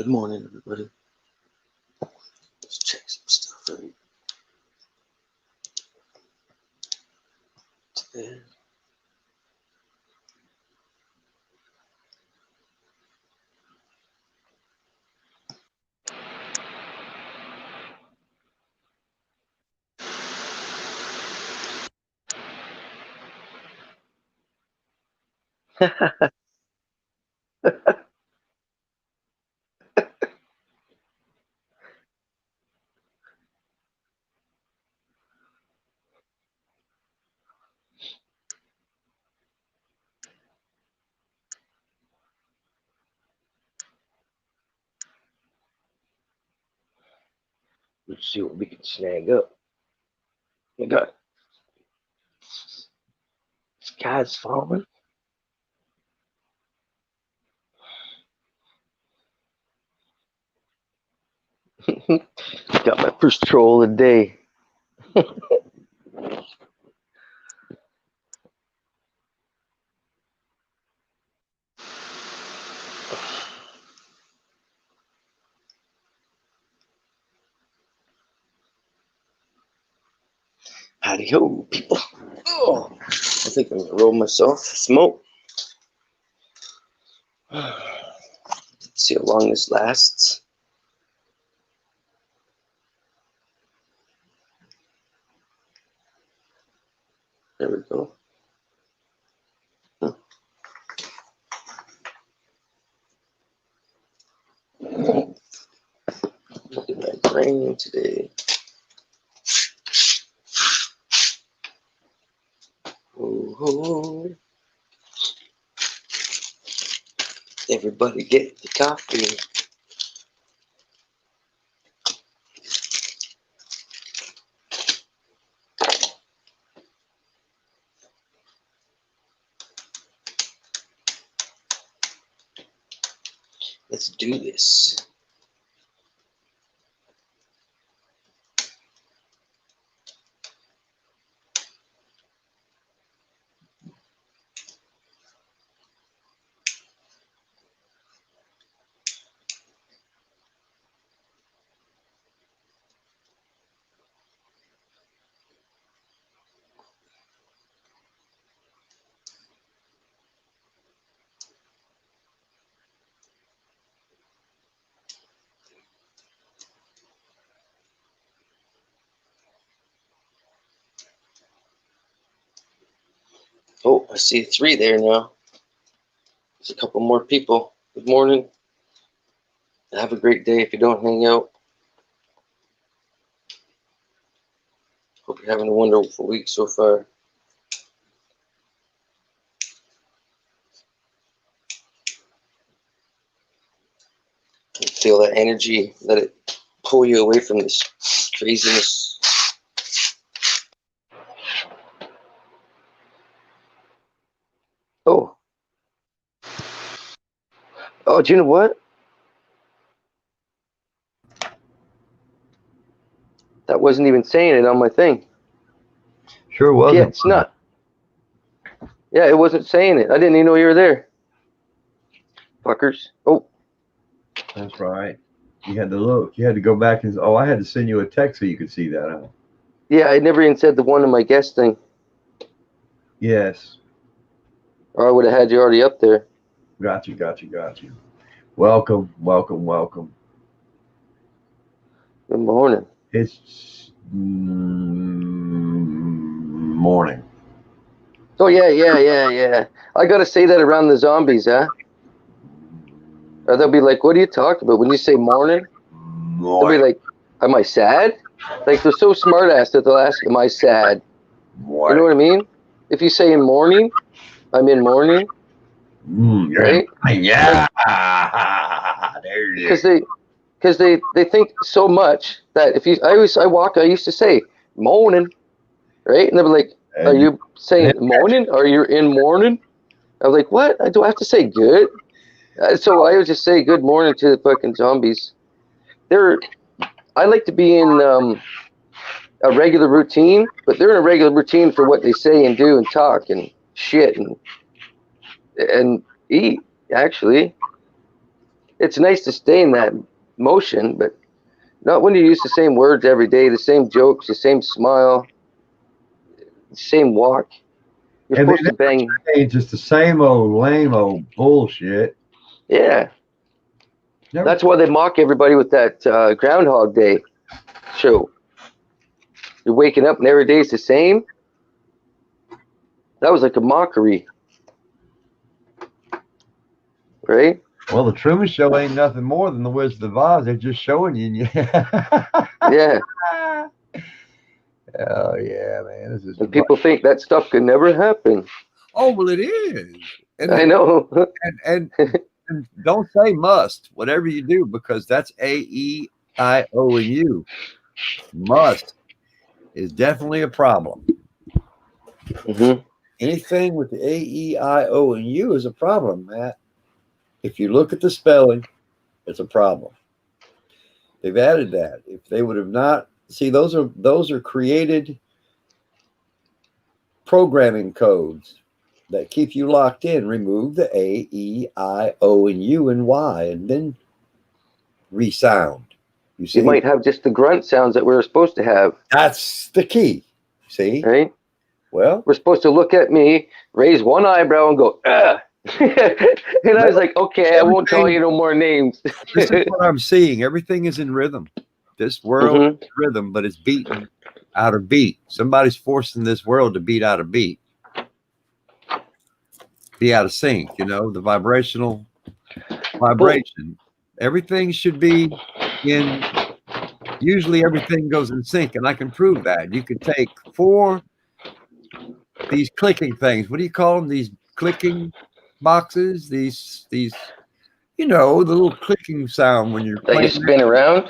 Good morning, everybody. Let's check some stuff out today. Let's see what we can snag up. We got skies falling. Got my first troll of the day. Howdy ho, people. Oh, I think I'm gonna roll myself a smoke. Let's see how long this lasts. There we go. Look at that brain today. Oh, everybody get the coffee. Let's do this. Oh, I see 3 there now. There's a couple more people. Good morning. Have a great day if you don't hang out. Hope you're having a wonderful week so far. Feel that energy. Let it pull you away from this craziness. Oh. Oh, do you know what? That wasn't even saying it on my thing. Sure wasn't. Yeah, it's not. Yeah, it wasn't saying it. I didn't even know you were there. Fuckers. Oh. That's right. You had to look. You had to go back and I had to send you a text so you could see that. Huh? Yeah, I never even said the one in my guest thing. Yes. Or I would have had you already up there. Got you. Welcome. Good morning. It's morning. Oh, yeah. I gotta say that around the zombies, huh? Or they'll be like, what are you talking about? When you say morning, they'll be like, am I sad? Like, they're so smart ass that they'll ask, am I sad? You know what I mean? If you say in morning, I'm in mourning. Right? Yeah. Because they think so much that if you, I used to say moaning, right? And they'll be like, are you saying moaning? Are you in mourning? I was like, what? Do I have to say good? So I would just say good morning to the fucking zombies. I like to be in a regular routine, but they're in a regular routine for what they say and do and talk and shit and eat, actually. it's nice to stay in that motion, but not when you use the same words every day, the same jokes, the same smile, the same walk. You're And supposed to bang. it's just the same old lame old bullshit. Yeah. Never, That's why they mock everybody with that Groundhog Day show. You're waking up and every day's the same. That was like a mockery. Right? well, the Truman Show ain't nothing more than the Wizard of Oz. They're just showing you. Yeah. Oh yeah, man. This is And people think that stuff could never happen. Oh, well, it is. And, I know. and don't say must, whatever you do, because that's A-E-I-O and U. Must is definitely a problem. Hmm. Anything with the A-E-I-O and U is a problem, Matt. If you look at the spelling, it's a problem. They've added that. If they would have not, see, those are created programming codes that keep you locked in. Remove the A, E, I, O, and U and Y, and then resound. You see, You might have just the grunt sounds that we're supposed to have. that's the key. See, Right? well, We're supposed to look at me, raise one eyebrow, and go, ah. And I was like, okay, I won't call you no more names. this is what I'm seeing. Everything is in rhythm. This world is rhythm, but it's beaten out of beat. Somebody's forcing this world to beat out of beat. Be out of sync, the vibrational vibration. Everything should be in, usually everything goes in sync, and I can prove that. You could take 4 these clicking things. What do you call them? These clicking boxes, these the little clicking sound when you're That you playing. spin around?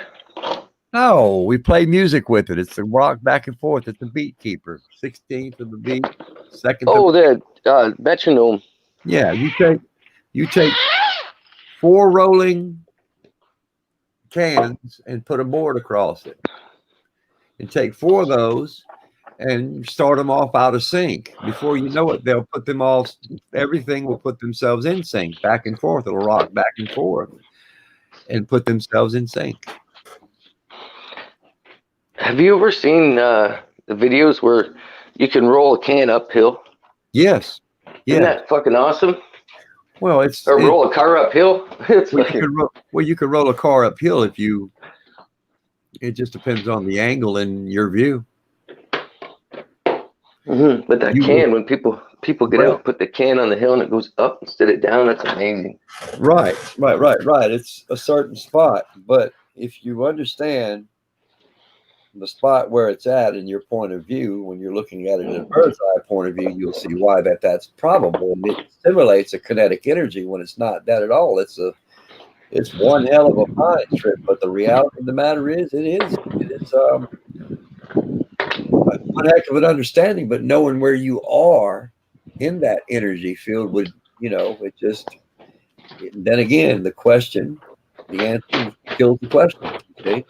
No, we play music with it. It's the rock back and forth. It's the beat keeper. 16th of the beat, second. Oh, the metronome. Yeah, you take 4 rolling cans and put a board across it, and take 4 of those and start them off out of sync. Before you know it, they'll put them all. Everything will put themselves in sync, back and forth. It'll rock back and forth, and put themselves in sync. Have you ever seen the videos where you can roll a can uphill? Yes. Isn't Yeah. that fucking awesome? Well, Or roll a car uphill? It's well, like, you could roll a car uphill if you. It just depends on the angle and your view. but that can, when people get out, put the can on the hill and it goes up instead of down. That's amazing. Right. It's a certain spot, but if you understand the spot where it's at in your point of view, when you're looking at it in a bird's eye point of view, you'll see why that's probable. And it simulates a kinetic energy when it's not that at all. It's one hell of a mind trip, but the reality of the matter is it is one heck of an understanding, but knowing where you are in that energy field would, it just, then again, the answer kills the question. See?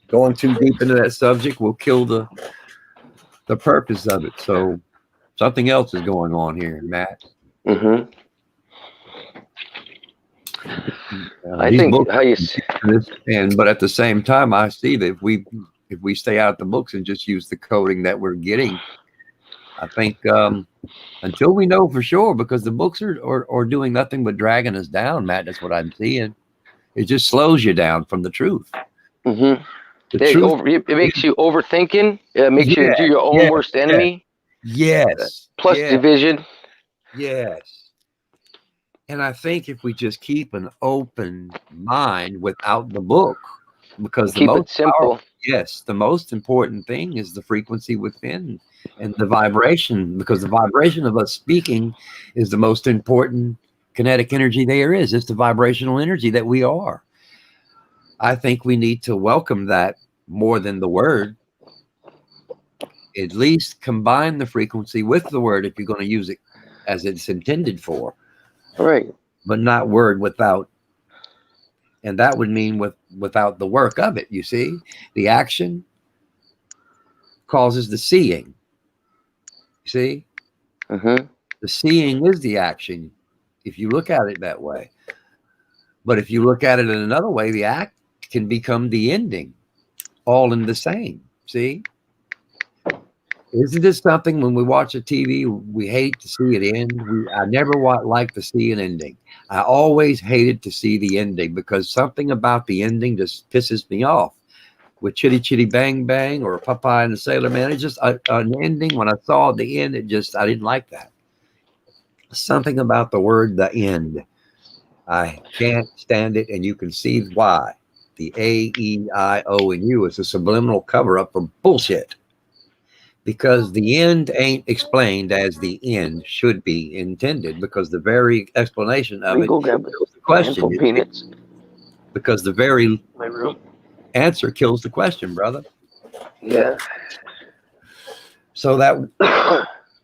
Going too deep into that subject will kill the purpose of it. So something else is going on here, Matt. I think how you but at the same time, I see that if we stay out the books and just use the coding that we're getting, I think until we know for sure, because the books are doing nothing but dragging us down, Matt. That's what I'm seeing. It just slows you down from the truth. It makes you overthinking. It makes you do your own worst enemy. Yes. Plus division. Yes. And I think if we just keep an open mind without the book, because keep it simple. The most important thing is the frequency within and the vibration, because the vibration of us speaking is the most important kinetic energy there is. It's the vibrational energy that we are. I think we need to welcome that more than the word. At least combine the frequency with the word if you're going to use it as it's intended for. Right. But not word without. And that would mean without the work of it, you see. The action causes the seeing. You see? The seeing is the action, if you look at it that way. But if you look at it in another way, the act can become the ending, all in the same. See? Isn't this something when we watch a TV, we hate to see it end? I never like to see an ending. I always hated to see the ending because something about the ending just pisses me off. With Chitty Chitty Bang Bang or Popeye and the Sailor Man, it's just an ending. When I saw the end, I didn't like that. Something about the word "the end." I can't stand it, and you can see why. The A, E, I, O, and U is a subliminal cover-up for bullshit. Because the end ain't explained as the end should be intended, because the very explanation of it Go grab kills the question. peanuts. Because the very My room. answer kills the question, brother. Yeah. So that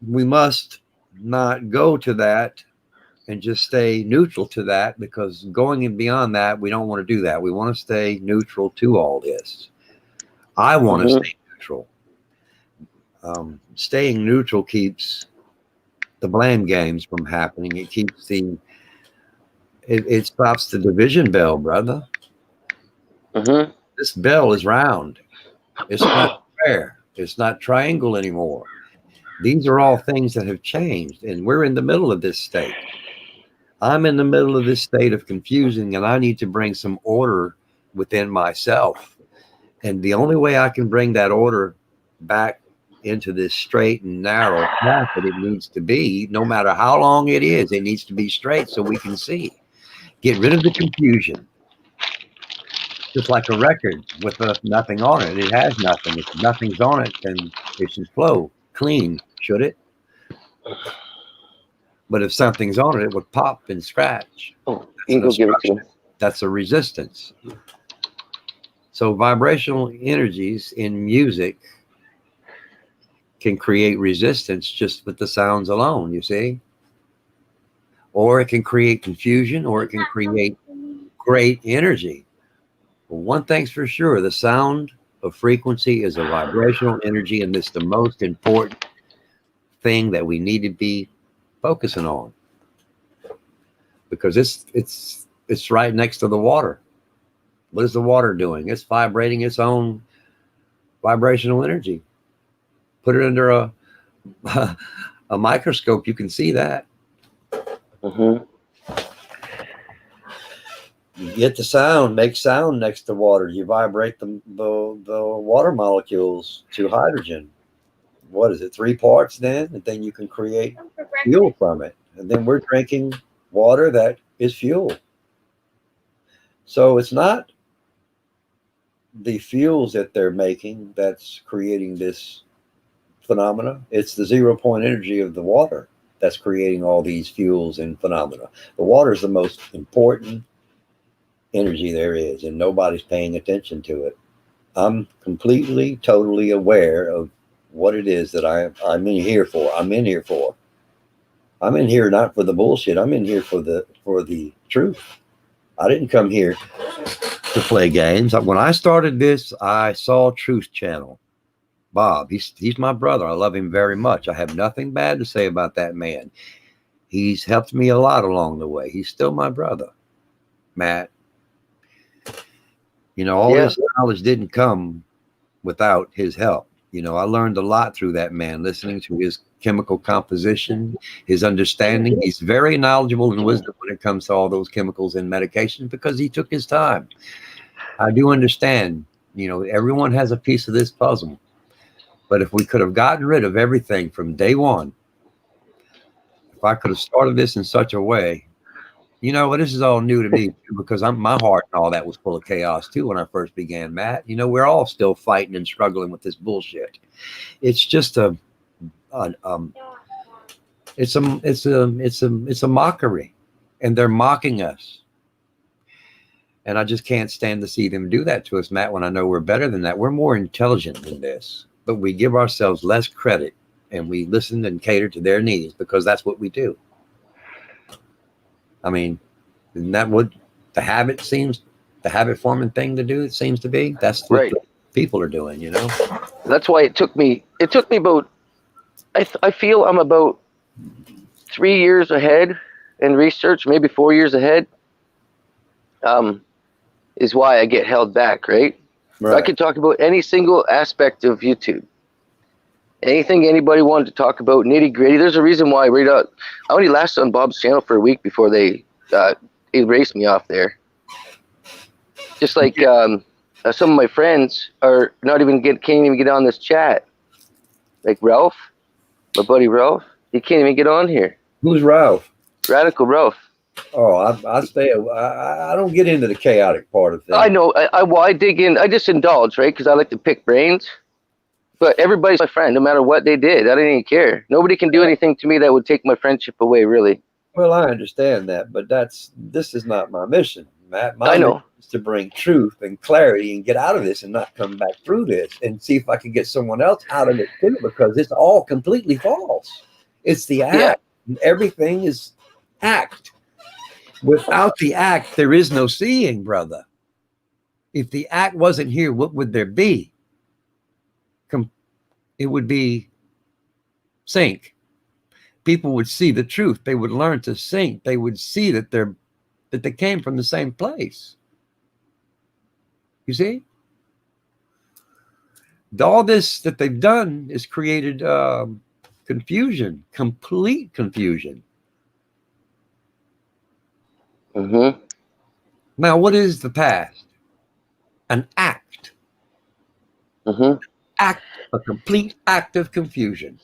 we must not go to that and just stay neutral to that, because going and beyond that, we don't want to do that. We want to stay neutral to all this. I want to stay neutral. Staying neutral keeps the blame games from happening. It keeps it stops the division bell, brother. This bell is round. It's not square. It's not triangle anymore. These are all things that have changed, and we're in the middle of this state. I'm in the middle of this state of confusion, and I need to bring some order within myself. And the only way I can bring that order back into this straight and narrow path that it needs to be, no matter how long it is, it needs to be straight so we can see. Get rid of the confusion. Just like a record with nothing on it. It has nothing. If nothing's on it, then it should flow clean, should it? But if something's on it, it would pop and scratch. Oh, you can go give it to them. That's a resistance. So vibrational energies in music can create resistance just with the sounds alone, you see? Or it can create confusion, or it can create great energy. But one thing's for sure, the sound of frequency is a vibrational energy, and it's the most important thing that we need to be focusing on, because it's right next to the water. What is the water doing? It's vibrating its own vibrational energy. Put it under a microscope, you can see that. You get the sound, make sound next to water. You vibrate the water molecules to hydrogen. What is it, 3 parts then? And then you can create fuel from it. And then we're drinking water that is fuel. So it's not the fuels that they're making that's creating this phenomena. It's the 0 point energy of the water that's creating all these fuels and phenomena. The water is the most important energy there is, and nobody's paying attention to it. I'm completely, totally aware of what it is that I'm in here for. I'm in here not for the bullshit. I'm in here for the truth. I didn't come here to play games. When I started this, I saw Truth Channel. Bob, he's my brother. I love him very much. I have nothing bad to say about that man. He's helped me a lot along the way. He's still my brother, Matt. You know, all this knowledge didn't come without his help. You know, I learned a lot through that man, listening to his chemical composition, his understanding. He's very knowledgeable and wisdom when it comes to all those chemicals and medications, because he took his time. I do understand, you know, everyone has a piece of this puzzle. But if we could have gotten rid of everything from day one, if I could have started this in such a way, you know, this is all new to me because my heart and all that was full of chaos too when I first began, Matt. You know, we're all still fighting and struggling with this bullshit. It's just it's a mockery, and they're mocking us. And I just can't stand to see them do that to us, Matt, when I know we're better than that. We're more intelligent than this, but we give ourselves less credit, and we listen and cater to their needs because that's what we do. I mean, isn't that what the habit forming thing to do? It seems to be. That's what people are doing, you know? That's why it took me about, I feel I'm about 3 years ahead in research, maybe 4 years ahead. is why I get held back, right? I could talk about any single aspect of YouTube. Anything anybody wanted to talk about, nitty gritty. There's a reason why I only lasted on Bob's channel for a week before they erased me off there. Just like some of my friends are not even can't even get on this chat. Like Ralph, my buddy Ralph, he can't even get on here. Who's Ralph? Radical Ralph. Oh, I don't get into the chaotic part of things. I know. I dig in. I just indulge, right? Because I like to pick brains. But everybody's my friend, no matter what they did. I don't even care. Nobody can do anything to me that would take my friendship away, really. Well, I understand that, but this is not my mission, Matt. I know. Mission is to bring truth and clarity and get out of this and not come back through this and see if I can get someone else out of it too, because it's all completely false. It's the act. Yeah. And everything is act. Without the act, there is no seeing, brother. If the act wasn't here, what would there be? It would be sync. People would see the truth. They would learn to sync. They would see that they came from the same place. You see? All this that they've done is created confusion, complete confusion. Mm-hmm. Now, what is the past? An act. Mm-hmm. A complete act of confusion.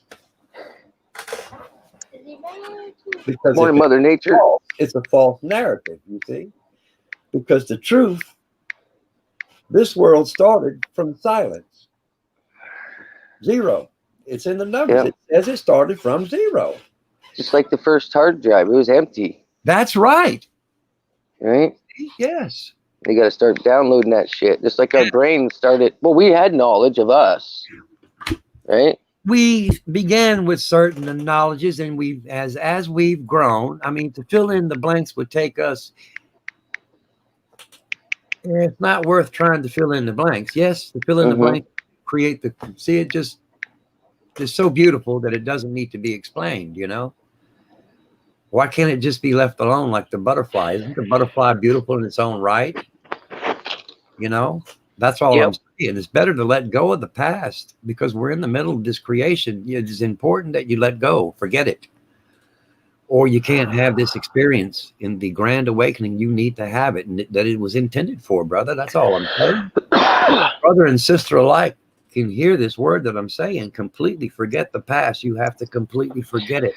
Because Morning, Mother Nature. It's a false narrative, you see. Because the truth, this world started from silence. Zero. It's in the numbers. Yeah. It says it started from zero. Just like the first hard drive, it was empty. That's right. Right? Yes. You got to start downloading that shit. Just like our brain started. Well, we had knowledge of us, right? We began with certain knowledges, and as we've grown, I mean, to fill in the blanks would take us. It's not worth trying to fill in the blanks. Yes, to fill in the blank, create the. See, it just is so beautiful that it doesn't need to be explained. You know. Why can't it just be left alone like the butterfly? Isn't the butterfly beautiful in its own right? You know, that's all I'm saying. It's better to let go of the past because we're in the middle of this creation. It is important that you let go, forget it. Or you can't have this experience in the grand awakening. You need to have it, and that it was intended for, brother. That's all I'm saying. Brother and sister alike can hear this word that I'm saying. Completely forget the past. You have to completely forget it.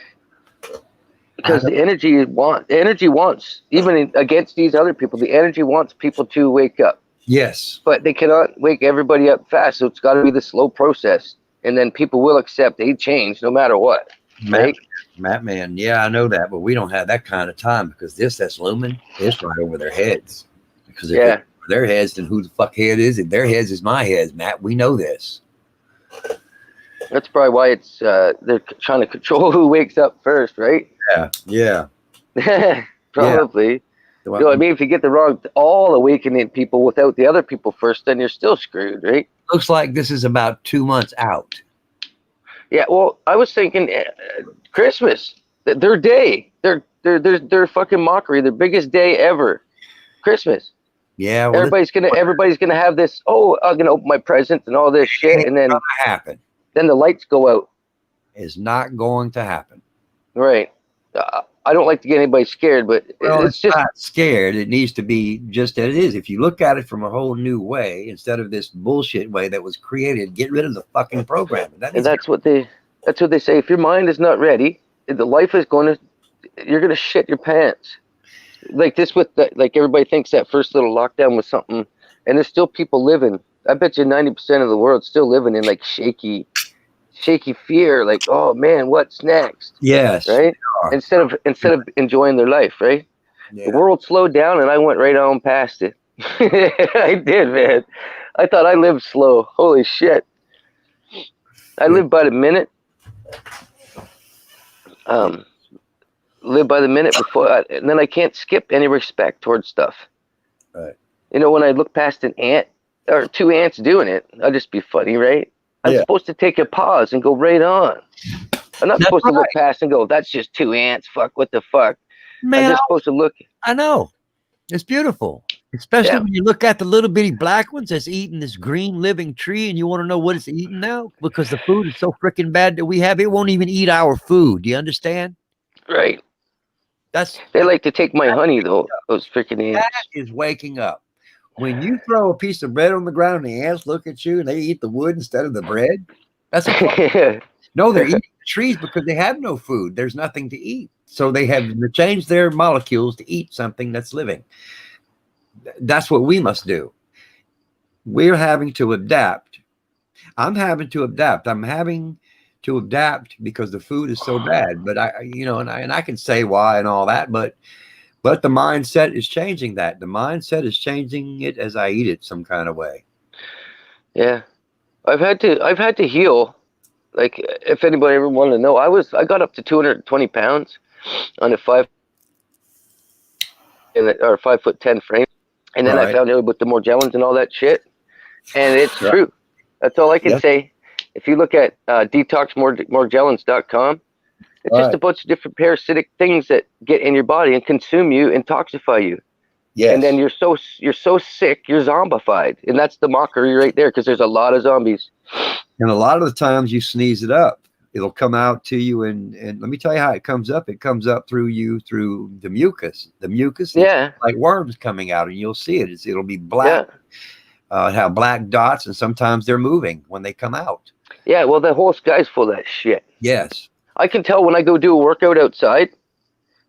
Because the energy wants, even against these other people, the energy wants people to wake up. Yes. But they cannot wake everybody up fast. So it's got to be the slow process. And then people will accept a change no matter what. Right? Matt, man. Yeah, I know that. But we don't have that kind of time because that's looming. It's right over their heads. Because if it's over their heads, then who the fuck head is it? Their heads is my heads, Matt. We know this. That's probably why it's they're trying to control who wakes up first, right? Yeah. Probably. You know what I mean? If you get all awakening people without the other people first, then you're still screwed, right? Looks like this is about 2 months out. Yeah. Well, I was thinking Christmas, their day, their fucking mockery, their biggest day ever, Christmas. Yeah. Well, everybody's gonna have this. Oh, I'm gonna open my presents and all this shit, and then happen. Then the lights go out. It's not going to happen. Right. I don't like to get anybody scared, but it's just not scared. It needs to be just as it is. If you look at it from a whole new way, instead of this bullshit way that was created, get rid of the fucking program. That's what they say. If your mind is not ready, the life is you're going to shit your pants. Like this like everybody thinks that first little lockdown was something, and there's still people living. I bet you 90% of the world's still living in like shaky fear, like, oh man, what's next? Yes. Right? Instead of enjoying their life, right? Yeah. The world slowed down and I went right on past it. I did, man. I thought I lived slow. Holy shit. I live by the minute. Live by the minute and then I can't skip any respect towards stuff. Right. You know, when I look past an ant or two ants doing it, I'll just be funny, right? I'm supposed to take a pause and go right on. I'm not supposed to look past and go, that's just two ants. Fuck, what the fuck? Man, I'm just supposed to look. I know. It's beautiful. Especially Yeah. when you look at the little bitty black ones that's eating this green living tree, and you want to know what it's eating now because the food is so freaking bad that we have. It won't even eat our food. Do you understand? Right. That's They like to take my honey though. Those freaking that ants. is waking up. When you throw a piece of bread on the ground and the ants look at you and they eat the wood instead of the bread, that's a problem. No, they're eating the trees because they have no food. There's nothing to eat. So they have to change their molecules to eat something that's living. That's what we must do. We're having to adapt. I'm having to adapt. I'm having to adapt because the food is so bad. But I can say why and all that, but the mindset is changing that. The mindset is changing it as I eat it some kind of way. Yeah. I've had to heal. Like, if anybody ever wanted to know, I got up to 220 pounds on a 5'10" frame, and then I Right. found out about the Morgellons and all that shit, and it's Right. true. That's all I can Yes. say. If you look at detoxmorgellons.com, it's just Right. a bunch of different parasitic things that get in your body and consume you and toxify you. Yes. And then you're so sick, you're zombified, and that's the mockery right there, because there's a lot of zombies. And a lot of the times you sneeze it up. It'll come out to you, and let me tell you how it comes up. It comes up through you through the mucus. The mucus is Yeah, like worms coming out, and you'll see it. It'll be black. yeah, Have black dots, and sometimes they're moving when they come out. yeah. Well, the whole sky's full of that shit. Yes. I can tell when I go do a workout outside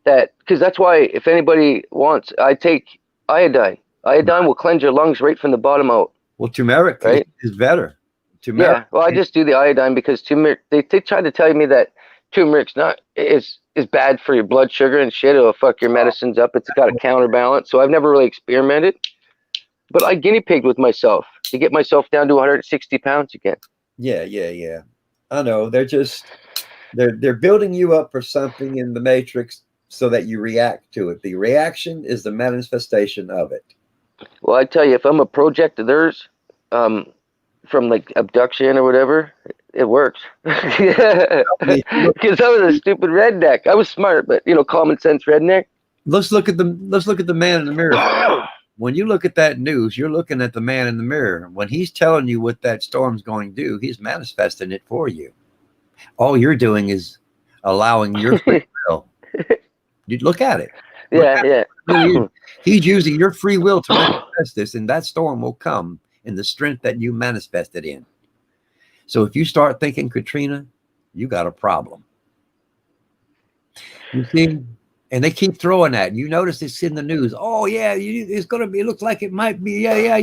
because that's why, if anybody wants, I take iodine. Iodine will cleanse your lungs right from the bottom out. Well, turmeric Right? is better. Turmeric. Yeah. Well, I just do the iodine because turmeric. They try to tell me that turmeric's not is bad for your blood sugar and shit. It'll fuck your medicines up. It's got a counterbalance. So I've never really experimented, but I guinea pigged with myself to get myself down to 160 pounds again. Yeah. I know. They're building you up for something in the matrix so that you react to it. The reaction is the manifestation of it. Well, I tell you, if I'm a project of theirs, from like abduction or whatever, it works. Because I was a stupid redneck. I was smart, but common sense redneck. Let's look at the man in the mirror. When you look at that news, you're looking at the man in the mirror. When he's telling you what that storm's going to do, he's manifesting it for you. All you're doing is allowing your free will. You look at it. Yeah. He's using your free will to manifest this, and that storm will come in the strength that you manifested in. So if you start thinking Katrina, you got a problem. You see? And they keep throwing that. You notice it's in the news. Oh yeah, it's gonna be. It looks like it might be. Yeah.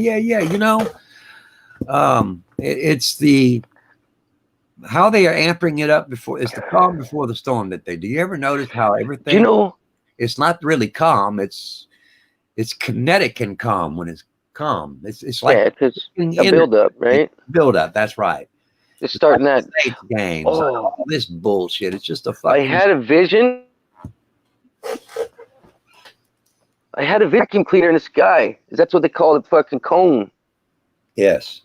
It's the how they are amping it up before. It's the calm before the storm that they do. You ever notice how everything? It's not really calm. It's kinetic and calm when it's calm. It's like because a build up, right? Build up. That's right. It's starting like that games. Oh. All this bullshit. It's just a fucking. I had a vision. I had a vacuum cleaner in the sky. That's what they call the fucking cone. Yes.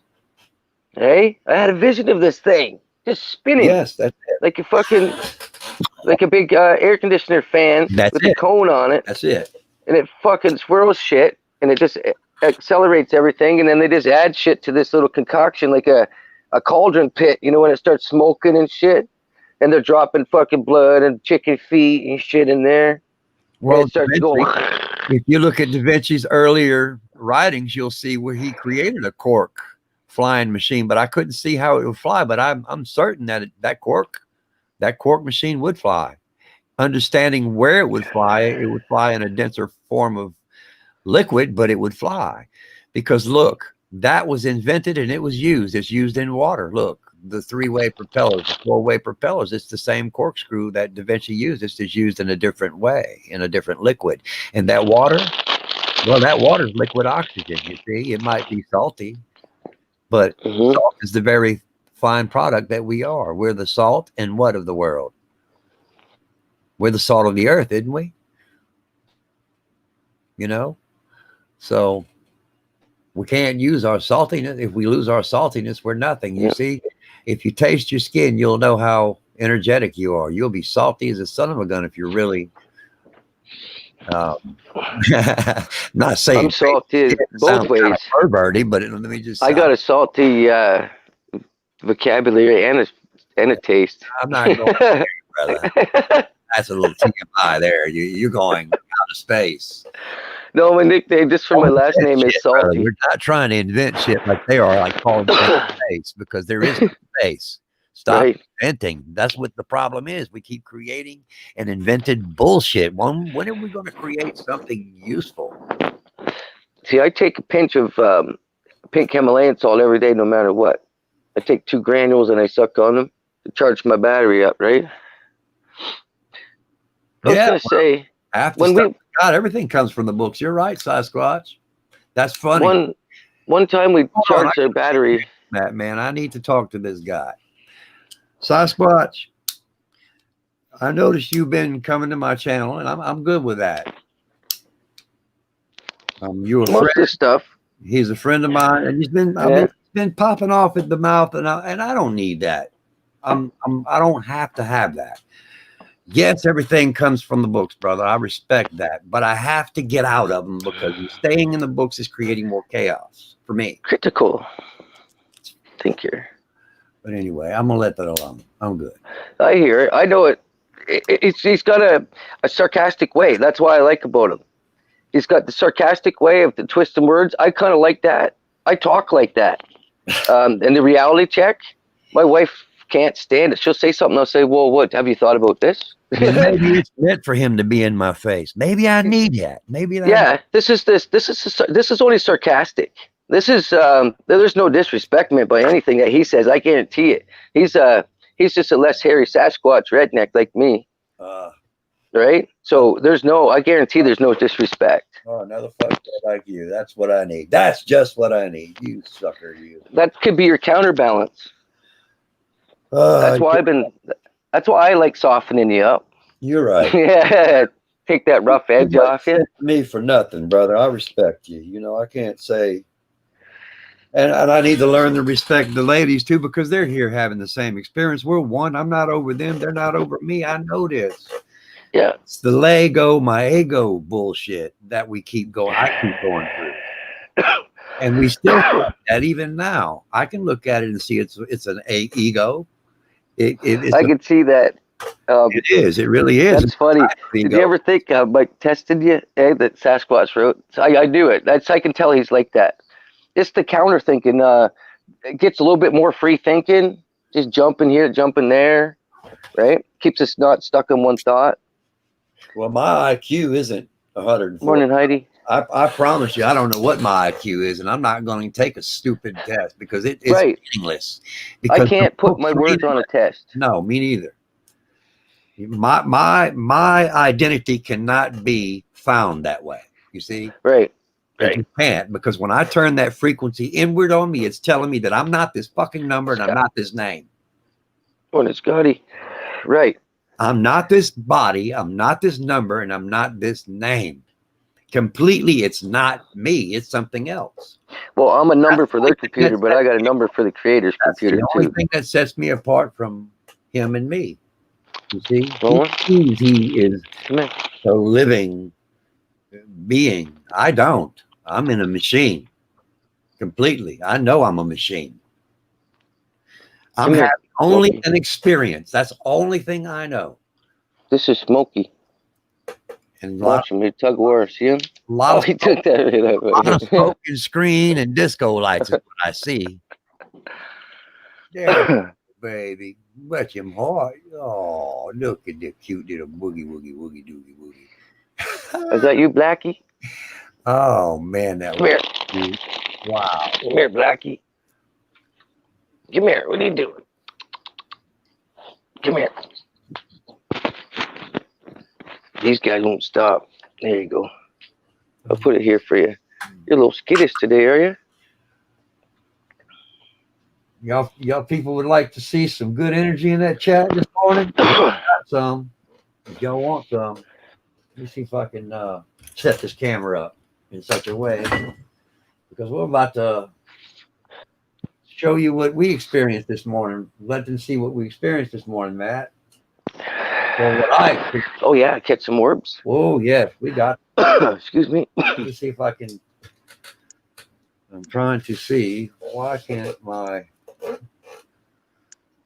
Hey, I had a vision of this thing just spinning. Yes, that's it. Like a big air conditioner fan with a cone on it. That's it. And it fucking swirls shit, and it just accelerates everything, and then they just add shit to this little concoction like a cauldron pit, when it starts smoking and shit, and they're dropping fucking blood and chicken feet and shit in there. Well, it starts going. If you look at Da Vinci's earlier writings, you'll see where he created a cork flying machine, but I couldn't see how it would fly. But I'm certain that that cork machine would fly. Understanding where it would fly in a denser form of liquid, but it would fly. Because look, that was invented and it was used. It's used in water. Look, the 3-way propellers, the 4-way propellers, it's the same corkscrew that Da Vinci used. It's just used in a different way, in a different liquid. And that water, well, that water is liquid oxygen, you see. It might be salty, but salt is the very fine product that we are. We're the salt and what of the world? We're the salt of the earth, isn't we? So we can't use our saltiness. If we lose our saltiness, we're nothing. You see, if you taste your skin, you'll know how energetic you are. You'll be salty as a son of a gun if you're really Not saying I'm salty both sound ways. kind of perverty, but let me just. I got a salty vocabulary and a taste. I'm not going there, brother. That's a little TMI there. You're going out of space. No, my nickname just for my last name is Brother. Salty. We're not trying to invent shit like they are, like calling space, because there is no space. Stop inventing. That's what the problem is. We keep creating and invented bullshit. When are we going to create something useful? See, I take a pinch of pink Himalayan salt every day, no matter what. I take 2 granules and I suck on them to charge my battery up, right? I was going to say, God, everything comes from the books. You're right, Sasquatch. That's funny. One time we charged our battery. That man, I need to talk to this guy. Sasquatch, I noticed you've been coming to my channel, and I'm good with that. You're a friend. This stuff. He's a friend of mine, and he's been popping off at the mouth, and I don't need that. I don't have to have that. Yes, everything comes from the books, brother. I respect that, but I have to get out of them because staying in the books is creating more chaos for me. Critical thinker. But anyway, I'm gonna let that alone. I'm good. I hear it. I know it. He's got a sarcastic way. That's why I like about him. He's got the sarcastic way of the twisting words. I kind of like that. I talk like that. And the reality check, my wife can't stand it. She'll say something. I'll say, "Well, what? Have you thought about this?" Maybe it's meant for him to be in my face. Maybe I need that. Maybe that. Yeah. This is only sarcastic. This is there's no disrespect meant by anything that he says. I guarantee it. He's just a less hairy Sasquatch redneck like me. Right? So I guarantee there's no disrespect. Oh, another fucker like you. That's what I need. That's just what I need. You sucker, you. That could be your counterbalance. That's why I like softening you up. You're right. Yeah. Take that rough edge off you. Me for nothing, brother. I respect you. You know, I can't say. And I need to learn to respect the ladies too, because they're here having the same experience. We're one. I'm not over them. They're not over me. I know this. Yeah. It's the Lego, my ego bullshit that we keep going. I keep going through. And we still look at even now. I can look at it and see it's an ego. I can see that. It is. It really is. That's funny. Did you ever think Mike tested you? That Sasquatch wrote. I do it. I can tell he's like that. It's the counter thinking. It gets a little bit more free thinking. Just jumping here, jumping there. Right? Keeps us not stuck in one thought. Well, my IQ isn't 104. Morning, Heidi. I promise you, I don't know what my IQ is, and I'm not going to take a stupid test because it's meaningless. Because I can't put my words on a test. No, me neither. My identity cannot be found that way. You see? Right. You can't, because when I turn that frequency inward on me, it's telling me that I'm not this fucking number and I'm not this name. Morning, Scotty. Right. I'm not this body, I'm not this number, and I'm not this name. Completely, it's not me. It's something else. Well, I'm a number for their computer, but I got a number for the creator's computer too. The only thing that sets me apart from him and me. You see, he is a living being. I don't. I'm in a machine. Completely. I know I'm a machine. I'm having only an experience. That's the only thing I know. This is Smokey. And watching me tug war. See him? He took that. Smoking screen and disco lights is what I see. Yeah, baby, bless him heart. Oh, look at the cute little boogie doogie woogie. Is that you, Blackie? Oh man, that was cute. Wow. Come here, Blackie. Come here. What are you doing? Come here. These guys won't stop. There you go. I'll put it here for you. You're a little skittish today, are you? Y'all people would like to see some good energy in that chat this morning? Got some. If y'all want some, let me see if I can set this camera up in such a way, because we're about to show you what we experienced this morning. Let them see what we experienced this morning, Matt. Well, what I Oh yeah, catch some orbs. oh yes, we got. Excuse me. Let me see if I can. I'm trying to see why can't my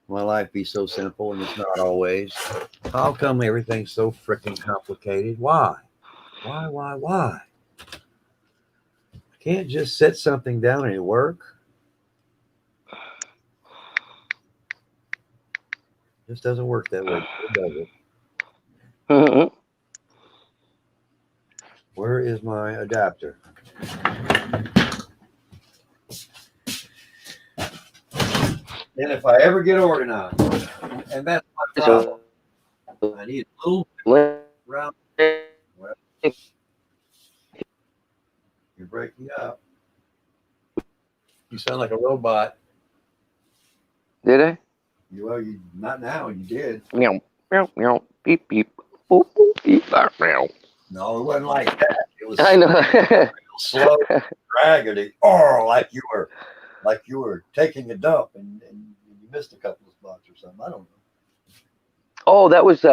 life be so simple, and it's not always. How come everything's so freaking complicated? Why? Why? I can't just set something down and it work. This doesn't work that way, does it? Mhm. Where is my adapter? And if I ever get organized, and that's my problem, I need a little round. Well, you're breaking up. You sound like a robot. Did I? Well, you not now. You did. Meow, meow, meow, beep, beep, boop, boop, beep, meow, meow. No, it wasn't like that. It was I know. slow, raggedy, or like you were taking a dump and you missed a couple of spots or something. I don't know. Oh, that was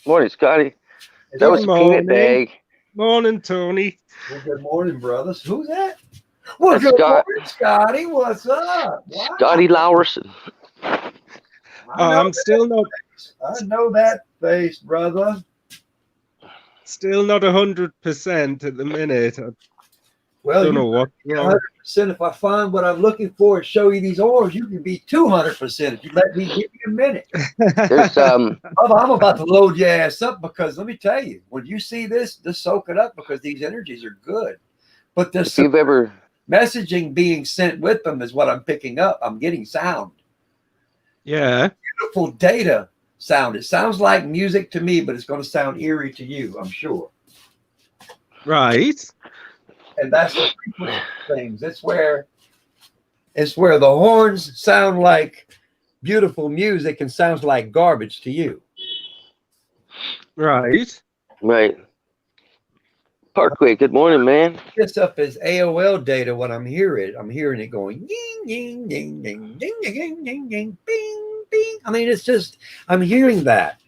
morning, Scotty. That was a peanut bag. Morning, Tony. Well, good morning, brothers. Who's that? Well, That's good Scott. morning, Scotty. What's up? Wow. Scotty Lowerson. I'm still not I know that face, brother. still not 100% at the minute. I Well, don't you know what. 100%. If I find what I'm looking for and show you these orbs, you can be 200% if you let me give you a minute. There's I'm about to load your ass up because let me tell you, when you see this, just soak it up because these energies are good. But there's if you've ever messaging being sent with them is what I'm picking up. I'm getting sound. Yeah. Beautiful data sound. It sounds like music to me, but it's going to sound eerie to you, I'm sure. Right. And that's the frequency of things. It's where the horns sound like beautiful music and sounds like garbage to you. Right. right. Parkway, good morning, man. This up as AOL data when I'm hearing it going ding ding ding ding ding ding ding ding bing bing. I mean, it's just I'm hearing that.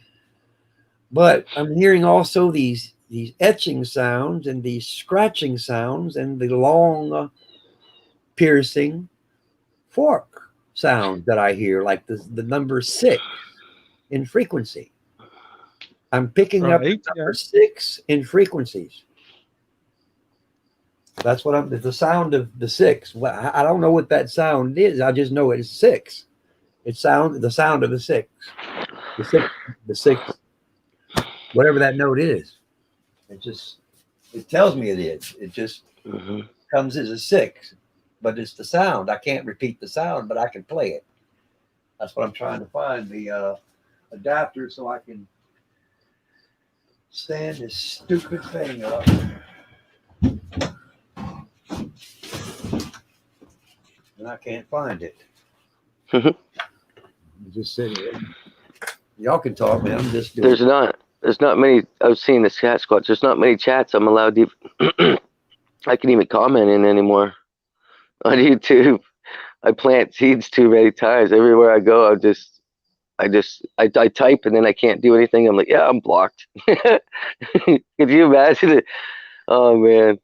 But I'm hearing also these etching sounds and these scratching sounds and the long piercing fork sound that I hear, like the number 6 in frequency. I'm picking up Right, number 6 in frequencies. That's what the sound of the 6. Well, I don't know what that sound is. I just know it's 6. It's the sound of the 6. The 6, whatever that note is. It tells me it is. It just comes as a 6, but it's the sound. I can't repeat the sound, but I can play it. That's what I'm trying to find, the adapter, so I can stand this stupid thing up. And I can't find it. Just sitting here. Y'all can talk, man. I'm just doing There's not many. I was seeing this cat squatch. There's not many chats I'm allowed to. I can even comment in anymore on YouTube. I plant seeds too many times. Everywhere I go, I type and then I can't do anything. I'm like, yeah, I'm blocked. Could you imagine it? Oh man,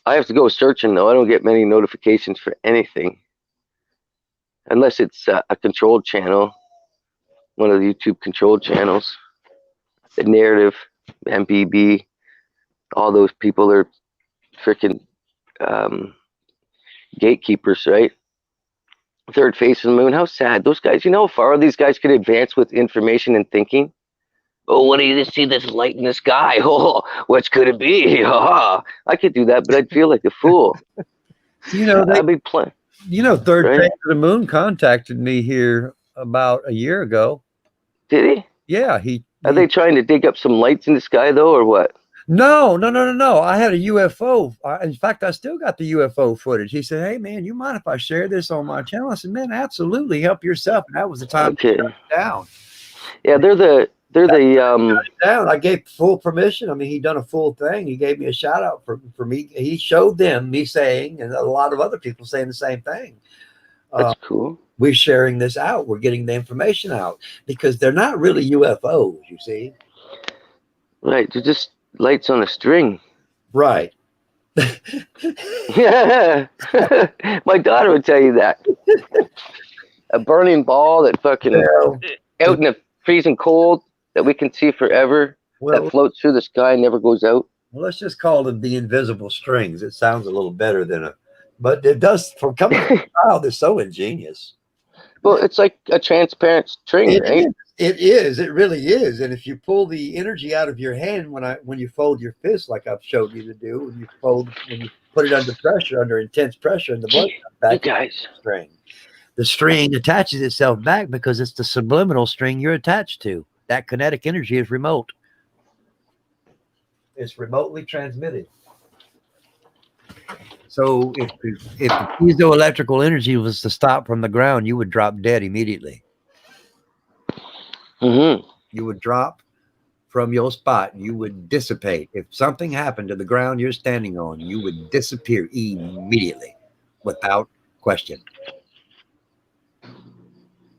I have to go searching though. I don't get many notifications for anything unless it's a controlled channel, one of the YouTube controlled channels. The narrative, MPB, all those people are freaking gatekeepers, right? Third face of the moon. How sad. Those guys, you know how far these guys could advance with information and thinking? Oh, what do you see this light in the sky? Oh, what could it be? I could do that, but I'd feel like a fool. You know, I'd be playing. You know, Third Right? Face of the Moon contacted me here about a year ago. Did he? Yeah, Are they trying to dig up some lights in the sky though, or what? No. I had a UFO. In fact, I still got the UFO footage. He said, "Hey, man, you mind if I share this on my channel?" I said, "Man, absolutely. Help yourself." And that was the time to shut it down. Yeah, they're the Down. I gave full permission. I mean, he done a full thing. He gave me a shout out for me. He showed them me saying, and a lot of other people saying the same thing. That's cool. we're sharing this out. We're getting the information out because they're not really UFOs, you see. Right. They're just lights on a string. Right. Yeah. My daughter would tell you that. A burning ball that fucking Well, out in the freezing cold that we can see forever, that well, floats through the sky and never goes out. let's just call them the invisible strings. It sounds a little better than a, but it does from coming from a child. They're so ingenious. Well, it's like a transparent string, It right? is. It is. It really is. And if you pull the energy out of your hand when you fold your fist, like I've showed you to do, when you put it under pressure, under intense pressure, and the blood comes You back guys. string. The string attaches itself back because it's the subliminal string you're attached to. That kinetic energy is remote. It's remotely transmitted. So if the piezoelectrical energy was to stop from the ground, you would drop dead immediately. Mm-hmm. You would drop from your spot. You would dissipate. If something happened to the ground you're standing on, you would disappear immediately without question.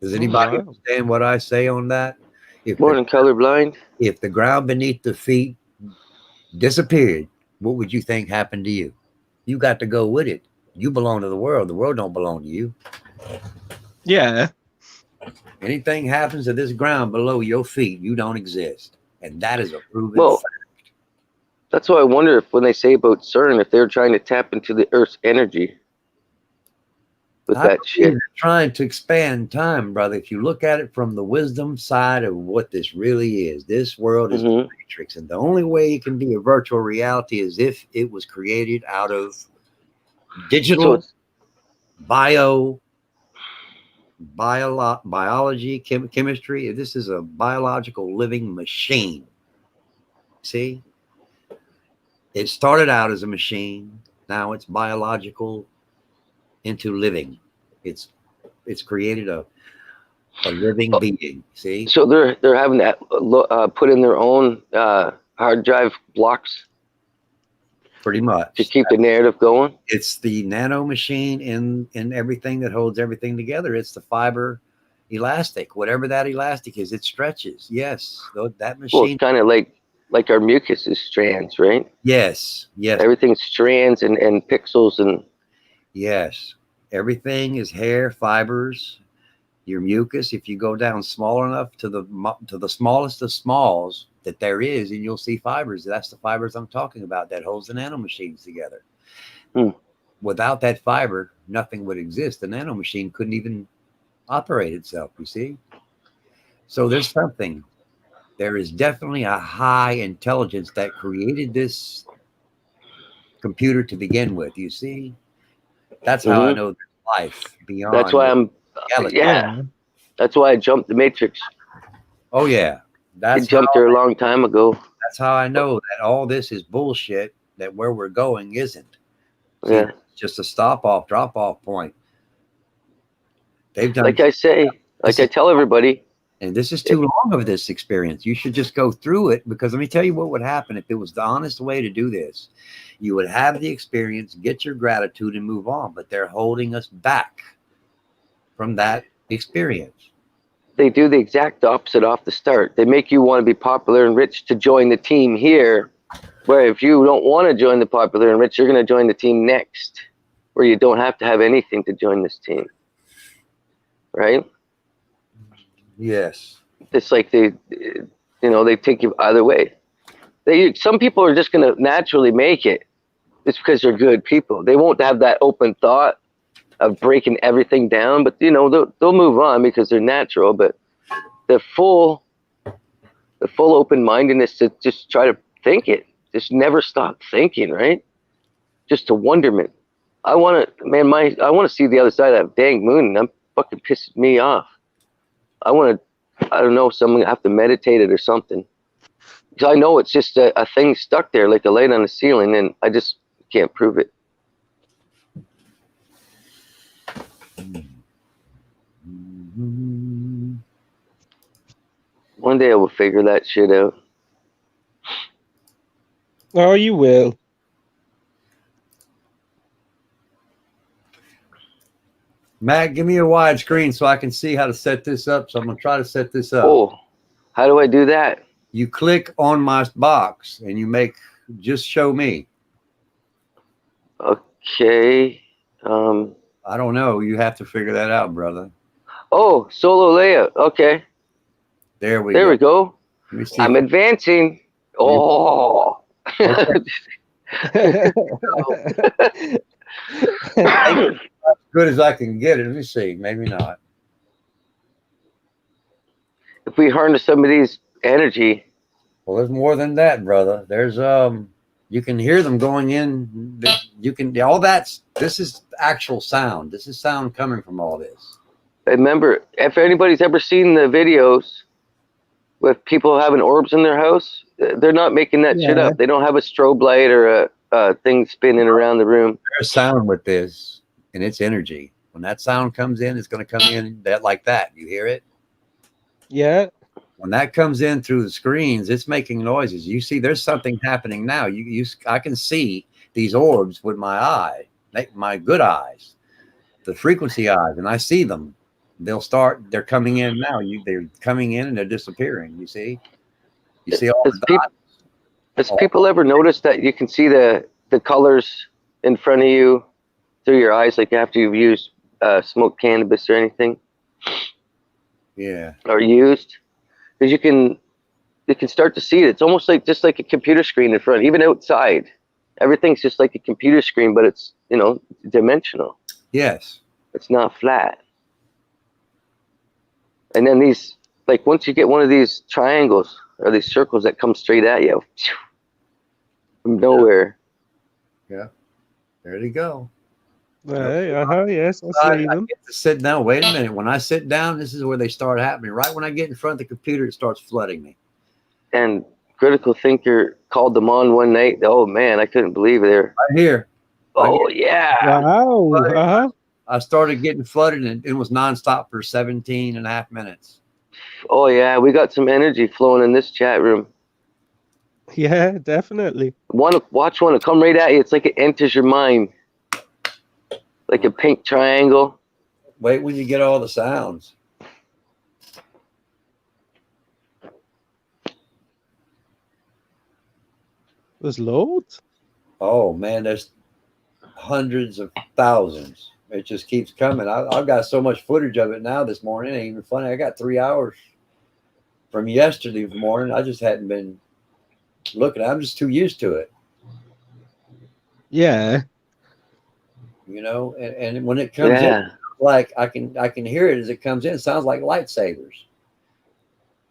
Does anybody understand what I say on that? More than colorblind. If the ground beneath the feet disappeared, what would you think happened to you? You got to go with it. You belong to the world. The world don't belong to you. Yeah. Anything happens to this ground below your feet, you don't exist. And that is a proven Well, fact. that's why I wonder if when they say about CERN, if they're trying to tap into the Earth's energy with that shit. They're trying to expand time, brother. If you look at it from the wisdom side of what this really is, this world is the matrix. And the only way it can be a virtual reality is if it was created out of digital, biology, chemistry. This is a biological living machine. See? It started out as a machine. Now it's biological into living. It's created a living being. See? So they're having that put in their own hard drive blocks. Pretty much. To keep the narrative going. It's the nano machine in everything that holds everything together. It's the fiber elastic, whatever that elastic is, it stretches. Yes. That machine. Well, it's kind of like our mucus is strands, right? Yes. Yes. Everything's strands and pixels and. Yes. Everything is hair, fibers, your mucus. If you go down small enough to the smallest of smalls that there is, and you'll see fibers. That's the fibers I'm talking about that holds the nanomachines together. Without that fiber, nothing would exist. The nanomachine couldn't even operate itself, you see? So there's something. There is definitely a high intelligence that created this computer to begin with, you see? That's how I know there's life beyond. That's why I'm yeah. That's why I jumped the Matrix. Oh yeah. I jumped there a long time ago. That's how I know that all this is bullshit, that where we're going isn't. See, yeah. It's just a stop-off, drop-off point. They've done, like I say, like I tell everybody. And this is too long of this experience. You should just go through it, because let me tell you what would happen if it was the honest way to do this. You would have the experience, get your gratitude, and move on. But they're holding us back from that experience. They do the exact opposite off the start. They make you want to be popular and rich to join the team here, where if you don't want to join the popular and rich, you're going to join the team next, where you don't have to have anything to join this team. Right? Yes. It's like they take you either way. Some people are just going to naturally make it just because they're good people. They won't have that open thought of breaking everything down, but they'll move on because they're natural. But the full open-mindedness to just try to think it, just never stop thinking, right? Just to wonderment. I want to see the other side of that dang moon, and I'm fucking pissing me off. I don't know, someone have to meditate it or something. Because I know it's just a thing stuck there like a light on the ceiling, and I just can't prove it. One day I will figure that shit out. Oh, you will. Matt, give me a wide screen so I can see how to set this up. So I'm gonna try to set this up. Oh, how do I do that? You click on my box and you make just show me. Okay. I don't know. You have to figure that out, brother. Oh, solo layout. Okay. There we There go. we go. Let me see. I'm advancing. Oh. As good as I can get it. Let me see. Maybe not. If we harness somebody's energy, Well, there's more than that, brother. There's you can hear them going in. You can all that's. This is actual sound. This is sound coming from all this. remember, if anybody's ever seen the videos with people having orbs in their house, they're not making that shit Yeah. up. They don't have a strobe light or a thing spinning around the room. There's sound with this, and it's energy. When that sound comes in, it's going to come in that like that. You hear it? Yeah. When that comes in through the screens, it's making noises. You see, there's something happening now. I can see these orbs with my eye, my good eyes, the frequency eyes, and I see them. They're coming in now. They're coming in and they're disappearing. You see all the dots. Has people ever noticed that you can see the colors in front of you through your eyes, like after you've used smoked cannabis or anything, Yeah. or used? Because you can start to see it. It's almost like just like a computer screen in front, even outside. Everything's just like a computer screen, but it's dimensional. Yes. It's not flat. And then these, like once you get one of these triangles or these circles that come straight at you from nowhere. There they go. Hey, yes, I see I them. get to sit down. Wait a minute. When I sit down, this is where they start happening. Right when I get in front of the computer, it starts flooding me. And Critical Thinker called them on one night. Oh man, I couldn't believe it. Right here. Oh yeah. Wow. Uh-huh. I started getting flooded and it was nonstop for 17 and a half minutes. Oh yeah, we got some energy flowing in this chat room. Yeah, definitely. Watch one to come right at you. It's like it enters your mind. Like a pink triangle. Wait when you get all the sounds. There's loads. Oh man, there's hundreds of thousands. It just keeps coming. I've got so much footage of it now this morning. It ain't even funny. I got 3 hours from yesterday morning. I just hadn't been looking. I'm just too used to it. Yeah. And when it comes in, like I can hear it as it comes in. It sounds like lightsabers.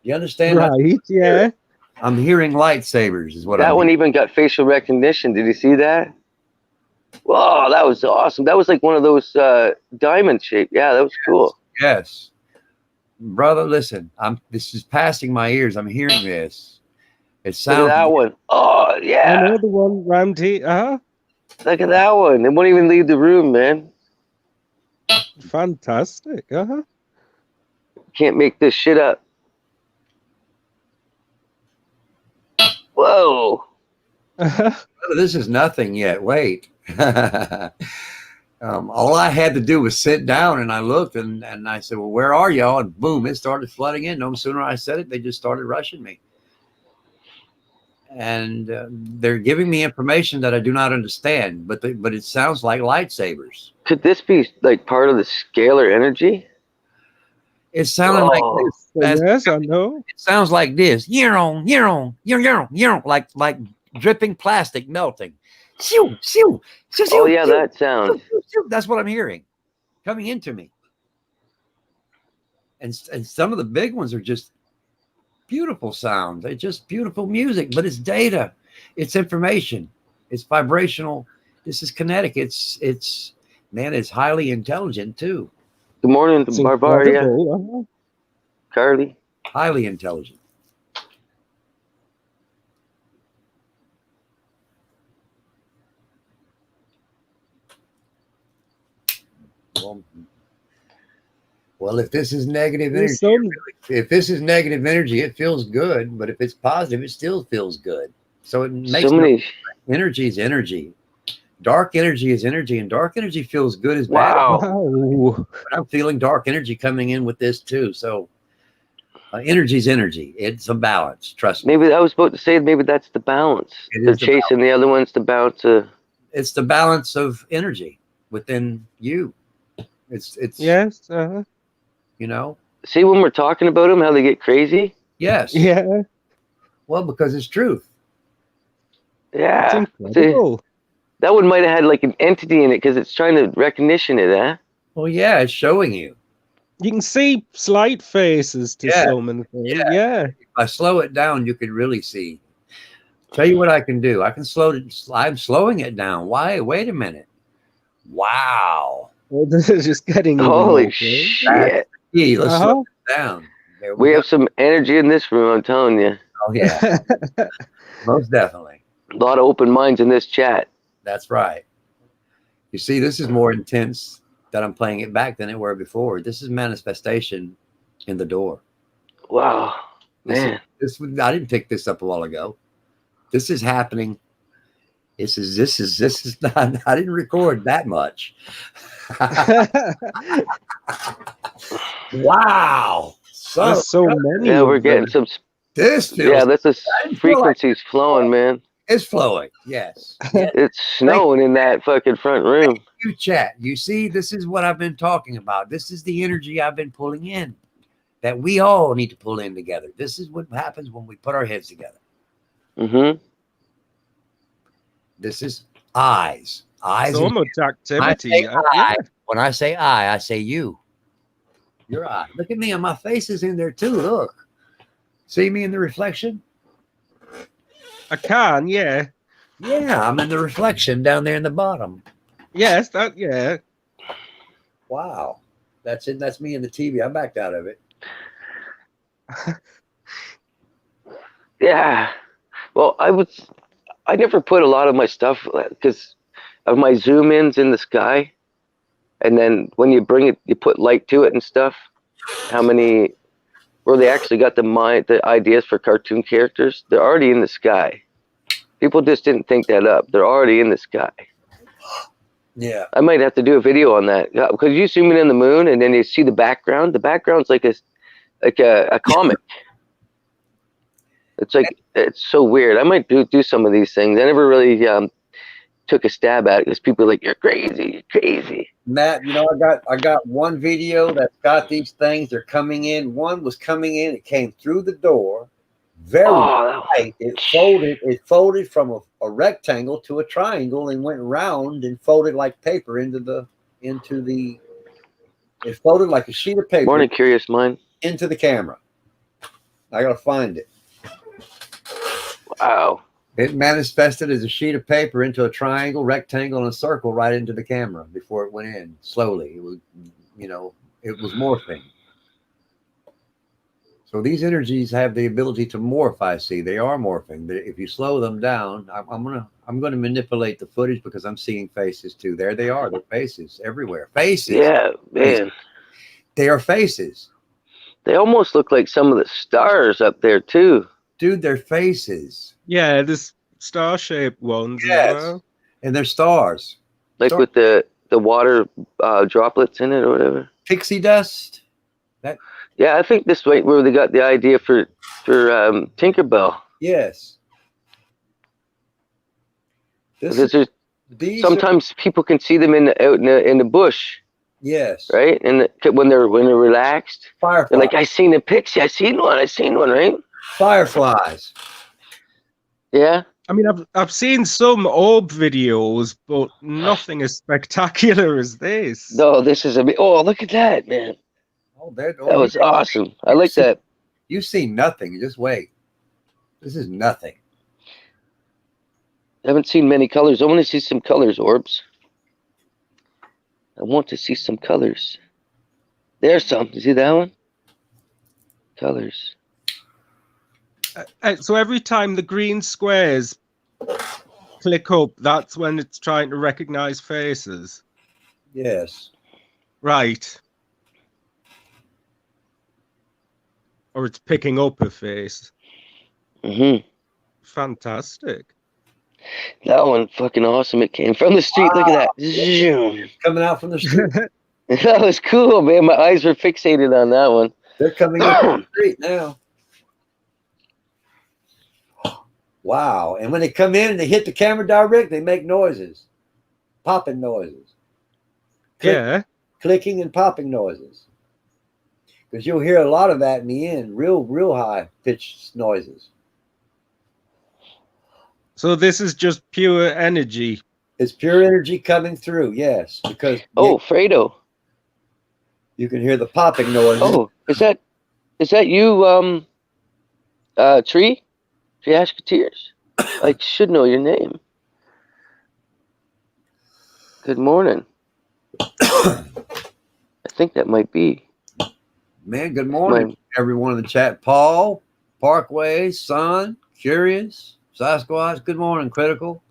You understand? Right. Yeah. I'm hearing lightsabers is what That I'm one hearing. even got facial recognition. Did you see that? Whoa, that was awesome. That was like one of those diamond shape. Yeah, that was cool. Yes. Brother, listen. This is passing my ears. I'm hearing this. It Look sounds at that one. Oh I yeah. know the one, Ramty. Uh-huh. Look at that one. It won't even leave the room, man. Fantastic. Uh-huh. Can't make this shit up. Whoa. this is nothing yet. Wait. All I had to do was sit down and I looked and I said, well, where are y'all? And boom, it started flooding in. No sooner I said it, they just started rushing me. And they're giving me information that I do not understand, but it sounds like lightsabers. Could this be like part of the scalar energy? It sounded like this. Yes, I know. It sounds like this. Like dripping plastic melting. Shoo, shoo, shoo, Oh shoo, yeah, shoo, that sound. shoo, shoo. That's what I'm hearing coming into me. And some of the big ones are just beautiful sounds. They're just beautiful music, but it's data, it's information, it's vibrational. This is kinetic. It's man, it's highly intelligent too. Good morning, It's Barbaria. incredible. Carly. Highly intelligent. Well, if this is negative energy, if this is negative energy, it feels good. But if it's positive, it still feels good. So it makes So many. energy is energy. Dark energy is energy, and dark energy feels good as bad. Wow. Wow. But I'm feeling dark energy coming in with this too. So energy's energy. It's a balance. Trust me. Maybe I was about to say maybe that's the balance. It They're is the chasing the other ones to balance. It's the balance of energy within you. It's Yes. you know. See when we're talking about them, how they get crazy. Yes. Yeah. Well, because it's truth. It's Yeah. See, incredible. that one might have had like an entity in it because it's trying to recognition it, eh? Well, yeah, it's showing you. You can see slight faces to Yeah. some and things. Yeah. If I slow it down, you can really see. Tell you what I can do. I can slow it. I'm slowing it down. Why? Wait a minute. Wow. This is just getting even Holy more crazy. shit! Hey, let's Uh-huh. slow it down. There We go. have some energy in this room. I'm telling you, Oh yeah, most definitely. a lot of open minds in this chat. That's right. You see, this is more intense that I'm playing it back than it were before. This is manifestation in the door. Wow, This man. I didn't pick this up a while ago. This is happening. This is not. I didn't record that much. Wow. There's so many. Yeah, of we're getting them. some. This feels. Yeah, this is I didn't feel like frequencies flowing, man. it's flowing. Yes. Yes. It's snowing in that fucking front room. You chat. You see, this is what I've been talking about. This is the energy I've been pulling in that we all need to pull in together. This is what happens when we put our heads together. Mm-hmm. This is eyes. Eyes. So and much I activity. say Yeah. I. When I say you. Your eye. Look at me, and my face is in there too. Look. See me in the reflection? I can, yeah. Yeah, I'm in the reflection down there in the bottom. Yes, that, yeah. Wow. That's it. That's me in the TV. I backed out of it. Yeah. Well, I never put a lot of my stuff because of my zoom ins in the sky. And then when you bring it, you put light to it and stuff. How many, where they actually got the ideas for cartoon characters, they're already in the sky. People just didn't think that up. They're already in the sky. Yeah. I might have to do a video on that because you zoom in on the moon and then you see the background. The background's like a comic. It's so weird. I might do some of these things. I never really took a stab at it because people are like, "You're crazy, you're crazy." Matt, you know, I got one video that's got these things. They're coming in. One was coming in. It came through the door, very tight. It folded from a rectangle to a triangle and went round and folded like paper into the. It folded like a sheet of paper. Morning, curious mind. Into the camera. I gotta find it. Wow. It manifested as a sheet of paper into a triangle, rectangle, and a circle right into the camera before it went in slowly. It was, it was morphing. So these energies have the ability to morph. I see they are morphing, but if you slow them down, I'm gonna manipulate the footage because I'm seeing faces too. There they are. They're faces everywhere. Faces. Yeah, man. Faces. They are faces. They almost look like some of the stars up there too. Dude, they're faces. Yeah, this star-shaped ones Yes. as well. And they're stars. Like with the water droplets in it or whatever. Pixie dust. Yeah, I think this way where they got the idea for Tinkerbell. Yes. Because sometimes people can see them out in the bush, yes. right? And when they're relaxed, Fireflies. they're like, "I seen a pixie. I seen one, right?" Fireflies. Yeah. I mean, I've seen some orb videos, but nothing as spectacular as this. No, this is oh, look at that, man. Oh, That was awesome. I like that. You've seen nothing. Just wait. This is nothing. I haven't seen many colors. I want to see some colors, orbs. I want to see some colors. There's some. You see that one? Colors. So every time the green squares click up, that's when it's trying to recognize faces. Yes. Right. Or it's picking up a face. Mm-hmm. Fantastic. That one fucking awesome. It came from the street. Look at that. Zoom. Coming out from the street. That was cool, man. My eyes were fixated on that one. They're coming in from the street now. Wow. And when they come in and they hit the camera direct, they make noises. Popping noises. Yeah. Clicking and popping noises. Because you'll hear a lot of that in the end. Real high pitched noises. So this is just pure energy. It's pure energy coming through, yes. Because Fredo. you can hear the popping noise. Oh, is that you, Tree? Tree Ashketeers? I should know your name. Good morning. I think that might be. Man, good morning, everyone in the chat. Paul, Parkway, Son, Curious, Sasquatch, good morning, Critical.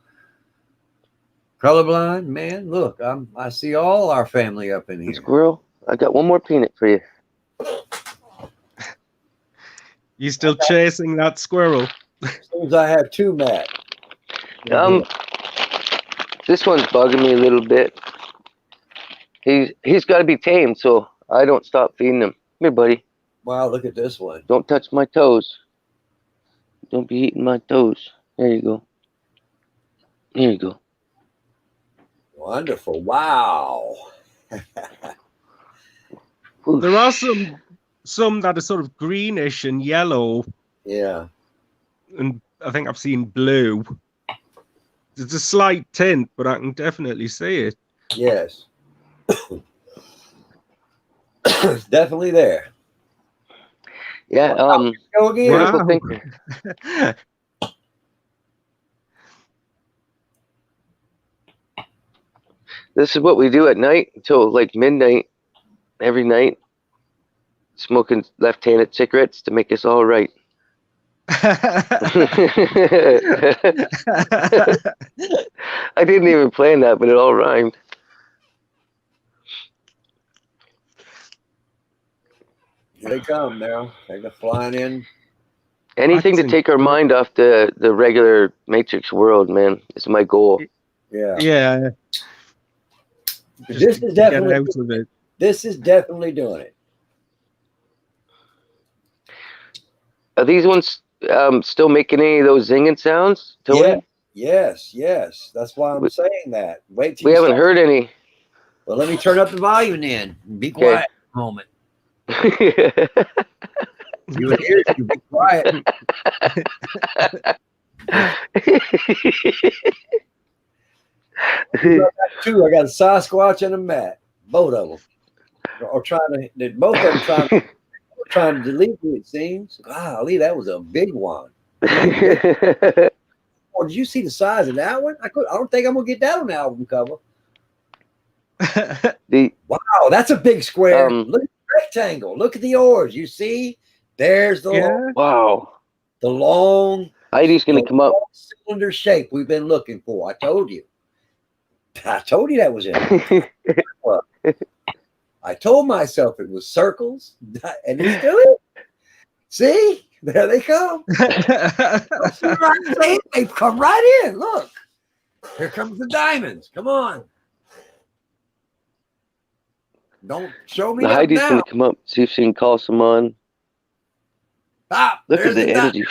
Colorblind, man, look, I see all our family up in here. Squirrel, I got one more peanut for you. You still chasing that squirrel? As soon as I have two, Matt. This one's bugging me a little bit. He's got to be tamed, so I don't stop feeding him. Come here, buddy. Wow, look at this one. Don't touch my toes. Don't be eating my toes. There you go. There you go. Wonderful. Wow. There are some that are sort of greenish and yellow, Yeah. and I think I've seen blue. There's a slight tint, but I can definitely see it. Yes. It's definitely there. Yeah. Go again. Beautiful Wow. thinker. This is what we do at night until like midnight every night. Smoking left-handed cigarettes to make us all right. I didn't even plan that, but it all rhymed. Here they come now. They're flying in. Anything to That's take our mind off the regular Matrix world, man, is my goal. Yeah. Yeah. This is definitely Get out of it. This is definitely doing it. Are these ones still making any of those zinging sounds, Tony? Yeah. Yes. That's why I'm saying that. Wait till We you haven't start. heard any. Well, let me turn up the volume then. Be quiet for a moment. You would hear it. You be quiet. I got a Sasquatch and a Matt. Both of them. Or both of them trying to delete me, it seems. Golly, that was a big one. Oh, did you see the size of that one? I don't think I'm gonna get that on the album cover. Wow, that's a big square. Look at the rectangle. Look at the oars. You see? There's the Wow. the long Heidi's gonna come up. cylinder shape we've been looking for. I told you that was it. I told myself it was circles, and it's still it. See? There they come. They've come right in. Look. Here comes the diamonds. Come on. Don't show me Heidi's now. gonna come up, see if she can call someone. Stop. Look at the energy.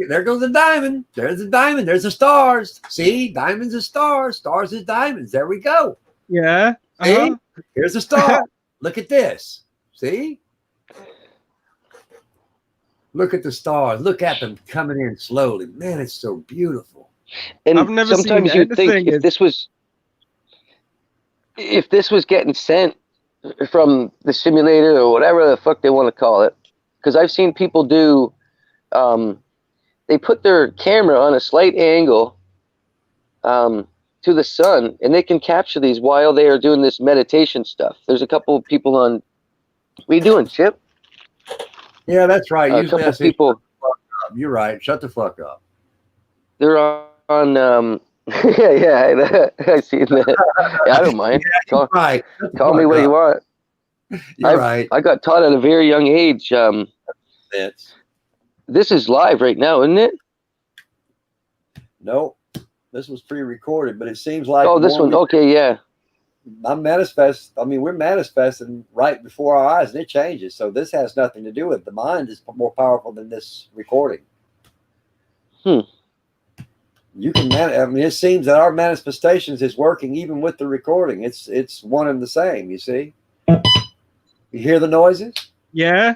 There goes the diamond. There's the diamond. There's the stars. See? Diamonds are stars. Stars is diamonds. There we go. Yeah. See? Here's a star. Look at this. See? Look at the stars. Look at them coming in slowly. Man, it's so beautiful. And I've never sometimes seen you'd think anything if this was getting sent from the simulator or whatever the fuck they want to call it, because I've seen people do, they put their camera on a slight angle to the sun, and they can capture these while they are doing this meditation stuff. There's a couple of people on. What are you doing, Chip? Yeah, that's right. A Usually couple I say, people. you're right. Shut the fuck up. They're on. Yeah, I see that. Yeah, I don't mind. Call, Right. call me what you want. You're right. I got taught at a very young age. It's, This is live right now, isn't it? nope. This was pre-recorded, but it seems like Oh, this one. Okay, yeah. we're manifesting right before our eyes, and it changes. So this has nothing to do with it. The mind is more powerful than this recording. You can it seems that our manifestations is working even with the recording. It's one and the same. You see, you hear the noises. Yeah.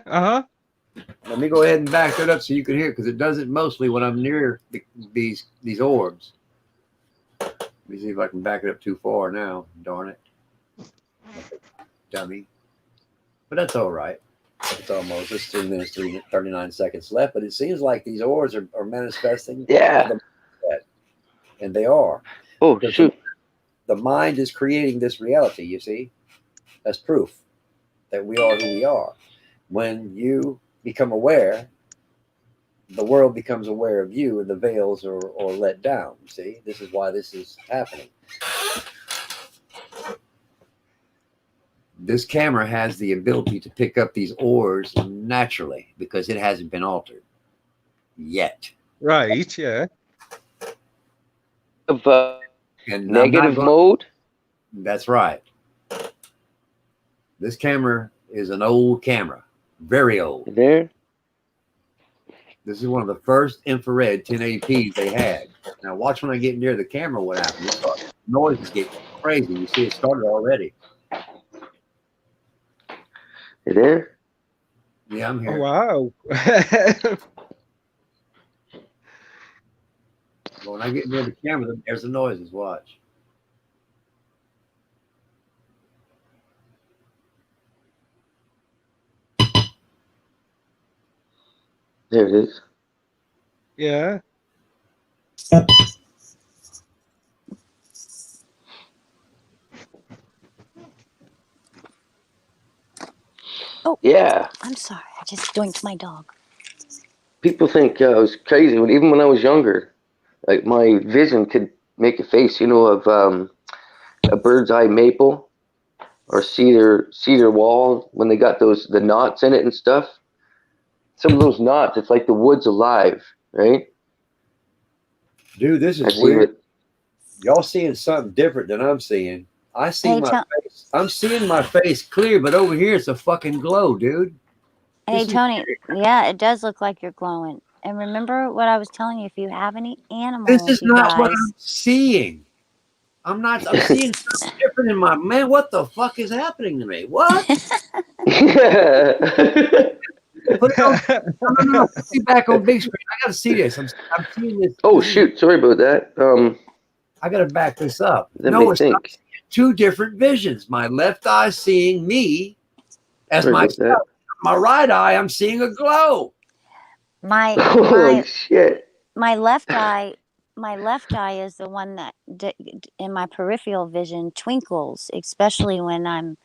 Let me go ahead and back that up so you can hear, because it does it mostly when I'm near these orbs. Let me see if I can back it up too far now. Darn it, dummy. But that's all right. It's almost. It's 3 minutes, 39 seconds left. But it seems like these orbs are manifesting. Yeah. And they are. Oh, Because shoot. the mind is creating this reality. You see, that's proof that we are who we are. When you become aware, the world becomes aware of you, and the veils are let down. You see, this is why this is happening. This camera has the ability to pick up these ores naturally because it hasn't been altered yet. Right. Yeah. Of And negative mode. That's right. This camera is an old camera, very old. There. This is one of the first infrared 1080p's they had. Now watch when I get near the camera what happens. Noises get crazy. You see it started already. You there? Yeah, I'm here. Oh, wow. But when I get near the camera, there's the noises. Watch. There it is. Yeah. Oh, Yeah. I'm sorry. I just doinked my dog. People think I was crazy. Even when I was younger, like my vision could make a face, of a bird's eye maple or cedar wall when they got the knots in it and stuff. Some of those knots, it's like the wood's alive, right? Dude, this is weird. Y'all seeing something different than I'm seeing. I see my face. I'm seeing my face clear, but over here it's a fucking glow, dude. Hey, Tony. Yeah, it does look like you're glowing. And remember what I was telling you, if you have any animals, this is not guys, what I'm seeing. I'm seeing something different in my man. What the fuck is happening to me? What? Put it on, no. Put me back on big screen. I gotta see this. I'm seeing this. Oh shoot! Sorry about that. I gotta back this up. Let me think. Two different visions. My left eye seeing me as myself. My right eye, I'm seeing a glow. Holy shit! My left eye is the one that in my peripheral vision twinkles, especially when I'm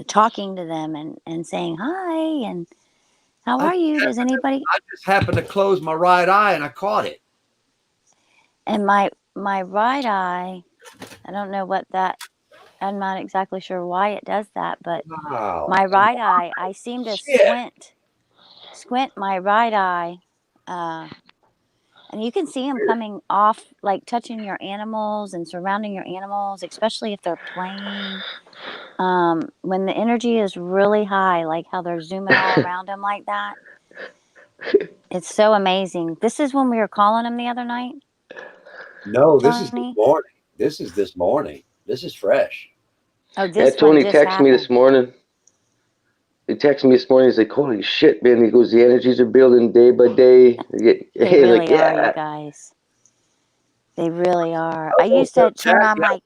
talking to them and saying hi and how are you? Does anybody? I just happened to close my right eye and I caught it. And my right eye, I don't know what that. I'm not exactly sure why it does that, but my right eye, I seem to squint my right eye, and you can see them coming off, like touching your animals and surrounding your animals, especially if they're playing. When the energy is really high, like how they're zooming all around them like that. It's so amazing. This is when we were calling them the other night. No, this is this morning. This is this morning. This is fresh. Oh, this Tony texted me this morning. He texted me this morning. He's like, "Holy shit, man!" He goes, "The energies are building day by day." They really are, you guys. They really are. I used to turn on my.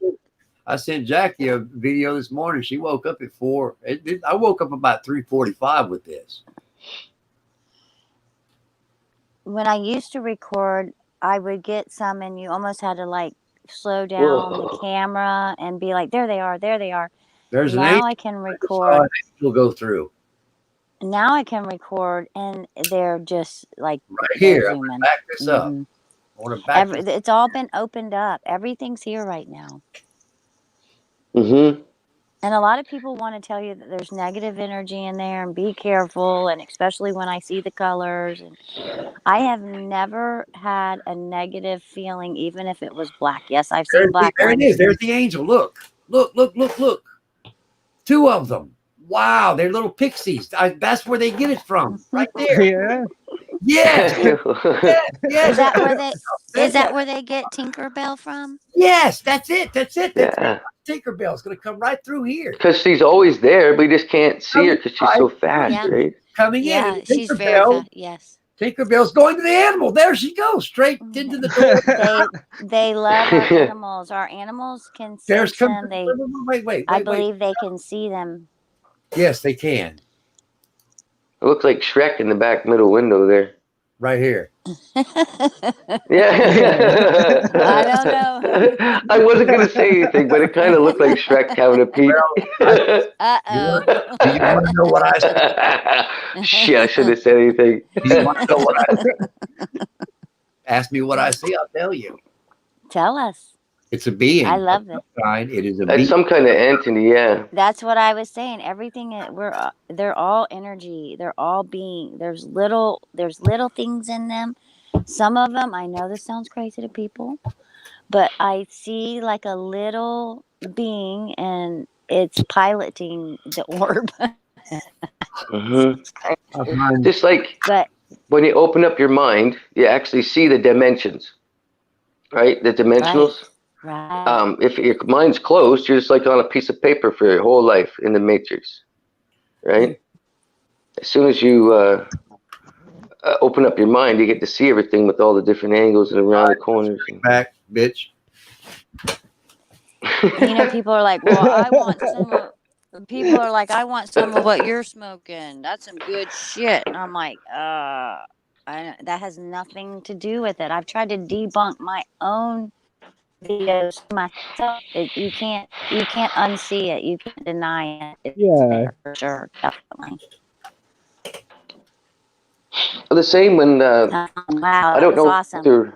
I sent Jackie a video this morning. She woke up at 4. I woke up about 3:45 with this. When I used to record, I would get some, and you almost had to like slow down the camera and be like, "There they are, there they are." There's now I can record. We'll go through. Now I can record, and they're just like right here. I'm gonna back this up. I want to back. It's all been opened up. Everything's here right now. Mm-hmm. And a lot of people want to tell you that there's negative energy in there and be careful, and especially when I see the colors. And I have never had a negative feeling, even if it was black. Yes, I've seen black There it ones. is. There's the angel. Look. Two of them. Wow, they're little pixies. That's where they get it from. Right there. Yeah. Yes. Yes. Is that where they get Tinkerbell from? Yes, that's it. Yeah. Tinkerbell's going to come right through here. Because she's always there, but you just can't see her because she's so fast, Yeah. right? Coming Yeah, in. she's very fast. Yes. Tinkerbell's going to the animal. There she goes, straight into the door. They love our animals. Our animals can sense them. Wait. I believe they can see them. Yes, they can. It looks like Shrek in the back middle window there. Right here. Yeah. I don't know. I wasn't going to say anything, but it kind of looked like Shrek having a peek. Uh-oh. Do you want to know what I said? Shit, I shouldn't have said anything. Do you want to know what I said? Ask me what I see, I'll tell you. Tell us. It's a being. I love it. It is a It's being. some kind of entity, yeah. That's what I was saying. Everything they're all energy. They're all being. There's little things in them. Some of them, I know this sounds crazy to people, but I see like a little being and it's piloting the orb. Mm-hmm. Just like But when you open up your mind, you actually see the dimensions, right? The dimensionals. right. If your mind's closed, you're just like on a piece of paper for your whole life in the matrix, right? As soon as you open up your mind, you get to see everything with all the different angles and around the corners. Back, bitch. You know, people are like, well, I want some of what you're smoking. That's some good shit. And I'm like, that has nothing to do with it. I've tried to debunk my own videos myself. You can't unsee it. You can't deny it. It's there for sure, definitely. The same when Wow, I don't know awesome.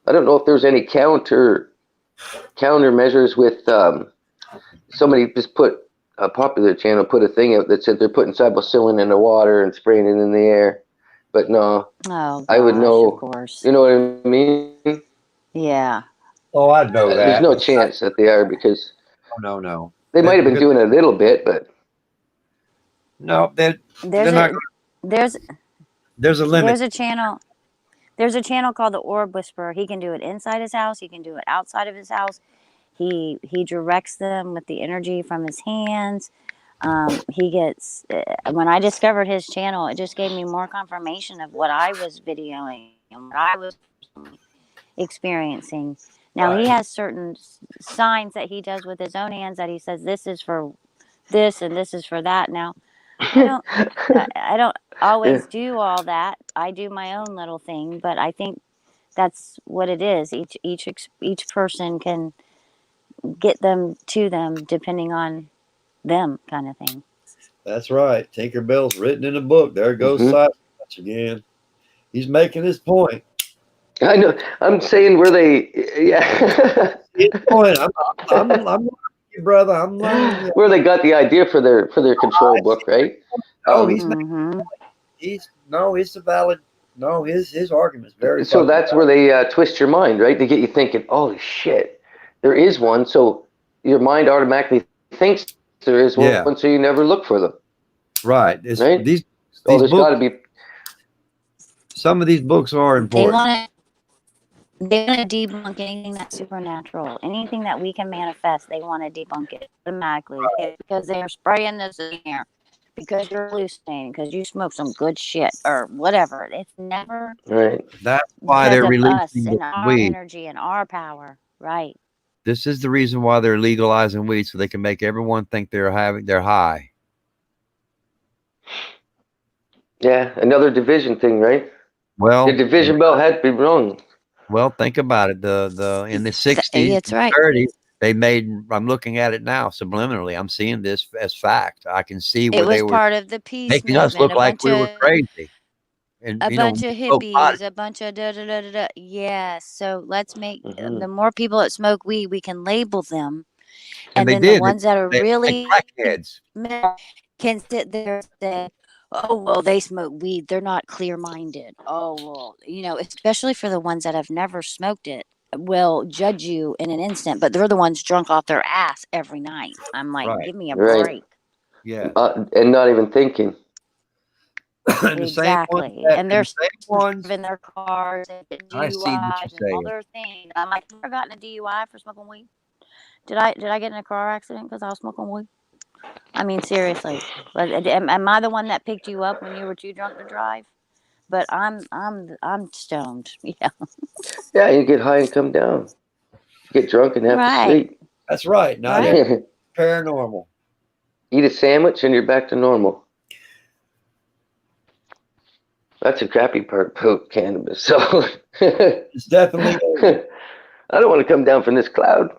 I don't know if there's any countermeasures with somebody just put a popular channel put a thing out that said they're putting cybocillin in the water and spraying it in the air, but no, I would know. Of course. You know what I mean? Yeah. Oh, I know that. There's no chance that they are because no. They might have been doing it a little bit, but no, they're not. There's a limit. There's a channel. There's a channel called the Orb Whisperer. He can do it inside his house. He can do it outside of his house. He directs them with the energy from his hands. He gets. When I discovered his channel, it just gave me more confirmation of what I was videoing and what I was experiencing. Now he has certain signs that he does with his own hands that he says this is for this and this is for that. Now I don't always do all that. I do my own little thing, but I think that's what it is. Each person can get them to them depending on them, kind of thing. That's right. Tinkerbell's written in a book. There goes Sasquatch again. He's making his point. I know. I'm saying where they, yeah. His point. I'm brother. I'm learning. Where they got the idea for their control book, right? Oh, it's a valid. No, his argument's very. So that's where they twist your mind, right? They get you thinking, "Holy shit, there is one." So your mind automatically thinks there is one, so you never look for them. Right. Right. These there's got to be. Some of these books are important. They want to debunk anything that's supernatural, anything that we can manifest. They want to debunk it automatically because they're spraying this in here, because you're hallucinating, because you smoke some good shit or whatever. It's never right. That's why they're releasing us and our energy and our power. Right. This is the reason why they're legalizing weed, so they can make everyone think they're high. Yeah, another division thing, right? Well, the division bell had to be wrong. Well, think about it. The in the 60s, that's right. 30s, they made. I'm looking at it now subliminally. I'm seeing this as fact. I can see where they were part of the peace making movement, us look like we were crazy. And a bunch of hippies, a bunch of da. Yeah. So let's make the more people that smoke weed, we can label them, And they then did. the ones that are They really like crackheads. can sit there and say, oh, well, they smoke weed. They're not clear minded. Oh, well, especially for the ones that have never smoked it, will judge you in an instant, but they're the ones drunk off their ass every night. I'm like, Right. give me a Right. break. Yeah. And not even thinking. And the same ones Exactly. that, And they're the same ones. driving their cars and I see what DUIs you're and all saying. their things. I'm like, never gotten a DUI for smoking weed. Did I get in a car accident because I was smoking weed? I mean, seriously. But am I the one that picked you up when you were too drunk to drive? But I'm stoned. Yeah. Yeah, you get high and come down. Get drunk and have to Right. sleep. That's right. Not Right. every paranormal. Eat a sandwich and you're back to normal. That's a crappy part about cannabis. So It's definitely. I don't want to come down from this cloud.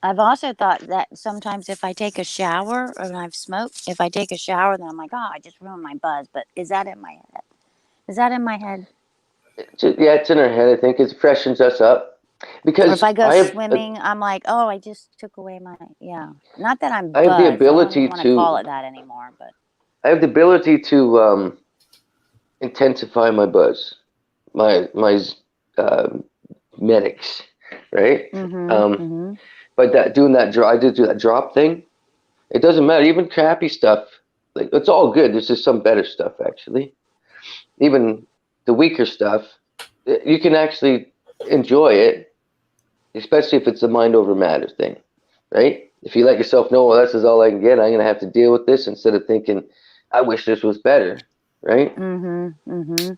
I've also thought that sometimes if I take a shower and I've smoked, if I take a shower, then I'm like, oh, I just ruined my buzz. But is that in my head? Is that in my head? Yeah, it's in our head. I think it freshens us up. Or Because if I go I have swimming, I'm like, oh, I just took away my, yeah. Not that I'm I have the buzzed. I don't ability even want to call to it that anymore. But intensify my buzz, my medics, right? mm-hmm. But doing that I did do that drop thing. It doesn't matter. Even crappy stuff, like it's all good. There's just some better stuff actually. Even the weaker stuff, you can actually enjoy it, especially if it's a mind over matter thing, right? If you let yourself know, well, this is all I can get, I'm gonna have to deal with this instead of thinking, I wish this was better, right? Mm-hmm.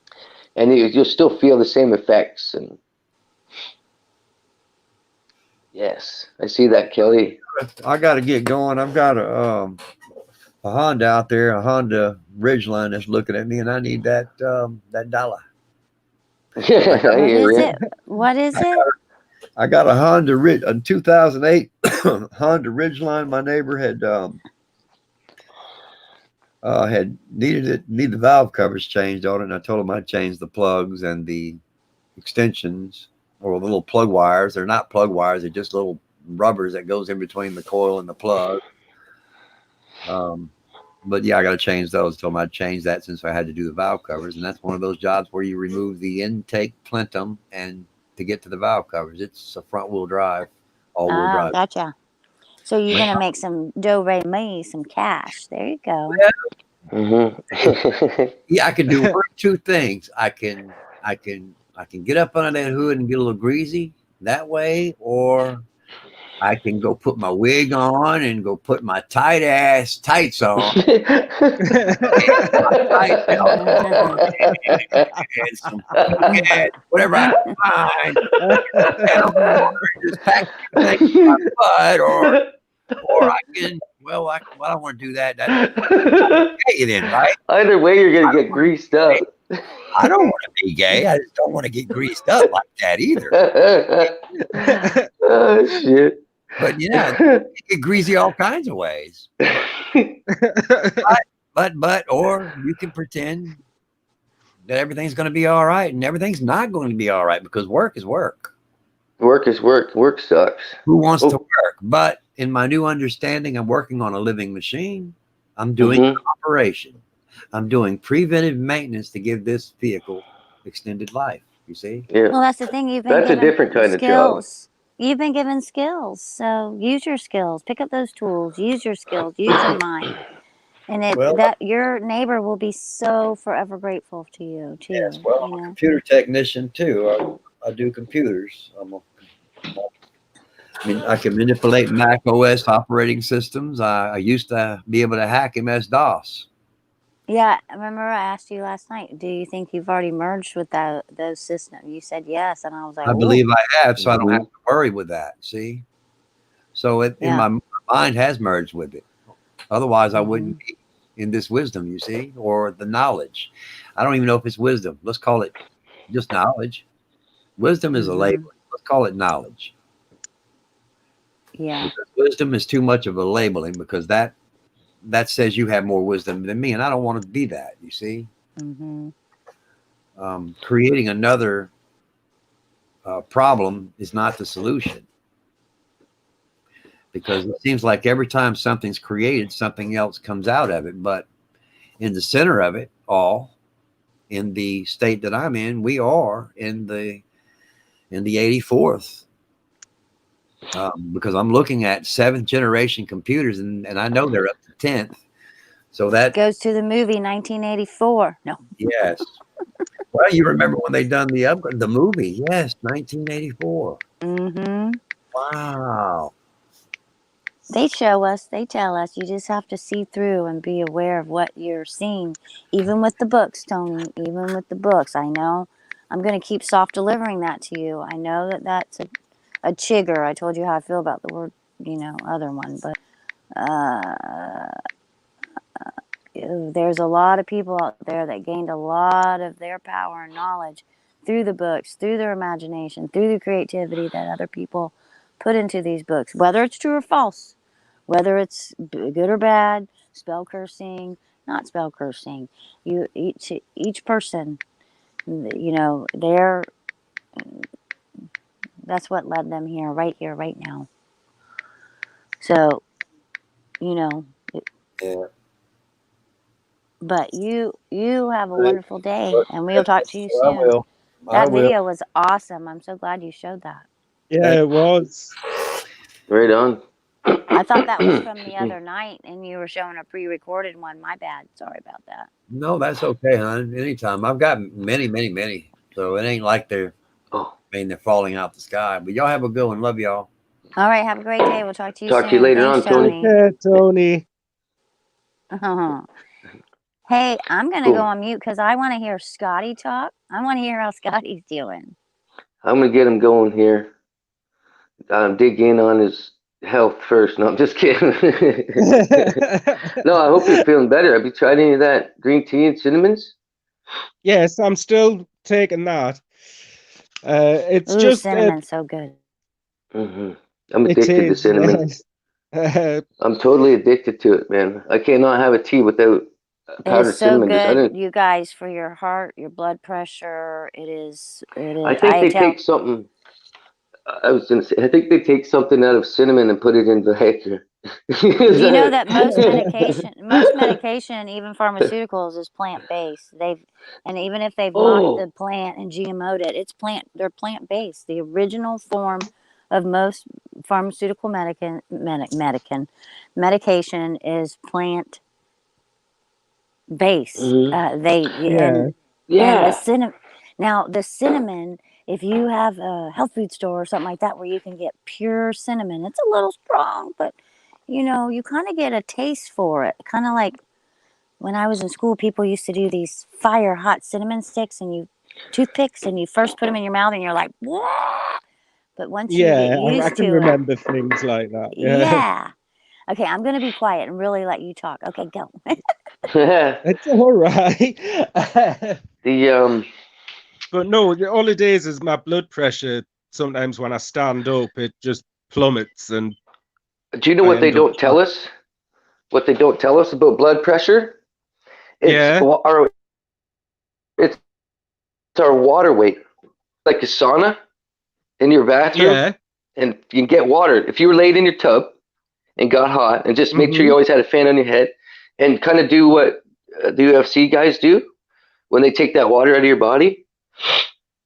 And you'll still feel the same effects. And yes, I see that, Kelly. I got to get going. I've got a Honda out there, a Honda Ridgeline that's looking at me, and I need that dollar. I What hear is you. it? What is it? I got a Honda a 2008 Honda Ridgeline. My neighbor had needed the valve covers changed on it, and I told him I'd change the plugs and the extensions or the little plug wires. They're not plug wires; they're just little rubbers that goes in between the coil and the plug. But yeah, I got to change those. Told him I'd change that since I had to do the valve covers, and that's one of those jobs where you remove the intake plenum and to get to the valve covers. It's a front wheel drive, all wheel drive. Gotcha. So you're gonna make some do-re-mi, some cash. There you go. Mm-hmm. Yeah, I can do one or two things. I can get up under that hood and get a little greasy that way, or I can go put my wig on and go put my tight ass tights on. And some whatever I can find. Just pack everything in my butt, or I can. Well, I don't want to do that. That's gay then, right? Either way, you're gonna get greased up. I don't want to be gay. I just don't want to get greased up like that either. Oh shit! But yeah, you get greasy all kinds of ways. But or you can pretend that everything's going to be all right, and everything's not going to be all right because work is work. Work is work. Work sucks. Who wants to work? But in my new understanding, I'm working on a living machine. I'm doing an operation. I'm doing preventive maintenance to give this vehicle extended life. You see? Yeah. Well, that's the thing. You've been That's a given different kind of job. skills. You've been given skills, so use your skills. Pick up those tools. Use your skills. Use your mind. And that your neighbor will be so forever grateful to you too. Yes, well, I'm a computer technician too. I do computers. I can manipulate Mac OS operating systems. I used to be able to hack MS-DOS. Yeah, I remember I asked you last night, do you think you've already merged with those systems? You said yes, and I was like, I believe I have, so I don't have to worry with that. See? So in my mind has merged with it. Otherwise, I wouldn't be in this wisdom, you see, or the knowledge. I don't even know if it's wisdom. Let's call it just knowledge. Wisdom is a label. Let's call it knowledge. Yeah. Because wisdom is too much of a labeling because that says you have more wisdom than me, and I don't want to be that, you see. Creating another problem is not the solution. because it seems like every time something's created, something else comes out of it. But in the center of it all, in the state that I'm in, we are in the 84th. Because I'm looking at 7th generation computers, and I know they're up to 10th. So that goes to the movie 1984. No. Yes. Well, you remember when they done the movie? Yes, 1984. Mm-hmm. Wow. They show us, they tell us, you just have to see through and be aware of what you're seeing. Even with the books, Tony, even with the books. I know I'm going to keep soft delivering that to you. I know that that's a chigger. I told you how I feel about the word, other one. But there's a lot of people out there that gained a lot of their power and knowledge through the books, through their imagination, through the creativity that other people put into these books, whether it's true or false, whether it's good or bad, spell cursing, not spell cursing. Each person, that's what led them here, right now. So, Yeah. But you have a wonderful day, and we'll talk to you I soon. will. That video was awesome. I'm so glad you showed that. Yeah, it was. Right on. I thought that was from the other night, and you were showing a pre-recorded one. My bad. Sorry about that. No, that's okay, hon. Anytime. I've got many, many, many. So it ain't like they're falling out the sky. But y'all have a good one. Love y'all. All right. Have a great day. We'll talk to you soon. Talk to you later Thanks, on, Tony. Yeah, Tony. Hey, I'm going to go on mute because I want to hear Scotty talk. I want to hear how Scotty's doing. I'm going to get him going here. Dig in on his health first. No, I'm just kidding. No, I hope he's feeling better. Have you tried any of that green tea and cinnamons? Yes, I'm still taking that. It's just cinnamon's so good. Mm-hmm. I'm addicted to cinnamon. Yes. I'm totally addicted to it, man. I cannot have a tea without powdered It's so cinnamon. good, you guys, for your heart, your blood pressure. It is. I think they take something. I was going to say, I think they take something out of cinnamon and put it in Viagra. Do you know that most medication, even pharmaceuticals, is plant-based? And even if they've mocked the plant and GMO'd it, they're plant-based. The original form of most pharmaceutical medication is plant-based. Mm-hmm. Now the cinnamon, if you have a health food store or something like that where you can get pure cinnamon, it's a little strong, but you kind of get a taste for it. Kind of like when I was in school, people used to do these fire hot cinnamon sticks and toothpicks, and you first put them in your mouth and you're like, whoa! But once you get used I can remember things like that. Yeah. Okay, I'm going to be quiet and really let you talk. Okay, go. It's all right. But no, all it is my blood pressure. Sometimes when I stand up, it just plummets. And do you know what they don't tell us? What they don't tell us about blood pressure? It's our water weight, like a sauna in your bathroom. Yeah. And you can get water. If you were laid in your tub and got hot, and just make sure you always had a fan on your head, and kind of do what the UFC guys do when they take that water out of your body.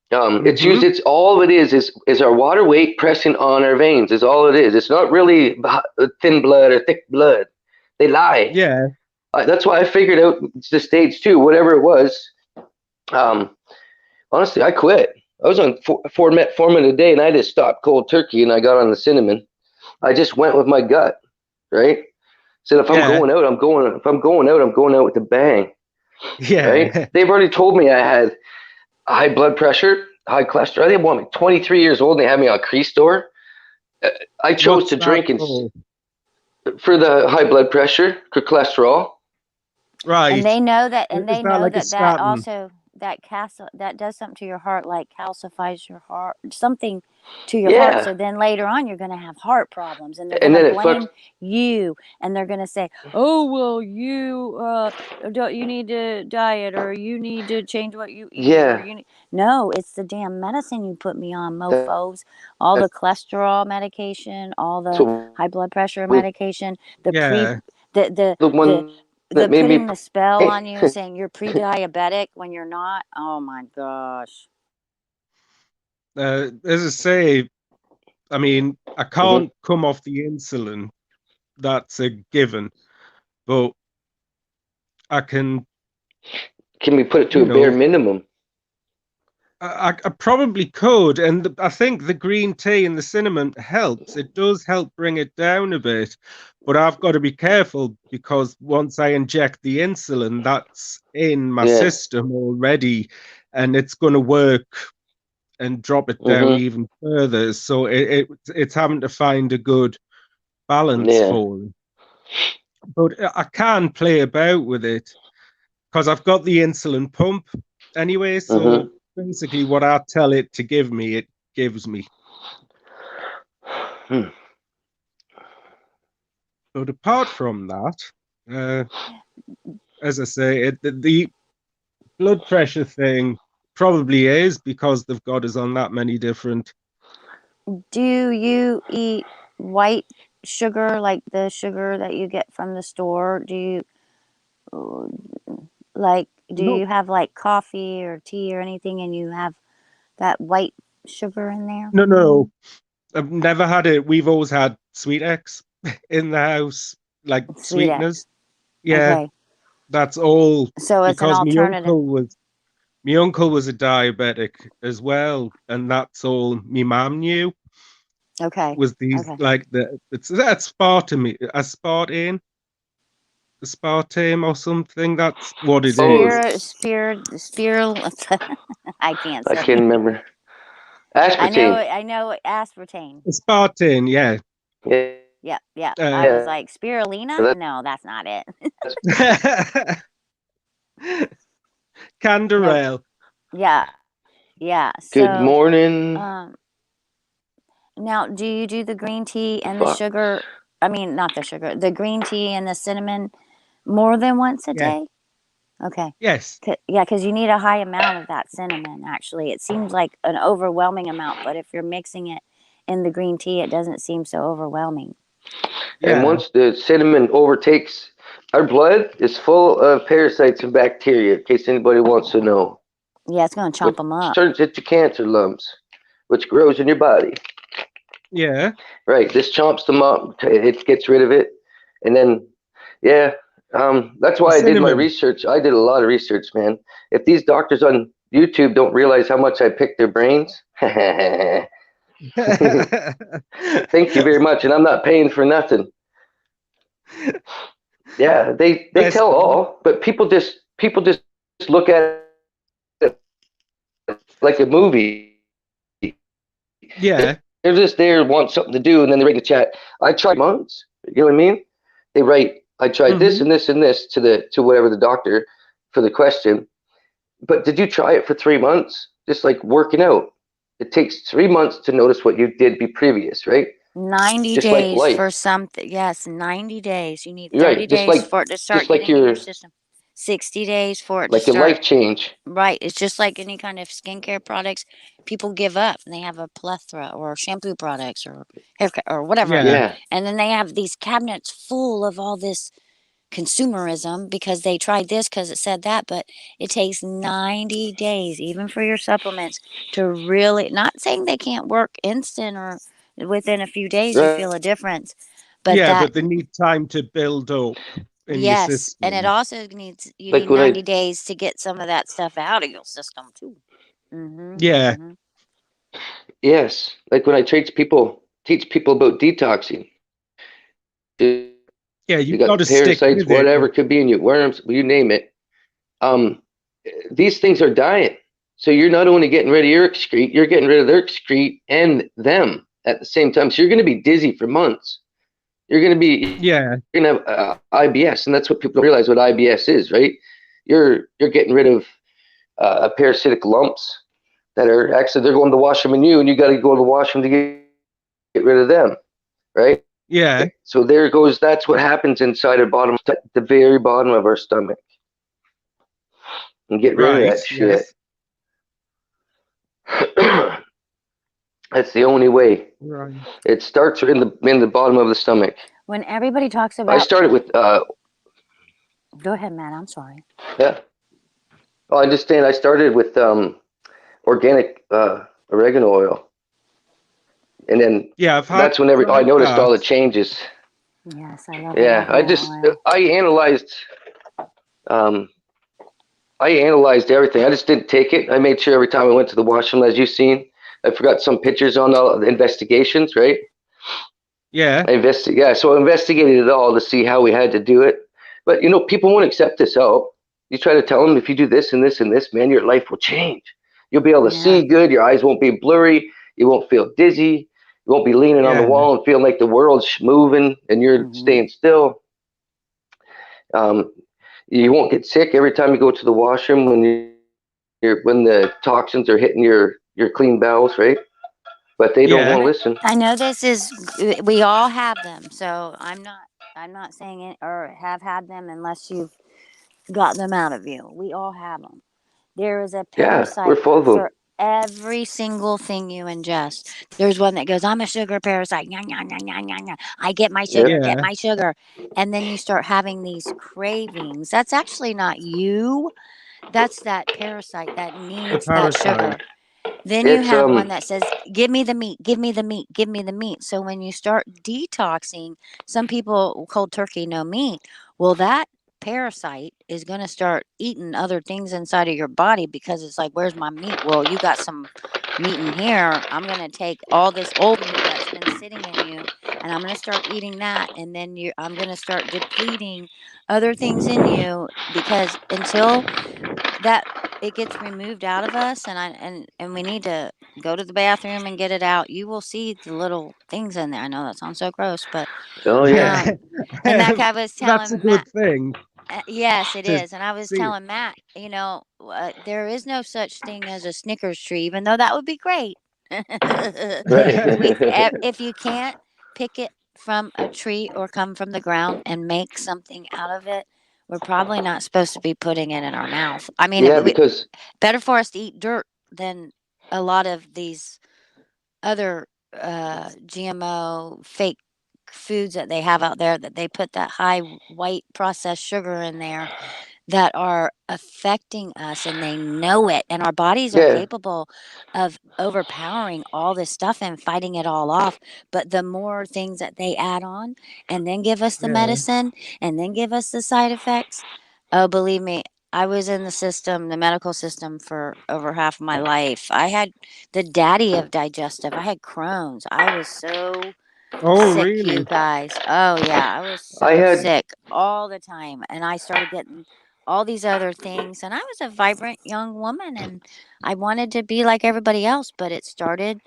It's all it is our water weight pressing on our veins is all it is. It's not really thin blood or thick blood. They lie. Yeah. That's why I figured out the stage 2, whatever it was. Honestly, I quit. I was on 4 metformin a day, and I just stopped cold turkey, and I got on the cinnamon. I just went with my gut, right? Said if I'm going out, I'm going out with a bang. Yeah. Right? They've already told me I had high blood pressure, high cholesterol. They want me 23 years old, and they had me on Crestor. I chose to drink for the high blood pressure, for cholesterol. Right. And they know that, that that does something to your heart, like calcifies your heart, something to your heart. Yeah. So then later on, you're going to have heart problems, and they're And going then to it blame fucks. you, and they're going to say, "Oh, well, you need to diet, or you need to change what you eat, or Yeah. No, it's the damn medicine you put me on, That, mofos. All the that's cholesterol medication, all the what high blood pressure we, medication, the pre, Yeah. the the the one the that made me. putting the spell on you, saying you're pre-diabetic when you're not. Oh my gosh. As I say, I mean, I can't come off the insulin. That's a given. But I can, Can we put it to you a bare know, minimum? I probably could. And I think the green tea and the cinnamon helps. It does help bring it down a bit. But I've got to be careful because once I inject the insulin, that's in my Yeah. system already, and it's going to work and drop it down even further. So it's having to find a good balance Yeah. for it. But I can play about with it because I've got the insulin pump anyway. So basically, what I tell it to give me, it gives me. Hmm. But apart from that, as I say, the blood pressure thing probably is because they've got us on that many different. Do you eat white sugar, like the sugar that you get from the store? Do you do No, you have like coffee or tea or anything, and you have that white sugar in there? no. I've never had it. We've always had Sweet X in the house, like Sweet X. sweeteners. Yeah, Okay. that's all So it's an because alternative. my uncle was a diabetic as well, and that's all my mum knew Okay. was these Okay. like it's that aspartame or something. That's what it is. I can't I say. can't remember. Aspartame. I know aspartame. Aspartame, yeah. Yeah. Yeah. I Uh, was like, spirulina? No, that's not it. No. Canderel. Yeah. Good So, morning. now do you do the green tea and the Fuck. sugar? I mean, not the sugar, the green tea and the cinnamon more than once a Yeah. day? Okay. Yes. Yeah, because you need a high amount of that cinnamon, actually. It seems like an overwhelming amount, but if you're mixing it in the green tea, it doesn't seem so overwhelming. And Yeah. once the cinnamon overtakes, our blood is full of parasites and bacteria, in case anybody wants to know, Yeah, it's going to chomp which them up. turns into cancer lumps, which grows in your body. Yeah. Right. This chomps them up. It gets rid of it. And then, yeah, that's why I did my Cinnamon. research. I did a lot of research, man. If these doctors on YouTube don't realize how much I pick their brains, thank you very much. And I'm not paying for nothing. Yeah, they Best tell thing. all, but people just look at it like a movie. Yeah. They're just there, want something to do, and then they write in the chat. I tried months. You know what I mean? They write, I tried this and this and this to whatever the doctor for the question. But did you try it for 3 months? Just like working out. It takes 3 months to notice what you did be previous, right? 90 Just like days life. for something. Yes, 90 days. You need You're 30 right. Just days like for it to start your getting in your system. 60 days for it to like your start. life change. Right. It's just like any kind of skincare products. People give up and they have a plethora, or shampoo products, or hair or whatever. Yeah. Yeah. And then they have these cabinets full of all this consumerism because they tried this because it said that, but it takes 90 days, even for your supplements, to really, not saying they can't work instant or within a few days you Right. feel a difference, but Yeah, that, but they need time to build up in your yes, and it system. also needs, you Like need when 90 days to get some of that stuff out of your system too. Yeah. Yes, like when I teach people about detoxing. Yeah, You you've got got to stick parasites, with it. whatever could be in you, worms, you name it. These things are dying. So you're not only getting rid of your excrete, you're getting rid of their excrete and them at the same time. So you're going to be dizzy for months. You're going Yeah. to have IBS, and that's what people don't realize what IBS is, right? You're getting rid of parasitic lumps that are actually they're going to the washroom in you, and you got to go to the washroom to get rid of them, right? Yeah. So there goes. That's what happens inside the very bottom of our stomach, and get rid of Right. that shit. Yes. That's the only way. Right. It starts in the bottom of the stomach. When everybody talks I about, started with go ahead, Matt. I'm sorry. yeah. Oh, I understand. I started with organic oregano oil, and then Yeah, I've had that's when I noticed all the changes. Yes, I love Yeah, oregano oil. um, I analyzed everything. I just didn't take it. I made sure every time I went to the washroom, as you've seen, I forgot some pictures on all the investigations, right? Yeah. So I investigated it all to see how we had to do it. But people won't accept this help. You try to tell them if you do this and this and this, man, your life will change. You'll be able to Yeah. see good. Your eyes won't be blurry. You won't feel dizzy. You won't be leaning on the Yeah. wall and feeling like the world's moving and you're staying still. You won't get sick every time you go to the washroom when the toxins are hitting your clean bowels, right? But they don't want to listen. I know we all have them, so I'm not saying it or have had them unless you've got them out of you. We all have them. There is a Yeah, we're parasite full of them. for every single thing you ingest. There's one that goes, I'm a sugar parasite. Nya, nya, nya, nya, nya, nya. I get my sugar, Yep. get my sugar. And then you start having these cravings. That's actually not you. That's that parasite that needs that sugar. Then you have one that says, give me the meat, give me the meat, give me the meat. So when you start detoxing, some people cold turkey, no meat. Well, that parasite is going to start eating other things inside of your body because it's like, where's my meat? Well, you got some meat in here. I'm going to take all this old meat that's been sitting in you and I'm going to start eating that. And then I'm going to start depleting other things in you because until that it gets removed out of us and we need to go to the bathroom and get it out, you will see the little things in there. I know that sounds so gross, but oh yeah. and that guy was telling That's a Matt, good thing. yes, it to is. And I was see. telling Matt, there is no such thing as a Snickers tree, even though that would be great. If you can't pick it from a tree or come from the ground and make something out of it, we're probably not supposed to be putting it in our mouth. I mean, Yeah, because better for us to eat dirt than a lot of these other GMO fake foods that they have out there that they put that high white processed sugar in there that are affecting us and they know it, and our bodies are yeah, capable of overpowering all this stuff and fighting it all off. But the more things that they add on and then give us the Yeah. medicine and then give us the side effects, oh, believe me, I was in the medical system for over half of my life. I had the daddy of digestive. I had Crohn's. I was so Oh, sick, really? you guys. Oh yeah, I was I so had sick all the time, and I started getting all these other things. And I was a vibrant young woman, and I wanted to be like everybody else. But it started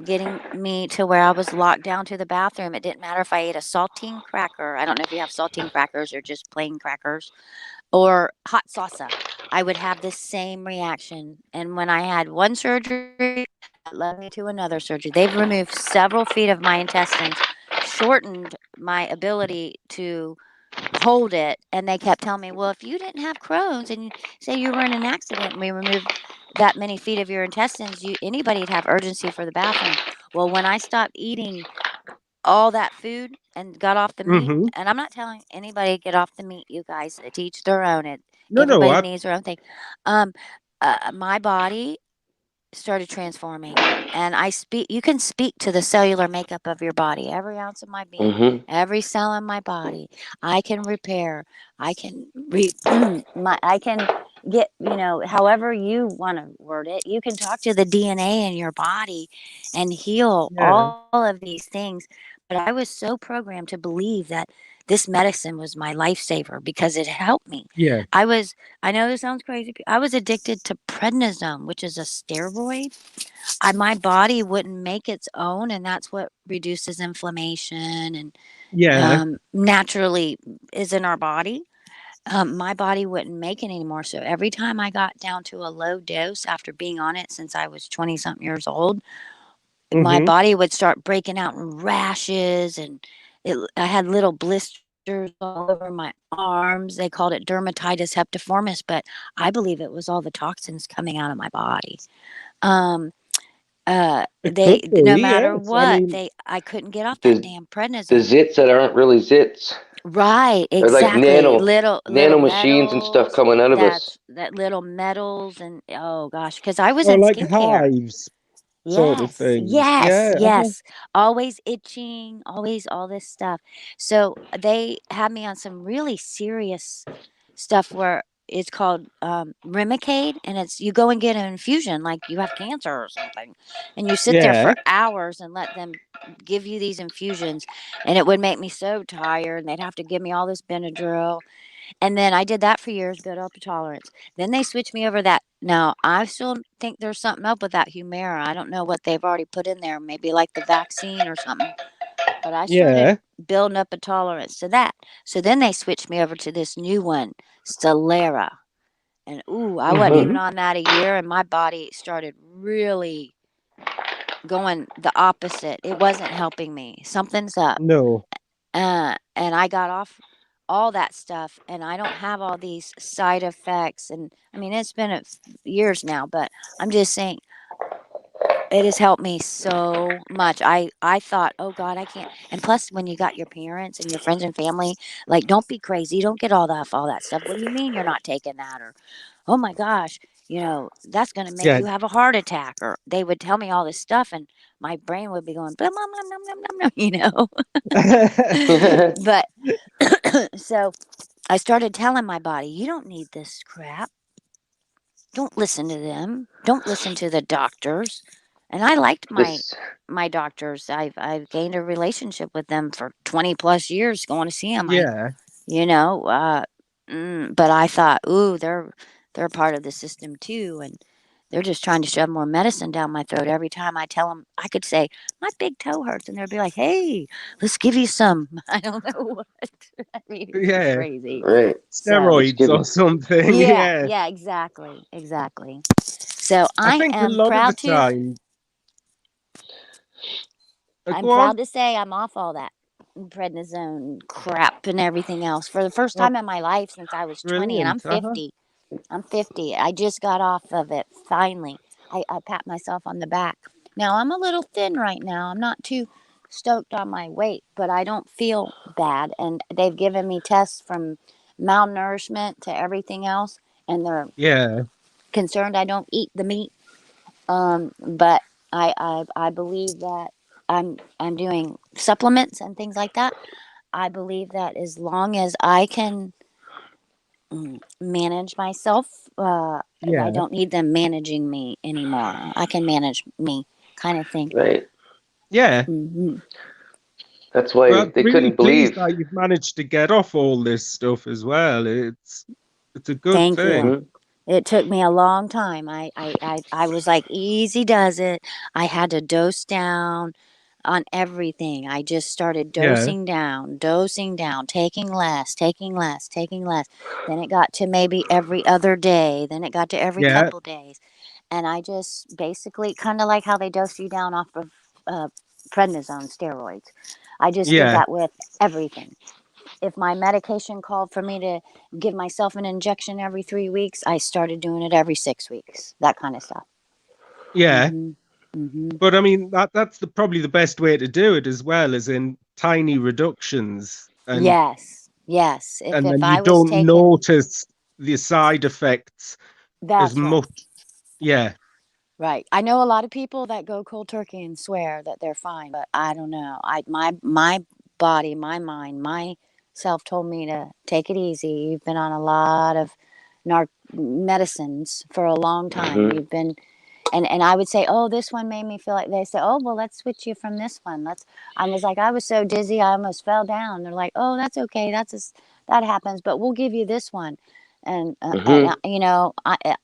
getting me to where I was locked down to the bathroom. It didn't matter if I ate a saltine cracker. I don't know if you have saltine crackers or just plain crackers or hot salsa. I would have the same reaction. And when I had one surgery, that led me to another surgery. They've removed several feet of my intestines, shortened my ability to hold it. And they kept telling me, well, if you didn't have Crohn's and you say you were in an accident and we removed that many feet of your intestines, anybody'd have urgency for the bathroom. Well, when I stopped eating all that food and got off the meat, Mm-hmm. and I'm not telling anybody to get off the meat, you guys, to each their own. No, Everybody I, needs their own thing. My body started transforming, and you can speak to the cellular makeup of your body, every ounce of my being, every cell in my body. I can repair, I can I can get, however you want to word it, you can talk to the DNA in your body and heal all of these things. But I was so programmed to believe that this medicine was my lifesaver because it helped me. yeah. I know this sounds crazy. I was addicted to prednisone, which is a steroid. My body wouldn't make its own, and that's what reduces inflammation and Yeah. naturally is in our body. my body wouldn't make it anymore. So every time I got down to a low dose after being on it since I was 20 something years old, my Mm-hmm. body would start breaking out in rashes, and I had little blisters all over my arms. They called it dermatitis hepatiformis, but I believe it was all the toxins coming out of my body. Um, It they, could no be, matter yes. I what, mean, I couldn't get off that The damn the prednisone. zits that aren't really zits. Right, They're like exactly. Little nano machines and stuff metals. coming out of us. That little metals, and oh gosh, because I was or in like skincare. hives sort of Yes, things. yes, Yeah. yes. Always itching, always all this stuff. So they had me on some really serious stuff where it's called Remicade, and it's you go and get an infusion like you have cancer or something, and you sit there Yeah. for hours and let them give you these infusions, and it would make me so tired, and they'd have to give me all this Benadryl, and then I did that for years, built up a tolerance. Then they switched me over that. Now I still think there's something up with that Humira. I don't know what they've already put in there, maybe like the vaccine or something. But I started Yeah. building up a tolerance to that. So then they switched me over to this new one, Stellara. And ooh, I wasn't Mm-hmm. even on that a year, and my body started really going the opposite. It wasn't helping me. Something's up. No. And I got off all that stuff, and I don't have all these side effects. And I mean, it's been years now, but I'm just saying it has helped me so much. I thought, oh God, I can't. And plus, when you got your parents and your friends and family, like, don't be crazy, don't get all that stuff. What do you mean you're not taking that? Or, oh my gosh, that's going to make Yeah. you have a heart attack. Or they would tell me all this stuff, and my brain would be going, blah, blah, blah, blah, blah, blah, But so I started telling my body, you don't need this crap. Don't listen to them. Don't listen to the doctors. And I liked This my doctors. I've gained a relationship with them for 20 plus years going to see them. Yeah. You know, but I thought, ooh, they're part of the system too, and they're just trying to shove more medicine down my throat every time I tell them. I could say my big toe hurts, and they'd be like, "Hey, let's give you some." I don't know what. I mean, it's just Yeah. crazy. right. So Let's Steroids give or them. something. yeah, Yeah. yeah, exactly. So I I think a am lot of the proud to. time. I'm Go on. proud to say I'm off all that prednisone crap and everything else for the first Oh, time in my life since I was 20, and I'm brilliant. 50. I'm 50. I just got off of it finally. I pat myself on the back. Now I'm a little thin right now. I'm not too stoked on my weight, but I don't feel bad. And they've given me tests from malnourishment to everything else, and they're Yeah. concerned I don't eat the meat. But I believe that I'm doing supplements and things like that. I believe that as long as I can manage myself, I Yeah. don't need them managing me anymore. I can manage me, kind of thing. Right. Yeah. Hmm. That's Well, why I'm they really couldn't pleased believe. that you've managed to get off all this stuff as well. It's a good Thank you. thing. Mm-hmm. It took me a long time. I was like, easy does it. I had to dose down on everything. I just started Yeah. dosing down, taking less, taking less, taking less. Then it got to maybe every other day. Then it got to every Yeah. couple days. And I just basically, kind of like how they dose you down off of prednisone steroids. I just did Yeah. that with everything. If my medication called for me to give myself an injection every 3 weeks, I started doing it every 6 weeks. That kind of stuff. Yeah. Hmm. Hmm. But I mean that's probably the best way to do it as well, as in tiny reductions, Yes, yes. and If then you I was don't taking, notice the side effects as that's right. much. Yeah. Right. I know a lot of people that go cold turkey and swear that they're fine, but I don't know. My body, my mind, myself told me to take it easy. You've been on a lot of medicines for a long time. Mm-hmm. You've been, and I would say, oh, this one made me feel like, they say, oh, well, let's switch you from this one. I was like, I was so dizzy, I almost fell down. They're like, oh, that's okay. That happens, but we'll give you this one. And Mm-hmm.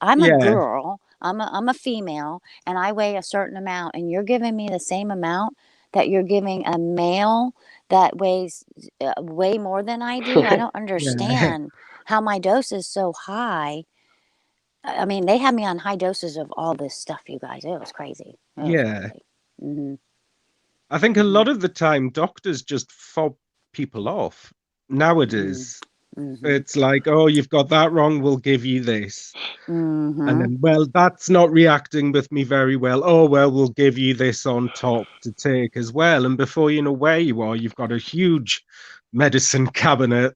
I'm a Yeah. girl. I'm a female, and I weigh a certain amount, and you're giving me the same amount that you're giving a male that weighs way more than I do. I don't Yeah. understand. how my dose is so high. I mean, they had me on high doses of all this stuff, you guys. It was crazy. It was Yeah. crazy. Mm-hmm. I think a lot of the time doctors just fob people off nowadays. Mm-hmm. It's like, oh, you've got that wrong, we'll give you this. Mm-hmm. And then, well, that's not reacting with me very well. Oh, well, we'll give you this on top to take as well. And before you know where you are, you've got a huge medicine cabinet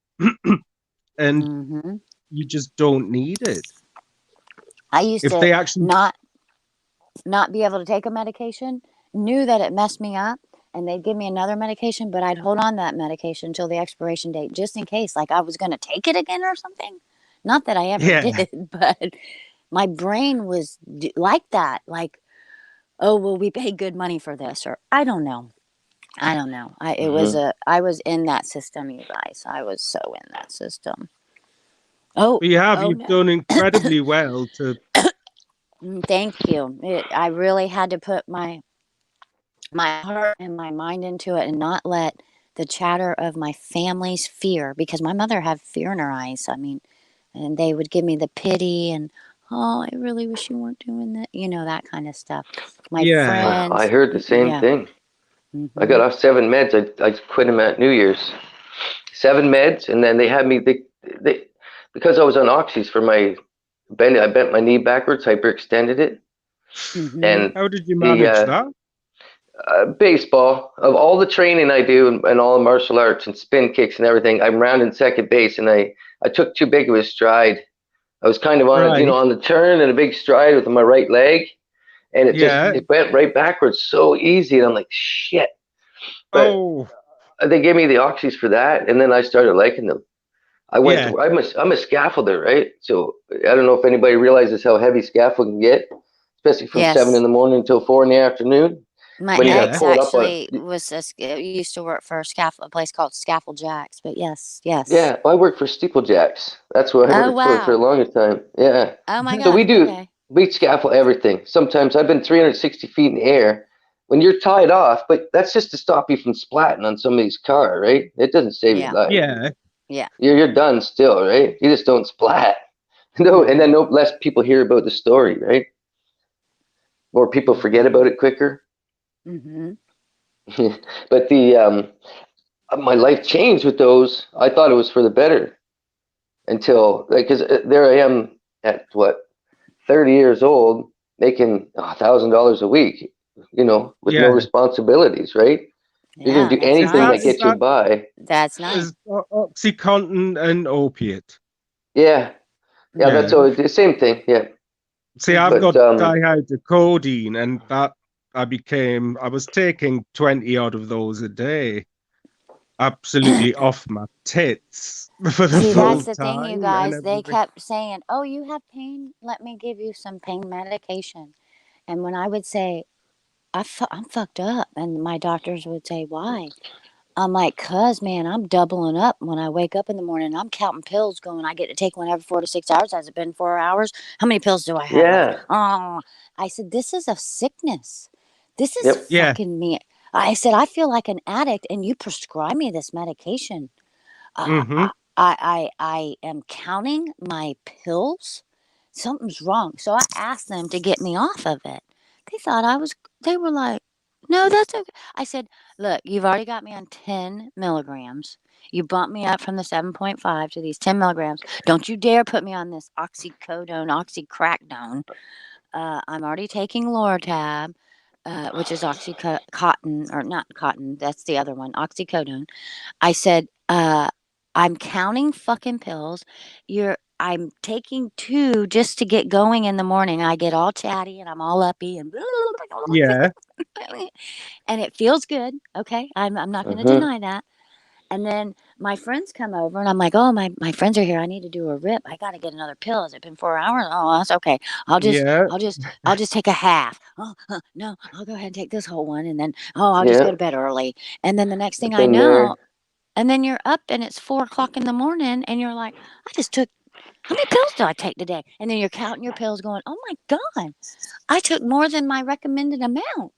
and Mm-hmm. you just don't need it. I used If to they actually, not be able to take a medication, knew that it messed me up, and they'd give me another medication, but I'd hold on to that medication until the expiration date, just in case, like I was going to take it again or something. Not that I ever Yeah. did, but my brain was like that. Like, oh, well, we paid good money for this, or I don't know. It was I was in that system, you guys. I was so in that system. Oh, but oh you've no. done incredibly well to, Thank you. I really had to put my heart and my mind into it and not let the chatter of my family's fear, because my mother had fear in her eyes. I mean, and they would give me the pity and, oh, I really wish you weren't doing that, that kind of stuff. My Yeah. I friends, heard the same yeah. thing. I Mm-hmm. got off 7 meds. I quit them at New Year's. 7 meds, and then they had me. They because I was on oxys for my bend. I bent my knee backwards, hyperextended it, Mm-hmm. and How did you the manage that? baseball of all the training I do and all the martial arts and spin kicks and everything. I'm rounding second base, and I took too big of a stride. I was kind of on a, Right. on the turn and a big stride with my right leg, and Yeah. it went right backwards so easy, and I'm like shit. But Oh, they gave me the oxys for that, and then I started liking them. I went. yeah. I'm a scaffolder, right? So I don't know if anybody realizes how heavy scaffold can get, especially from 7 in Yes. the morning until 4 in the afternoon. My When you got to ex pull it up on actually used to work for a place called Scaffold Jacks, but yes. Yeah, I work for Steeplejacks. That's what I Oh, worked for the wow. longest time. Yeah. Oh my So gosh. Okay. we scaffold everything. Sometimes I've been 360 feet in the air when you're tied off, but that's just to stop you from splatting on somebody's car, right? It doesn't save your Yeah. life. Yeah. Yeah. You're done still, right? You just don't splat. No, and then no less people hear about the story, right? More people forget about it quicker. Mm-hmm. But my life changed with those. I thought it was for the better until because there I am at what 30 years old making $1,000 a week, with no Yeah. responsibilities, right? You're Yeah, gonna do that's anything that nice. gets you by. That's nice. Is OxyContin and opiate. Yeah, that's Yeah. all the same thing. Yeah, See, I've but got dihydrocodeine, and that I was taking 20 odd of those a day. Absolutely off my tits for the See, full that's the thing, you time and guys. They everything. kept saying, "Oh, you have pain? Let me give you some pain medication." And when I would say, I'm fucked up," and my doctors would say, "Why?" I'm like, "Cause man, I'm doubling up when I wake up in the morning. I'm counting pills, going, I get to take one every 4 to 6 hours. Has it been 4 hours? How many pills do I have left?" yeah, Oh, I said, "This is a sickness. This is yep, Yeah. fucking me." I said, "I feel like an addict, and you prescribe me this medication. Uh, Mm-hmm. I am counting my pills. Something's wrong." So I asked them to get me off of it. They were like, "No, that's okay." I said, "Look, you've already got me on 10 milligrams. You bumped me up from the 7.5 to these 10 milligrams. Don't you dare put me on this oxycodone, oxycrackdone. I'm already taking Lortab, which is oxycotton, or not cotton. That's the other one, oxycodone." I said, "I'm counting fucking pills. I'm taking 2 just to get going in the morning. I get all chatty and I'm all uppy and Yeah. and it feels good. Okay. I'm not going to hmm deny that." And then my friends come over and I'm like, "Oh, my friends are here. I need to do a rip. I got to get another pill. Has it been 4 hours? Oh, that's okay. Yeah. I'll just take a half. Oh, no, I'll go ahead and take this whole one. And then, oh, I'll just go yeah. to bed early." And then the next thing I've I been there. know, and then you're up and it's 4 o'clock in the morning and you're like, "I just took, how many pills do I take today?" And then you're counting your pills going, "Oh my God, I took more than my recommended amount."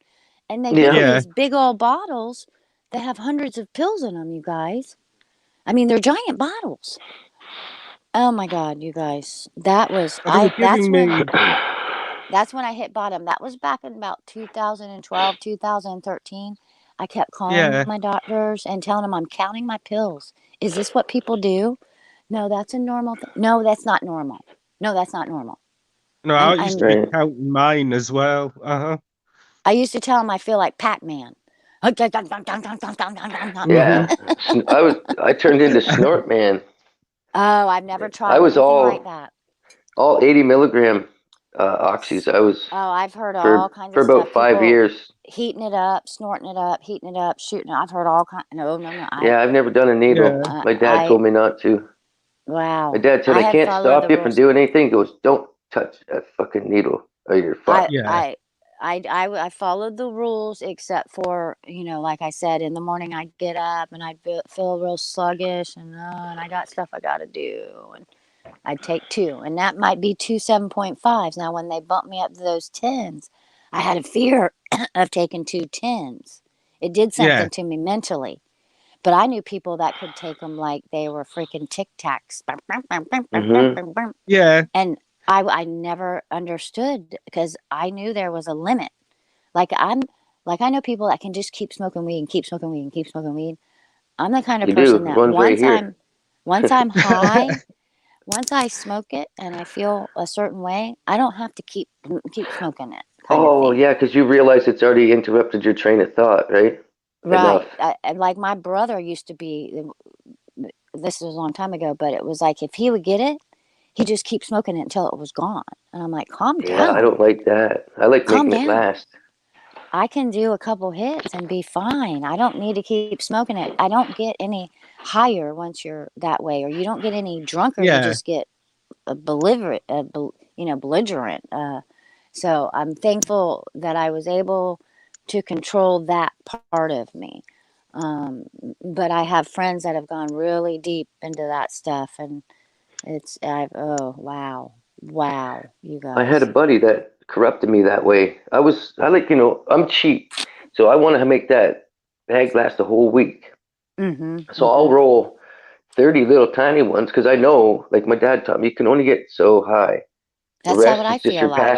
And they give you Yeah, Yeah. these big old bottles that have hundreds of pills in them, you guys. I mean, they're giant bottles. Oh my God, you guys. That was They were that's giving when me, I hit bottom. That was back in about 2012, 2013. I kept calling yeah. my doctors and telling them I'm counting my pills. Is this what people do? No, that's a normal thing. No, that's not normal. No, that's not normal. No, I used I'm to be Right. counting mine as well. I used to tell them I feel like Pac-Man. Oh, Yeah. I turned into Snort Man. I've never I tried was anything like that. all 80 milligram oxys. I was Oh, I've heard all kinds for of about stuff. 5 years. Heating it up, snorting it up, heating it up, shooting it. I've heard all kinds. No, no, no. Yeah, I've never done a needle. Yeah. My dad I told me not to. My wow. dad said, I I have can't followed stop the you from rules. doing anything. He goes, don't touch that fucking needle or you're I fucked. Yeah. I I followed the rules except for like I said, in the morning I'd get up and I'd feel real sluggish and I got stuff I got to do and I'd take two and that might be two 7.5s. Now when they bumped me up to those 10s, I had a fear of taking two 10s. It did Yeah. something to me mentally. But I knew people that could take them like they were freaking Tic Tacs. Mm-hmm. Yeah. And I never understood because I knew there was a limit. Like I know people that can just keep smoking weed and keep smoking weed and keep smoking weed. I'm the kind of You do. person that One's right here. once I'm high, once I smoke it and I feel a certain way, I don't have to keep smoking it kind of Oh, thing. yeah, because you realize it's already interrupted your train of thought, right? Enough. Right. And like my brother used to be, this was a long time ago, but it was like if he would get it, he just keep smoking it until it was gone. And I'm like, calm Yeah, I down, don't like that. I like calm making it down. last. I can do a couple hits and be fine. I don't need to keep smoking it. I don't get any higher once you're that way, or you don't get any drunker. You Yeah. just get belligerent. Belligerent. So I'm thankful that I was able to control that part of me. But I have friends that have gone really deep into that stuff, and oh wow, you I had a guys. buddy that corrupted me that way. I like, I'm cheap. So I want to make that bag last a whole week. Mm-hmm. So I'll Mm-hmm. roll 30 little tiny ones because I know, like my dad taught me, you can only get so high. The That's how what rest I is just feel like.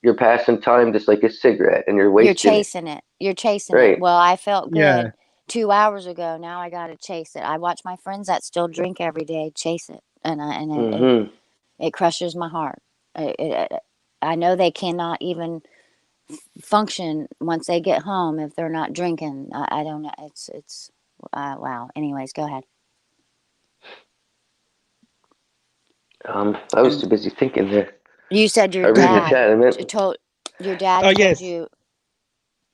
you're passing time just like a cigarette and you're You're wasting it. chasing it. You're chasing it. Right. Well, I felt Yeah. good 2 hours ago. Now I got to chase it. I watch my friends that still drink every day chase it, and Mm-hmm. it crushes my heart. I know they cannot even function once they get home if they're not drinking. I don't know. It's wow. Anyways, go ahead. I was too busy thinking there. You said your I read the dad chat. I meant, told your dad Oh, told yes. you.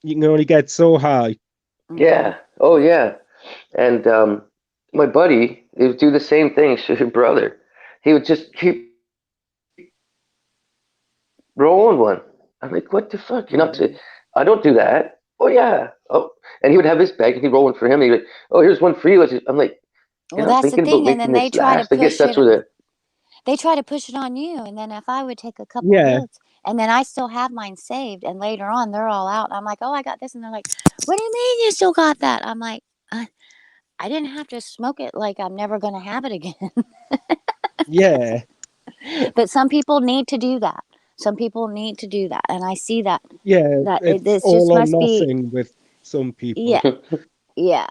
You can only get so high. Mm-hmm. yeah. Oh, yeah. And my buddy, he would do the same thing to his brother. He would just keep rolling one. I'm like, what the fuck? You're not. I don't do that. Oh yeah. Oh, and he would have his bag and he'd roll one for him. And he'd be like, oh, here's one for you. I'm like, you're Well, not that's the thinking about thing. And then making they this try to last. I guess push that's it. where the. They try to push it on you. And then if I would take a couple Yeah. hits and then I still have mine saved and later on they're all out. I'm like, oh, I got this. And they're like, what do you mean you still got that? I'm like, I didn't have to smoke it like I'm never going to have it again. Yeah. But some people need to do that. Some people need to do that. And I see that, Yeah. it It's just all or must be, nothing with some people. yeah, yeah.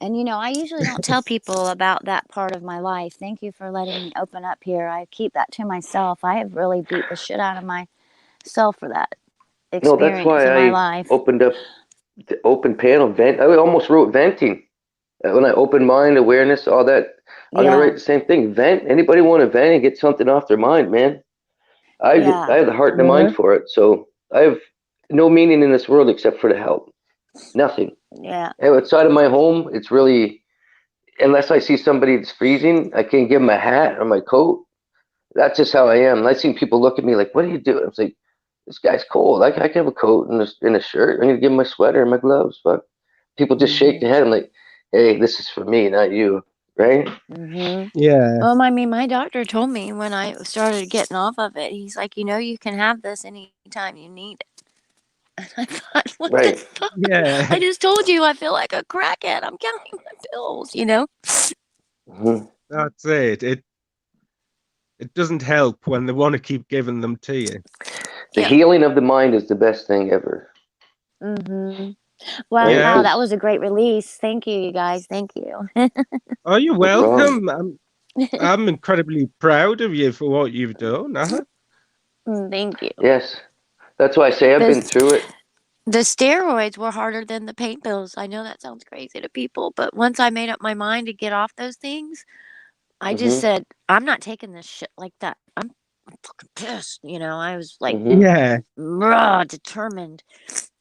And I usually don't tell people about that part of my life. Thank you for letting me open up here. I keep that to myself. I have really beat the shit out of myself for that No, that's experience why in my I life. opened up the open panel vent. I almost wrote venting when I opened mind awareness. All that. I'm gonna Yeah, write the same thing. Vent. Anybody want to vent and get something off their mind, man? I yeah, have the heart and the Yeah. mind for it. So I have no meaning in this world except for to help. Nothing. yeah. Outside of my home, it's really unless I see somebody that's freezing, I can't give them a hat or my coat. That's just how I am. And I've seen people look at me like, "What are you doing?" I'm like, "This guy's cold. I can have a coat and a shirt. I need to give him my sweater and my gloves." But people just shake Mm-hmm. their head. I'm like, "Hey, this is for me, not you." Right? Mm-hmm. Yeah. Well, I mean, my doctor told me when I started getting off of it, he's like, you can have this anytime you need it. And I thought, what the Right. fuck? Yeah. I just told you I feel like a crackhead. I'm counting my pills. Hmm. That's it. it doesn't help when they want to keep giving them to you. The Yeah. healing of the mind is the best thing ever. Mm-hmm. Well, Right? Yeah. wow, that was a great release. Thank you, you guys. Thank you. Oh, you're No problem. welcome. I'm incredibly proud of you for what you've done. Thank you. Yes. That's why I say I've been Those through it. the steroids were harder than the pain pills. I know that sounds crazy to people, but once I made up my mind to get off those things, I just Hmm. said, I'm not taking this shit like that. I'm fucking pissed. You know, I was like Hmm. Yeah. raw, determined.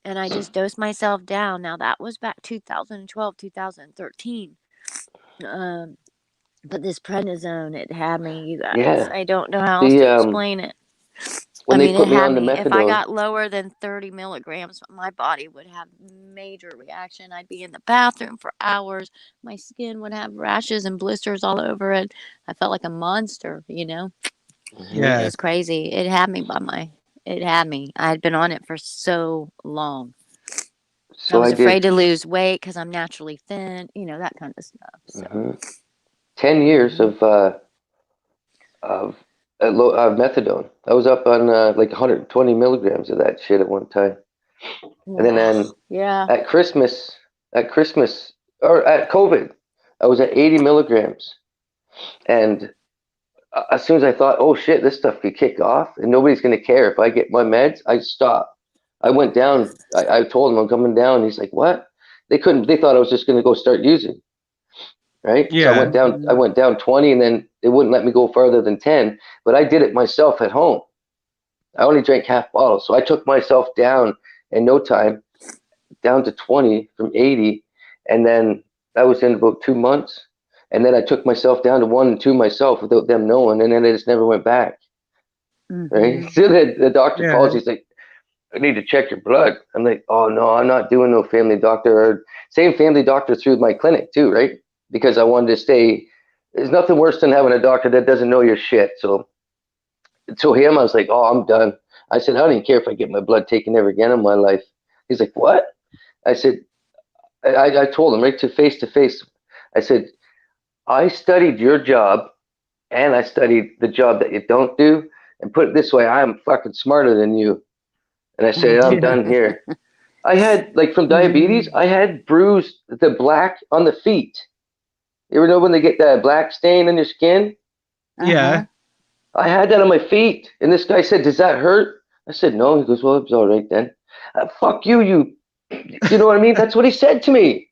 And I just dosed myself down. Now that was back 2012, 2013. But this prednisone, it had me, you guys. Yeah. I don't know how else to The explain it. when I they mean, it put me had on the me. If I methadone, got lower than 30 milligrams, my body would have major reaction. I'd be in the bathroom for hours. My skin would have rashes and blisters all over it. I felt like a monster, you know? It Yeah. was crazy. It had me it had me. I had been on it for so long. I so was I did afraid to lose weight because I'm naturally thin, you know, that kind of stuff. So, 10 years mhm. of methadone. I was up on like 120 milligrams of that shit at one time, and then Wow. Yeah. at Christmas, or at COVID, I was at 80 milligrams, and as soon as I thought, oh shit, this stuff could kick off, and nobody's gonna care if I get my meds, I stopped. I went down. I told him I'm coming down. He's like, what? They couldn't. They thought I was just gonna go start using. Right. So I Yeah. went down. I Mhm. went down 20, and then they wouldn't let me go farther than 10. But I did it myself at home. I only drank half bottles, so I took myself down in no time, down to 20 from 80, and then that was in about 2 months. And then I took myself down to 1 and 2 myself without them knowing, and then I just never went back. Right. Mhm. So the doctor Yeah. calls. He's like, I need to check your blood. I'm like, oh no, I'm not doing no family doctor. Or same family doctor through my clinic too, right? Because I wanted to stay. There's nothing worse than having a doctor that doesn't know your shit. So to him, I was like, oh, I'm done. I said, I don't even care if I get my blood taken ever again in my life. He's like, what? I said, I told him right to face. I said, I studied your job and I studied the job that you don't do. And put it this way, I'm fucking smarter than you. And I said, I'm Yeah. done here. I had, like, from diabetes, Mhm. I had bruised the black on the feet. You ever know when they get that black stain on your skin? Yeah. Uh-huh. I had that on my feet. And this guy said, does that hurt? I said, no. He goes, well, it's all right then. Fuck you, you know what I mean? That's what he said to me.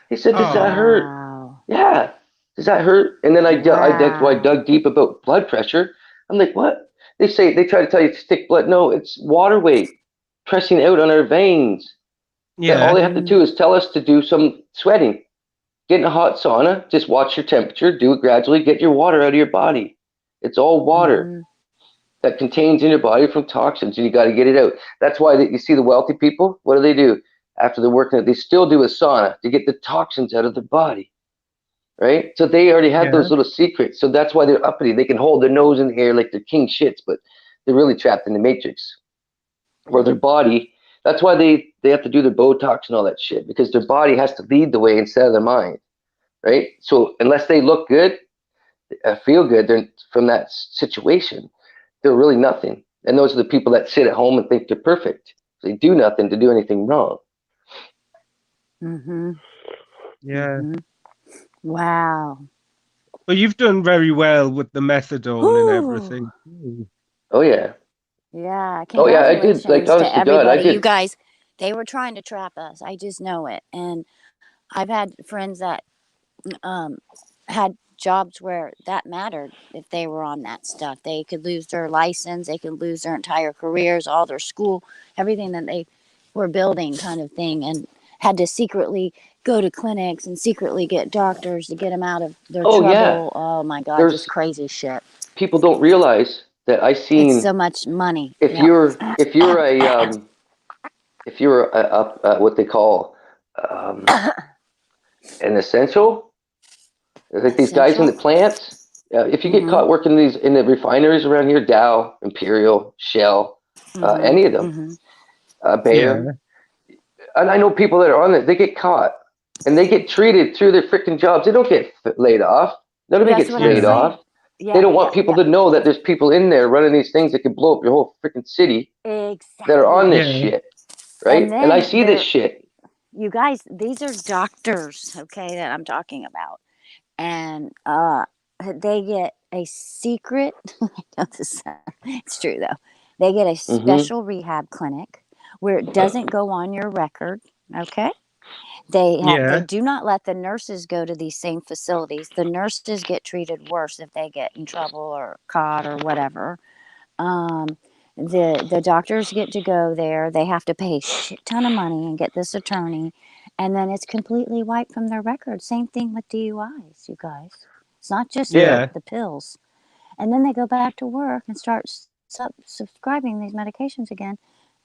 He said, does that Oh. hurt? Wow. Yeah. Does that hurt? And then I Wow. dug deep about blood pressure. I'm like, what? They try to tell you to stick blood. No, it's water weight pressing out on our veins. That all Yeah. they have to do is tell us to do some sweating. Get in a hot sauna, just watch your temperature, do it gradually, get your water out of your body. It's all water Mhm. that contains in your body from toxins, and you got to get it out. That's why you see the wealthy people, what do? After they're working, they still do a sauna to get the toxins out of their body, right? So they already have Yeah. those little secrets. So that's why they're uppity. They can hold their nose in the air like they're king shits, but they're really trapped in the matrix. Where their body, that's why they have to do their Botox and all that shit, because their body has to lead the way instead of their mind, right? So unless they look good, feel good, they're from that situation, they're really nothing. And those are the people that sit at home and think they're perfect. They do nothing to do anything wrong. Mhm. Yeah. Mhm. Wow. Well, you've done very well with the methadone and Whew. everything. Oh yeah, Yeah. oh yeah. I did, like, Congratulations honest to to God, I everybody. You did. guys, they were trying to trap us. I just know it. And I've had friends that um had jobs where that mattered if they were on that stuff. They could lose their license, they could lose their entire careers, all their school, everything that they were building kind of thing, and had to secretly go to clinics and secretly get doctors to get them out of their Oh yeah, trouble. Oh my God, just there's crazy shit. people don't realize that I It's seen, so much money. if Yep. you're if you're a if you're what they call um, an essential, like these guys in the Essential. plants. If you get Mm-hmm. caught working in the refineries around here, Dow, Imperial, Shell, Mm-hmm. any of them, Mm-hmm. Bayer, Yeah. and I know people that are on it. They get caught and they get treated through their freaking jobs. They don't get laid off. Nobody That's gets what I'm laid Yeah. saying. off. Yeah, They don't want people to know that there's people in there running these things that could blow up your whole freaking city that are on exactly. this Yeah. shit, And right? And I then see this shit. you guys, these are doctors, okay, that I'm talking about. And they get a secret, I know this, it's true though. They get a Mm-hmm. special rehab clinic where it doesn't go on your record, okay? They Yeah. do not let the nurses go to these same facilities. The nurses get treated worse if they get in trouble or caught or whatever. Um, the doctors get to go there. They have to pay a shit ton of money and get this attorney, and then it's completely wiped from their record. Same thing with DUIs, you guys. It's not just Yeah. Yeah. the pills. And then they go back to work and start subscribing these medications again.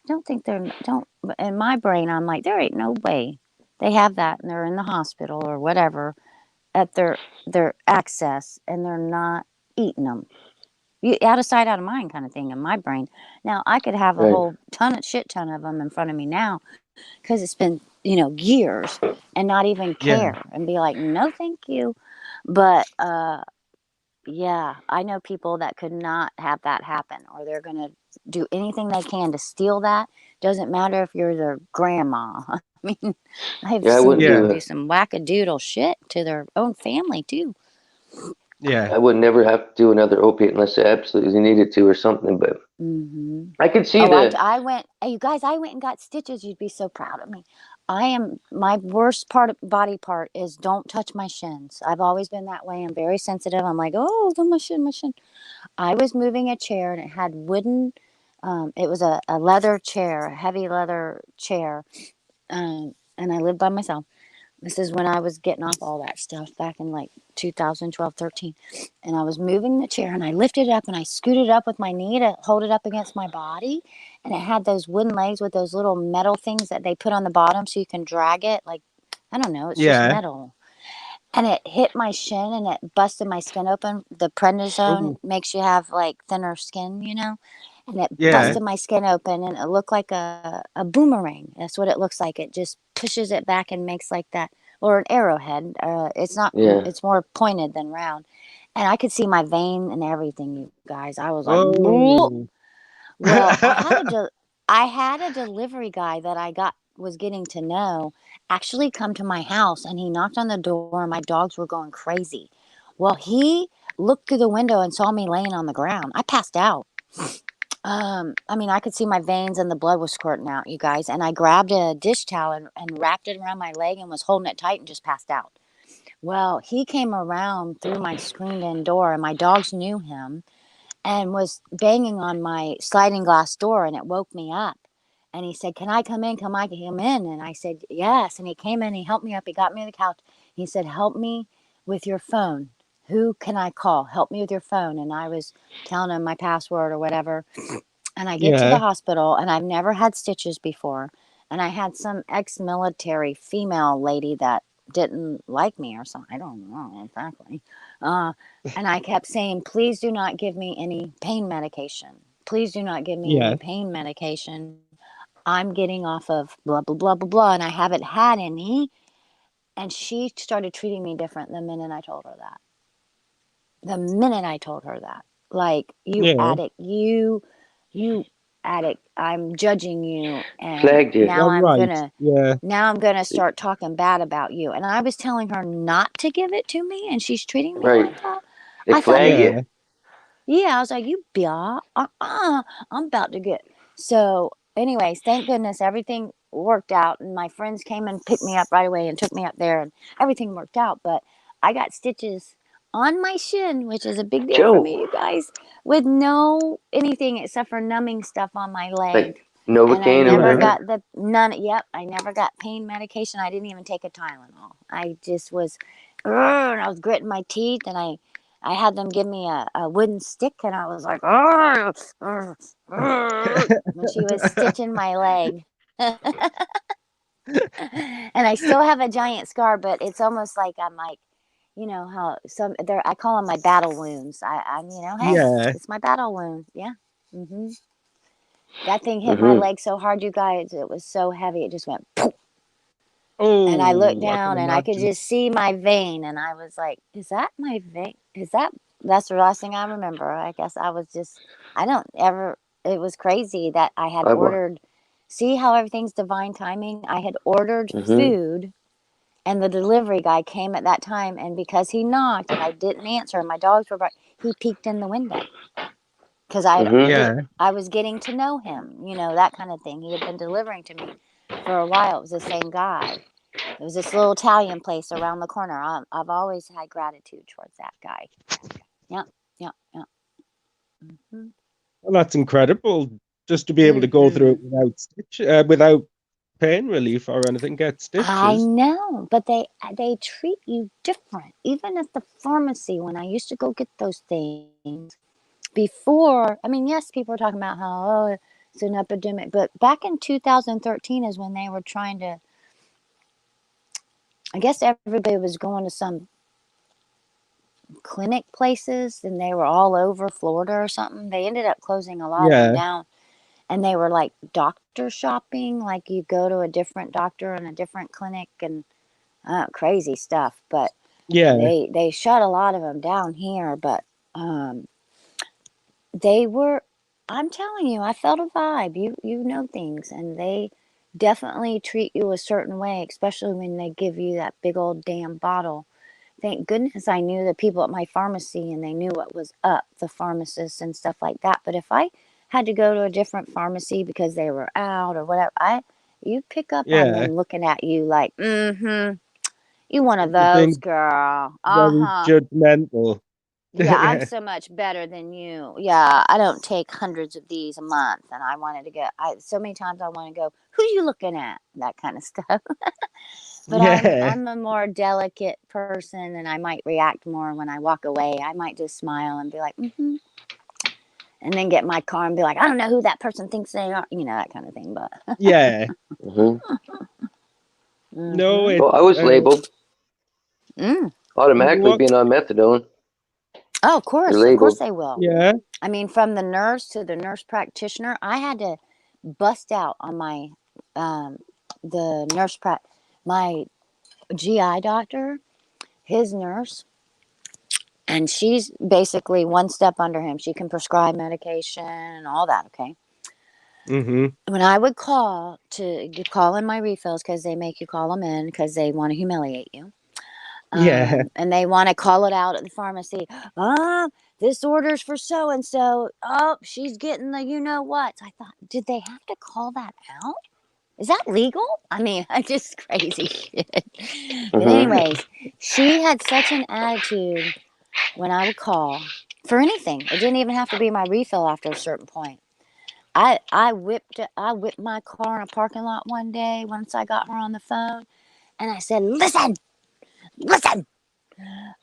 I don't think they're don't. In my brain, I'm like, there ain't no way they have that, and they're in the hospital or whatever at their access, and they're not eating them. You, out of sight, out of mind, kind of thing in my brain. Now I could have a Right. whole shit ton of them in front of me now because it's been years, and not even Yeah. care and be like, no, thank you. But yeah, I know people that could not have that happen, or they're gonna do anything they can to steal that. Doesn't matter if you're their grandma. I mean, I've Yeah, I seen wouldn't people do Yeah. do it. some wackadoodle shit to their own family too. Yeah. I would never have to do another opiate unless I absolutely needed to or something. But Hmm. I could see Oh, the I went. Hey, you guys, I went and got stitches. You'd be so proud of me. I am my worst body part is don't touch my shins. I've always been that way. I'm very sensitive. I'm like, oh, my shin, my shin. I was moving a chair and it had wooden. It was a leather chair, a heavy leather chair, and I lived by myself. This is when I was getting off all that stuff back in like 2012, 13. And I was moving the chair and I lifted it up and I scooted up with my knee to hold it up against my body. And it had those wooden legs with those little metal things that they put on the bottom so you can drag it. Like, I don't know, it's just Yeah. metal. And it hit my shin and it busted my skin open. The prednisone Ooh. makes you have like thinner skin, and it Yeah. busted my skin open and it looked like a boomerang. That's what it looks like. It just pushes it back and makes like that, or an arrowhead. It's not, yeah. it's more pointed than round. And I could see my vein and everything, you guys. I was like, "Bleh." Oh. Well, I had a delivery guy that was getting to know actually come to my house, and he knocked on the door and my dogs were going crazy. Well, he looked through the window and saw me laying on the ground. I passed out. I mean, I could see my veins and the blood was squirting out, you guys. And I grabbed a dish towel and wrapped it around my leg and was holding it tight and just passed out. Well, he came around through my screened in door and my dogs knew him and was banging on my sliding glass door and it woke me up. And he said, can I come in? Can I come in? And I said, yes. And he came in, he helped me up, he got me on the couch. He said, help me with your phone. Who can I call? Help me with your phone. And I was telling him my password or whatever. And I get to the Yeah. hospital and I've never had stitches before. And I had some ex-military female lady that didn't like me or something. I don't know exactly. And I kept saying, please do not give me any pain medication. Please do not give me any Yeah. pain medication. I'm getting off of blah, blah, blah, blah, blah. And I haven't had any. And she started treating me different the minute I told her that. The minute I told her that. Like, you Yeah. addict, you addict, I'm judging you. And Flagged you. All right. Yeah. now I'm gonna start talking bad about you. And I was telling her not to give it to me, and she's treating me Right. like that. They I thought, flag Yeah. you. yeah, I was like, you blah, I'm about to get. So, anyways, thank goodness everything worked out, and my friends came and picked me up right away and took me up there, and everything worked out. But I got stitches on my shin, which is a big deal for me, Joe. you guys, with no anything except for numbing stuff on my leg. Like And I Novocaine or never Yeah. whatever. got the none. Yep, I never got pain medication. I didn't even take a Tylenol. I just was, and I was gritting my teeth, and I had them give me a wooden stick, and I was like, when she was stitching my leg. And I still have a giant scar, but it's almost like I'm like, how some there I call them my battle wounds. I'm hey, Yeah. it's my battle wound. Yeah. Hmm. That thing hit my Mm-hmm. leg so hard, you guys. It was so heavy. It just went poof. And I looked Oh, I can down and I could imagine. just see my vein. And I was like, is that my vein? Is that That's the last thing I remember. I guess I was just, I don't ever, it was crazy that I had I wa- ordered, see how everything's divine timing? I had ordered Mhm. food and the delivery guy came at that time. And because he knocked and I didn't answer and my dogs were, he peeked in the window. Because Mhm. Yeah. I was getting to know him, you know, that kind of thing. He had been delivering to me for a while. It was the same guy. It was this little Italian place around the corner. I've always had gratitude towards that guy. Yep, yep, yep. Mm-hmm. Well, that's incredible. Just to be able to go through it without pain relief or anything, get I stitches. know, but they treat you different. Even at the pharmacy, when I used to go get those things before, I mean, yes, people were talking about how, oh, it's an epidemic, but back in 2013 is when they were trying to, I guess everybody was going to some clinic places and they were all over Florida or something. They ended up closing a lot of them Yeah. down. And they were like doctor shopping, like you go to a different doctor in a different clinic and crazy stuff. But Yeah. they shut a lot of them down here. But they were, I'm telling you, I felt a vibe. You know things, and they definitely treat you a certain way, especially when they give you that big old damn bottle. Thank goodness I knew the people at my pharmacy and they knew what was up, the pharmacists and stuff like that. But if I had to go to a different pharmacy because they were out or whatever, you pick up on Yeah. them looking at you like, you one of You're those, being girl. very Uh-huh. judgmental. Yeah, I'm so much better than you. Yeah, I don't take hundreds of these a month. And I wanted to get, so many times I want to go, who you looking at? That kind of stuff. But Yeah. I'm a more delicate person and I might react more when I walk away. I might just smile and be like, mm-hmm. And then get in my car and be like, I don't know who that person thinks they are. You know, that kind of thing. But Yeah. Mhm. No, mm-hmm. it Well, I was labeled automatically what? being on methadone. Oh, of You're course labeled. they will. Yeah. I mean, from the nurse to the nurse practitioner, I had to bust out on my the nurse my GI doctor, his nurse, and she's basically one step under him. She can prescribe medication and all that. Okay. Mm-hmm. When I would call to call in my refills because they make you call them in because they want to humiliate you. Yeah. And they want to call it out at the pharmacy. This order's for so and so. Oh, she's getting the you know what. I thought, did they have to call that out? Is that legal? I mean, I just crazy shit. But Mhm. anyways, she had such an attitude when I would call for anything. It didn't even have to be my refill after a certain point. I whipped my car in a parking lot one day once I got her on the phone and I said, listen.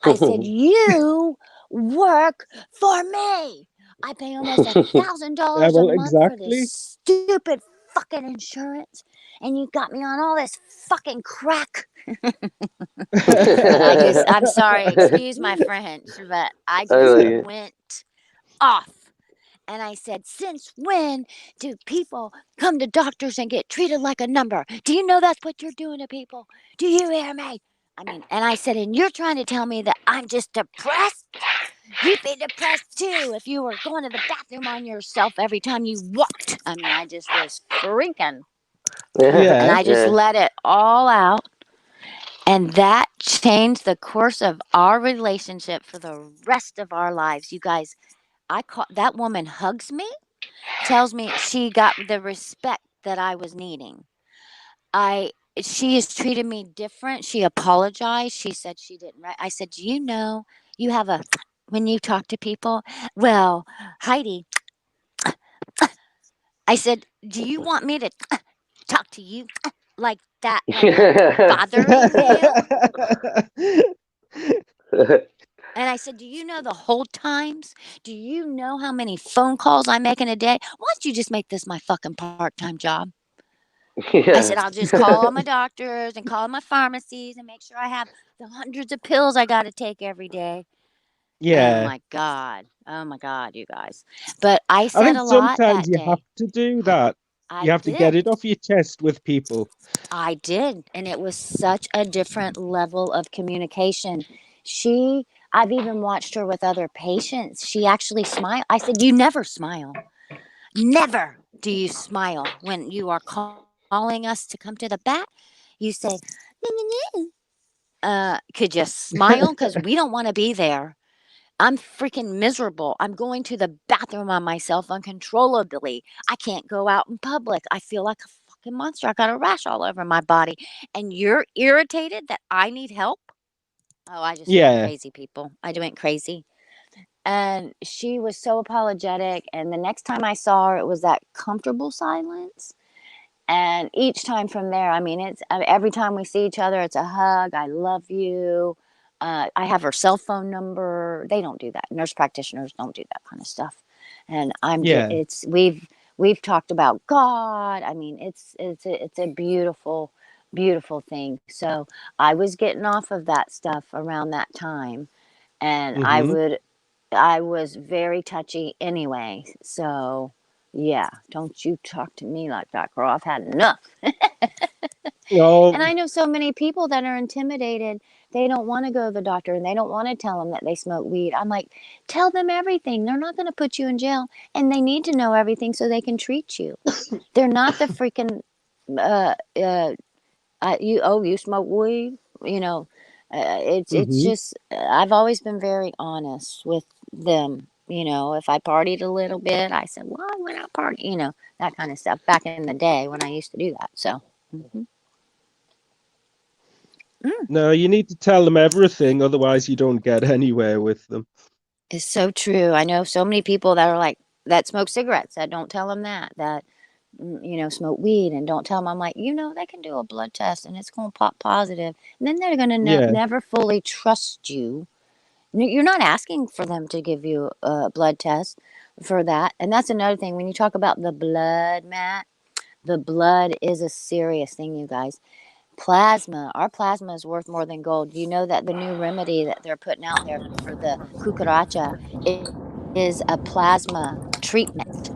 I said, you work for me. I pay almost Yeah, $1,000 a well, month for this exactly. stupid fucking insurance, and you got me on all this fucking crack. And I'm sorry, excuse my French, but I I just like it. went off. And I said, since when do people come to doctors and get treated like a number? Do you know that's what you're doing to people? Do you hear me? I mean, and I said, and you're trying to tell me that I'm just depressed? You'd be depressed too if you were going to the bathroom on yourself every time you walked. I mean, I just was freaking. Yeah. And Yeah. I just Yeah. let it all out. And that changed the course of our relationship for the rest of our lives. You guys, that woman hugs me, tells me she got the respect that I was needing. She has treated me different. She apologized. She said she didn't. I said, do you know you have a when you talk to people? Well, Heidi, I said, do you want me to talk to you like that, like I'm bothering you? And I said, do you know the hold times? Do you know how many phone calls I make in a day? Why don't you just make this my fucking part-time job? I said, Yeah. I'll just call all my doctors and call my pharmacies and make sure I have the hundreds of pills I got to take every day. Yeah. Oh my God, you guys. But I I said think a lot sometimes that you have day. to do that. You I have to get it did. off your chest with people. I did. And it was such a different level of communication. I've even watched her with other patients. She actually smiled. I said, "You never smile. Never do you smile when you are calling us to come to the bat. You say, could you smile? Because we don't want to be there. I'm freaking miserable. I'm going to the bathroom on myself uncontrollably. I can't go out in public. I feel like a fucking monster. I got a rash all over my body. And you're irritated that I need help? Oh, I just went Yeah. crazy, people. I went crazy. And she was so apologetic. And the next time I saw her, it was that comfortable silence. And each time from there, I mean, it's every time we see each other, it's a hug. I love you. I have her cell phone number. They don't do that. Nurse practitioners don't do that kind of stuff. And I'm just, Yeah. it's we've talked about God. I mean, it's a beautiful, beautiful thing. So I was getting off of that stuff around that time, and Mm-hmm. I was very touchy anyway. So yeah, don't you talk to me like that, girl. I've had enough. Oh, And I know so many people that are intimidated. They don't want to go to the doctor and they don't want to tell them that they smoke weed. I'm like, tell them everything. They're not going to put you in jail, and they need to know everything so they can treat you. They're not the freaking you smoke weed, you know. It's mm-hmm. just I've always been very honest with them. You know, if I partied a little bit, I said, "Well, I went out party," you know, that kind of stuff. Back in the day when I used to do that. So, No, you need to tell them everything, otherwise you don't get anywhere with them. it's so true. I know so many people that are like that smoke cigarettes. That don't tell them that you know, smoke weed and don't tell them. I'm like, you know, they can do a blood test and it's going to pop positive, and then they're going to Yeah. never fully trust you. You're not asking for them to give you a blood test for that. And that's another thing. When you talk about the blood, Matt, the blood is a serious thing, you guys. Plasma, our plasma is worth more than gold. You know that the new remedy that they're putting out there for the cucaracha is a plasma treatment.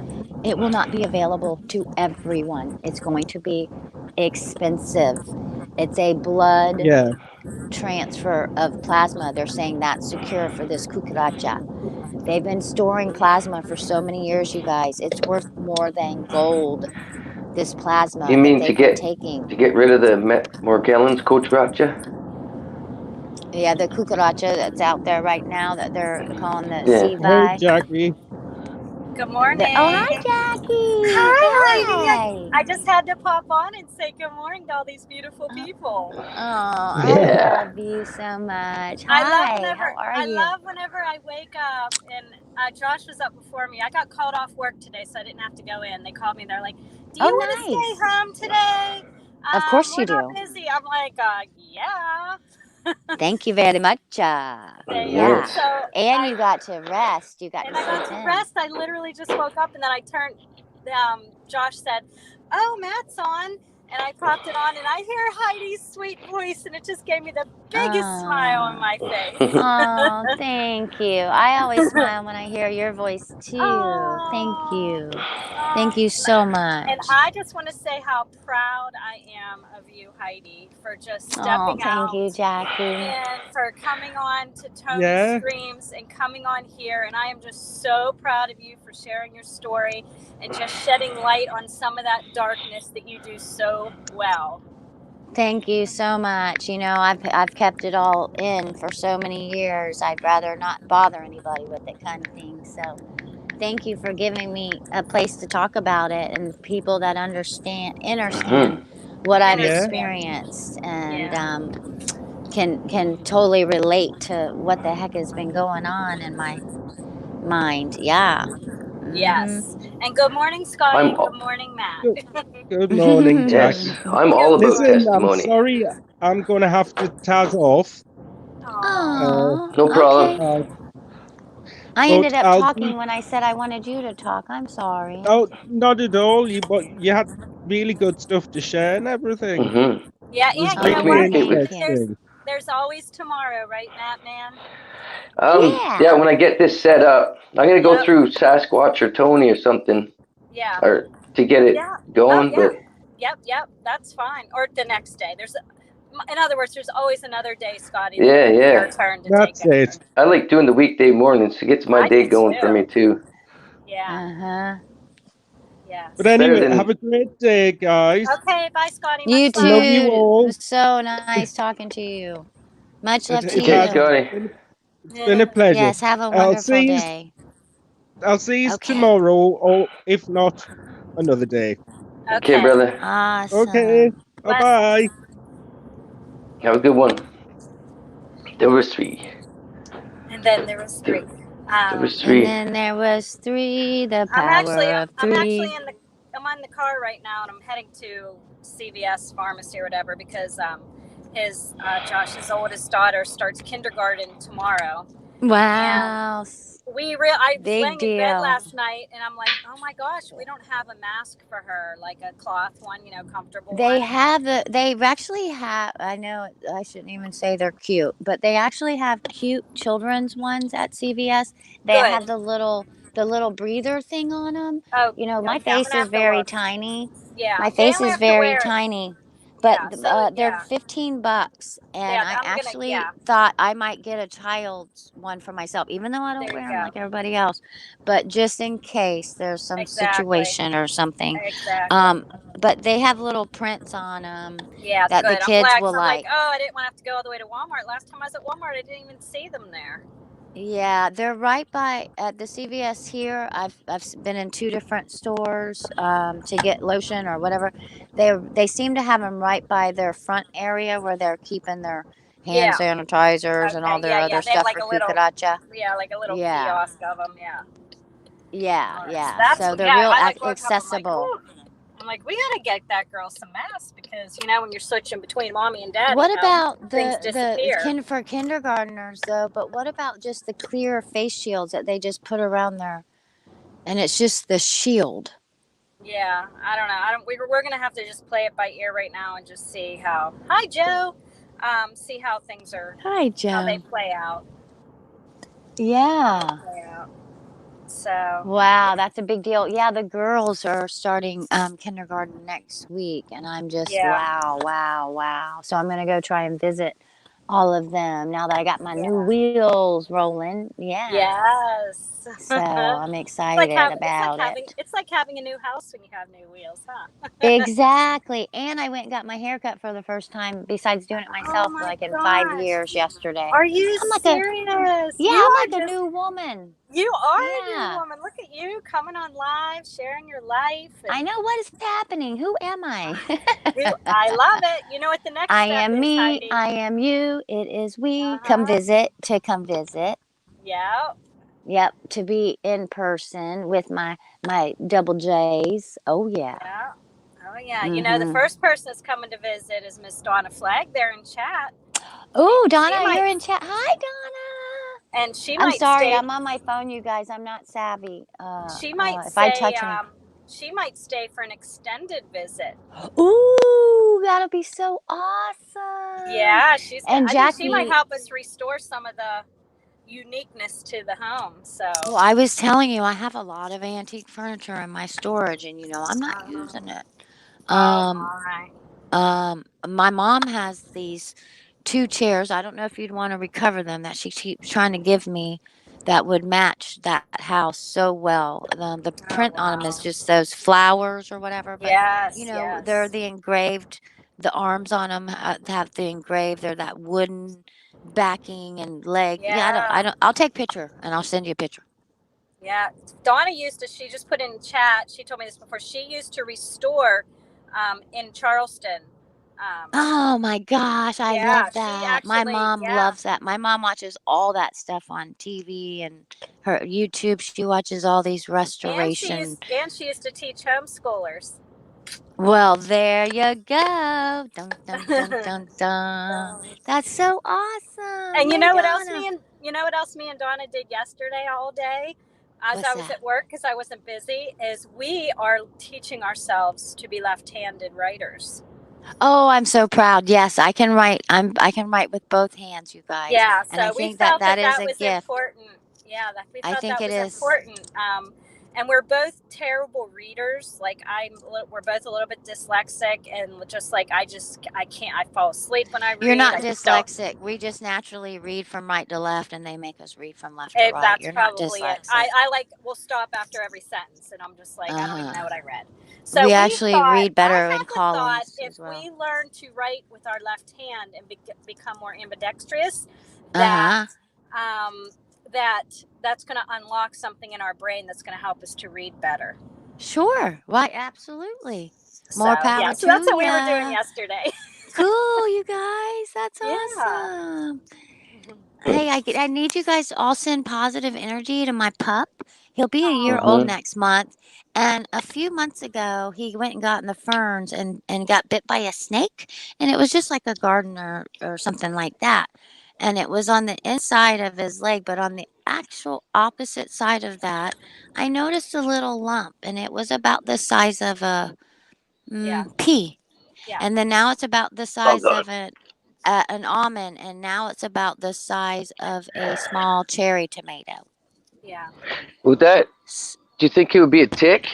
It will not be available to everyone. It's going to be expensive. It's a blood Yeah. transfer of plasma. They're saying that's secure for this cucaracha. They've been storing plasma for so many years, you guys. It's worth more than gold. This plasma You that mean they've been taking. to get rid of the Morgellons, Coach Gotcha? Yeah, the cucaracha that's out there right now that they're calling the Yeah. Hey, CVI. Jackie. Good morning. Oh, hi, Jackie. Hi, Heidi. Hi. I just had to pop on and say good morning to all these beautiful people. Oh, I Yeah. love you so much. I love Hi, whenever how are I you? love whenever I wake up and Josh was up before me. I got called off work today, so I didn't have to go in. They called me. They're like, "Do you want to stay home today? Of course you We're not do. busy." I'm like, "Yeah." Thank you very much. Yeah. Yes. So And you got to rest. You got and to I got sleep to in. rest. I literally just woke up and then I turned. Josh said, "Oh, Matt's on," and I popped it on and I hear Heidi's sweet voice and it just gave me the biggest smile on my face. Oh, thank you. I always smile when I hear your voice too. Thank you. Thank you so much. And I just want to say how proud I am of you, Heidi, for just stepping out. Thank you, Jackie. And for coming on to Tony Yeah. Streams and coming on here. And I am just so proud of you for sharing your story and just shedding light on some of that darkness that you do so well. Thank you so much. You know, I've kept it all in for so many years. I'd rather not bother anybody with it, kind of thing. So thank you for giving me a place to talk about it and people that understand what I've experienced and can totally relate to what the heck has been going on in my mind. Yeah. Yes. And good morning, Scotty. Good morning, Matt. Good morning, Jackie. Yes, I'm all about Listen, I'm testimony. sorry. I'm going to have to taz off. No problem. Okay. I ended up talking when I said I wanted you to talk. I'm sorry. Oh, not at all. You had really good stuff to share and everything. Mm-hmm. Yeah, It was you know really what? interesting. There's always tomorrow, right, Matt, man? Yeah, when I get this set up, I'm gonna go through Sasquatch or Tony or something. Yeah. Or to get it going, but Yep, that's fine. Or the next day. In other words, there's always another day, Scotty. Yeah, that it's yeah. Your turn to That's take it. I like doing the weekday mornings. It gets my I day do going for too. me too. Yeah. Uh-huh. Yes. But anyway, than- have a great day, guys. Okay. Bye, Scotty. You Much too. love. Love you It all. was so nice talking to you. Much love to Okay, you. Scotty. It's been a pleasure. Yes, have a I'll wonderful see you. day. I'll see you Okay. tomorrow, or if not, another day. Okay, brother. Awesome. Okay. Bye bye. Have a good one. There was 3. And then there was 3. There was And 3. then there was 3, the I'm power actually of 3. I'm on the car right now, and I'm heading to CVS pharmacy or whatever because Josh's oldest daughter starts kindergarten tomorrow. Wow. I was Big laying in bed deal. last night, and I'm like, oh my gosh, we don't have a mask for her, like a cloth one, comfortable They one. they actually have, I know I shouldn't even say they're cute, but they actually have cute children's ones at CVS. They Good. have the little breather thing on them. Oh, My I'm face gonna is have to very look. tiny. Yeah, My they face only is have to very wear it. tiny. But Yeah, so they're yeah. $15, and Yeah, I I'm gonna- actually yeah. thought I might get a child's one for myself, even though I don't There you wear them go. like everybody else. But just in case there's some Exactly. situation or something. Exactly. But they have little prints on them Yeah, that good. the kids I'm glad, will 'cause I'm like. I didn't want to have to go all the way to Walmart. Last time I was at Walmart, I didn't even see them there. Yeah, they're right by at the CVS here. I've been in 2 different stores to get lotion or whatever. They seem to have them right by their front area where they're keeping their hand Yeah. sanitizers and all their other They have stuff like for a little, cucaracha. like a little Yeah. kiosk of them. Yeah. Yeah, All right. yeah. So they're real I like both of them. accessible. I'm like, we gotta get that girl some masks because when you're switching between mommy and daddy, What about things the disappear. for kindergartners though? But what about just the clear face shields that they just put around their, and it's just the shield? Yeah, I don't know. We're gonna have to just play it by ear right now and just see how. Hi, Joe. See how things are. Hi, Joe. How they play out. Yeah. So. Wow, that's a big deal. Yeah, the girls are starting kindergarten next week, and I'm just wow. So I'm gonna go try and visit all of them now that I got my new wheels rolling. Yeah. Yes. So I'm excited about it. It's like having a new house when you have new wheels, huh? Exactly. And I went and got my hair cut for the first time, besides doing it myself Oh my like in gosh. 5 years yesterday. Are you I'm like serious? I'm like a new woman. You are a Yeah. new woman. Look at you coming on live, sharing your life. I know what is happening. Who am I? I love it. You know what the next I step am is, me. Heidi? I am you. It is we. Uh-huh. Come visit. Yeah. Yep. To be in person with my double J's. Oh yeah. Yeah. Oh yeah. The first person that's coming to visit is Miss Donna Flagg there in chat. Oh, Donna, you're in chat. Hi, Donna. And she I'm might sorry, stay. I'm on my phone, you guys. I'm not savvy. She might if I touch me. She might stay for an extended visit. Ooh, that'll be so awesome. Yeah, and I Jackie, think she might help us restore some of the uniqueness to the home. So well, I was telling you, I have a lot of antique furniture in my storage, and I'm not using it. My mom has these 2 chairs. I don't know if you'd want to recover them that she keeps trying to give me that would match that house so well. The print on them is just those flowers or whatever. But, they're the engraved, the arms on them have the engraved. They're that wooden backing and leg. Yeah, I'll take a picture and I'll send you a picture. Yeah, Donna she just put in chat, she told me this before, she used to restore in Charleston. Oh my gosh, I love that. My mom loves that. My mom watches all that stuff on TV and her YouTube. She watches all these restoration. And she used to teach homeschoolers. Well, there you go. Dun, dun, dun, dun, dun. That's so awesome. And you know what else me and Donna did yesterday all day? As I was at work, because I wasn't busy, is we are teaching ourselves to be left-handed writers. Oh, I'm so proud. Yes, I can write. I can write with both hands, you guys. Yeah, and I think that is a gift. Important. Yeah, we I thought think that it was is important. and we're both terrible readers. Like we're both a little bit dyslexic, and just like I can't. I fall asleep when I read. You're not I just don't. dyslexic. We just naturally read from right to left, and they make us read from left to right. That's You're not probably dyslexic. it. I like will stop after every sentence, and I'm just like, I don't even know what I read. So we actually read better in columns. If we learn to write with our left hand and become more ambidextrous, that that's going to unlock something in our brain that's going to help us to read better. Sure. Why? Absolutely. More power. Yeah, so that's what we were doing yesterday. Cool, you guys. That's awesome. Hey, I need you guys to all send positive energy to my pup. He'll be a year old next month. And a few months ago, he went and got in the ferns and got bit by a snake. And it was just like a gardener or something like that. And it was on the inside of his leg, but on the actual opposite side of that, I noticed a little lump. And it was about the size of a pea. Yeah. And then now it's about the size of an almond, and now it's about the size of a small cherry tomato. Yeah. Would that? Do you think it would be a tick?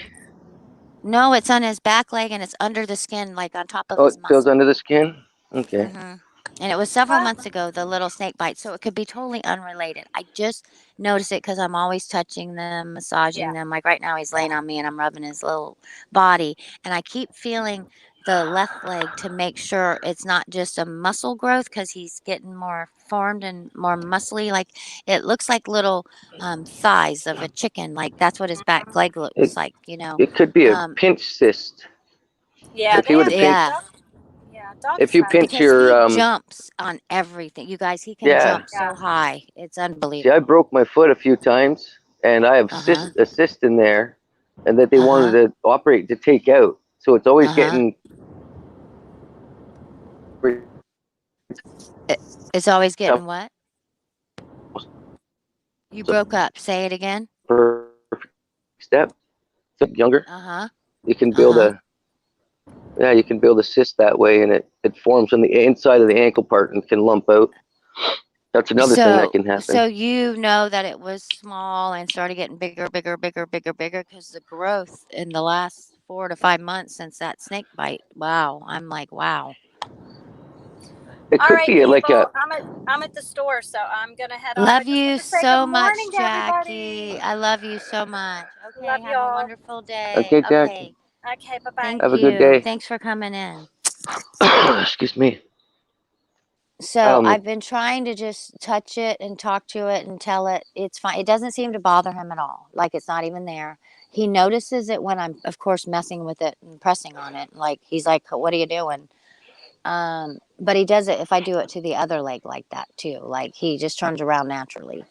No, it's on his back leg, and it's under the skin, like on top of his muscle. It goes under the skin. Okay. And it was several months ago, the little snake bite, so it could be totally unrelated. I just noticed it because I'm always touching them, massaging them. Like right now, he's laying on me, and I'm rubbing his little body, and I keep feeling the left leg to make sure it's not just a muscle growth, because he's getting more formed and more muscly. Like it looks like little thighs of a chicken. Like that's what his back leg looks like. You know, it could be a pinch cyst. Yeah, if he would if you pinch your he jumps on everything, you guys. He can jump so high, it's unbelievable. See, I broke my foot a few times, and I have a cyst in there, and that they wanted to operate to take out. So it's always getting. It's always getting what? You broke up. Say it again. Perfect step. So younger. You can build you can build a cyst that way, and it forms on the inside of the ankle part and can lump out. That's another thing that can happen. So you know that it was small and started getting bigger because the growth in the last 4 to 5 months since that snake bite. Wow. I'm like, wow. It could be like I'm at the store, so I'm gonna head off. Love you so much, Jackie. I love you so much. Okay, love have a wonderful day. Okay, Jackie. Okay, bye-bye. Have a good day. Thanks for coming in. Excuse me. So I've been trying to just touch it and talk to it and tell it it's fine. It doesn't seem to bother him at all. Like it's not even there. He notices it when I'm, of course, messing with it and pressing on it. Like he's like, "What are you doing?" But he does it if I do it to the other leg like that too. Like he just turns around naturally.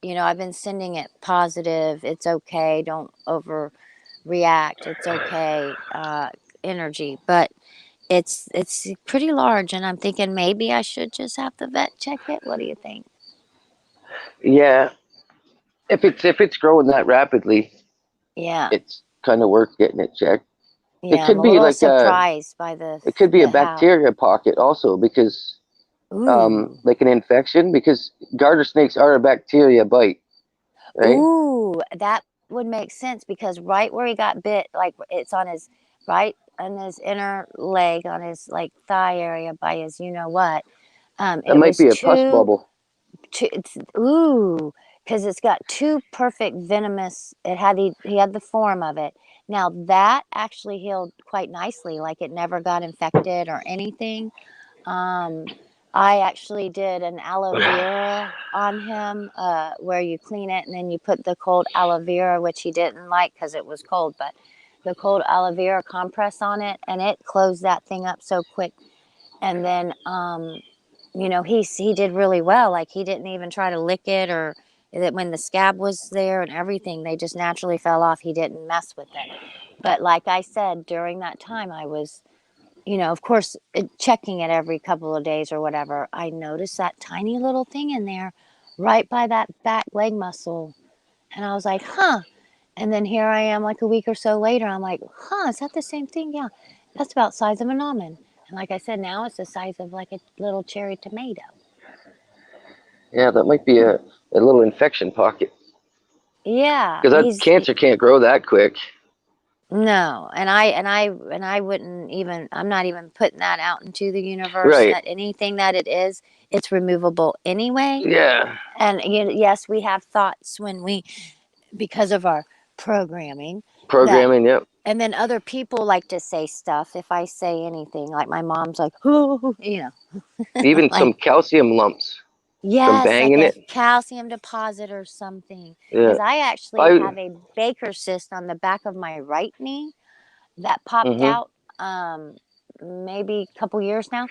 You know, I've been sending it positive. It's okay. Don't overreact. It's okay. Energy, but it's pretty large, and I'm thinking maybe I should just have the vet check it. What do you think? Yeah, if it's growing that rapidly, it's kind of worth getting it checked. Yeah, it could I'm be a little like surprised by the. It could be a bacteria pocket also, because like an infection, because garter snakes are a bacteria bite, right? Ooh, that would make sense, because right where he got bit, like it's on his right on his inner leg, on his like thigh area by his what. It might be a pus bubble. Because it's got two perfect venomous. He had the form of it. Now that actually healed quite nicely, like it never got infected or anything. I actually did an aloe vera on him, where you clean it and then you put the cold aloe vera, which he didn't like because it was cold, but the cold aloe vera compress on it, and it closed that thing up so quick. And then, he did really well. Like he didn't even try to lick it, or that when the scab was there and everything, they just naturally fell off. He didn't mess with it. But like I said, during that time, I was, of course, checking it every couple of days or whatever. I noticed that tiny little thing in there right by that back leg muscle. And I was like, huh. And then here I am like a week or so later. I'm like, huh, is that the same thing? Yeah, that's about the size of an almond. And like I said, now it's the size of like a little cherry tomato. Yeah, that might be a little infection pocket. Yeah, Because cancer can't grow that quick. no, and I wouldn't even. I'm not even putting that out into the universe. Right. That anything that it is, it's removable anyway. Yeah. And yes, we have thoughts because of our programming. Programming. Yep. And then other people like to say stuff. If I say anything, like my mom's like, oh, Even like, some calcium lumps. yes, banging like a it. calcium deposit or something. Yeah. Because I actually have a Baker cyst on the back of my right knee that popped out maybe a couple years now.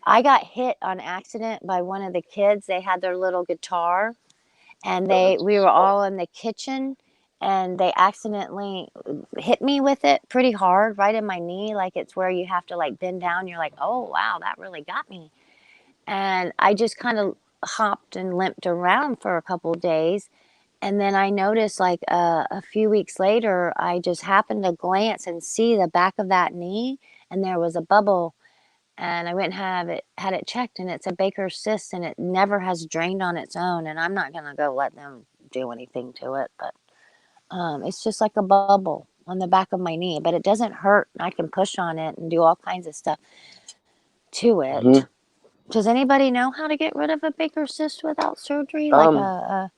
I got hit on accident by one of the kids. They had their little guitar, and we were all in the kitchen, and they accidentally hit me with it pretty hard right in my knee, like it's where you have to like bend down. You're like, oh wow, that really got me. And I just kind of hopped and limped around for a couple of days. And then I noticed like a few weeks later, I just happened to glance and see the back of that knee, and there was a bubble. And I went and had it checked, and it's a Baker's cyst, and it never has drained on its own. And I'm not gonna go let them do anything to it, but it's just like a bubble on the back of my knee. But it doesn't hurt. I can push on it and do all kinds of stuff to it. Does anybody know how to get rid of a Baker's cyst without surgery, like a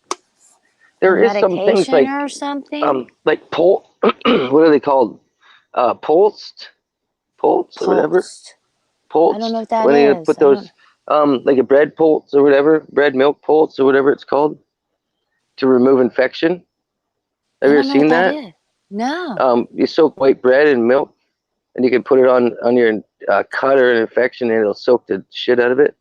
there is some things like or something? like what are they called? Pulsed or whatever. Pulsed. I don't know what that when is. they put those like a bread pulse or whatever, bread milk pulse or whatever it's called, to remove infection. Have you ever seen that? No. You soak white bread in milk, and you can put it on your cut or an infection, and it'll soak the shit out of it.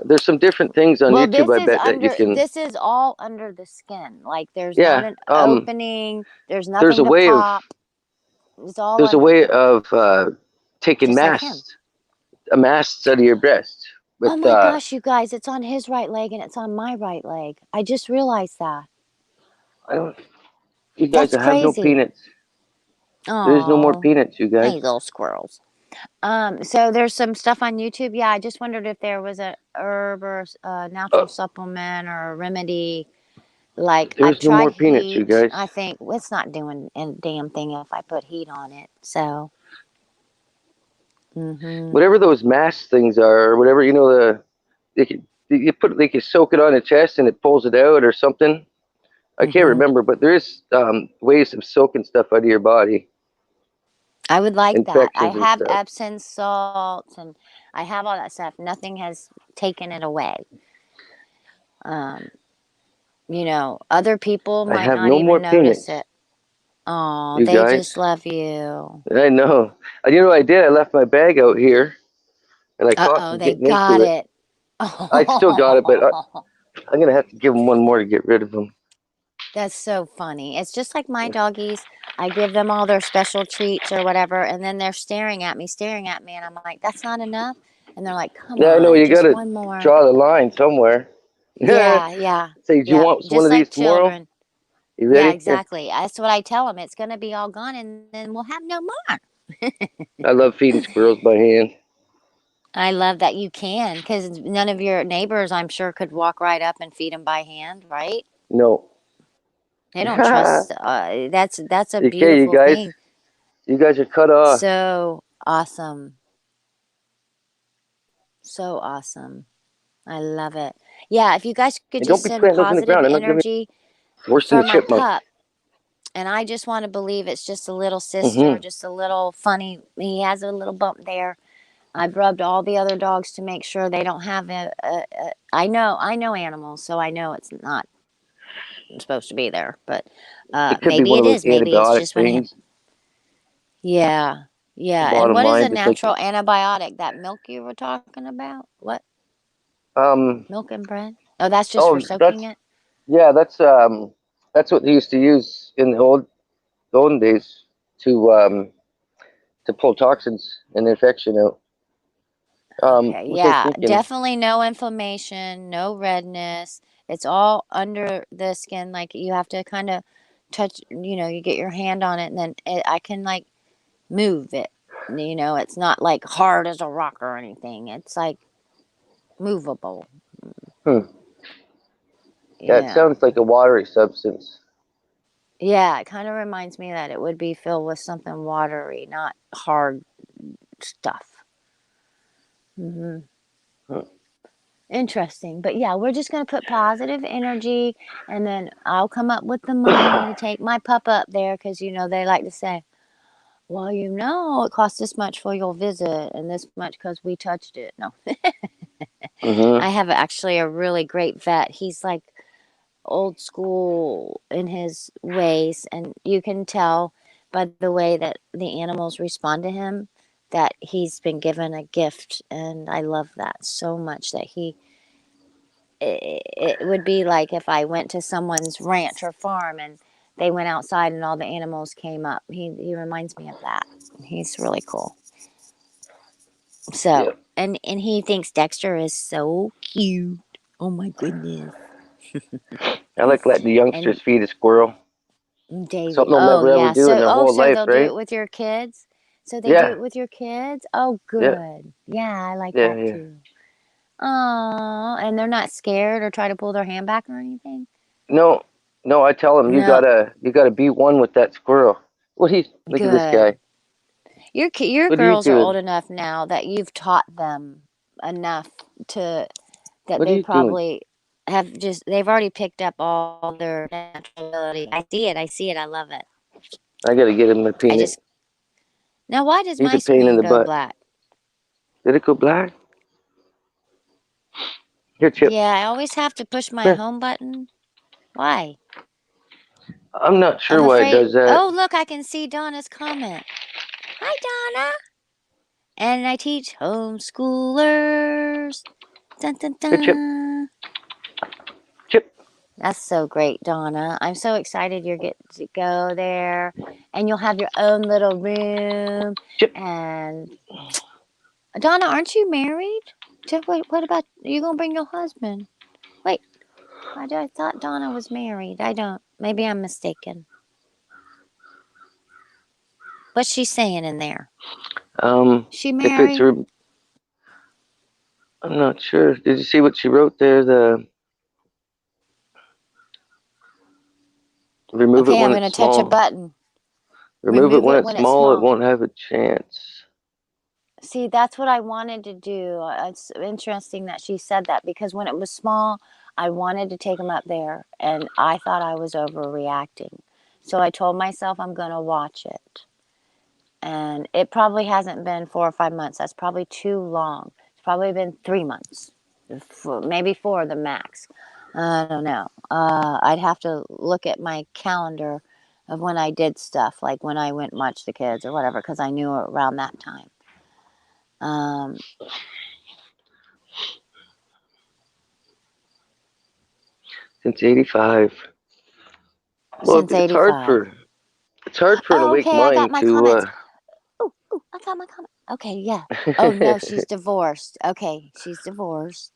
There's some different things on YouTube. I bet that you can. This is all under the skin. Like there's Yeah, not an opening. There's nothing there's a to way pop. It's all. There's a way of taking masts out of your breast. With, oh my gosh, you guys! It's on his right leg and it's on my right leg. I just realized that. You guys That's have no crazy. peanuts. There's no more peanuts, you guys. Hey, little squirrels. So there's some stuff on YouTube. Yeah, I just wondered if there was a herb or a natural supplement or a remedy. Like there's no more peanuts, heat. you guys. I think it's not doing a damn thing if I put heat on it. So, whatever those mask things are, or whatever, they can soak it on the chest and it pulls it out or something. I can't remember, but there is ways of soaking stuff out of your body. I would like that. I Infections and have stuff. Epsom salts and I have all that stuff. Nothing has taken it away. Other people might have not no even more notice peanuts. it. Oh, You they guys. just love you. I know. And you know what I did? I left my bag out here, and I caught them They getting got into it. I still got it, but I'm gonna have to give them one more to get rid of them. That's so funny. It's just like my doggies. I give them all their special treats or whatever, and then they're staring at me, and I'm like, "That's not enough." And they're like, "Come on, I know you just gotta one more." draw the line somewhere. Yeah. Say, do you want Just one of like these tomorrow? children. You ready? Yeah, exactly. That's what I tell them. It's gonna be all gone, and then we'll have no more. I love feeding squirrels by hand. I love that you can, because none of your neighbors, I'm sure, could walk right up and feed them by hand, right? No. They don't trust. That's a Okay, beautiful thing. You guys are cut off. So awesome. So awesome. I love it. Yeah, if you guys could just send positive energy Worse for than my chipmunk. pup. And I just want to believe it's just a little sister, just a little funny. He has a little bump there. I've rubbed all the other dogs to make sure they don't have I know animals, so I know it's not supposed to be there, but maybe it is. Maybe it's just one. Yeah. And what is a natural antibiotic? That milk you were talking about? What? Milk and bread? Oh, that's just for soaking it? Yeah, that's what they used to use in the olden days to pull toxins and infection out. Yeah, definitely no inflammation, no redness. It's all under the skin. Like you have to kind of touch, you get your hand on it, and then I can like move it. It's not like hard as a rock or anything. It's like movable. Yeah, it Yeah. sounds like a watery substance. Yeah, it kind of reminds me that it would be filled with something watery, not hard stuff. Hmm. Hmm. Interesting. But yeah, we're just going to put positive energy, and then I'll come up with the money to take my pup up there because, they like to say, well, it costs this much for your visit and this much because we touched it. No, Mm-hmm. I have actually a really great vet. He's like old school in his ways, and you can tell by the way that the animals respond to him that he's been given a gift, and I love that so much that it would be like if I went to someone's ranch or farm and they went outside and all the animals came up. He reminds me of that. He's really cool. So, Yeah. and he thinks Dexter is so cute. Oh my goodness. I like letting the And youngsters feed a squirrel. Daisy. Something they'll Oh never ever yeah. do in their whole So life, they'll do right? it with your kids. So they do Yeah. it with your kids. Oh, Yeah. good. Yeah, I like Yeah. that Yeah. too. Oh, and they're not scared or try to pull their hand back or anything. No. No. I tell them No, you gotta be one with that squirrel. Look at this good. guy. Your What are you girls are old doing? enough now that you've taught them enough to that What are they you doing? probably they've already picked up all their natural ability. I see it. I see it. I love it. I gotta get him to I paint it. just Now why does He's my a pain in screen the go butt. black? Did it go black? Here, Yeah, Chips. I always have to push my Come here. home button. Why? I'm not I'm sure why it afraid. does that. Oh, look, I can see Donna's comment. Hi, Donna. And I teach homeschoolers. Dun, dun, Here, Chip. dun. Chip. That's so great, Donna. I'm so excited you're getting to go there, and you'll have your own little room. Chip. And Donna, aren't you married? What about you? Gonna bring your husband? Wait, I thought Donna was married. I don't. Maybe I'm mistaken. What's she saying in there? She If it's married? I'm not sure. Did you see what she wrote there? Remove it Okay, I'm when gonna it's touch a small. button. Remove it Remove when it it's when it's small. It small. won't have a chance. See, that's what I wanted to do. It's interesting that she said that because when it was small, I wanted to take him up there and I thought I was overreacting. So I told myself I'm going to watch it. And it probably hasn't been 4 or 5 months. That's probably too long. It's probably been 3 months, maybe 4 the max. I don't know. I'd have to look at my calendar of when I did stuff, like when I went and watched the kids or whatever, because I knew around that time. Since '85. Well, Since 85. it's hard for an Oh, awake okay, I got mind my to. comments. Oh, I got my comment. Okay, yeah. Oh, no, she's divorced. Okay, she's divorced.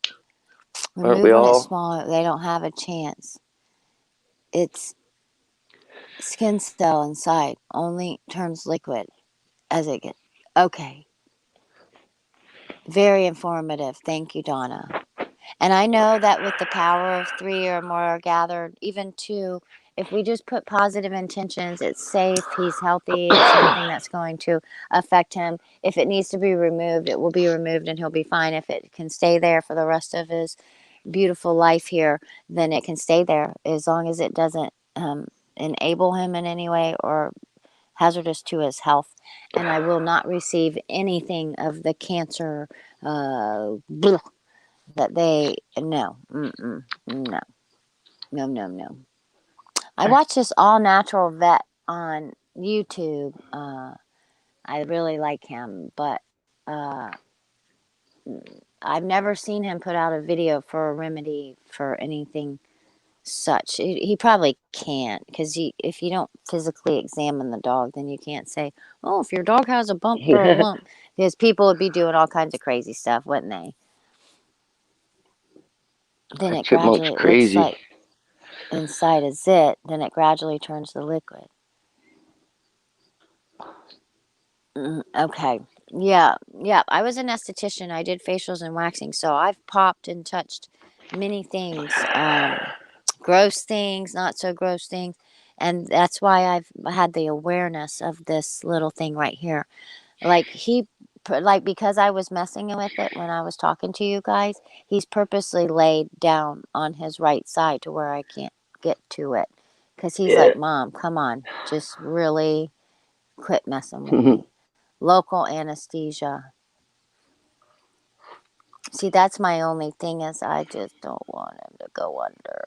Aren't we Remove when it's all? small. They don't have a chance. Its skin cell inside only turns liquid as it gets. Okay. Very informative. Thank you, Donna. And I know that with the power of 3 or more gathered, even 2, if we just put positive intentions, it's safe, he's healthy, it's nothing that's going to affect him. If it needs to be removed, it will be removed and he'll be fine. If it can stay there for the rest of his beautiful life here, then it can stay there as long as it doesn't enable him in any way or hazardous to his health. And I will not receive anything of the cancer that they no no. I watched this all natural vet on YouTube. I really like him, but I've never seen him put out a video for a remedy for anything such. He probably can't because if you don't physically examine the dog, then you can't say, oh, if your dog has a bump or a lump, because people would be doing all kinds of crazy stuff, wouldn't they? Then That it chipmunk's gradually, it looks crazy. like inside a zit, then it gradually turns to liquid. Okay. Yeah. I was an esthetician. I did facials and waxing, so I've popped and touched many things gross things, not so gross things. And that's why I've had the awareness of this little thing right here. Like because I was messing with it when I was talking to you guys, he's purposely laid down on his right side to where I can't get to it. Because he's like, Mom, come on, just really quit messing with me. Local anesthesia. See, that's my only thing is I just don't want him to go under.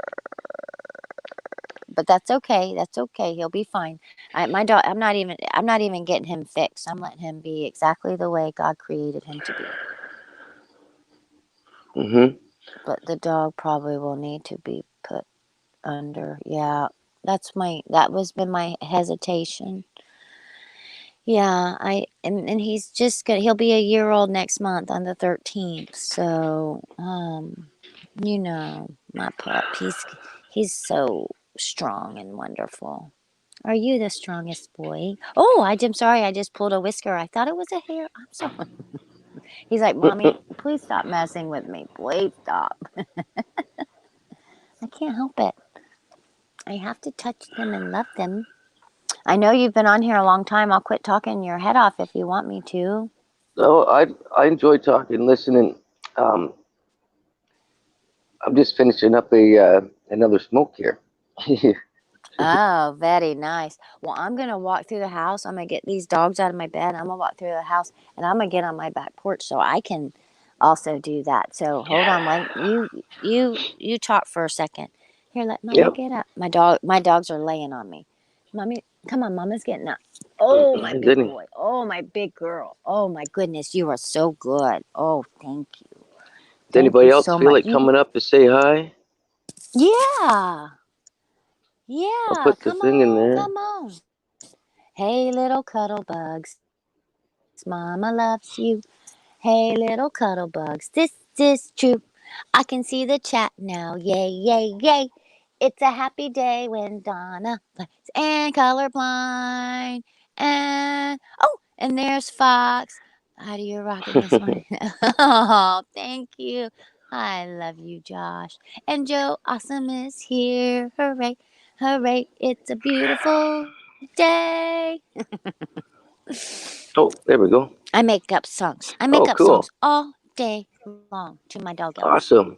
But that's okay. That's okay. He'll be fine. My dog. I'm not even getting him fixed. I'm letting him be exactly the way God created him to be. Mm-hmm. But the dog probably will need to be put under. Yeah, that was been my hesitation. Yeah, and he's just good. He'll be a year old next month on the 13th. So, you know, my pup. He's so strong and wonderful. Are you the strongest boy? Oh, I'm sorry. I just pulled a whisker. I thought it was a hair. I'm sorry. He's like, Mommy, please stop messing with me. Please stop. I can't help it. I have to touch them and love them. I know you've been on here a long time. I'll quit talking your head off if you want me to. No, I enjoy talking, listening. I'm just finishing up another smoke here. Oh, very nice. Well, I'm going to walk through the house. I'm going to get these dogs out of my bed. I'm going to walk through the house, and I'm going to get on my back porch so I can also do that. So hold on. You talk for a second. Here, let Mommy get up. My dogs are laying on me. Mommy, come on. Mama's getting up. Oh, my big boy. Oh, my big girl. Oh, my goodness. You are so good. Oh, thank you. Does anybody else feel like coming up to say hi? Yeah. Yeah, I'll put the thing in there. Come on. Hey, little cuddle bugs. Mama loves you. Hey, little cuddle bugs. This is true. I can see the chat now. Yay, yay, yay. It's a happy day when Donna plays and colorblind. And there's Fox. How do you rock it this morning? Oh, thank you. I love you, Josh. And Joe Awesome is here. Hooray. Hooray, it's a beautiful day. Oh, there we go. I make up songs. I make up songs all day long to my dog. Awesome.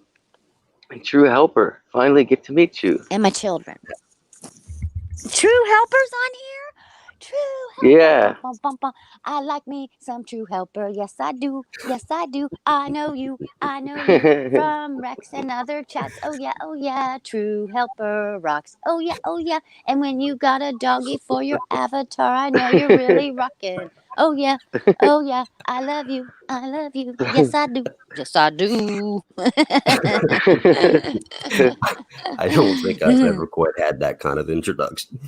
A true helper. Finally get to meet you. And my children. True helpers on here? True helper. Yeah. Bum, bum, bum. I like me some true helper. Yes, I do. Yes, I do. I know you. I know you from Rex and other chats. Oh, yeah. Oh, yeah. True helper rocks. Oh, yeah. Oh, yeah. And when you got a doggy for your avatar, I know you're really rocking. Oh, yeah. Oh, yeah. I love you. I love you. Yes, I do. Yes, I do. I don't think I've ever quite had that kind of introduction.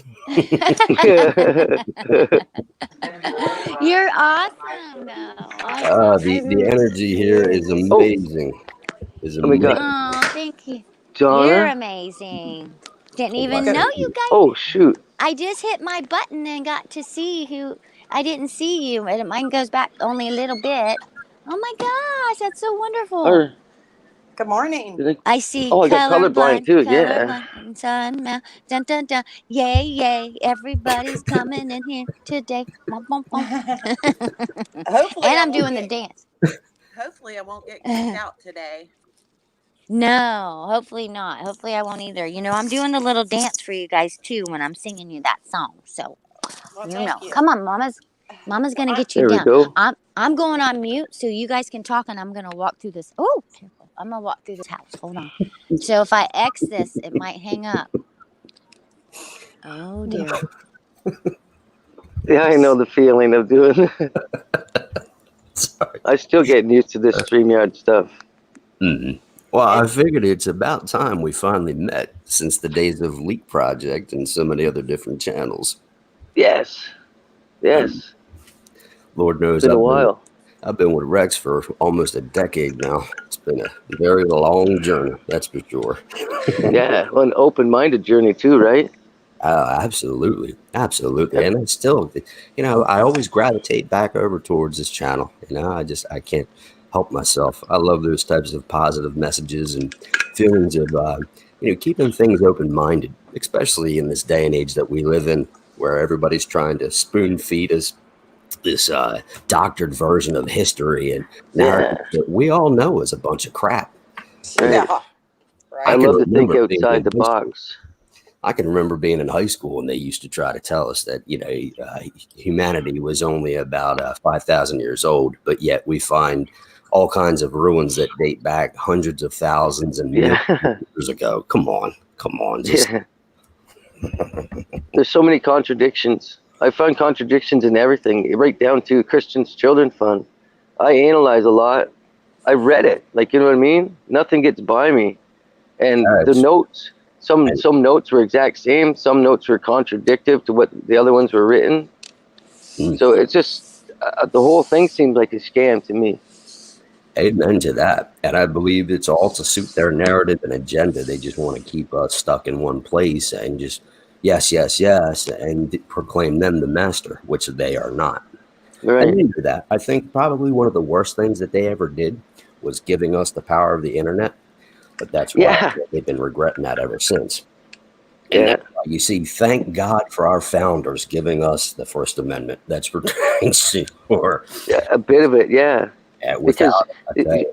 You're awesome, though. The energy here is amazing. Oh, thank you. Donna? You're amazing. Didn't even know you guys. Oh, shoot. I just hit my button and got to see who. I didn't see you. And mine goes back only a little bit. Oh my gosh, that's so wonderful. Good morning. I see. Oh, I got colorblind too. Yeah. Sun, dun, dun, dun. Yay, yay. Everybody's coming in here today. Bum, bum, bum. Hopefully, and I'm doing the dance. Hopefully, I won't get kicked out today. No, hopefully not. Hopefully I won't either. You know, I'm doing a little dance for you guys too when I'm singing you that song. So, come on, Mama's gonna get you down. Go. I'm going on mute so you guys can talk, and I'm gonna walk through this. Oh, I'm gonna walk through this house. Hold on. So if I X this, it might hang up. Oh dear. Yeah, I know the feeling of doing it. I'm still getting used to this StreamYard stuff. Mm-hmm. Well, I figured it's about time we finally met since the days of Leap Project and so many other different channels. Yes. Lord knows it's been a while. I've been with Rex for almost a decade now. It's been a very long journey, that's for sure. Yeah, well, an open-minded journey too, right? Absolutely. And I still, I always gravitate back over towards this channel. I can't help myself. I love those types of positive messages and feelings of keeping things open-minded, especially in this day and age that we live in, where everybody's trying to spoon feed us this doctored version of history and narrative that we all know is a bunch of crap. Right. Yeah. I Right. love to think remember being outside in the high school. box. I can remember being in high school and they used to try to tell us that, humanity was only about 5,000 years old, but yet we find all kinds of ruins that date back hundreds of thousands and millions of years ago. Come on. Just, Yeah. There's so many contradictions. I find contradictions in everything, right down to Christian's Children Fund. I analyze a lot. I read it, like, you know what I mean? Nothing gets by me. And the notes, some notes were exact same, some notes were contradictive to what the other ones were written. So it's just, the whole thing seems like a scam to me. Amen to that. And I believe it's all to suit their narrative and agenda. They just want to keep us stuck in one place and just yes, and proclaim them the master, which they are not. Right. And into that, I think probably one of the worst things that they ever did was giving us the power of the internet. But that's why they've been regretting that ever since. Yeah. You see, thank God for our founders giving us the First Amendment. That's for sure. Yeah, a bit of it, yeah. Without the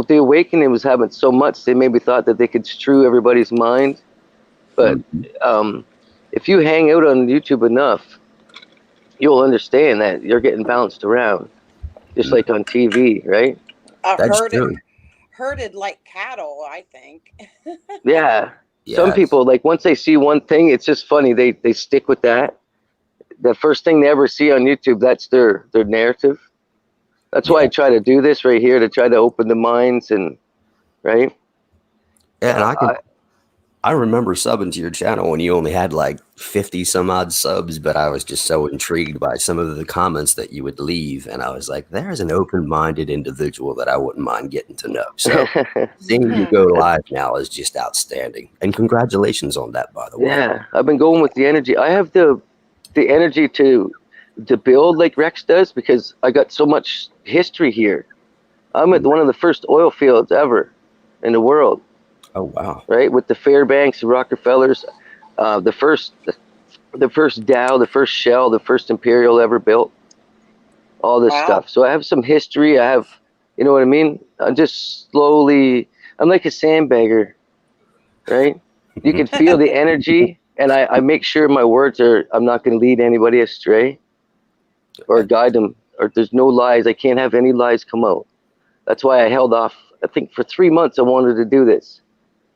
awakening was having so much, they maybe thought that they could strew everybody's mind. But if you hang out on YouTube enough, you'll understand that you're getting bounced around, just like on TV, right? Herded like cattle, I think. Yeah. Some people, like, once they see one thing, it's just funny. They stick with that. The first thing they ever see on YouTube, that's their narrative. That's why I try to do this right here, to try to open the minds and, right? Yeah, and I remember subbing to your channel when you only had like 50 some odd subs, but I was just so intrigued by some of the comments that you would leave. And I was like, there's an open-minded individual that I wouldn't mind getting to know. So seeing you go live now is just outstanding. And congratulations on that, by the way. Yeah, I've been going with the energy. I have the energy to build like Rex does, because I got so much history here. I'm at one of the first oil fields ever in the world. Oh wow! Right, with the Fairbanks, the Rockefellers, the first Dow, the first Shell, the first Imperial ever built. All this stuff. So I have some history. I have, you know what I mean? I'm just slowly. I'm like a sandbagger, right? You can feel the energy, and I make sure my words are. I'm not going to lead anybody astray, or guide them. Or there's no lies. I can't have any lies come out. That's why I held off. I think for 3 months I wanted to do this.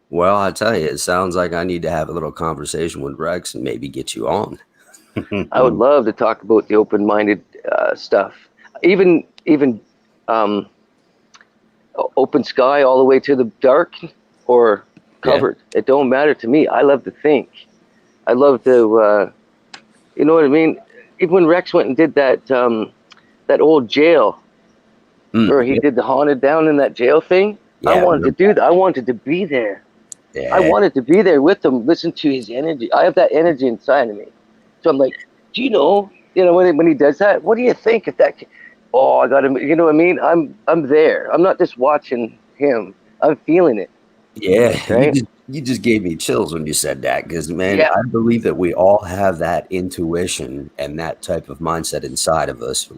Well, I tell you, it sounds like I need to have a little conversation with Rex and maybe get you on. I would love to talk about the open-minded stuff, even open sky all the way to the dark or covered. Yeah. It don't matter to me. I love to think. I love to, you know what I mean? Even when Rex went and did that old jail, where he did the haunted down in that jail thing, I wanted to do that. I wanted to be there. Yeah. I wanted to be there with him, listen to his energy. I have that energy inside of me. So I'm like, do you know when he does that, what do you think if that? Oh, I got him. You know what I mean? I'm there. I'm not just watching him. I'm feeling it. Yeah, right? You just gave me chills when you said that, because man, I believe that we all have that intuition and that type of mindset inside of us.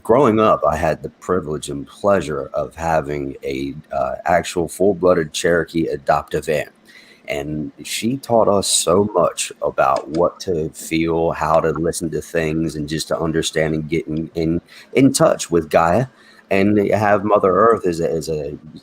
Growing up, I had the privilege and pleasure of having a actual full-blooded Cherokee adoptive aunt, and she taught us so much about what to feel, how to listen to things, and just to understand and get in touch with Gaia. And have Mother Earth as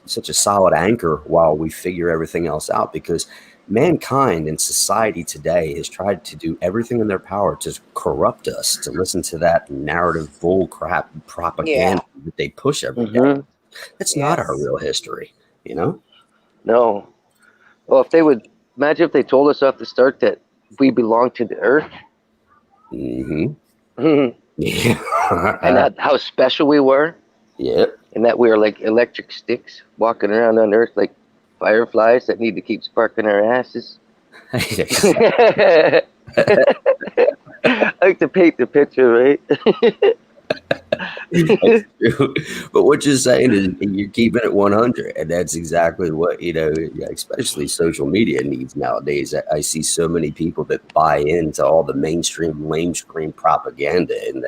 such a solid anchor while we figure everything else out, because mankind and society today has tried to do everything in their power to corrupt us, to listen to that narrative bull crap propaganda that they push every day. That's not our real history, you know? No. Well, if they would imagine if they told us off the start that we belong to the Earth. Yeah. And that how special we were. Yep. And that we are like electric sticks walking around on Earth like fireflies that need to keep sparking our asses. I like to paint the picture, right? That's true. But what you're saying is you're keeping it 100, and that's exactly what especially social media needs nowadays. I see so many people that buy into all the lamestream propaganda and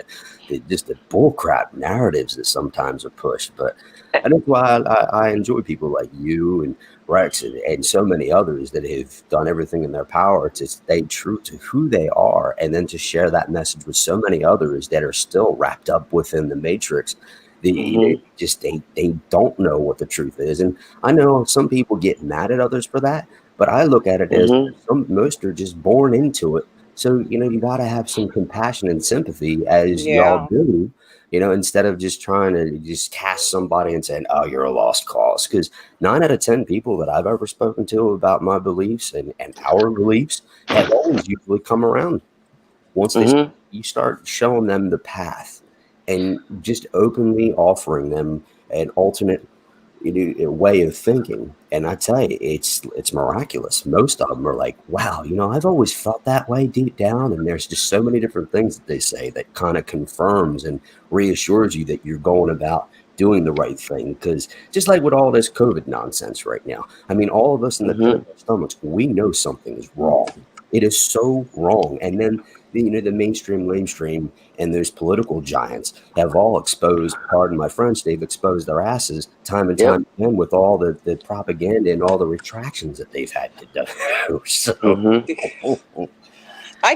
just the bullcrap narratives that sometimes are pushed. But and that's why I enjoy people like you and Rex and so many others that have done everything in their power to stay true to who they are, and then to share that message with so many others that are still wrapped up within the matrix. They don't know what the truth is. And I know some people get mad at others for that, but I look at it as most are just born into it. So, you got to have some compassion and sympathy as y'all do, instead of just trying to just cast somebody and saying, oh, you're a lost cause. Because 9 out of 10 people that I've ever spoken to about my beliefs and our beliefs have always usually come around. Once you start showing them the path and just openly offering them an alternate way of thinking. And I tell you, it's miraculous. Most of them are like, wow, I've always felt that way deep down. And there's just so many different things that they say that kind of confirms and reassures you that you're going about doing the right thing. Because just like with all this COVID nonsense right now, I mean, all of us in the pit of our stomachs, we know something is wrong. It is so wrong. And then, the mainstream, lamestream, and those political giants have all exposed, pardon my French, they've exposed their asses time and time again with all the propaganda and all the retractions that they've had to do. So,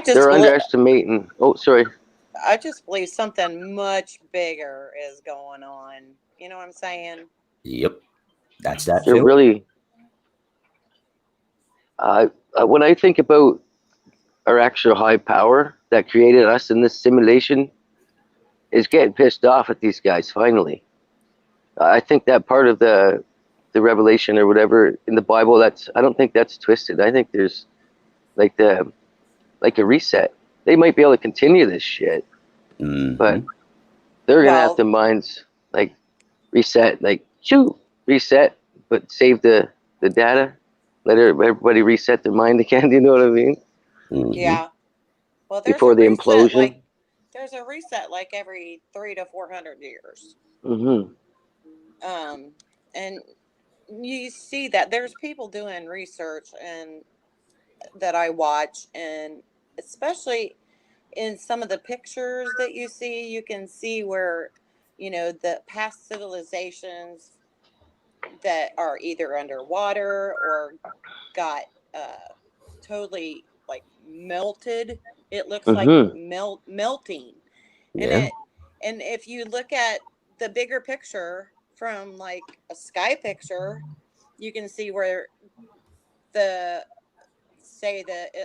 they're underestimating. Oh, sorry. I just believe something much bigger is going on. You know what I'm saying? Yep. That's that. They're really. When I think about our actual high power that created us in this simulation is getting pissed off at these guys finally. I think that part of the revelation or whatever in the Bible, I don't think that's twisted. I think there's like a reset. They might be able to continue this shit, but they're gonna have the minds like reset, reset, but save the data. Let everybody reset their mind again. Do you know what I mean? Yeah. Well, before the implosion, there's a reset like every 300 to 400 years. And you see that there's people doing research and that I watch, and especially in some of the pictures that you see, you can see where the past civilizations that are either underwater or got totally like melted. It looks like melting. And if you look at the bigger picture from like a sky picture, you can see where it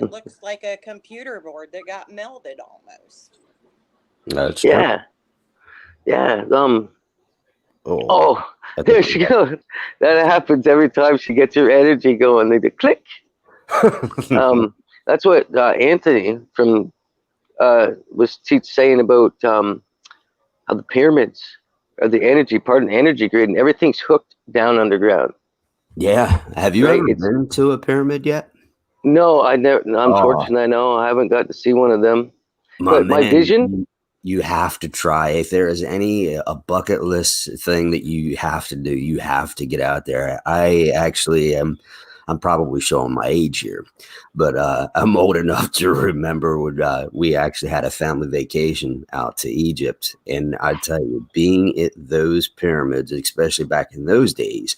looks like a computer board that got melted almost. That's yeah. There she goes. That happens every time she gets her energy going. They do click. That's what Anthony from was saying about how the pyramids are the energy part of the energy grid, and everything's hooked down underground. Yeah. Have you ever been to a pyramid yet? No, I never. Unfortunately, I know I haven't got to see one of them. But my vision. You have to try. If there is a bucket list thing that you have to do, you have to get out there. I actually am. I'm probably showing my age here, but I'm old enough to remember when we actually had a family vacation out to Egypt. And I tell you, being at those pyramids, especially back in those days,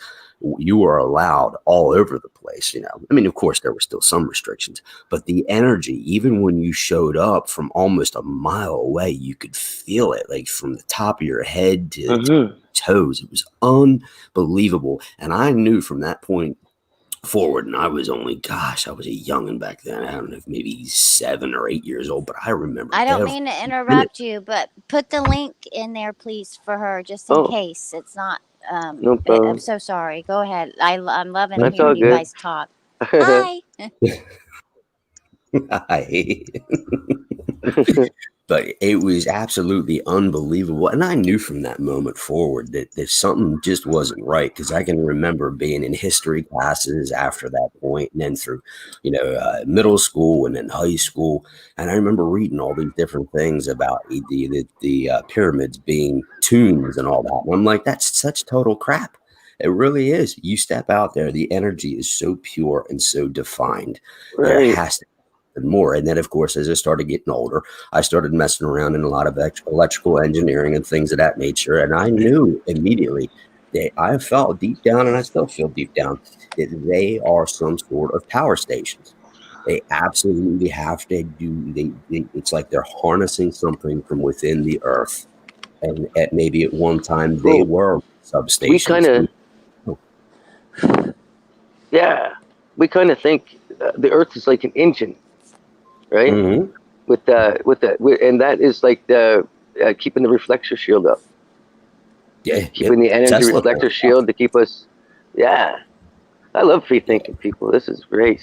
you were allowed all over the place. I mean, of course, there were still some restrictions, but the energy, even when you showed up from almost a mile away, you could feel it, like from the top of your head to toes. It was unbelievable. And I knew from that point forward, and I was a youngin' back then. I don't know, if maybe 7 or 8 years old, but I remember. I don't mean to interrupt you, but put the link in there, please, for her, just in case it's not. No problem. I'm so sorry. Go ahead. I'm loving That's hearing all you good. guys talk. Hi. Hi. But it was absolutely unbelievable. And I knew from that moment forward that something just wasn't right, because I can remember being in history classes after that point, and then through, middle school and then high school. And I remember reading all these different things about the pyramids being tombs and all that. And I'm like, that's such total crap. It really is. You step out there, the energy is so pure and so defined. Right. There has to more. And then, of course, as I started getting older, I started messing around in a lot of electrical engineering and things of that nature. And I knew immediately that I felt deep down, and I still feel deep down, that they are some sort of power stations. They absolutely have to do, it's like they're harnessing something from within the earth. And maybe at one time they were substations. We kind of think the earth is like an engine. Right, Mm-hmm. and that is like the keeping the reflector shield up. Yeah, keeping the energy Tesla reflector shield to keep us. Yeah, I love free thinking people. This is great.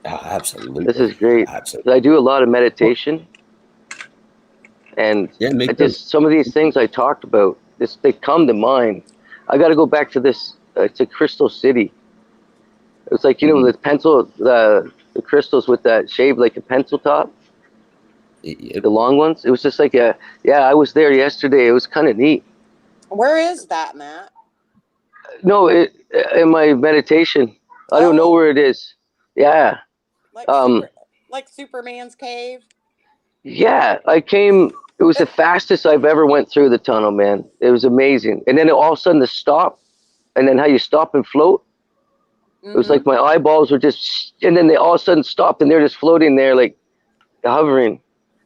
Oh, absolutely. This is great. Absolutely. I do a lot of meditation, and some of these things I talked about, they come to mind. I got to go back to this to Crystal City. It's like the pencil, the crystals with that shaped like a pencil top, the long ones. It was just like I was there yesterday. It was kind of neat. Where is that, Matt? No, in my meditation. I don't know where it is. Yeah. Like Superman's cave? Yeah, I came. It was the fastest I've ever went through the tunnel, man. It was amazing. And then all of a sudden the stop, and then how you stop and float. It was like my eyeballs were just, and then they all of a sudden stopped, and they're just floating there, like hovering.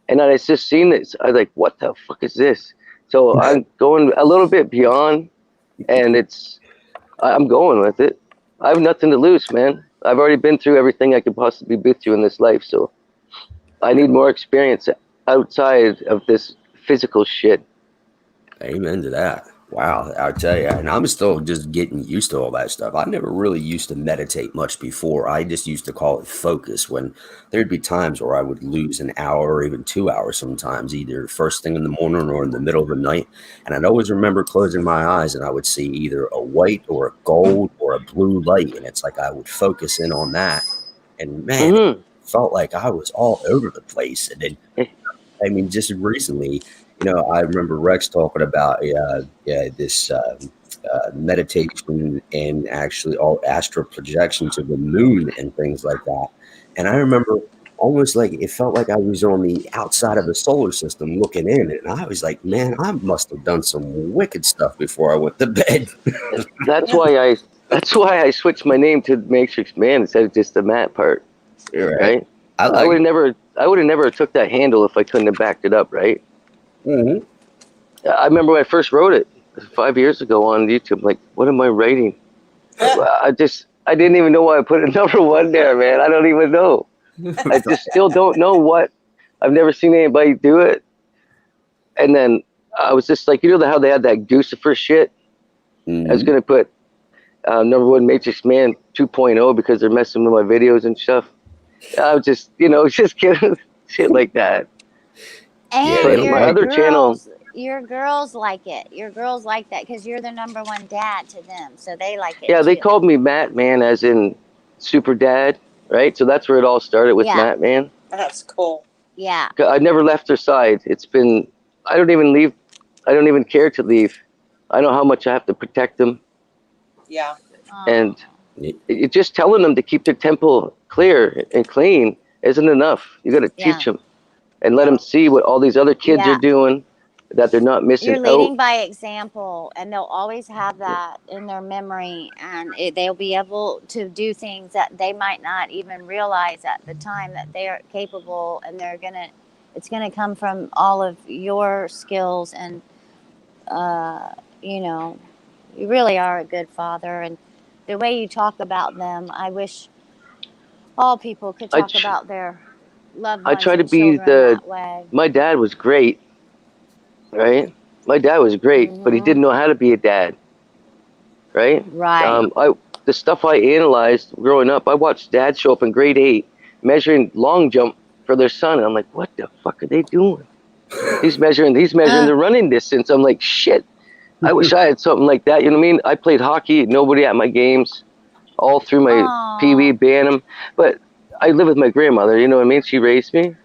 And I just seen this. I was like, "What the fuck is this?" So I'm going a little bit beyond, and I'm going with it. I have nothing to lose, man. I've already been through everything I could possibly be through in this life, so I need more experience outside of this physical shit. Amen to that. Wow, I'll tell you, and I'm still just getting used to all that stuff. I never really used to meditate much before. I just used to call it focus, when there'd be times where I would lose an hour or even 2 hours sometimes, either first thing in the morning or in the middle of the night. And I'd always remember closing my eyes and I would see either a white or a gold or a blue light. And it's like I would focus in on that. And man, it felt like I was all over the place. And then, just recently, I remember Rex talking about this meditation and actually all astral projection to the moon and things like that. And I remember almost like it felt like I was on the outside of the solar system looking in. And I was like, man, I must have done some wicked stuff before I went to bed. That's why I switched my name to Matrix Man instead of just the Matt part. Right? I would have never took that handle if I couldn't have backed it up, right? Mm-hmm. I remember when I first wrote it 5 years ago on YouTube. Like, what am I writing? I didn't even know why I put a number one there, man. I don't even know. I just still don't know what. I've never seen anybody do it. And then I was just like, how they had that Lucifer shit? I was going to put number one Matrix Man 2.0 because they're messing with my videos and stuff. I was just, just kidding. Shit like that. And channel. Your girls like it. Your girls like that because you're the number one dad to them, so they like it. Yeah, they too. called me Matt Man, as in super dad, right? So that's where it all started with Matt Man. That's cool. Yeah. I never left their side. It's been, I don't even leave. I don't even care to leave. I know how much I have to protect them. Yeah. And it just telling them to keep their temple clear and clean isn't enough. You got to teach them. And let them see what all these other kids are doing, that they're not missing out. You're leading by example, and they'll always have that in their memory, and they'll be able to do things that they might not even realize at the time that they are capable, and it's gonna come from all of your skills, and you really are a good father, and the way you talk about them, I wish all people could talk about their loved ones. I try to be my dad was great, right? My dad was great, but he didn't know how to be a dad, right? Right. The stuff I analyzed growing up, I watched dad show up in grade 8, measuring long jump for their son. And I'm like, what the fuck are they doing? He's measuring the running distance. I'm like, shit. I wish I had something like that. You know what I mean? I played hockey. Nobody at my games, all through my Pee-wee, Bantam. But I live with my grandmother. You know what I mean? She raised me.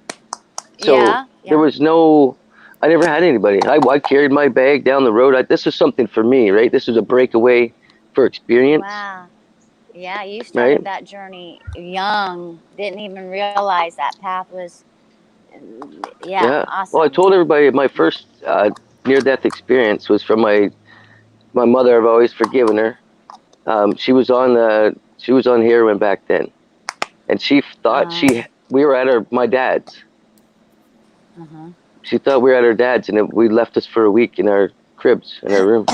So there was no. I never had anybody. I carried my bag down the road. This was something for me, right? This was a breakaway for experience. Wow. Yeah, you started that journey young. Didn't even realize that path was. Yeah. Awesome. Well, I told everybody my first near-death experience was from my mother. I've always forgiven her. She was on heroin back then, and she thought we were at my dad's. She thought we were at her dad's, and we left us for a week in our cribs in our room.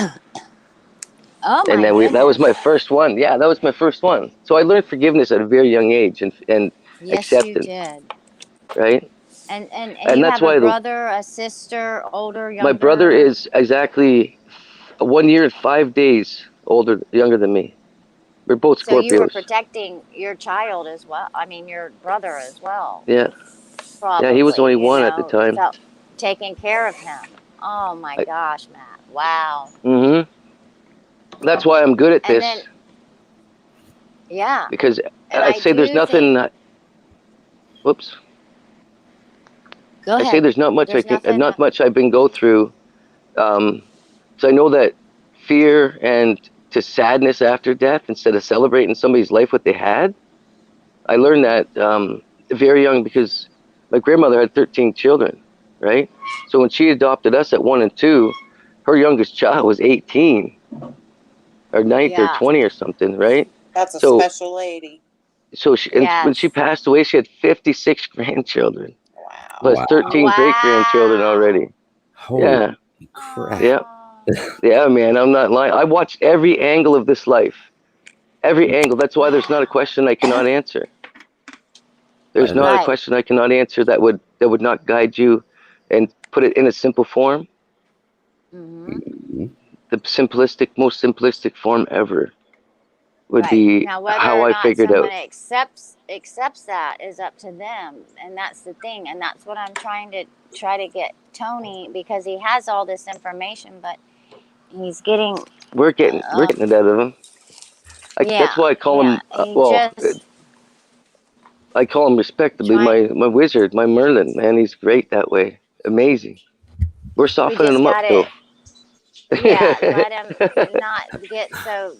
And then that was my first one. Yeah, that was my first one. So I learned forgiveness at a very young age and acceptance. Yes, you did. Right. And you that's have why a brother, a sister, older, younger? My brother is exactly 1 year and 5 days younger than me. We're both Scorpios. So you were protecting your child as well. I mean, your brother as well. Yeah. Probably, yeah, he was only one at the time. So taking care of him. Oh my gosh, Matt! Wow. That's why I'm good at this. Then, yeah. Because I say there's nothing. Whoops. Go ahead. I say there's not much I've been go through. So I know that fear and to sadness after death, instead of celebrating somebody's life what they had. I learned that very young because my grandmother had 13 children, right? So when she adopted us at 1 and 2, her youngest child was 18 or 9th or 20 or something, right? That's a special lady. So when she passed away, she had 56 grandchildren. Plus 13 great-grandchildren already. Holy crap. Yeah. Yeah, man, I'm not lying. I watched every angle of this life. Every angle. That's why there's not a question I cannot answer. There's not a question I cannot answer that would not guide you and put it in a simple form. The most simplistic form ever would be now, whether how or I not figured out. Accepts that is up to them, and that's the thing, and that's what I'm trying to get Tony, because he has all this information, but he's getting. We're getting it out of him. That's why I call him. I call him respectably my wizard, my Merlin. Man, he's great that way. Amazing. We're softening him up though. Yeah, let him not get so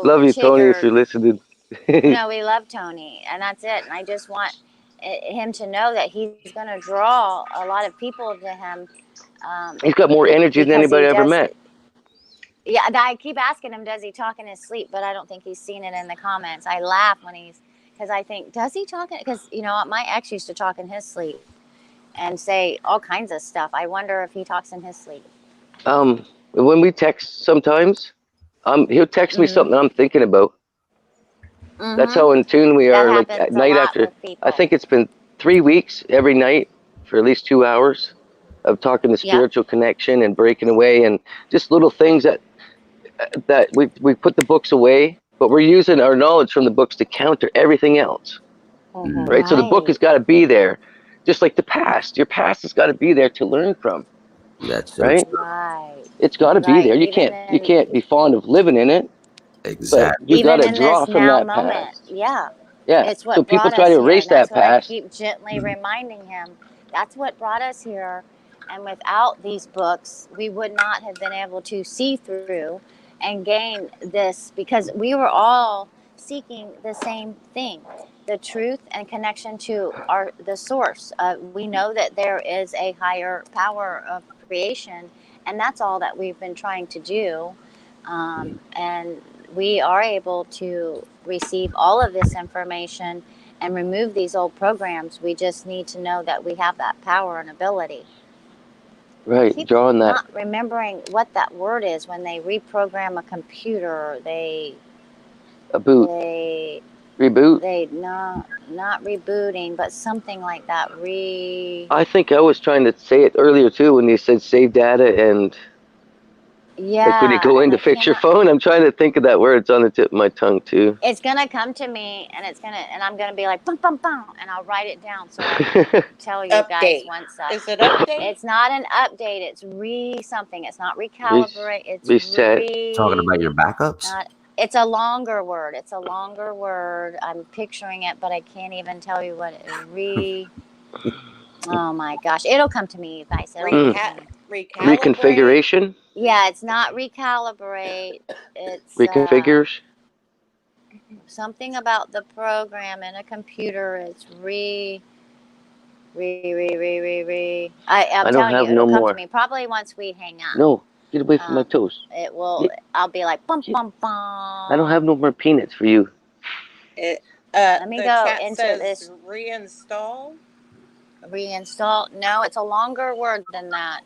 love you, Tony, if you're listening. No, we love Tony, and that's it. And I just want him to know that he's going to draw a lot of people to him. He's got more energy than anybody I ever met. Yeah, I keep asking him, does he talk in his sleep? But I don't think he's seen it in the comments. I laugh because I think, does he talk? Because, my ex used to talk in his sleep and say all kinds of stuff. I wonder if he talks in his sleep. When we text sometimes, he'll text me something I'm thinking about. That's how in tune we are. Like at night after, I think it's been 3 weeks every night for at least 2 hours of talking to spiritual connection and breaking away and just little things that we put the books away, but we're using our knowledge from the books to counter everything else. Right? So the book has got to be there, just like the past. Your past has got to be there to learn from. That's right. It's got to be there. You can't be fond of living in it. Exactly. You got to draw from that past. Yeah. Yeah. It's what so people try to erase that past. I keep gently reminding him that's what brought us here, and without these books, we would not have been able to see through and gain this, because we were all seeking the same thing, the truth and connection to the source. We know that there is a higher power of creation, and that's all that we've been trying to do, and we are able to receive all of this information and remove these old programs. We just need to know that we have that power and ability. Right, drawing that. Not remembering what that word is when they reprogram a computer. Reboot. They not rebooting, but something like that. I think I was trying to say it earlier too when you said save data and Yeah. Like when you go in to fix your phone, I'm trying to think of that word. It's on the tip of my tongue too. It's gonna come to me, and I'm gonna be like, bum, bum, bum, and I'll write it down so I can tell you guys Update. once Is it update? It's not an update. It's something. It's not recalibrate. It's reset. Talking about your backups? It's a longer word. I'm picturing it, but I can't even tell you what it is. Oh my gosh. It'll come to me, you guys. Reconfiguration? Yeah, it's not recalibrate. It's reconfigures. Something about the program in a computer. It's I don't have no more. Come to me probably once we hang out. No, get away from my toes. It will. I'll be like bum bum bum. I don't have no more peanuts for you. Let me the go chat into says this. Reinstall. Reinstall. No, it's a longer word than that.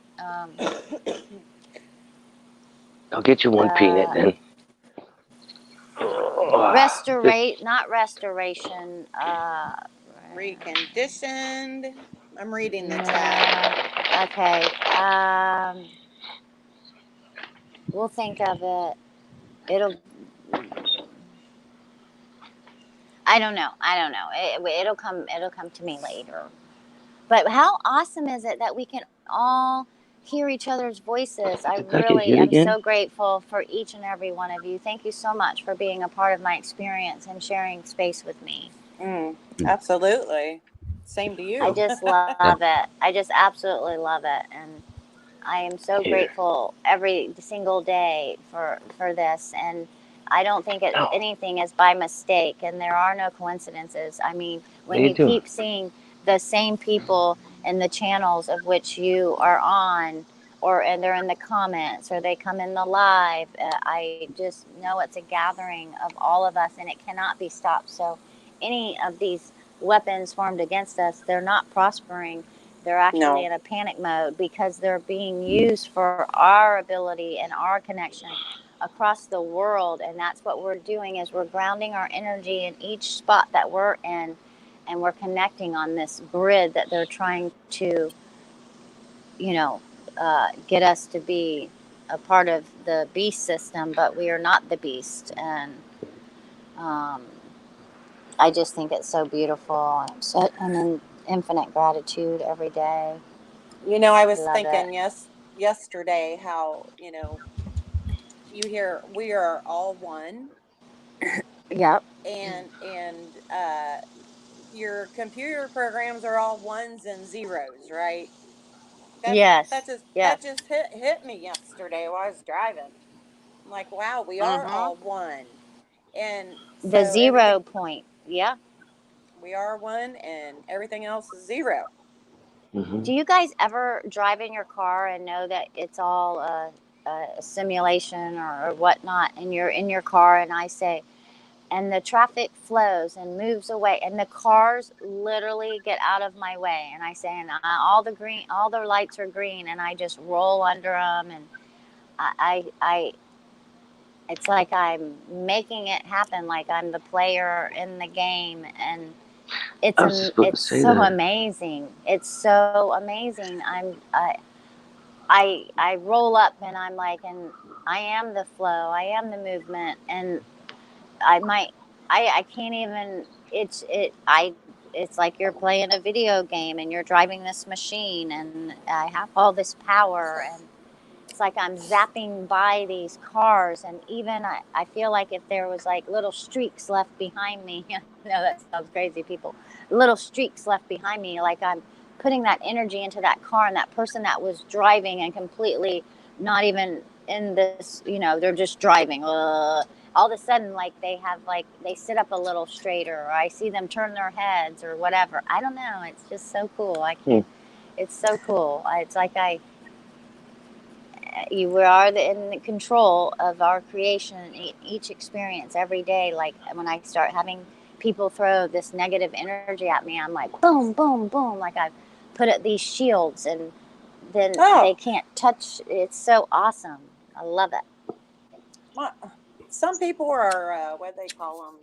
I'll get you one peanut then. Not restoration. Reconditioned. I'm reading the chat. Okay. We'll think of it. I don't know. It'll come to me later. But how awesome is it that we can all hear each other's voices? I really am so grateful for each and every one of you. Thank you so much for being a part of my experience and sharing space with me. Absolutely. Same to you. I just love it. I just absolutely love it. And I am so grateful every single day for this. And I don't think anything is by mistake, and there are no coincidences. I mean, when you keep seeing the same people in the channels of which you are on, and they're in the comments, or they come in the live, I just know it's a gathering of all of us, and it cannot be stopped. So any of these weapons formed against us, they're not prospering. They're actually in a panic mode because they're being used for our ability and our connection across the world. And that's what we're doing, is we're grounding our energy in each spot that we're in, and we're connecting on this grid that they're trying to, get us to be a part of the beast system, but we are not the beast. And I just think it's so beautiful. I'm in infinite gratitude every day. I was thinking yesterday how, you hear we are all one. Yep. And your computer programs are all ones and zeros, right? Yes. That just hit me yesterday while I was driving. I'm like, wow, we are all one. And the 0 point. Yeah. We are one, and everything else is zero. Mm-hmm. Do you guys ever drive in your car and know that it's all a simulation or whatnot, and you're in your car, and I say, and the traffic flows and moves away, and the cars literally get out of my way, and I say, and all the lights are green, and I just roll under them, and I it's like I'm making it happen, like I'm the player in the game, and it's so amazing. It's so amazing. I roll up, and I'm like, and I am the flow, I am the movement, and I can't even, it's like you're playing a video game and you're driving this machine, and I have all this power, and it's like I'm zapping by these cars, and even I feel like if there was like little streaks left behind me, that sounds crazy, people, little streaks left behind me, like I'm putting that energy into that car, and that person that was driving and completely not even in this, they're just driving. All of a sudden, like they sit up a little straighter, or I see them turn their heads or whatever. I don't know. It's just so cool. It's so cool. It's like we are in control of our creation, each experience every day. Like when I start having people throw this negative energy at me, I'm like, boom, boom, boom. Like I've put up these shields, and then they can't touch. It's so awesome. I love it. Some people are, what do they call them?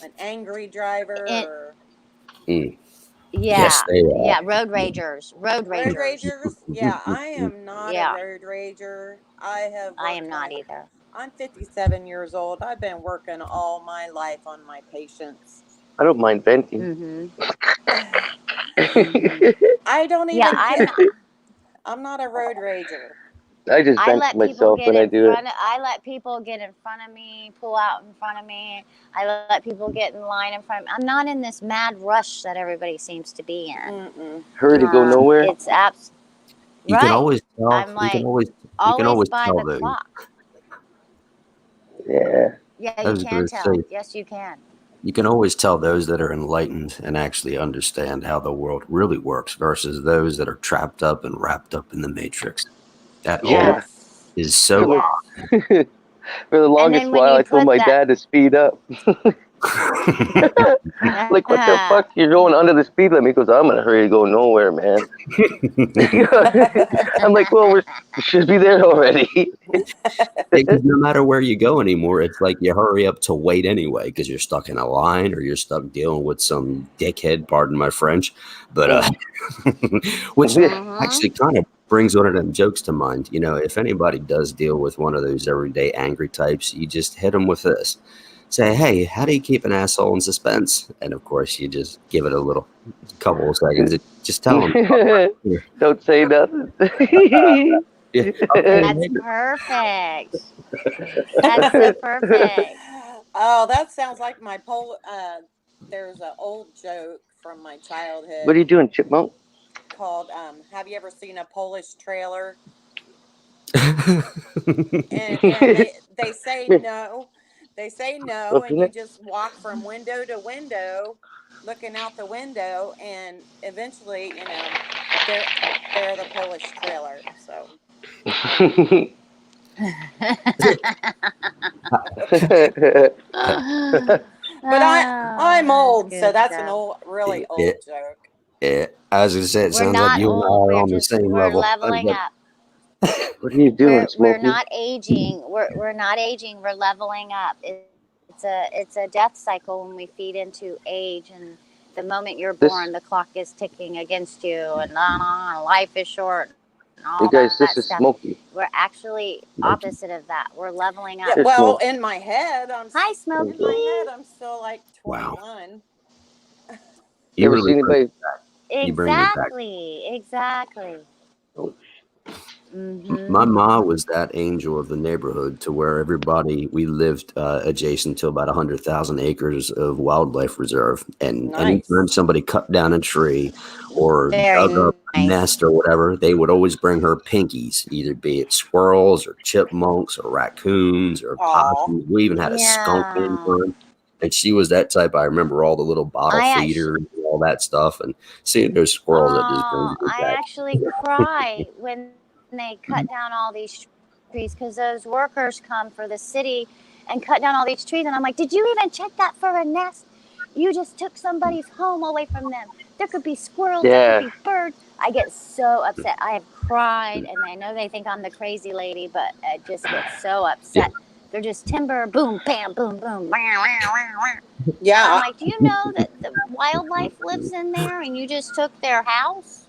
An angry driver. Yeah, Yes, they are. yeah, road ragers, road Road ragers. ragers? Yeah, I am not a Yeah, road rager. I have I am worked not on, either. I'm 57 years old. I've been working all my life on my patients. I don't mind venting. Mm-hmm. Mm-hmm. I don't Yeah, even care. I'm not a road rager. I just I vent let to people myself get when I in do it. front of. I let people get in front of me, pull out in front of me. I let people get in line in front of me. I'm not in this mad rush that everybody seems to be in. Mm-mm. Hurry to go nowhere. It's abs. You can Right. always tell. I'm You like can always always by tell the those. clock. Yeah. Yeah, I you was can going to tell. say, Yes, you can. you can always tell those that are enlightened and actually understand how the world really works versus those that are trapped up and wrapped up in the matrix. That Yeah. Yes. is so Yes. For the longest then when while, you I told put my that- dad to speed up. Like, what the fuck? You're going under the speed limit. He goes, I'm in a hurry to go nowhere, man. I'm like, well, we should be there already. Because no matter where you go anymore, it's like you hurry up to wait anyway because you're stuck in a line or you're stuck dealing with some dickhead, pardon my French. But which Mhm. actually kind of brings one of them jokes to mind. You know, if anybody does deal with one of those everyday angry types, you just hit them with this. Say, hey, how do you keep an asshole in suspense? And of course, you just give it a little couple of seconds and just tell them. Don't say nothing. Yeah. That's perfect. That's so perfect. Oh, that sounds like my there's an old joke from my childhood What are you doing, chipmunk? called have you ever seen a Polish trailer? And they say no. They say no, and you just walk from window to window, looking out the window, and eventually, you know, they're the Polish trailer. So, but I'm old, so that's an old, really old joke. Yeah, I was gonna say, it We're sounds not like you and I old. are on the same We're level. leveling up. What are you doing, We're Smokey? not aging. We're not aging. We're leveling up. It's a death cycle when we feed into age, and the moment you're born, the clock is ticking against you, and life is short, and all You guys, that this is stuff. Smokey. We're actually opposite of that. We're leveling up. Yeah, well, in my head, Hi, Smokey. In my head, I'm still like 21. You You ever really see anybody? You bring it back. Exactly. Oh, Mm-hmm. My ma was that angel of the neighborhood to where everybody, we lived adjacent to about 100,000 acres of wildlife reserve. And anytime somebody cut down a tree or dug up a nest or whatever, they would always bring her pinkies, either be it squirrels or chipmunks or raccoons or possums. We even had a skunk in one. And she was that type. I remember all the little bottle feeders and all that stuff. And seeing those squirrels, that just brings me back. I actually cry when they cut down all these trees because those workers come for the city and cut down all these trees. And I'm like, did you even check that for a nest? You just took somebody's home away from them. There could be squirrels, there could be birds. I get so upset. I have cried, and I know they think I'm the crazy lady, but I just get so upset. They're just timber, boom, bam, boom, boom. Yeah. I'm like, do you know that the wildlife lives in there and you just took their house?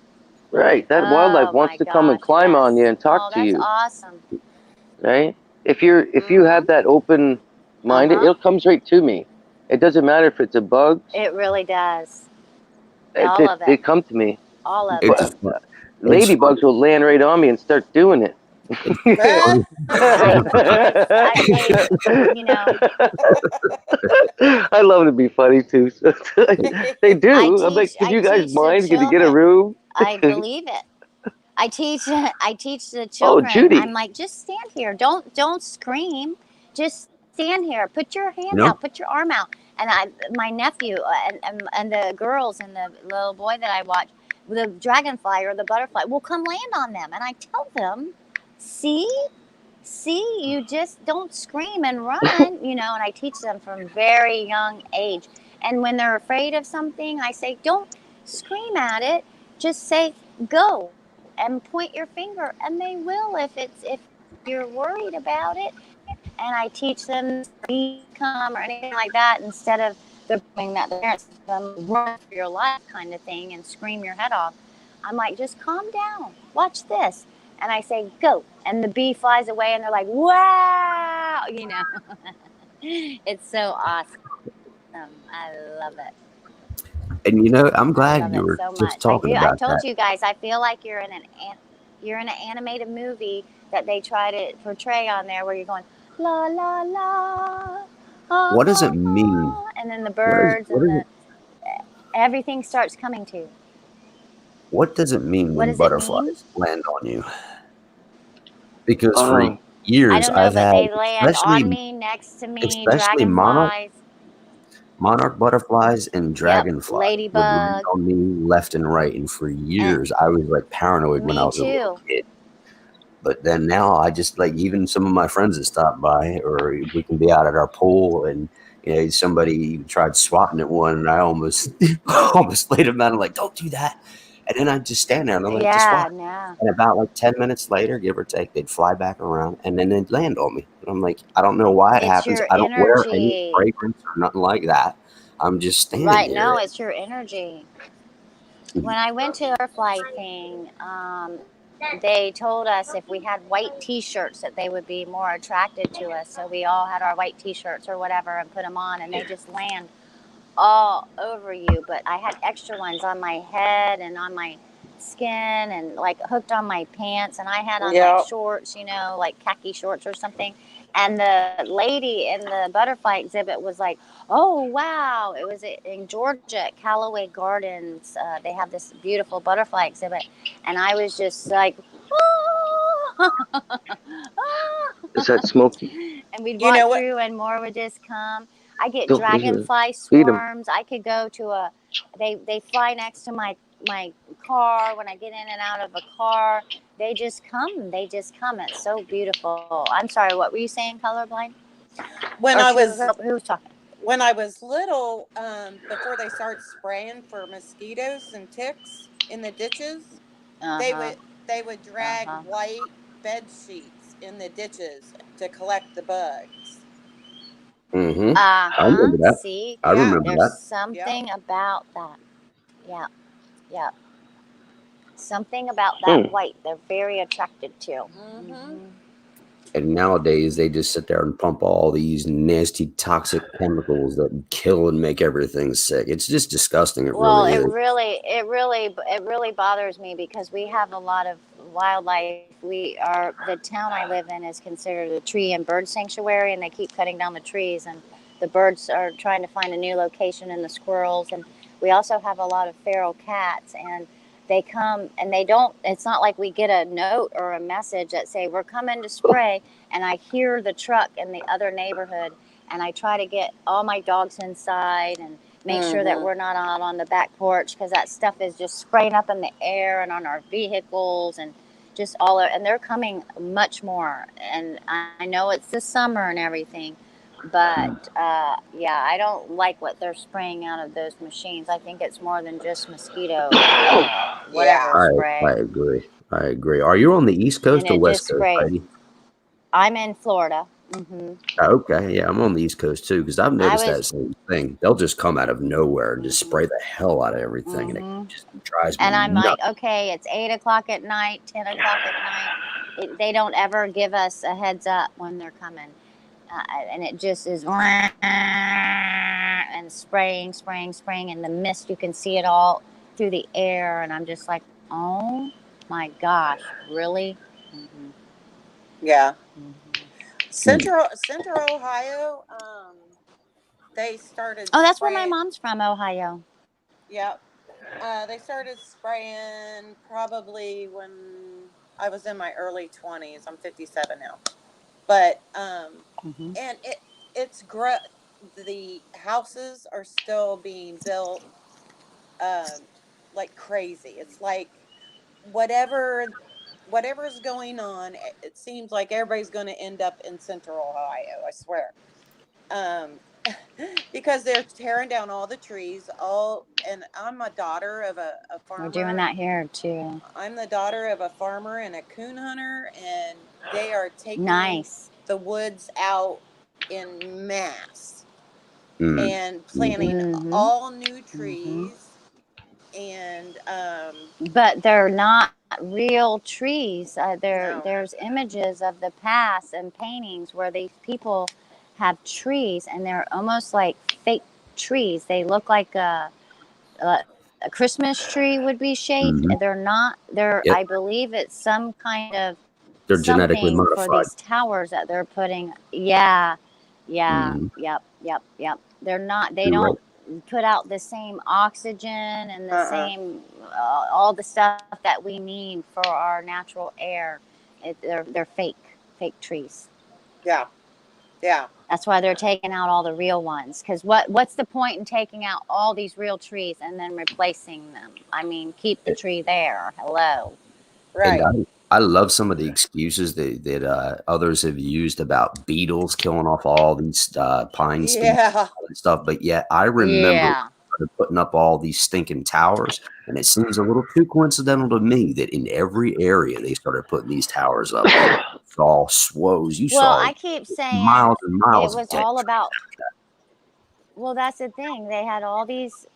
Right, that wildlife wants to come and climb on you and talk to you. That's awesome. Right? If you have that open mind, it comes right to me. It doesn't matter if it's a bug. It really does. They come to me. All of it. Ladybugs will land right on me and start doing it. I love to be funny too. So they do. I'm like, could you guys mind? Can you get a room? I believe it. I teach the children. Judy. I'm like, just stand here. Don't scream. Just stand here. Put your hand out. Put your arm out. And my nephew and the girls and the little boy that I watch, the dragonfly or the butterfly will come land on them, and I tell them, see, you just don't scream and run, and I teach them from very young age. And when they're afraid of something, I say, don't scream at it. Just say, go, and point your finger, and they will if you're worried about it. And I teach them to become or anything like that instead of they're putting that the parents run for your life kind of thing and scream your head off. I'm like, just calm down, watch this. And I say, go. And the bee flies away and they're like, wow, you know. It's so awesome. I love it. And you know, I'm I glad love you it were so just much. I talking do. I about told that. you guys, I feel like you're in an animated movie that they try to portray on there where you're going, la, la, la, ah, What does it ah, mean? ah, and then the birds What and is it? everything starts coming to you. What does it mean What when does it mean? butterflies land on you? Because for Um, I years don't know, I've but had, they land on especially me, next to me, especially dragonflies. monarch butterflies and Yep, dragonflies would land ladybug. on me left and right. And for And years, I was like paranoid when I me was a little too. kid. But then now I just like, even some of my friends that stop by, or we can be out at our pool and, you know, somebody tried swatting at one and I almost, almost laid them out. I'm like, don't do that. And then I'd just stand there and I'm like, just Yeah, watch. no. And about like 10 minutes later, give or take, they'd fly back around and then they'd land on me. And I'm like, I don't know why it It's happens. your I don't wear any energy. fragrance or nothing like that. I'm just standing Right, there. no, it's your energy. When I went to the butterfly thing, they told us if we had white T-shirts that they would be more attracted to us. So we all had our white T-shirts or whatever and put them on, and they just land all over you. But I had extra ones on my head and on my skin and like hooked on my pants, and I had on Yeah. like shorts, you know, like khaki shorts or something. And the lady in the butterfly exhibit was like, oh, wow. It was in Georgia at Callaway Gardens. They have this beautiful butterfly exhibit. And I was just like, oh. is that Smokey? And we'd You know walk what? through and more would just come. I get Don't leave him. dragonfly Feed him. swarms. I could go to they fly next to my car when I get in and out of a car. They just come. It's so beautiful. I'm sorry, what were you saying, colorblind? When Or I who was talking? when I was little, before they start spraying for mosquitoes and ticks in the ditches, they would drag white bed sheets in the ditches to collect the bugs. Mm-hmm. I remember that. See, I remember there's that. something about that. Yeah, yeah. Something about that white they're very attracted to. Mm-hmm. And nowadays they just sit there and pump all these nasty toxic chemicals that kill and make everything sick. It's just disgusting. It Well, really is. it really bothers me because we have a lot of wildlife. The town I live in is considered a tree and bird sanctuary, and they keep cutting down the trees, and the birds are trying to find a new location, and the squirrels, and we also have a lot of feral cats, and they come and they don't. It's not like we get a note or a message that say we're coming to spray, and I hear the truck in the other neighborhood, and I try to get all my dogs inside and make sure that we're not out on the back porch because that stuff is just spraying up in the air and on our vehicles and just and they're coming much more. And I know it's the summer and everything, but yeah, I don't like what they're spraying out of those machines. I think it's more than just mosquito whatever spray. I agree. Are you on the East Coast And or it West just Coast, sprays. Heidi? I'm in Florida. Mm-hmm. Okay, yeah, I'm on the East Coast too because I've noticed that same thing. They'll just come out of nowhere and just spray the hell out of everything, and it just drives me And I'm nuts. like, okay, it's 8 o'clock at night, 10 o'clock at night. They don't ever give us a heads up when they're coming. And it just is and spraying, and the mist, you can see it all through the air. And I'm just like, oh my gosh, really? Mm-hmm. Yeah. Central Ohio, they started. Oh, that's where my mom's from, Ohio. Yep. They started spraying probably when I was in my early 20s. I'm 57 now. But and it's the houses are still being built like crazy. It's like whatever's going on, it seems like everybody's going to end up in Central Ohio, I swear. Because they're tearing down all the trees, and I'm a daughter of a farmer. We're doing that here too. I'm the daughter of a farmer and a coon hunter, and they are taking nice the woods out in mass. and planting Mhm. all new Mhm. trees. And But they're not real trees. no, There's images of the past and paintings where these people have trees, and they're almost like fake trees. They look like a Christmas tree would be shaped, Hmm. and they're not. They're, Yep. I believe it's some kind of They're genetically something for modified. these towers that they're putting. Yeah, yeah, Hmm. yep. They're not. They You're right. don't put out the same oxygen and the uh-uh. same all the stuff that we need for our natural air. They're fake trees. Yeah, yeah. That's why they're taking out all the real ones. Because what's the point in taking out all these real trees and then replacing them? I mean, keep the tree there. Hello. And Right. I love some of the excuses that others have used about beetles killing off all these pine species Yeah. and stuff. But yet I remember Yeah. putting up all these stinking towers, and it seems a little too coincidental to me that in every area they started putting these towers up. And you saw swows, you Well, saw I keep saying miles and it miles of was dead. all about. Well, that's the thing. They had all these.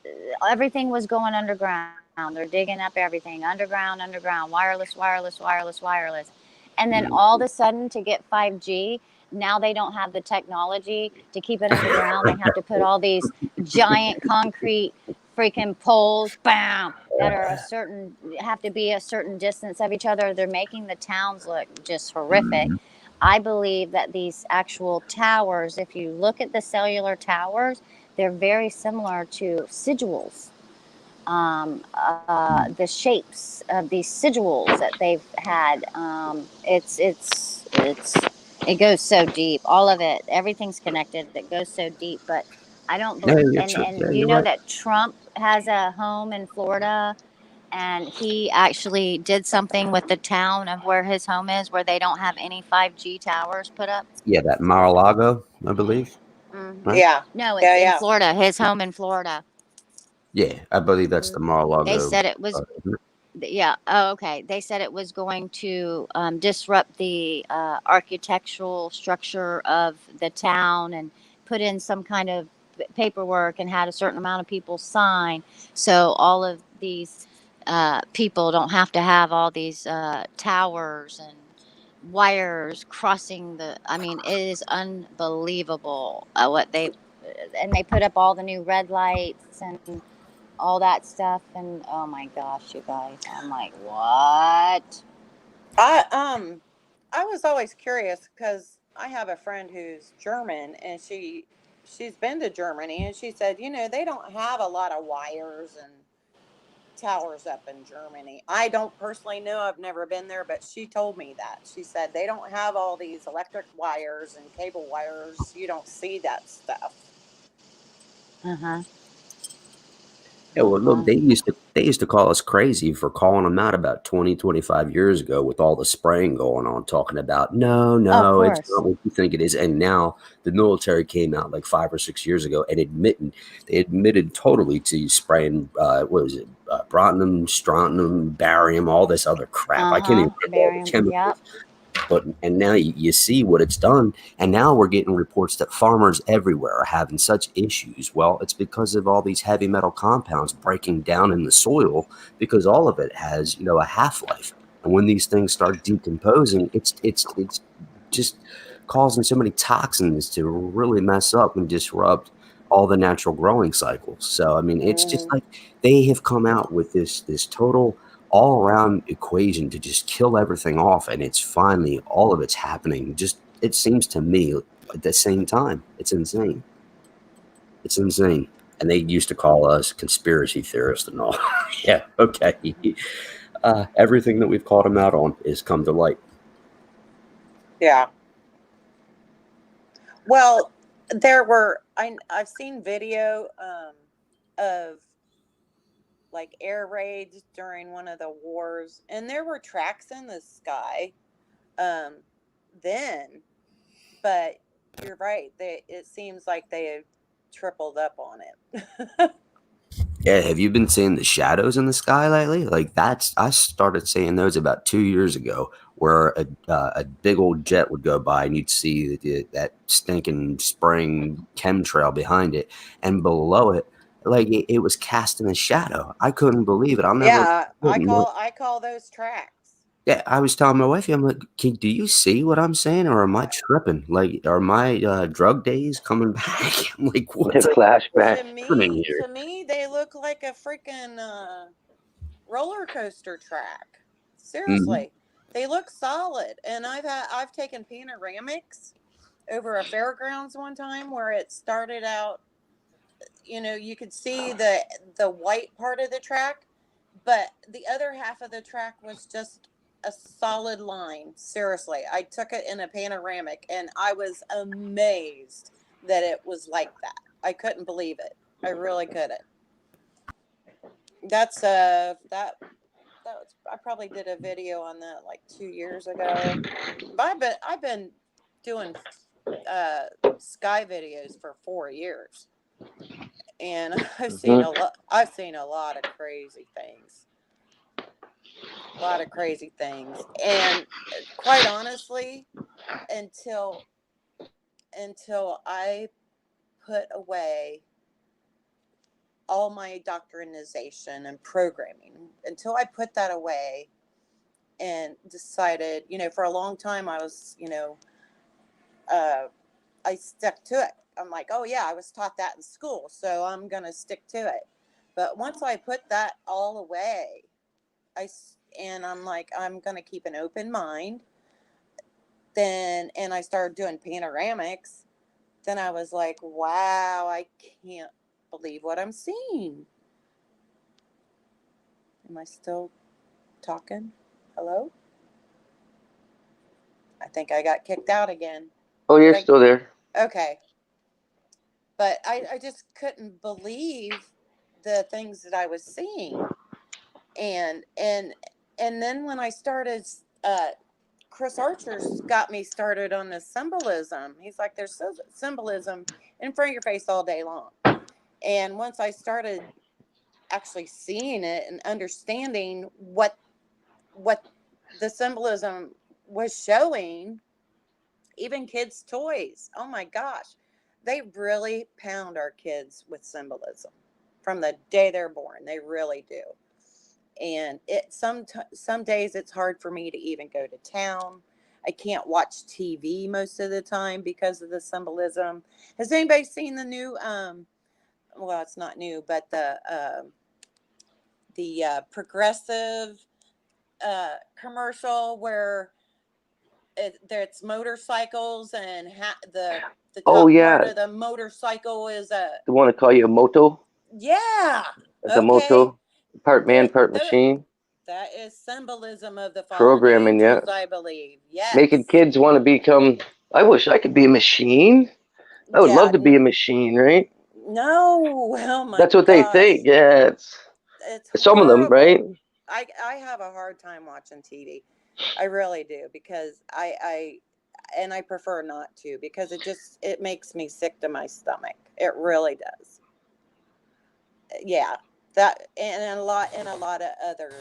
Everything was going underground. They're digging up everything underground, wireless, and then all of a sudden to get 5G. Now they don't have the technology to keep it underground. They have to put all these giant concrete freaking poles, bam, that are have to be a certain distance of each other. They're making the towns look just horrific. Mhm. I believe that these actual towers, if you look at the cellular towers, they're very similar to sigils. The shapes of these sigils that they've had. It goes so deep. All of it, everything's connected. It goes so deep. But I don't Yeah, believe. yeah, And you you're know right. that Trump has a home in Florida, and he actually did something with the town of where his home is, where they don't have any 5G towers put up. Yeah, that Mar-a-Lago, I believe, right? Yeah. No, it's Yeah. in Yeah. Florida. His home in Florida. Yeah, I believe that's the They Mar-a-Lago. said it was. Yeah. Oh, okay. They said it was going to disrupt the architectural structure of the town and put in some kind of paperwork and had a certain amount of people sign. So all of these people don't have to have all these towers and wires crossing the. I mean, it is unbelievable what they. And they put up all the new red lights and all that stuff. And oh my gosh, you guys, I'm like, what? I was always curious because I have a friend who's German, and she's been to Germany, and she said, they don't have a lot of wires and towers up in Germany. I don't personally know. I've never been there, but she told me that. She said they don't have all these electric wires and cable wires. You don't see that stuff. Uh-huh. Yeah, well, look, Uh-huh. they used to call us crazy for calling them out about 20, 25 years ago with all the spraying going on, talking about Oh, of no, it's course. not what you think it is. And now the military came out like 5 or 6 years ago and they admitted totally to spraying what was it, brontium, strontium, barium, all this other crap. I can't Uh-huh. even remember all the Barium. chemicals. Yep. And now you see what it's done, and now we're getting reports that farmers everywhere are having such issues. Well, it's because of all these heavy metal compounds breaking down in the soil, because all of it has a half-life, and when these things start decomposing, it's just causing so many toxins to really mess up and disrupt all the natural growing cycles. So I mean, it's just Mm, like they have come out with this total all around equation to just kill everything off, and it's finally all of it's happening, just it seems to me, at the same time. It's insane. And they used to call us conspiracy theorists and all. Yeah, okay. Everything that we've called them out on is come to light. yeah. Well, I've seen video of like air raids during one of the wars, and there were tracks in the sky um, then, but you're right. It seems like they have tripled up on it. Yeah, have you been seeing the shadows in the sky lately? Like I started seeing those about 2 years ago, where a big old jet would go by and you'd see that stinking spraying chemtrail behind it, and below it, like it was casting a shadow. I couldn't believe it. I'll never. Yeah, I call those tracks. Yeah, I was telling my wife, I'm like, do you see what I'm saying, or am I tripping? Like, are my drug days coming back? I'm like, what's Flashback. happening here? To me, they look like a freaking roller coaster track. Seriously, they look solid. And I've taken panoramics over a fairgrounds one time where it started out. You could see the white part of the track, but the other half of the track was just a solid line. Seriously, I took it in a panoramic, and I was amazed that it was like that. I couldn't believe it. I really couldn't. That's that was, I probably did a video on that like 2 years ago. But I've been doing sky videos for 4 years, and I've seen a lot. I've seen a lot of crazy things. A lot of crazy things, and quite honestly, until I put away all my doctrinization and programming, until I put that away and decided, for a long time I was, I stuck to it. I'm like, oh yeah, I was taught that in school, so I'm going to stick to it. But once I put that all away, I'm like, I'm going to keep an open mind. And I started doing panoramics. Then I was like, wow, I can't believe what I'm seeing. Am I still talking? Hello? I think I got kicked out again. Oh, you're still there. Okay. But I just couldn't believe the things that I was seeing. And then when I started, Chris Archer's got me started on the symbolism. He's like, there's symbolism in front of your face all day long. And once I started actually seeing it and understanding what the symbolism was showing, even kids' toys, oh my gosh, they really pound our kids with symbolism from the day they're born. They really do. And some days it's hard for me to even go to town. I can't watch TV most of the time because of the symbolism. Has anybody seen the new well, it's not new, but the progressive commercial where it's motorcycles, and the top part of the motorcycle is They want to call you a moto. Yeah. It's a moto, part man, part machine. That is symbolism of the Programming, angels, I believe. Yes. Making kids want to become. I wish I could be a machine. I would love to be a machine, right? No, oh my. That's what they think. Yeah, it's some horrible. Of them, right? I have a hard time watching TV. I really do, because I prefer not to, because it makes me sick to my stomach. It really does. Yeah, that and a lot of other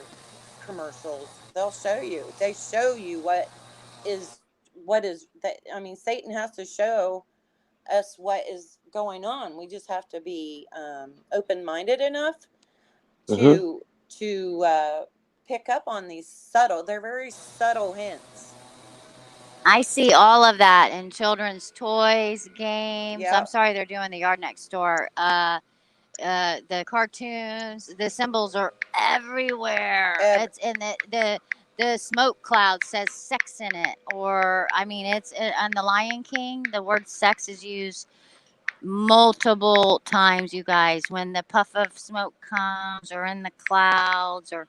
commercials, they show you what is that. I mean, Satan has to show us what is going on. We just have to be open-minded enough to pick up on these they're very subtle hints. I see all of that in children's toys, games. I'm sorry, they're doing the yard next door. The cartoons, the symbols are everywhere. It's in the smoke cloud says sex in it, or I mean, it's on the Lion King. The word sex is used multiple times, you guys. When the puff of smoke comes, or in the clouds, or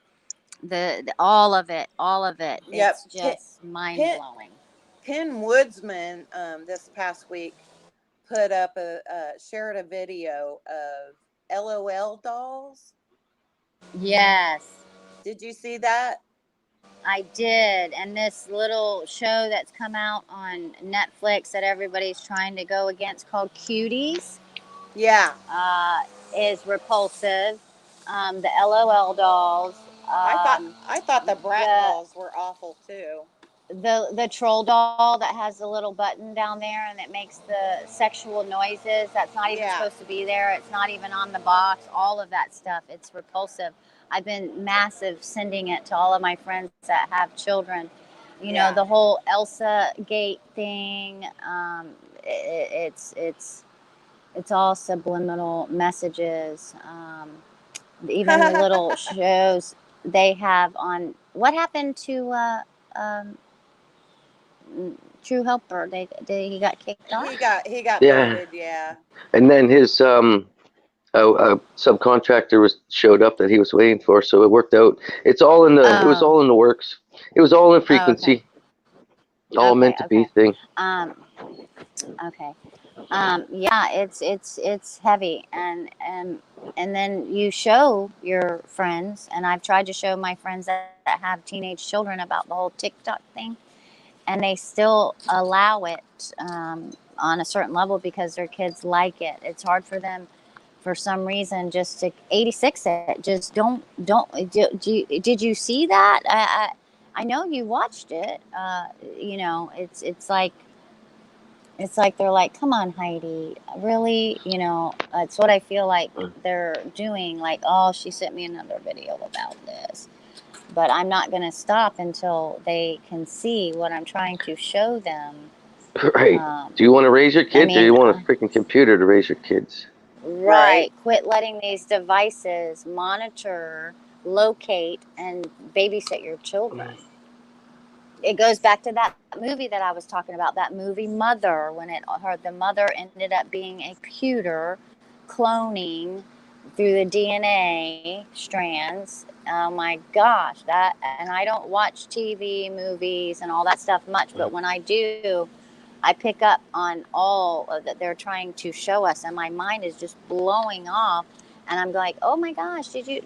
the all of it. Yep. It's just mind blowing. Penn Woodsman this past week put up shared a video of LOL dolls. Yes. Did you see that? I did. And this little show that's come out on Netflix that everybody's trying to go against, called Cuties. Yeah. Is repulsive. the LOL dolls, I thought the Brat the dolls were awful too. the troll doll that has the little button down there and it makes the sexual noises. That's not even Yeah. supposed to be there. It's not even on the box. All of that stuff. It's repulsive. I've been massive sending it to all of my friends that have children. You know, Yeah. the whole Elsa Gate thing. It's all subliminal messages. Even the little shows they have on. What happened to True Helper? He got kicked off. He got Yeah. booted. Yeah. And then his a subcontractor showed up that he was waiting for, so it worked out. It was Oh. all in the works. It was all in Oh, frequency. All okay. meant to be Okay. thing. Okay. Yeah, it's heavy, and then you show your friends, and I've tried to show my friends that have teenage children about the whole TikTok thing, and they still allow it on a certain level because their kids like it. It's hard for them for some reason just to 86 it. Just don't did you see that? I know you watched it. You know, it's like they're like, come on, Heidi, really? You know, it's what I feel like they're doing. Like, oh, she sent me another video about this. But I'm not going to stop until they can see what I'm trying to show them. Right. Do you want to raise your kids, or you want a freaking computer to raise your kids? Right. Quit letting these devices monitor, locate, and babysit your children. It goes back to that movie that I was talking about, that movie Mother, when the mother ended up being a computer cloning through the DNA strands. Oh my gosh, and I don't watch TV, movies, and all that stuff much, but when I do, I pick up on all that they're trying to show us, and my mind is just blowing off, and I'm like, oh my gosh, did you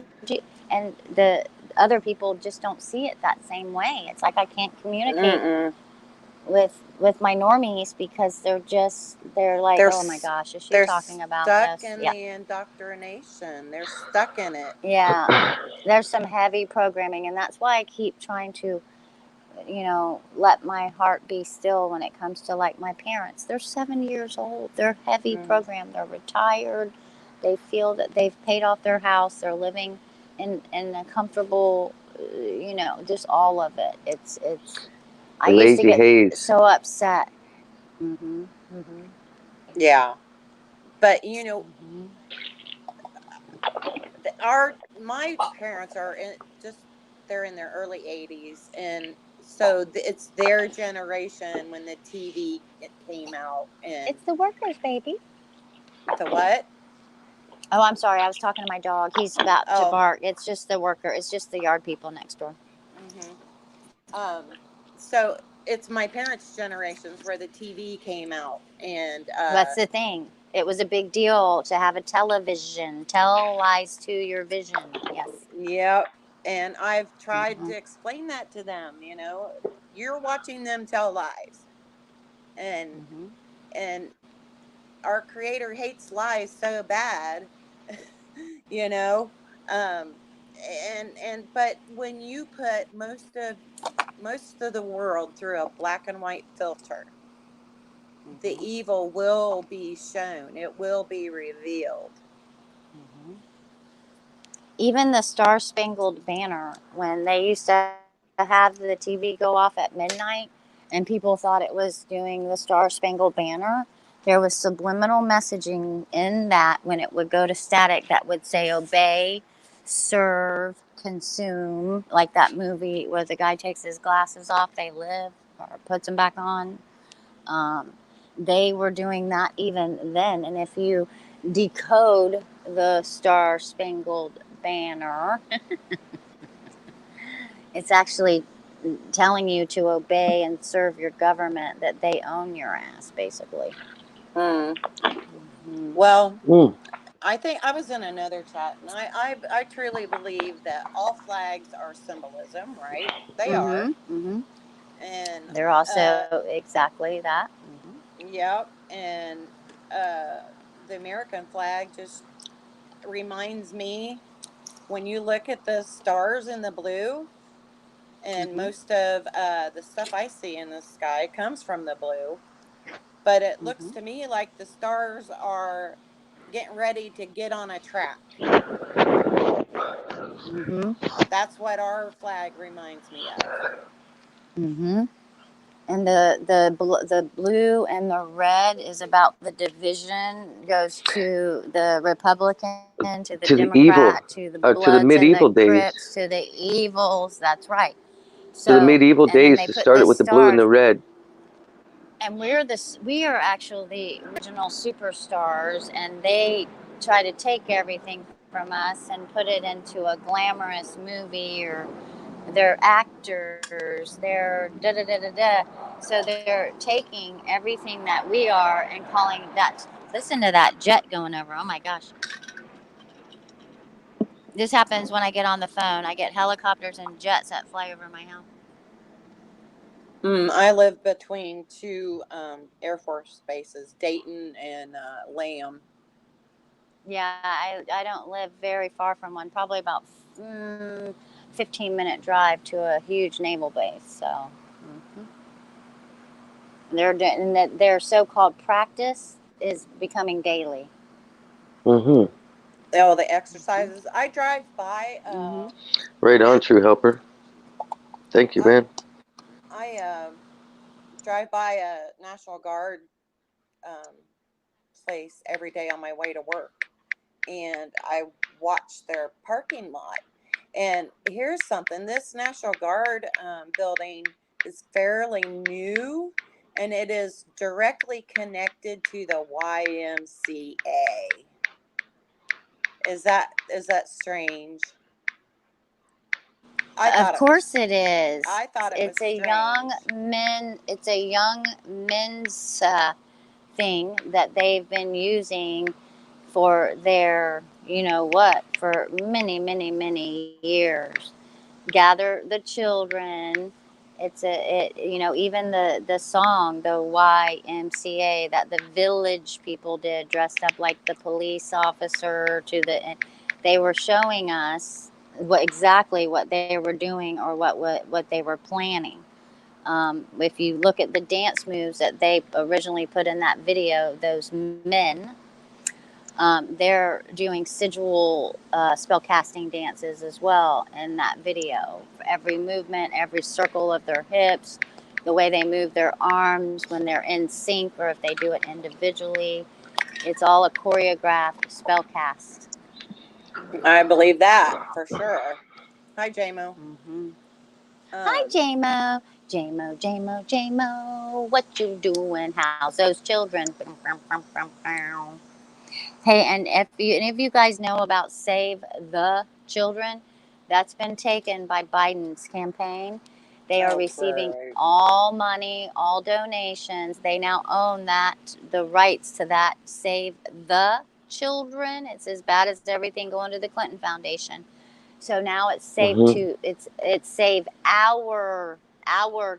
and the other people just don't see it that same way. It's like I can't communicate with my normies because they're like, oh my gosh, is she talking about stuck this? in the indoctrination. They're stuck in it. Yeah, there's some heavy programming, and that's why I keep trying to, you know, let my heart be still when it comes to like my parents. They're 70 years old. They're heavy programmed. They're retired. They feel that they've paid off their house. They're living in a comfortable, you know, just all of it. It's. I used to get so upset. Yeah, but you know, my parents are they're in their early 80s, and so it's their generation when the TV came out, and it's the workers, baby. The what? Oh, I'm sorry. I was talking to my dog. He's about to bark. It's just the worker. It's just the yard people next door. So it's my parents' generations where the TV came out, and that's the thing. It was a big deal to have a television. Tell lies to your vision. Yes. Yep. And I've tried to explain that to them. You know, you're watching them tell lies, and our Creator hates lies so bad. You know, but when you put most of the world through a black and white filter, the evil will be shown. It will be revealed. Even the Star Spangled Banner, when they used to have the TV go off at midnight and people thought it was doing the Star Spangled Banner, there was subliminal messaging in that when it would go to static that would say obey, serve, consume, like that movie where the guy takes his glasses off, they live, or puts them back on. They were doing that even then. And if you decode the Star Spangled Banner, it's actually telling you to obey and serve your government, that they own your ass, basically. Well, I think I was in another chat, and I truly believe that all flags are symbolism, right? They are. And they're also exactly that. Yep. And the American flag just reminds me when you look at the stars in the blue, and most of the stuff I see in the sky comes from the blue, but it looks to me like the stars are getting ready to get on a track. That's what our flag reminds me of. And the blue and the red is about the division, goes to the Republican, to the To the Democrat, evil, to the to the Bloods medieval and the days. Crips, to the evils. That's right. To the So, medieval and then days, they to put start it the with the blue and the stars, red. and we are actually the original superstars, and they try to take everything from us and put it into a glamorous movie, or they're actors, they're da da da da da. So they're taking everything that we are and calling that. Listen to that jet going over. Oh my gosh. This happens when I get on the phone. I get helicopters and jets that fly over my house. I live between two Air Force bases, Dayton and Lamb. Yeah, I don't live very far from one, probably about 15-minute drive to a huge naval base. So their so-called practice is becoming daily. Oh, the exercises. I drive by. Right on, True Helper. Thank you, man. I drive by a National Guard place every day on my way to work, and I watch their parking lot. And here's something: this National Guard building is fairly new, and it is directly connected to the YMCA. Is that strange? Of course it is. I thought it's a strange. young men. It's a young men's thing that they've been using for their, for many, many, many years. Gather the children. Even the song, the YMCA, that the Village people did, dressed up like the police officer they were showing us exactly what they were doing, or what they were planning. If you look at the dance moves that they originally put in that video, those men, they're doing sigil spellcasting dances as well in that video. Every movement, every circle of their hips, the way they move their arms when they're in sync, or if they do it individually, it's all a choreographed spellcast. I believe that for sure. Hi, JMO. Hi, JMO. JMO, what you doing? How's those children? Hey, and if any of you guys know about Save the Children, that's been taken by Biden's campaign. They are receiving all money, all donations. They now own the rights to that Save the Children. It's as bad as everything going to the Clinton Foundation. So now it's it's Save Our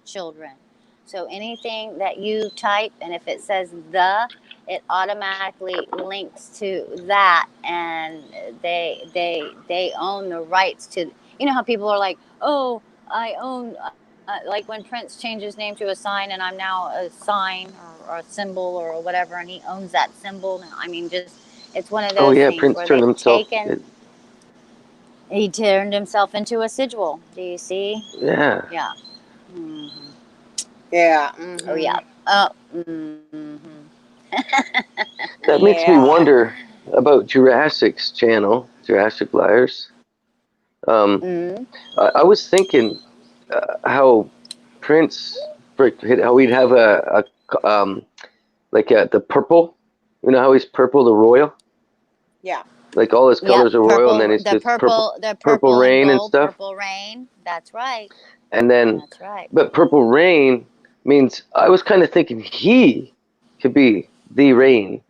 Children. So anything that you type, and if it says it automatically links to that, and they own the rights to. You know how people are like, oh, I own, like when Prince changed his name to a sign, and I'm now a sign or a symbol or whatever, and he owns that symbol. I mean, it's one of those things Prince where turned they've himself. He turned himself into a sigil. Do you see? Yeah. Yeah. Yeah. Oh yeah. That makes me wonder about Jurassic's channel, Jurassic Liars. I was thinking how Prince, how he'd have the purple. You know how he's purple, the royal. Yeah. Like all his colors are royal, and then it's just purple rain and stuff. Purple rain. That's right. And then, that's right. But purple rain means I was kind of thinking he could be the rain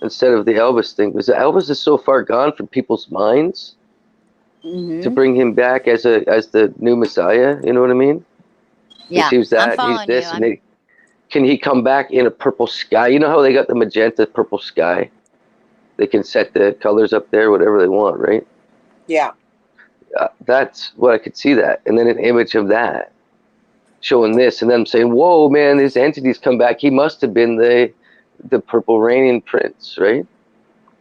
instead of the Elvis thing, because Elvis is so far gone from people's minds. To bring him back as the new Messiah, you know what I mean? Yeah, he's that, I'm following he's this, you. and can he come back in a purple sky? You know how they got the magenta purple sky? They can set the colors up there, whatever they want, right? Yeah. That's what I could see that, and then an image of that showing this, and them saying, "Whoa, man, this entity's come back. He must have been the purple raining prince, right,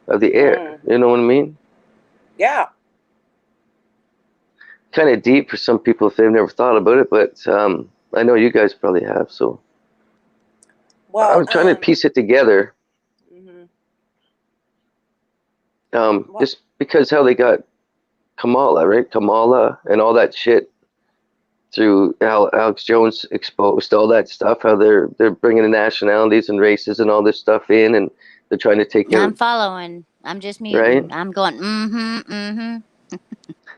of the air." You know what I mean? Yeah. Kind of deep for some people if they've never thought about it, but I know you guys probably have. So Well, I'm trying to piece it together. Just because how they got Kamala, right? Kamala and all that shit through Alex Jones exposed all that stuff. How they're bringing the nationalities and races and all this stuff in, and they're trying to take I'm out. following. I'm just muting. Right? I'm going, mm-hmm.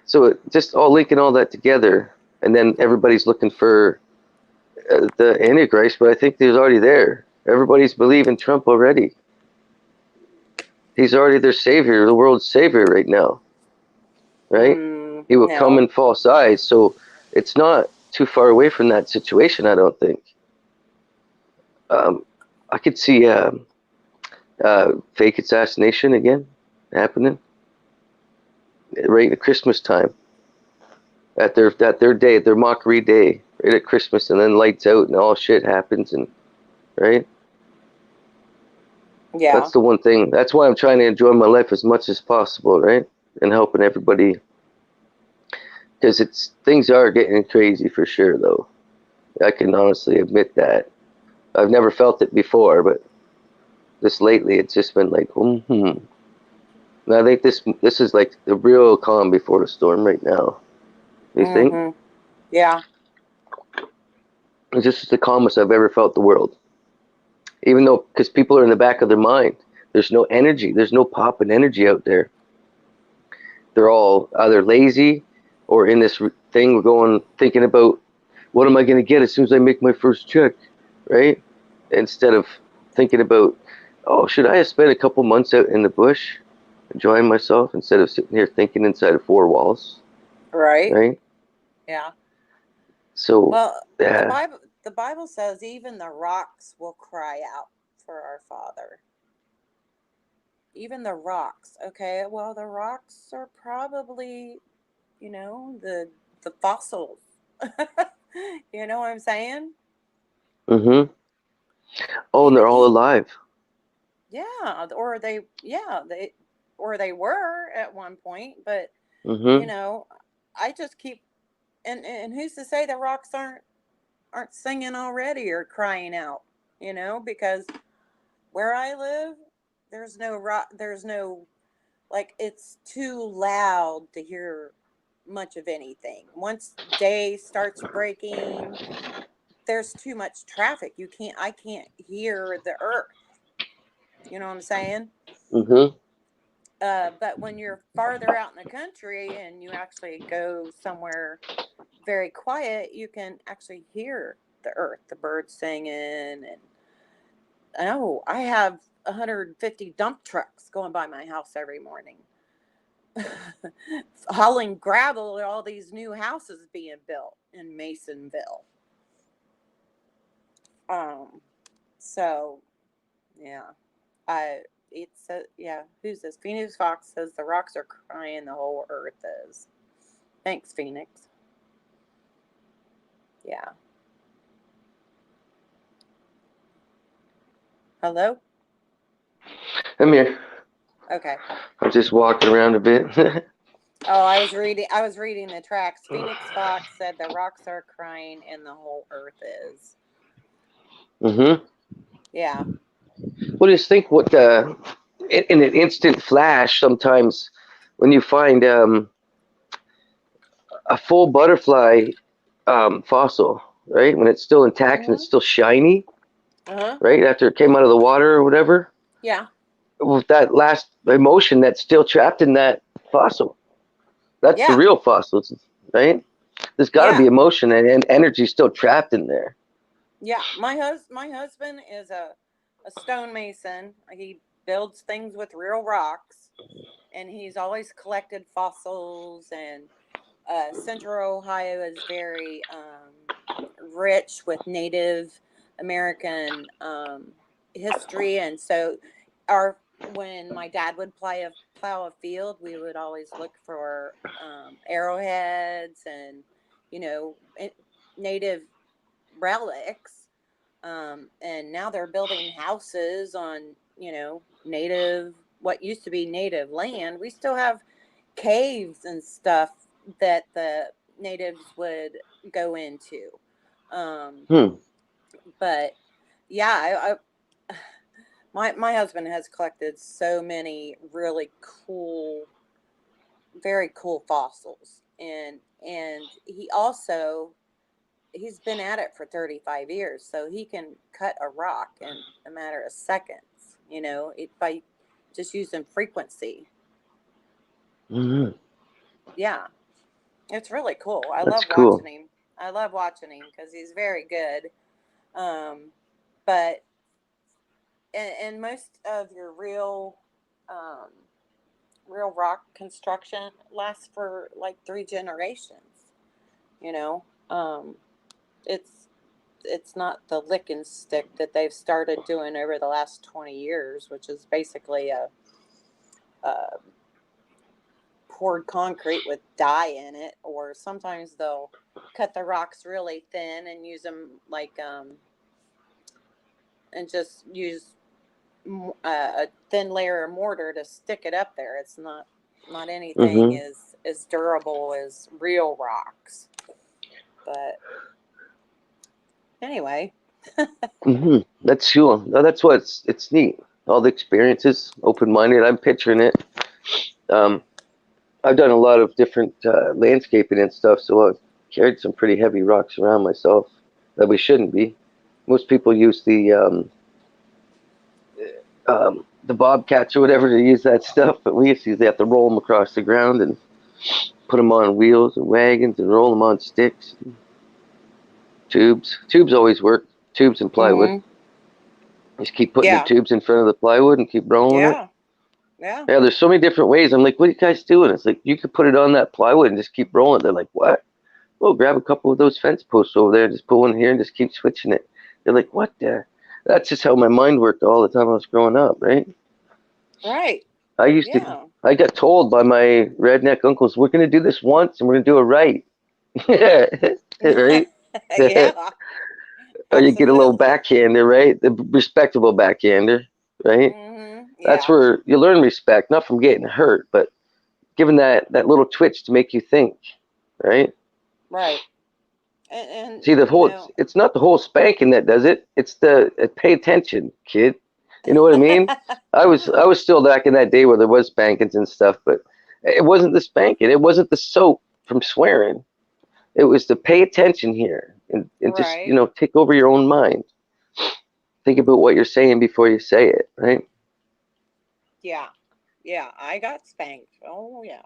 So just all linking all that together, and then everybody's looking for the Antichrist, but I think he's already there. Everybody's believing Trump already. He's already their savior, the world's savior right now. Right? He will come in false eyes, so it's not too far away from that situation, I don't think. I could see fake assassination again happening right at Christmas time. At their day, their mockery day, right at Christmas, and then lights out and all shit happens, and right. Yeah. That's the one thing. That's why I'm trying to enjoy my life as much as possible, right, and helping everybody. Because things are getting crazy for sure, though. I can honestly admit that. I've never felt it before, but this lately, it's just been like, And I think this is like the real calm before the storm right now. You think? Yeah. This is the calmest I've ever felt the world. Even though, because people are in the back of their mind. There's no energy. There's no popping energy out there. They're all either lazy or in this thing thinking about, what am I going to get as soon as I make my first check, right? Instead of thinking about, oh, should I have spent a couple months out in the bush enjoying myself instead of sitting here thinking inside of four walls? Right? Yeah. So, well, yeah. the Bible says even the rocks will cry out for our Father. Even the rocks. Okay, well, the rocks are probably, the fossils. You know what I'm saying? Oh, and they're all alive. Yeah, or they were at one point, but I just keep and who's to say the rocks aren't singing already or crying out, because where I live, there's no rock, there's no, like, it's too loud to hear much of anything. Once day starts breaking, there's too much traffic. I can't hear the earth. You know what I'm saying? But when you're farther out in the country and you actually go somewhere very quiet, you can actually hear the earth, the birds singing. And I have 150 dump trucks going by my house every morning, hauling gravel at all these new houses being built in Masonville. So yeah, who's this? Phoenix Fox says the rocks are crying, the whole earth is. Thanks, Phoenix. Yeah. Hello? I'm here. Okay. I'm just walking around a bit. I was reading the tracks. Phoenix Fox said the rocks are crying and the whole earth is. Yeah. Well, just think what in an instant flash, sometimes when you find a full butterfly fossil, right? When it's still intact and it's still shiny, right? After it came out of the water or whatever. Yeah. With that last emotion that's still trapped in that fossil. That's the real fossils, right? There's got to be emotion and energy still trapped in there. Yeah. My husband is a stonemason. He builds things with real rocks, and he's always collected fossils. And Central Ohio is very rich with Native American history, and so our when my dad would plow a field, we would always look for arrowheads and, you know, native relics. And now they're building houses on, you know, what used to be native land. We still have caves and stuff that the natives would go into. But yeah, my husband has collected so many really cool, very cool fossils, and he's been at it for 35 years, so he can cut a rock in a matter of seconds, you know, by just using frequency. Yeah, it's really cool. That's cool. Watching him. I love watching him because he's very good. But and most of your real rock construction lasts for like 3 generations. You know, it's not the lick and stick that they've started doing over the last 20 years, which is basically a poured concrete with dye in it, or sometimes they'll cut the rocks really thin and use them like and just use a thin layer of mortar to stick it up there. It's not anything as durable as real rocks. But anyway. That's cool. No, that's what it's neat. All the experiences, open-minded. I'm picturing it. I've done a lot of different landscaping and stuff, so I've carried some pretty heavy rocks around myself that we shouldn't be. Most people use the bobcats or whatever to use that stuff, but we used to have to roll them across the ground and put them on wheels and wagons and roll them on sticks. Tubes always work. Tubes and plywood. Just keep putting the tubes in front of the plywood and keep rolling it. Yeah, there's so many different ways. I'm like, what are you guys doing? It's like, you could put it on that plywood and just keep rolling. They're like, what? Well, grab a couple of those fence posts over there and just put one here and just keep switching it. They're like, what the? That's just how my mind worked all the time I was growing up, right? Right. I got told by my redneck uncles, we're going to do this once and we're going to do it right. Right? Yeah. Or you get a little backhander, right? The respectable backhander, right? That's where you learn respect, not from getting hurt, but giving that little twitch to make you think, right? Right. And see, it's not the whole spanking that does it. It's the pay attention, kid. You know what I mean? I was still back in that day where there was spankings and stuff, but it wasn't the spanking. It wasn't the soap from swearing. It was to pay attention here and just, take over your own mind. Think about what you're saying before you say it, right? Yeah. Yeah, I got spanked. Oh, yeah.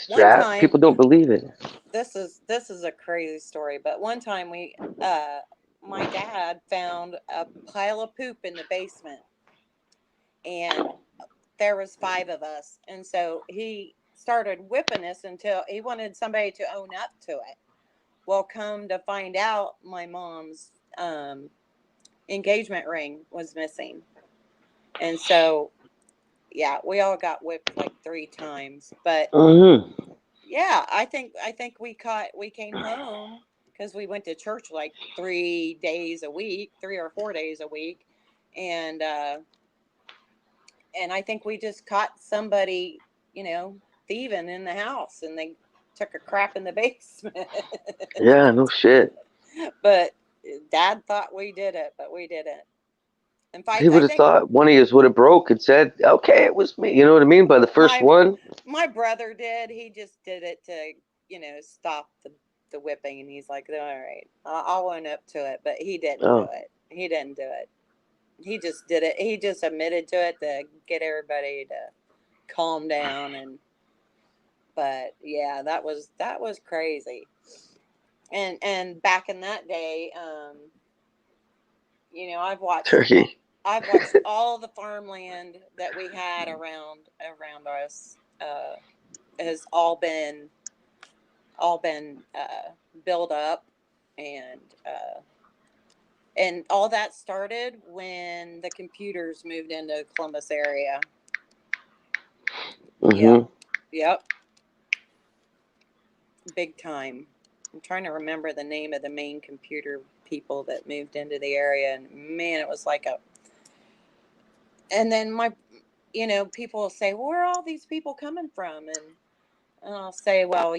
One time, people don't believe it. This is a crazy story, but one time my dad found a pile of poop in the basement, and there was 5 of us, and so he started whipping us until he wanted somebody to own up to it. Well, come to find out, my mom's engagement ring was missing, and so yeah, we all got whipped like 3 times, but yeah, I think we came home because we went to church like 3 days a week, 3 or 4 days a week, and I think we just caught somebody, thieving in the house, and they took a crap in the basement. Yeah, no shit. But Dad thought we did it, but we didn't. In fact, he would have thought one of you would have broke and said, "Okay, it was me." You know what I mean? By the first one. My brother did. He just did it to, stop the whipping, and he's like, "All right, I'll own up to it." But he didn't do it. He didn't do it. He just did it. He just admitted to it to get everybody to calm down. But yeah, that was crazy. And back in that day, I've watched turkey. I've watched all the farmland that we had around us has all been built up, and And all that started when the computers moved into Columbus area. Mhm. Yep. Big time. I'm trying to remember the name of the main computer people that moved into the area, and man, it was like a. And then people will say, well, where are all these people coming from? And I'll say, well,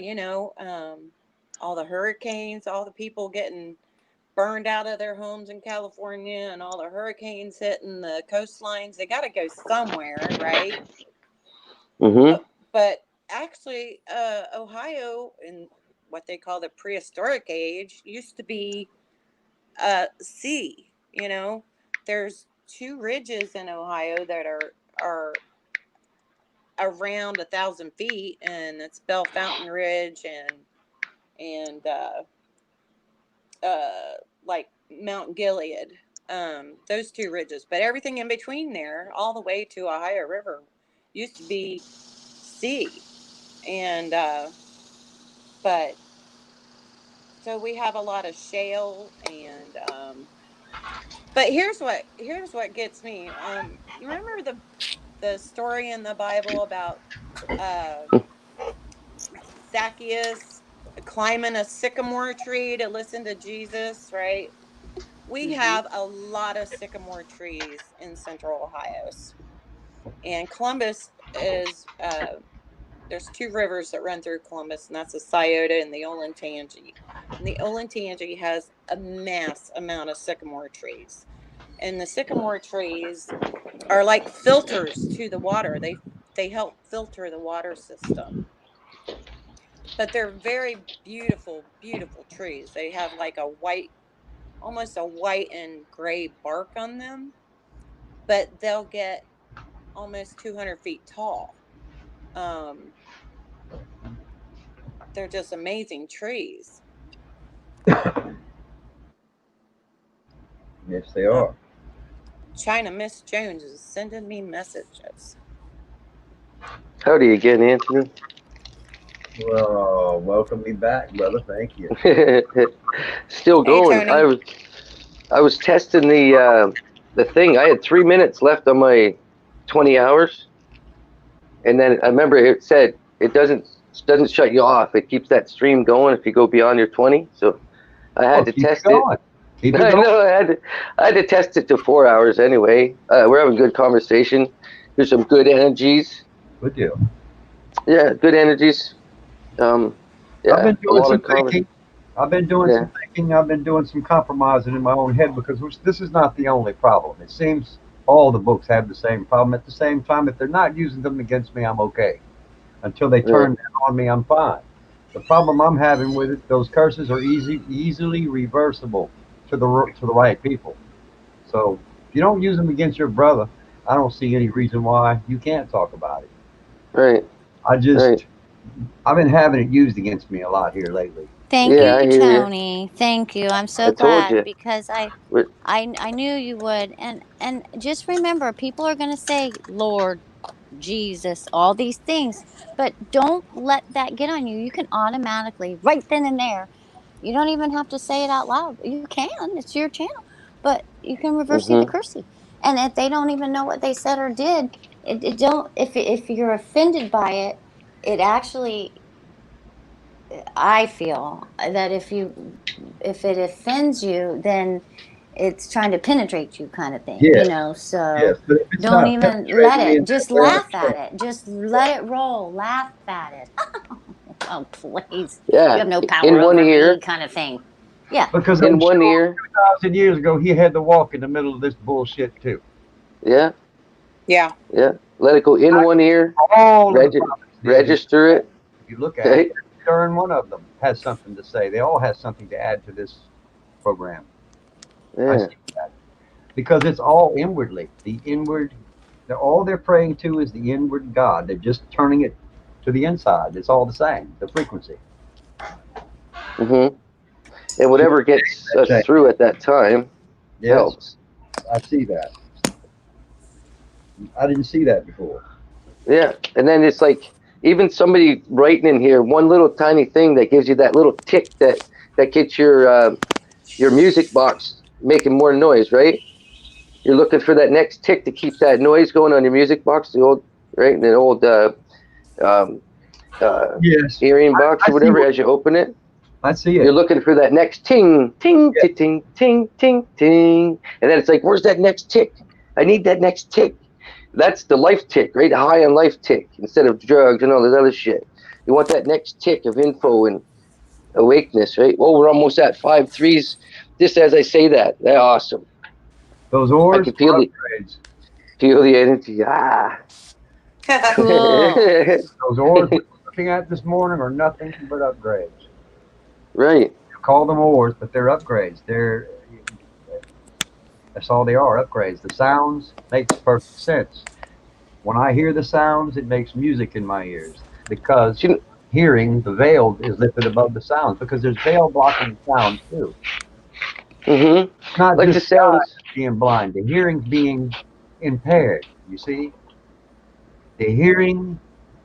all the hurricanes, all the people getting burned out of their homes in California, and all the hurricanes hitting the coastlines. They got to go somewhere, right? Mhm. But actually, Ohio, in what they call the prehistoric age, used to be sea. There's 2 ridges in Ohio that are around 1,000 feet, and it's Bell Fountain Ridge and like Mount Gilead. Those 2 ridges, but everything in between there, all the way to Ohio River, used to be sea. And but so we have a lot of shale, and but here's what gets me. You remember the story in the Bible about Zacchaeus climbing a sycamore tree to listen to Jesus, right? We have a lot of sycamore trees in central Ohio. And Columbus is, there's 2 rivers that run through Columbus, and that's the Scioto and the Olentangy. And the Olentangy has a mass amount of sycamore trees. And the sycamore trees are like filters to the water. They help filter the water system. But they're very beautiful, beautiful trees. They have like almost a white and gray bark on them, but they'll get almost 200 feet tall. They're just amazing trees. Yes, they are. China Miss Jones is sending me messages. Howdy again, Anthony. Well, welcome me back, brother. Thank you. Still going. Tony. I was testing the thing. I had 3 minutes left on my 20 hours, and then I remember it said it doesn't shut you off. It keeps that stream going if you go beyond your 20. So I had to test it. Keep it I going. know. I had to test it to 4 hours anyway. We're having good conversation. There's some good energies. Good deal. Yeah, good energies. Yeah, I've been doing some thinking. I've been doing some thinking. I've been doing some compromising in my own head, because this is not the only problem. It seems all the books have the same problem. At the same time, if they're not using them against me, I'm okay. Until they turn that on me, I'm fine. The problem I'm having with it, those curses are easily reversible to the right people. So if you don't use them against your brother, I don't see any reason why you can't talk about it. Right. I've been having it used against me a lot here lately. Thank you, Tony. Thank you. I'm so glad, because I knew you would. And just remember, people are going to say, Lord, Jesus, all these things, but don't let that get on you. You can automatically, right then and there, you don't even have to say it out loud. You can, it's your channel, but you can reverse the cursing. And if they don't even know what they said or did, if you're offended by it, it actually, I feel that if it offends you, then it's trying to penetrate you, kind of thing. So don't even let it. Just laugh at it. Just let it roll. Laugh at it. Oh, please. Yeah. You have no power in one over ear, me, kind of thing. Yeah. Because in one ear, 2,000 years ago, he had to walk in the middle of this bullshit too. Yeah. Yeah. Yeah. Let it go in one ear. Register it. If you look at it, darn one of them has something to say. They all have something to add to this program. Yeah. I see that. Because it's all inwardly. The inward, all they're praying to is the inward God. They're just turning it to the inside. It's all the same, the frequency. Mm-hmm. And whatever gets us through at that time helps. I see that. I didn't see that before. Yeah. And then it's like, even somebody writing in here, one little tiny thing that gives you that little tick that gets your music box making more noise, right? You're looking for that next tick to keep that noise going on your music box, the old, right? The old Yes. hearing box I or whatever. see As you open it, I see you're it. looking for that next ting, ting, Yeah. ting, ting, ting, ting, and then it's like, where's that next tick? I need that next tick. That's the life tick, right? High on life tick instead of drugs and all this other shit. You want that next tick of info and awakeness, right? Well, we're almost at 5 3s. Just as I say that, they're awesome. Those I ores can feel are the energy. Ah. Cool. those ores we're looking at this morning are nothing but upgrades. Right. You call them ores, but they're upgrades. That's all they are, upgrades. The sounds makes perfect sense. When I hear the sounds, it makes music in my ears because hearing, the veil is lifted above the sounds because there's veil blocking the sound too. Mm-hmm. It's not Like just the sounds. being blind, the hearing's being impaired, you see? The hearing,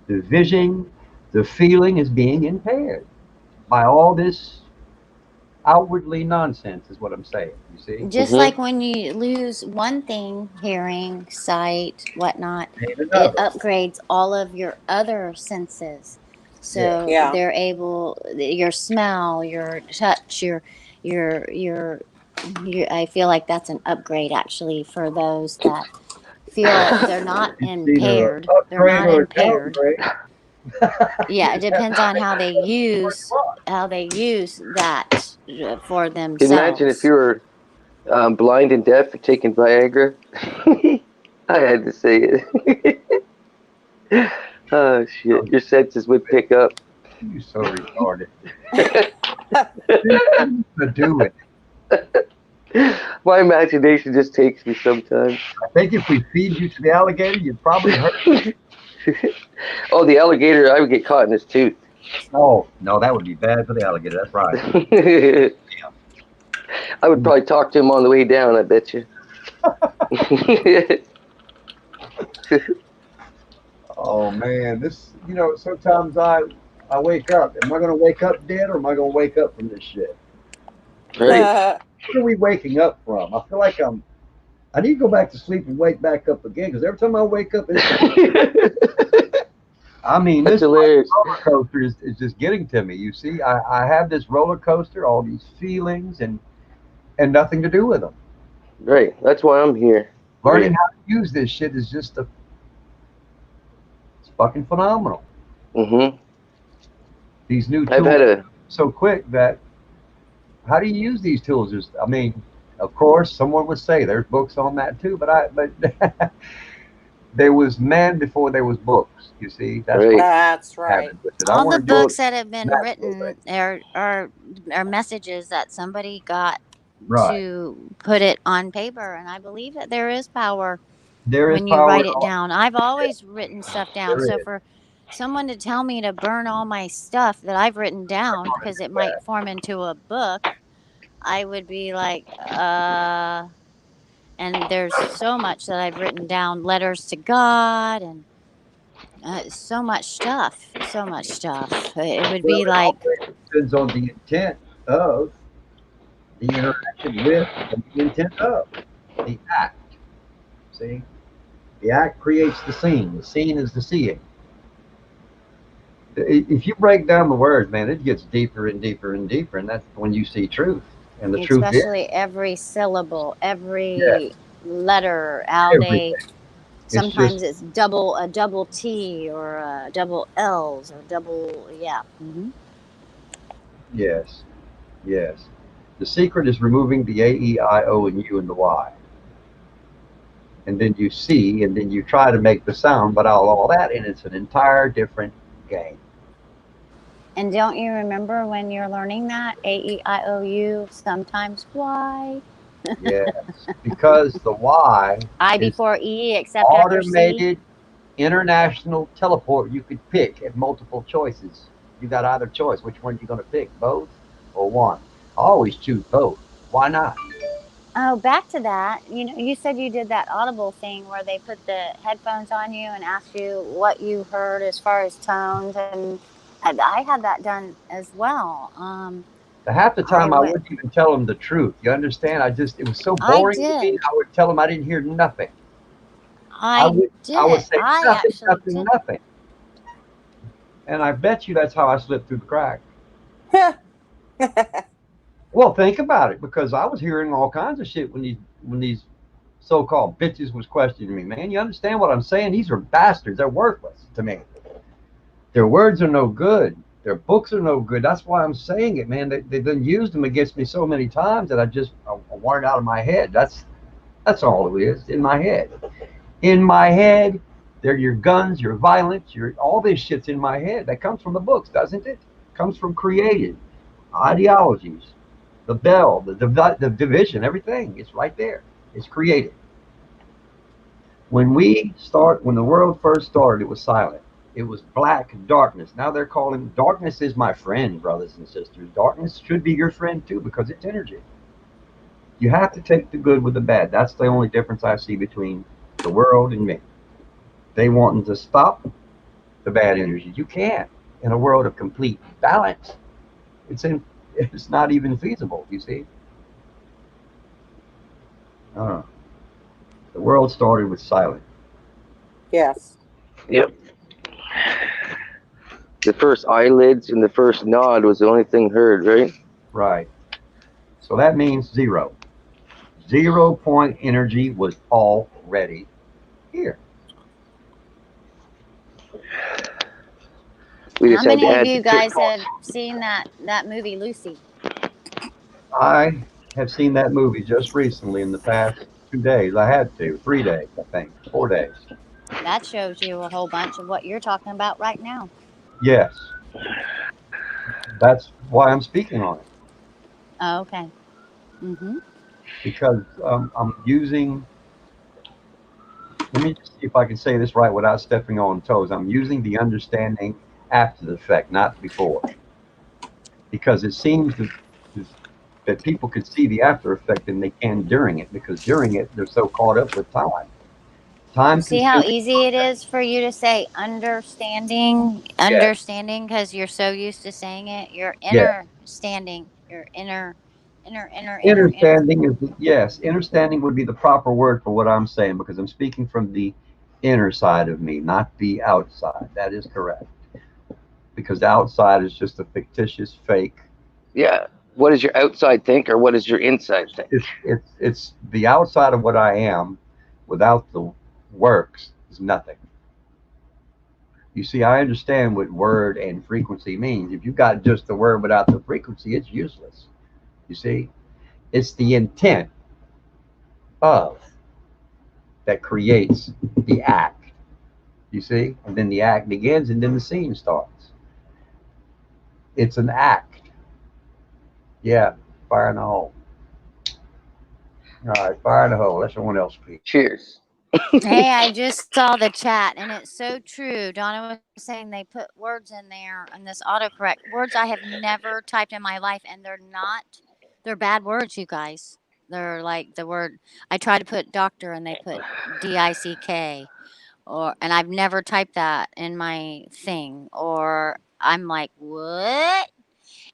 the vision, the feeling is being impaired by all this outwardly nonsense is what I'm saying, you see? Just like when you lose one thing, hearing, sight, whatnot, Ain't it another. upgrades all of your other senses. So Yeah. they're able, your smell, your touch, your I feel like that's an upgrade actually for those that feel they're not It's either impaired. an They're upgrade not or a impaired. downgrade. Yeah, it depends on how they use that for Imagine if themselves. you were blind and deaf for taking Viagra. I had to say it. Oh shit! Your senses would pick up. You're so retarded. To do it. My imagination just takes me sometimes. I think if we feed you to the alligator, you'd probably hurt. Oh, the alligator! I would get caught in his tooth. Oh, no, that would be bad for the alligator. That's right. I would probably talk to him on the way down. I bet you. Oh man, sometimes I wake up. Am I gonna wake up dead or am I gonna wake up from this shit? Right. What are we waking up from? I feel like I need to go back to sleep and wake back up again because every time I wake up, I mean, That's this hilarious. roller coaster is just getting to me. You see, I have this roller coaster, all these feelings and nothing to do with them. Right. That's why I'm here. Learning how to use this shit is just it's fucking phenomenal. Mm-hmm. These new I've tools had a so quick that how do you use these tools? I mean, of course, someone would say there's books on that too, but there was man before there was books. You see, that's Right. what That's right. happened with it. I All the wanna do books it that have been that written way. are messages that somebody got Right. to put it on paper, and I believe that there is power There is when you power write in it all. down. I've always written stuff down, There so is. for someone to tell me to burn all my stuff that I've written down because it might form into a book, I would be like, and there's so much that I've written down, letters to God and so much stuff. It would Well, be it like, always depends on the intent of the interaction with and the intent of the act. See, the act creates the scene. The scene is the seeing. If you break down the words, man, it gets deeper and deeper and deeper, and that's when you see truth. And the truth is especially every syllable, yes, every letter, how they everything. It's sometimes just it's a double T or a double L's or double, yeah. yes, yes. The secret is removing the A, E, I, O, and U and the Y. And then you see, and then you try to make the sound, but all that, and it's an entire different game. And don't you remember when you're learning that A-E-I-O-U, sometimes Y? Yes, because the Y I is before E except after C. automated international teleport. You could pick at multiple choices. You got either choice. Which one you going to pick? Both or one? I always choose both. Why not? Oh, back to that. You know, you said you did that Audible thing where they put the headphones on you and asked you what you heard as far as tones, and I had that done as well. Half the time I would. wouldn't even tell them the truth. You understand? It was so I boring to me. did. I would tell them I didn't hear nothing. I would did. say I nothing, actually nothing, did. nothing. And I bet you that's how I slipped through the crack. Well, think about it, because I was hearing all kinds of shit when these so-called bitches was questioning me. Man, you understand what I'm saying? These are bastards. They're worthless to me. Their words are no good. Their books are no good. That's why I'm saying it, man. They've been used them against me so many times that I want it out of my head. That's all it is, in my head. In my head, they're your guns, your violence, all this shit's in my head. That comes from the books, doesn't it? Comes from created ideologies, the bell, the division, everything. It's right there. It's created. When the world first started, it was silent. It was black darkness. Now they're calling darkness is my friend, brothers and sisters. Darkness should be your friend too, because it's energy. You have to take the good with the bad. That's the only difference I see between the world and me. They wanting to stop the bad energy. You can't. In a world of complete balance, it's not even feasible, you see. The world started with silence. Yes. Yep. The first eyelids and the first nod was the only thing heard, right? Right. So that means zero. 0 point energy was already here. We How just had many to of add you the guys have seen that movie Lucy? I have seen that movie just recently in the past 2 days. I had to. 3 days, I think. 4 days. That shows you a whole bunch of what you're talking about right now. Yes. That's why I'm speaking on it. Oh, okay. Mm-hmm. Because I'm using, let me just see if I can say this right without stepping on toes. I'm using the understanding after the fact, not before. Because it seems that people could see the after effect than they can during it, because during it, they're so caught up with time. See how easy it is for you to say understanding, because you're so used to saying it. You're understanding. You're inner. Understanding is understanding would be the proper word for what I'm saying, because I'm speaking from the inner side of me, not the outside. That is correct. Because the outside is just a fictitious fake. Yeah. What does your outside think, or what does your inside think? It's the outside of what I am without the works is nothing. You see, I understand what word and frequency means. If you've got just the word without the frequency, it's useless. You see, it's the intent of that creates the act. You see, and then the act begins, and then the scene starts. It's an act. Yeah, fire in the hole. All right, fire in the hole. Let someone else speak. Cheers. Hey, I just saw the chat, and it's so true. Donna was saying they put words in there in this autocorrect. Words I have never typed in my life, and they're bad words, you guys. They're like the word, I try to put doctor, and they put DICK, and I've never typed that in my thing, or I'm like, what?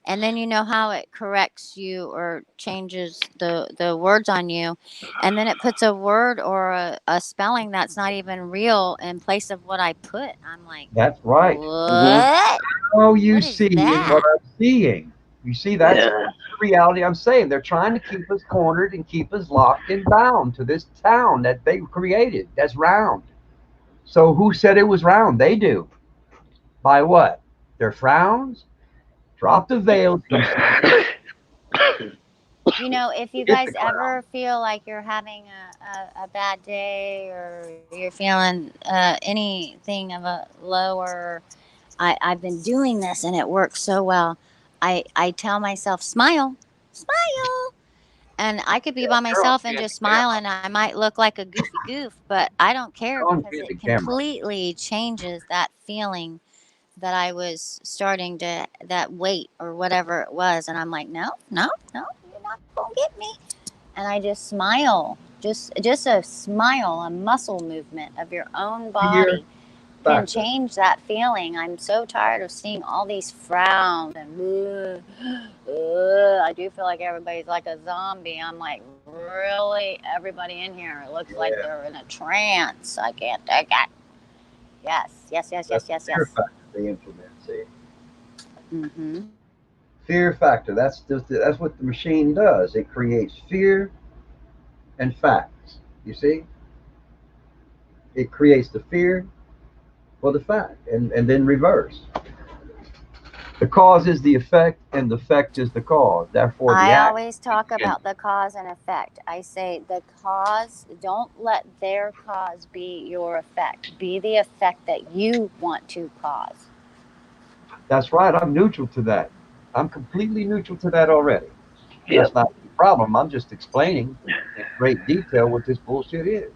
And then you know how it corrects you or changes the words on you, and then it puts a word or a spelling that's not even real in place of what I put. I'm like, that's right. What? Oh, you What is see that? what I'm seeing. You see, that's the reality I'm saying. They're trying to keep us cornered and keep us locked and bound to this town that they created that's round. So who said it was round? They do. By what? Their frowns? Drop the veil. You know, if you guys ever feel like you're having a bad day, or you're feeling anything of a lower, I've been doing this and it works so well. I tell myself, smile, and I could be by myself and just smile, and I might look like a goofy goof, but I don't care, because it completely changes that feeling that I was starting to, that weight or whatever it was, and I'm like, no, you're not gonna get me. And I just smile, just a smile, a muscle movement of your own body can change that feeling. I'm so tired of seeing all these frowns and I do feel like everybody's like a zombie. I'm like, really? Everybody in here looks like they're in a trance. I can't take it. Yes. Fear factor they implement, see? Mm-hmm. Fear factor. That's what the machine does. It creates fear and facts. You see? It creates the fear for the fact, and then reverse. The cause is the effect, and the effect is the cause. Therefore, I always talk about the cause and effect. I say the cause, don't let their cause be your effect. Be the effect that you want to cause. That's right. I'm neutral to that. I'm completely neutral to that already. That's not the problem. I'm just explaining in great detail what this bullshit is.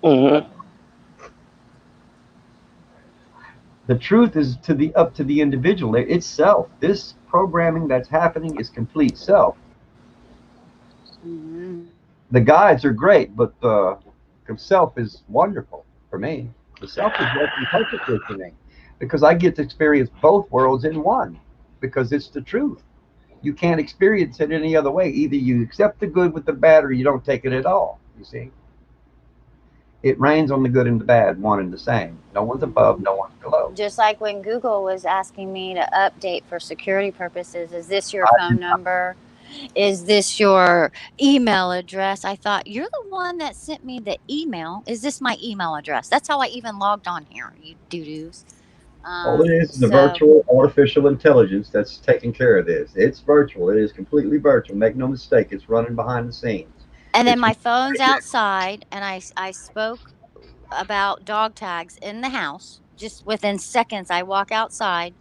Mm-hmm. The truth is up to the individual itself. This programming that's happening is complete self. Mm-hmm. The guides are great, but the self is wonderful for me. The self is working perfectly for me because I get to experience both worlds in one because it's the truth. You can't experience it any other way. Either you accept the good with the bad or you don't take it at all, you see. It rains on the good and the bad, one and the same. No one's above, no one's below. Just like when Google was asking me to update for security purposes, is this your phone number? Is this your email address? I thought, you're the one that sent me the email. Is this my email address? That's how I even logged on here, you doo-doos. All it is a virtual artificial intelligence that's taking care of this. It's virtual. It is completely virtual. Make no mistake. It's running behind the scenes. And then my phone's outside, and I spoke about dog tags in the house. Just within seconds, I walk outside,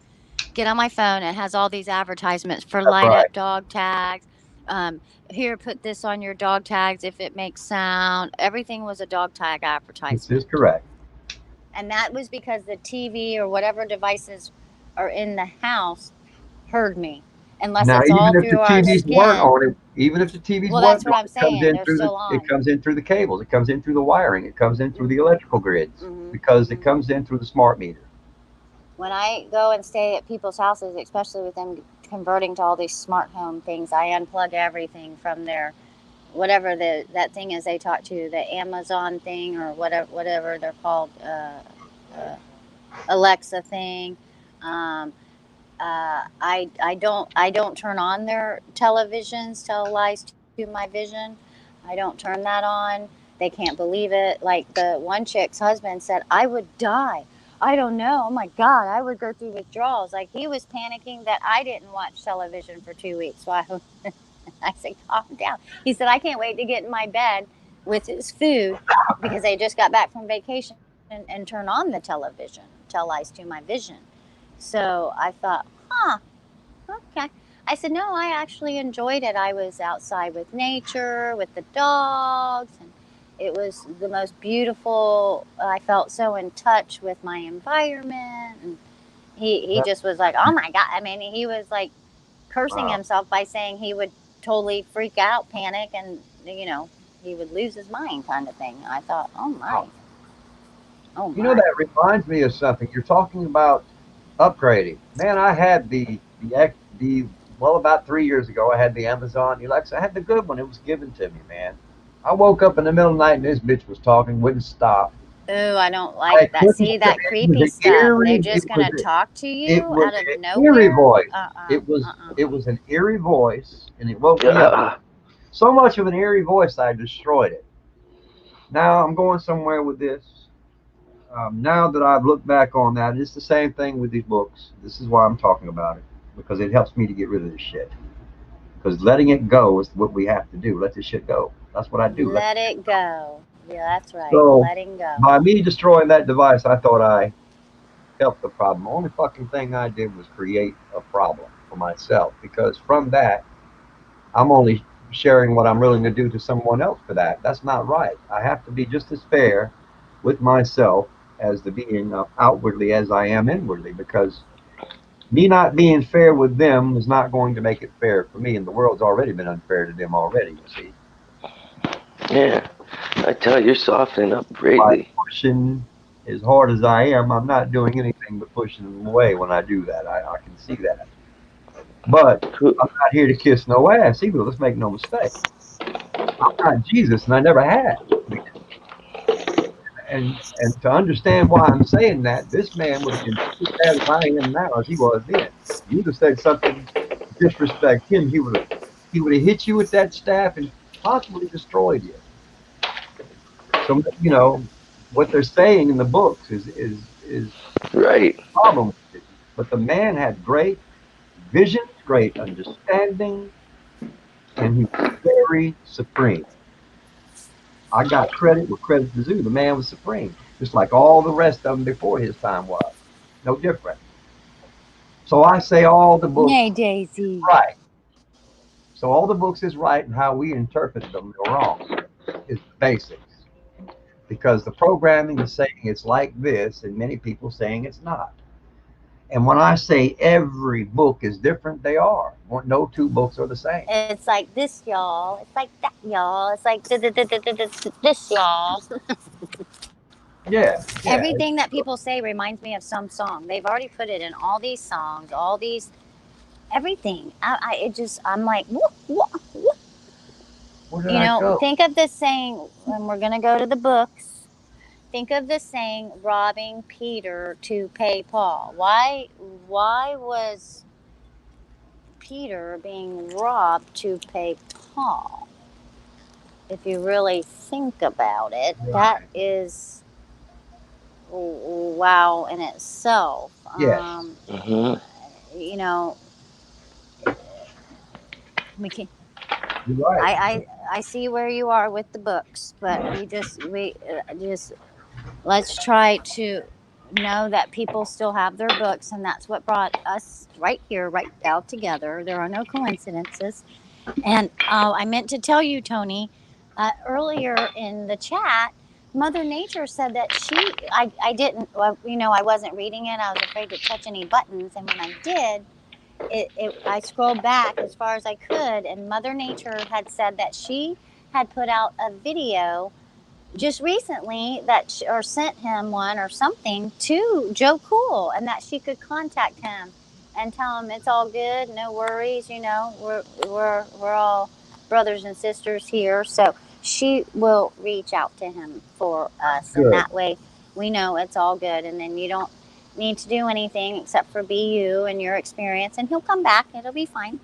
get on my phone, and it has all these advertisements for light up dog tags. Here, put this on your dog tags if it makes sound. Everything was a dog tag advertisement. This is correct. And that was because the TV or whatever devices are in the house heard me. Unless now, it's all through our skin. Even if the TV's well, that's what I'm saying. They're still on. It comes in through the cables. It comes in through the wiring. It comes in through the electrical grids because it comes in through the smart meter. When I go and stay at people's houses, especially with them converting to all these smart home things, I unplug everything from their whatever that thing is they talk to, the Amazon thing or whatever they're called, Alexa thing. I don't turn on their televisions, tell lies to my vision. I don't turn that on. They can't believe it. Like the one chick's husband said, I would die. I don't know. Oh my God, I would go through withdrawals. Like he was panicking that I didn't watch television for 2 weeks. So I said, calm down. He said, I can't wait to get in my bed with his food because I just got back from vacation and turn on the television, tell lies to my vision. So I thought, okay. I said, no, I actually enjoyed it. I was outside with nature, with the dogs, and it was the most beautiful. I felt so in touch with my environment. And he just was like, oh my God. I mean, he was like cursing himself by saying he would totally freak out, panic, and, you know, he would lose his mind kind of thing. I thought, oh my. You know, that reminds me of something. You're talking about upgrading. Man, I had well, about 3 years ago, I had the Amazon Alexa. I had the good one. It was given to me, man. I woke up in the middle of the night and this bitch was talking, wouldn't stop. Oh, I don't like that. See, that creepy stuff. They're just going to talk to you out of nowhere. Eerie voice. It was an eerie voice, and it woke me up. So much of an eerie voice, I destroyed it. Now I'm going somewhere with this. Now that I've looked back on that, it's the same thing with these books. This is why I'm talking about it, because it helps me to get rid of this shit. Because letting it go is what we have to do. Let this shit go. That's what I do. Let it go. Yeah, that's right. So, letting go. By me destroying that device, I thought I helped the problem. The only fucking thing I did was create a problem for myself. Because from that, I'm only sharing what I'm willing to do to someone else for that. That's not right. I have to be just as fair with myself as the being outwardly as I am inwardly, because me not being fair with them is not going to make it fair for me, and the world's already been unfair to them already, you see. Yeah, I tell you, you're softening up greatly. By pushing as hard as I am, I'm not doing anything but pushing them away when I do that. I can see that. But I'm not here to kiss no ass either. Let's make no mistake. I'm not Jesus, and I never had. And to understand why I'm saying that, this man would have been just as bad as I am now as he was then. You'd have said something to disrespect him, he would have hit you with that staff and possibly destroyed you. So you know what they're saying in the books is right. a problem with it. But the man had great vision, great understanding, and he was very supreme. I got credit where credit is due. The man was supreme, just like all the rest of them before his time was. No different. So I say all the books Nay, Daisy. right. So all the books is right, and how we interpret them are wrong. Is the basics. Because the programming is saying it's like this, and many people saying it's not. And when I say every book is different, they are. No two books are the same. It's like this, y'all. It's like that, y'all. It's like this, y'all. Yeah. Everything that people say reminds me of some song. They've already put it in all these songs, all these, everything. I'm like, what? You know, think of this saying, when we're going to go to the books, think of this saying, robbing Peter to pay Paul. Why was Peter being robbed to pay Paul? If you really think about it, that is wow in itself. Yes. You know, we can. You're right. I see where you are with the books, but we just let's try to know that people still have their books, and that's what brought us right here, right now together. There are no coincidences. And I meant to tell you, Tony, earlier in the chat, Mother Nature said that I didn't, you know, I wasn't reading it. I was afraid to touch any buttons, and when I did, I scrolled back as far as I could, and Mother Nature had said that she had put out a video just recently that or sent him one or something to Joe Cool, and that she could contact him and tell him it's all good, no worries, you know, we're all brothers and sisters here. So she will reach out to him for us, Good. and that way we know it's all good, and then you don't need to do anything except for be you and your experience, and he'll come back. It'll be fine.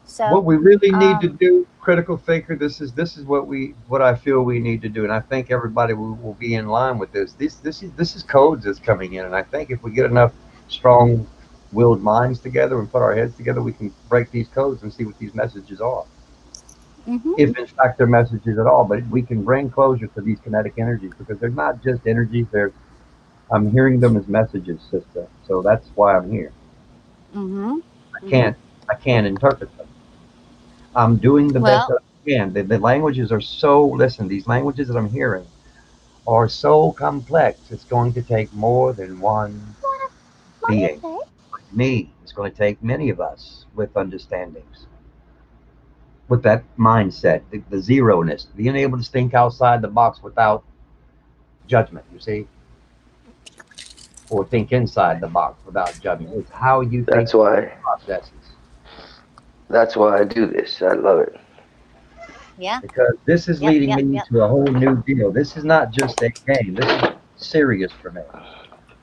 So what we really need to do, critical thinker, this is what I feel we need to do, and I think everybody will be in line with this. This is codes that's coming in, and I think if we get enough strong-willed minds together and put our heads together, we can break these codes and see what these messages are. If in fact they're messages at all, but we can bring closure to these kinetic energies, because they're not just energies. I'm hearing them as messages, sister. So that's why I'm here. I can't interpret them. I'm doing the best that I can. The languages are so, listen, these languages that I'm hearing are so complex. It's going to take more than one being. Like me, it's going to take many of us with understandings, with that mindset, the zero-ness, being able to think outside the box without judgment, you see? Or think inside the box without judgment. It's how you think. That's why. Processes. That's why I do this. I love it. Yeah. Because this is leading me to a whole new deal. This is not just a game. This is serious for me.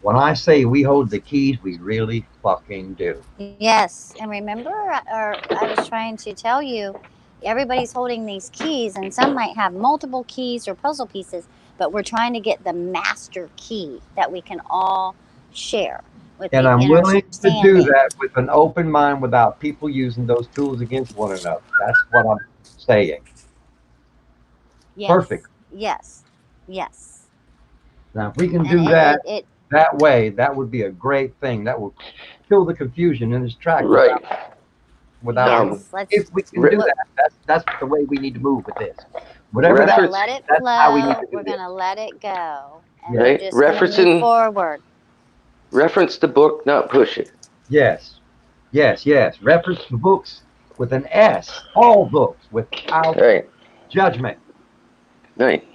When I say we hold the keys, we really fucking do. Yes. And remember, or I was trying to tell you, everybody's holding these keys, and some might have multiple keys or puzzle pieces, but we're trying to get the master key that we can all share. And I'm willing to do that with an open mind without people using those tools against one another. That's what I'm saying. Yes. Perfect. Yes. Yes. Now, if we can do that that way, that would be a great thing. That would kill the confusion in its tracks. Right. Without if we can do that, that's the way we need to move with this. Whatever we're that gonna is, let it that's flow. how we need to do We're this. gonna let it go, and Right. we're just gonna move forward. Reference the book, not push it. Yes. Yes, yes. Reference the books with an S. All books without judgment. Right.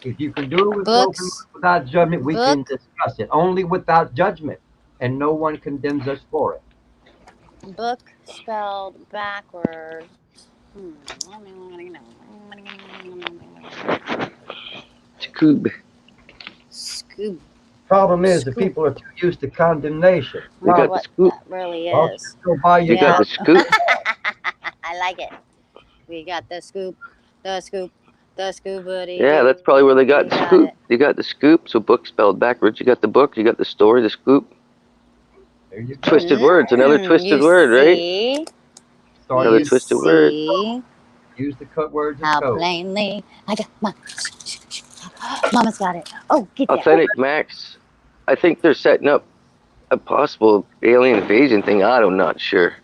If you can do it with open Books. without judgment, we can Book. discuss it. Only without judgment, and no one condemns us for it. Book spelled backwards. Scoob. Scoop. Problem is, the Scoop. people are too used to condemnation. You got the What scoop. that really Well, is. go buy your You got the scoop. I like it. We got the scoop, the scoop, the scoobity. Yeah, that's probably where they got We the got scoop. it. You got the scoop, so book spelled backwards. You got the book, you got the story, the scoop. There you go. Twisted words, another twisted You word, right? see? Start Another You using, twisted word. see use the cut words as how code. plainly I got my. Mama's got it. Oh, get that. Authentic Max. I think they're setting up a possible alien invasion thing. I'm not sure.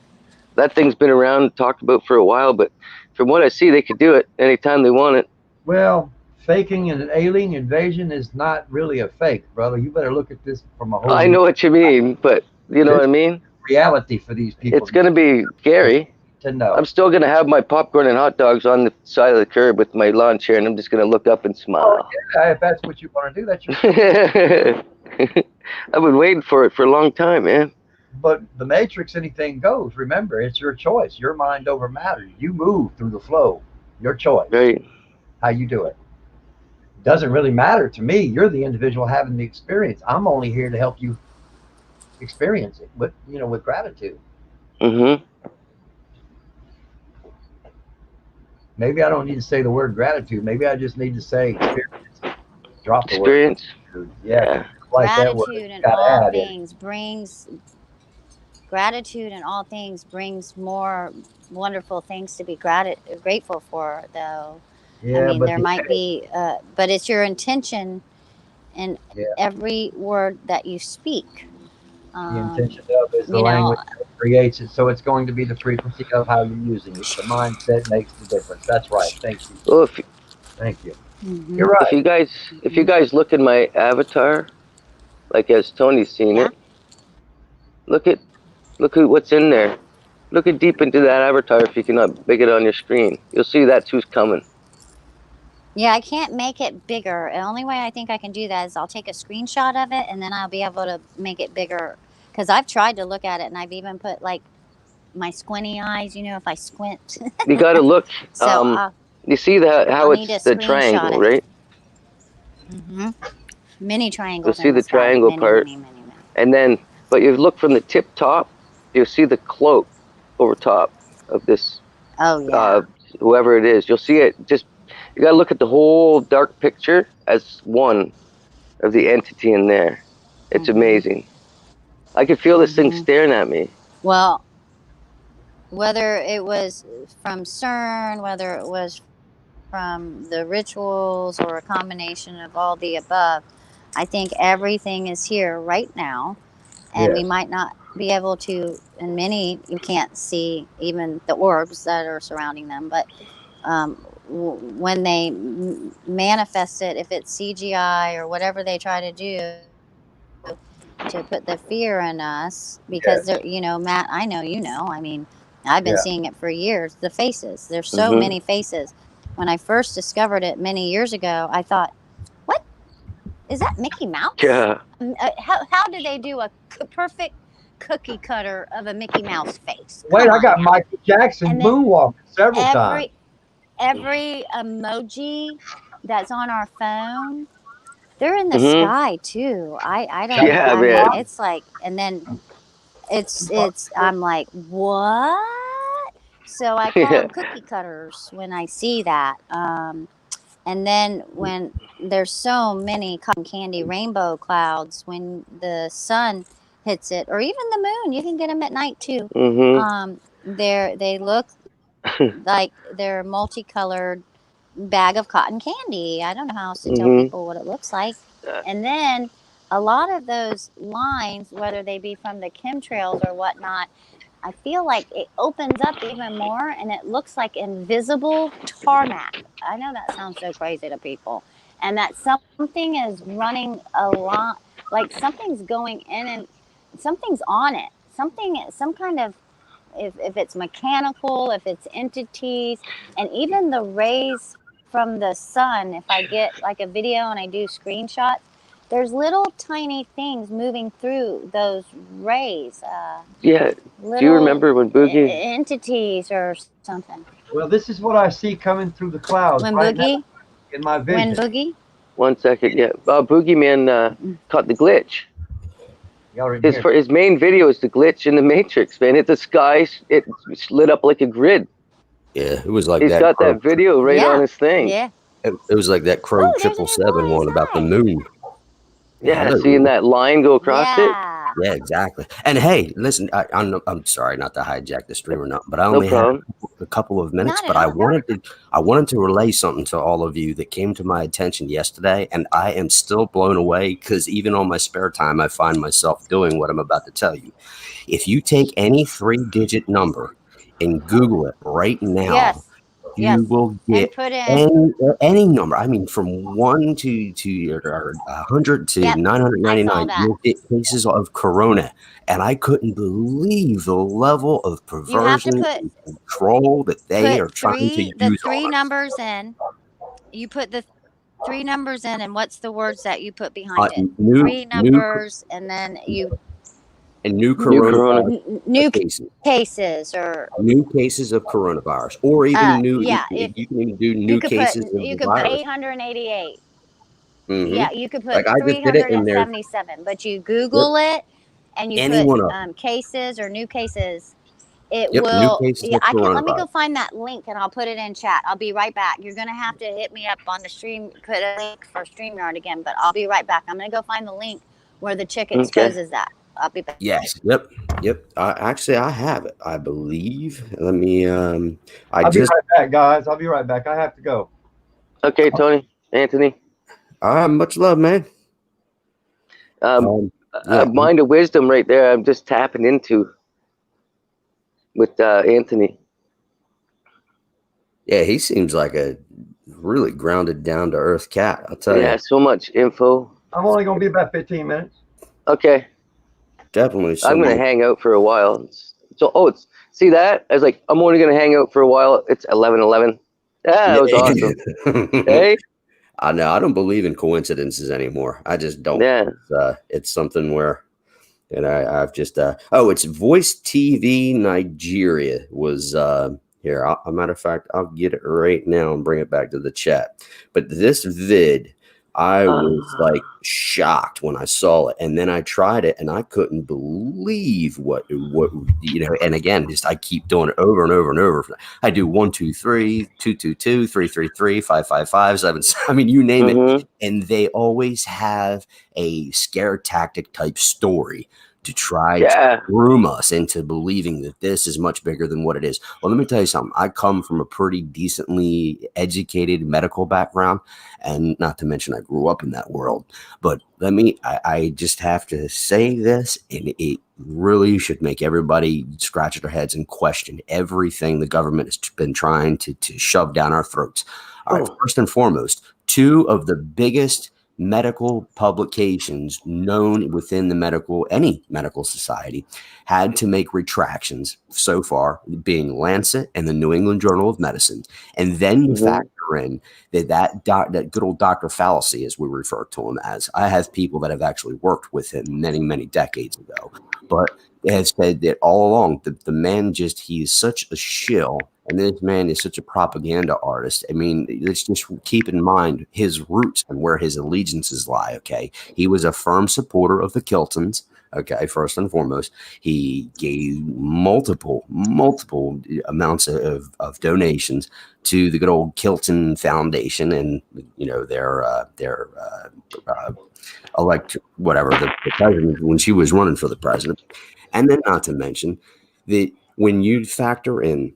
That thing's been around, talked about for a while, but from what I see, they could do it anytime they want it. Well, faking an alien invasion is not really a fake, brother. You better look at this from a whole I know what you mean, but you know what I mean? reality for these people It's going to be scary. to know. I'm still going to have my popcorn and hot dogs on the side of the curb with my lawn chair, and I'm just going to look up and smile. Yeah, if that's what you want to do, that's your. I've been waiting for it for a long time, man. But the Matrix, anything goes. Remember, it's your choice. Your mind over matter. You move through the flow. Your choice. Right. How you do it. Doesn't really matter to me. You're the individual having the experience. I'm only here to help you experience it with, with gratitude. Mm-hmm. Maybe I don't need to say the word gratitude. Maybe I just need to say experience. Drop the Experience. word. Yeah. Like that word. Gratitude in Gotta all add it. things brings gratitude in all things brings more wonderful things to be grateful for, though. Yeah, I mean, but there might be, but it's your intention in Yeah. every word that you speak. the intention of is the you know, language that creates it. So it's going to be the frequency of how you're using it. The mindset makes the difference. That's right. Thank you. Well, Thank you. Mhm. You're right. if you guys look at my avatar, like as Tony's seen Yeah. it, look at what's in there. Look at deep into that avatar if you cannot make it on your screen. You'll see that's who's coming. Yeah, I can't make it bigger. The only way I think I can do that is I'll take a screenshot of it and then I'll be able to make it bigger. Because I've tried to look at it and I've even put like my squinty eyes, if I squint. You got to look. So You see how I'll need it's to the screenshot triangle, it. right? Many triangles. You'll see in the sky. triangle Many, part. many. And then, but you look from the tip top, you'll see the cloak over top of this, Oh yeah. whoever it is. You'll see it. You got to look at the whole dark picture as one of the entity in there. It's amazing. I could feel this thing staring at me. Well, whether it was from CERN, whether it was from the rituals or a combination of all the above, I think everything is here right now. And we Yes. might not be able to, and many, you can't see even the orbs that are surrounding them, but when they manifest it, if it's CGI or whatever they try to do to put the fear in us, because they're, Matt, I know, I mean, I've been Yeah. seeing it for years, the faces. There's so many faces. When I first discovered it many years ago, I thought, what? Is that Mickey Mouse? Yeah. How do they do a perfect cookie cutter of a Mickey Mouse face? Wait, Come I on got now. Michael Jackson And then moonwalking several times. Every emoji that's on our phone, they're in the Mhm. sky too. I don't. Yeah, I mean, man. it's like, and then it's. I'm like, what? So I call them cookie cutters when I see that. And then when there's so many cotton candy rainbow clouds, when the sun hits it, or even the moon, you can get them at night too. They look like they're multicolored bag of cotton candy. I don't know how else to tell people what it looks like. And then a lot of those lines, whether they be from the chemtrails or whatnot, I feel like it opens up even more and it looks like invisible tarmac. I know that sounds so crazy to people. And that something is running a lot, like something's going in and something's on it. Some kind of, if it's mechanical, if it's entities, and even the rays from the sun, if I get like a video and I do screenshots, there's little tiny things moving through those rays. Yeah. Do you remember when Boogie entities or something? Well, this is what I see coming through the clouds When right Boogie? now in my vision. When Boogie? 1 second? Yeah. Boogeyman caught the glitch. His main video is the glitch in the Matrix, man. The sky, it lit up like a grid. Yeah, it was like He's that. got that video right on his thing. Yeah. It was like that Crow 777 one about the moon. Yeah, seeing that line go across it. Yeah, exactly. And hey, listen, I'm sorry not to hijack the stream or not, but I only have a couple of minutes. But I wanted to relay something to all of you that came to my attention yesterday, and I am still blown away because even on my spare time, I find myself doing what I'm about to tell you. If you take any 3-digit number and Google it right now, you will get any number. I mean, from 1 to 100 to 999. You'll get cases of corona, and I couldn't believe the level of perversion and control that they are trying to use. The 3 numbers in. You put the 3 numbers in, and what's the words that you put behind it? 3 numbers, and then you. And new cases or new cases of coronavirus, or even you can even do new cases of you could put 888. Yeah, you could put like 377, but you Google it and you put cases or new cases. It will. Let me go find that link and I'll put it in chat. I'll be right back. You're gonna have to hit me up on the stream, put a link for StreamYard again, but I'll be right back. I'm gonna go find the link where the chick exposes that. I'll be back. Yes. Yep. Actually, I have it. I believe. Let me. I'll be right back, guys. I'll be right back. I have to go. Okay, Tony, Anthony. Much love, man. Mind of wisdom, right there. I'm just tapping into with Anthony. Yeah, he seems like a really grounded, down to earth cat. I'll tell you. Yeah, so much info. I'm only gonna be about 15 minutes. Okay. Definitely. I'm going to hang out for a while. So, see that? I was like, I'm only going to hang out for a while. It's 11:11. Yeah, that was awesome. Hey? I know. I don't believe in coincidences anymore. I just don't. Yeah. It's something where, and I've just, it's Voice TV Nigeria was, here. A matter of fact, I'll get it right now and bring it back to the chat. But this vid, I was like shocked when I saw it, and then I tried it, and I couldn't believe what And again, I keep doing it over and over and over. I do 1, 2, 3, 2, 2, 2, 3, 3, 3, 5, 5, 5, 7. I mean, you name it, and they always have a scare tactic type story to try to groom us into believing that this is much bigger than what it is. Well, let me tell you something. I come from a pretty decently educated medical background, and not to mention I grew up in that world. But I just have to say this, and it really should make everybody scratch their heads and question everything the government has been trying to shove down our throats. All right, first and foremost, 2 of the biggest medical publications known within any medical society had to make retractions so far, being Lancet and the New England Journal of Medicine. And then you factor in that good old Dr. Fallacy, as we refer to him as. I have people that have actually worked with him many, many decades ago, but they have said that all along the man he's such a shill. And this man is such a propaganda artist. I mean, let's just keep in mind his roots and where his allegiances lie, okay? He was a firm supporter of the Kiltons, okay, first and foremost. He gave multiple amounts of donations to the good old Kilton Foundation and, their the president when she was running for the president. And then not to mention that when you factor in,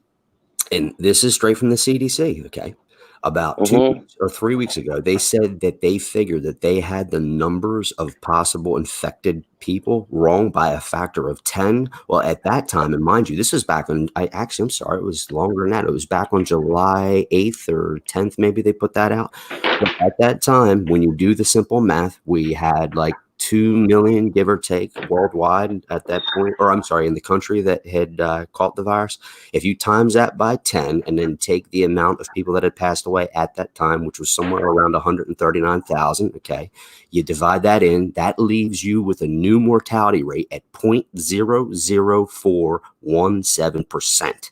and this is straight from the CDC, okay? About 2 weeks or 3 weeks ago, they said that they figured that they had the numbers of possible infected people wrong by a factor of 10. Well, at that time, and mind you, this was back on, I'm sorry, it was longer than that. It was back on July 8th or 10th, maybe they put that out. But at that time, when you do the simple math, we had like 2 million, give or take, worldwide at that point, or I'm sorry, in the country that had caught the virus. If you times that by 10 and then take the amount of people that had passed away at that time, which was somewhere around 139,000, okay, you divide that in, that leaves you with a new mortality rate at 0.00417%.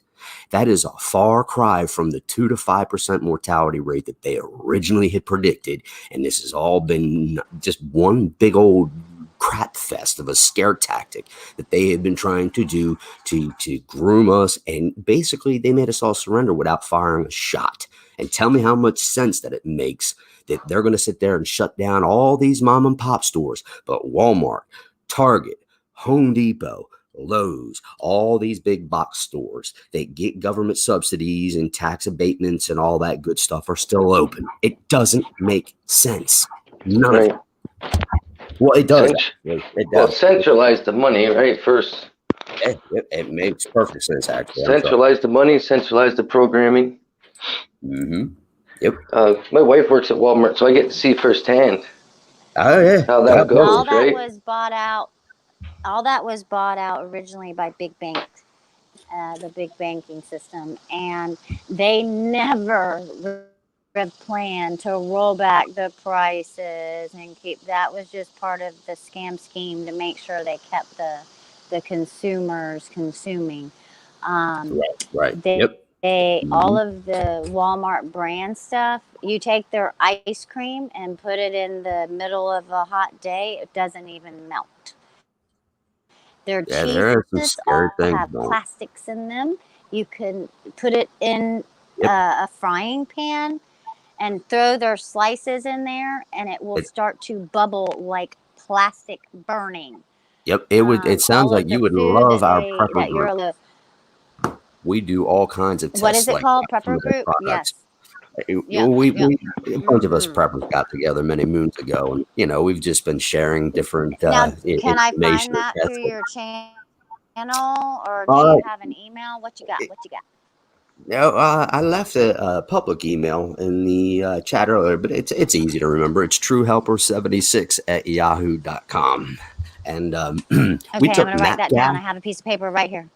That is a far cry from the 2 to 5% mortality rate that they originally had predicted. And this has all been just one big old crap fest of a scare tactic that they had been trying to do to groom us. And basically, they made us all surrender without firing a shot. And tell me how much sense that it makes that they're going to sit there and shut down all these mom and pop stores. But Walmart, Target, Home Depot, Lowe's, all these big box stores that get government subsidies and tax abatements and all that good stuff are still open. It doesn't make sense. None of it. Well, it does. It does. Well, centralize the money, right? First. It makes perfect sense, actually. Centralize the money, centralize the programming. Mm-hmm. Yep. My wife works at Walmart, so I get to see firsthand. Oh, yeah. How that goes, all that right? was bought out. All that was bought out originally by big banks, the big banking system, and they never planned to roll back the prices and keep. That was just part of the scam scheme to make sure they kept the consumers consuming. Right. They all of the Walmart brand stuff. You take their ice cream and put it in the middle of a hot day, it doesn't even melt. Their cheeses all have plastics in them. You can put it in a frying pan and throw their slices in there, and it will start to bubble like plastic burning. Yep, it would. It sounds like you would love our prepper group. We do all kinds of tests. What is it called? Prepper group? Yes. A bunch of us preppers got together many moons ago, and we've just been sharing different now, can I find that through your channel, or do you have an email? What you got? No, I left a public email in the chat earlier, but it's easy to remember. It's truehelper76@yahoo.com. And we took I'm gonna write that down. I have a piece of paper right here.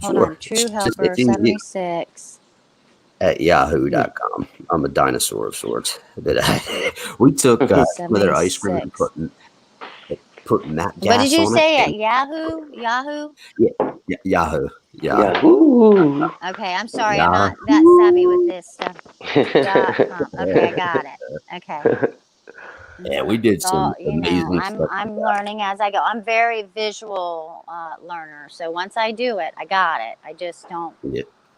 Hold on, truehelper76 at yahoo.com. I'm a dinosaur of sorts. We took some of their ice cream and put Matt gas on it. What did you say at Yahoo? Yahoo? Yeah, Yahoo. Yahoo. Okay, I'm sorry, I'm not that savvy with this stuff. Okay, I got it. Okay. Yeah, we did some amazing stuff. I'm learning as I go. I'm very visual learner, so once I do it, I got it. I just don't.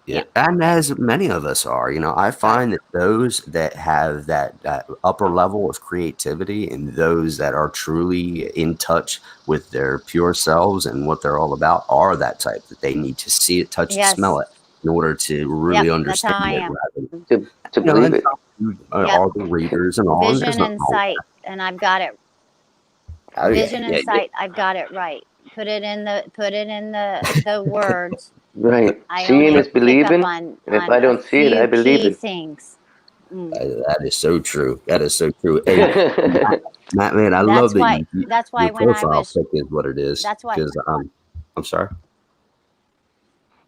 Yeah, and as many of us are, I find that those that have that upper level of creativity and those that are truly in touch with their pure selves and what they're all about are that type that they need to see it, touch it, smell it in order to really understand it. To believe it. All the readers and all. Vision and sight, and I've got it. Vision and sight, I've got it right. Put it in the words. Right. Seeing is believing. And if I don't see it, I believe it. Things. That is so true. That is so true. Hey, Matt, man, I love that. That's why your profile pic is what it is. That's why. Because I'm sorry.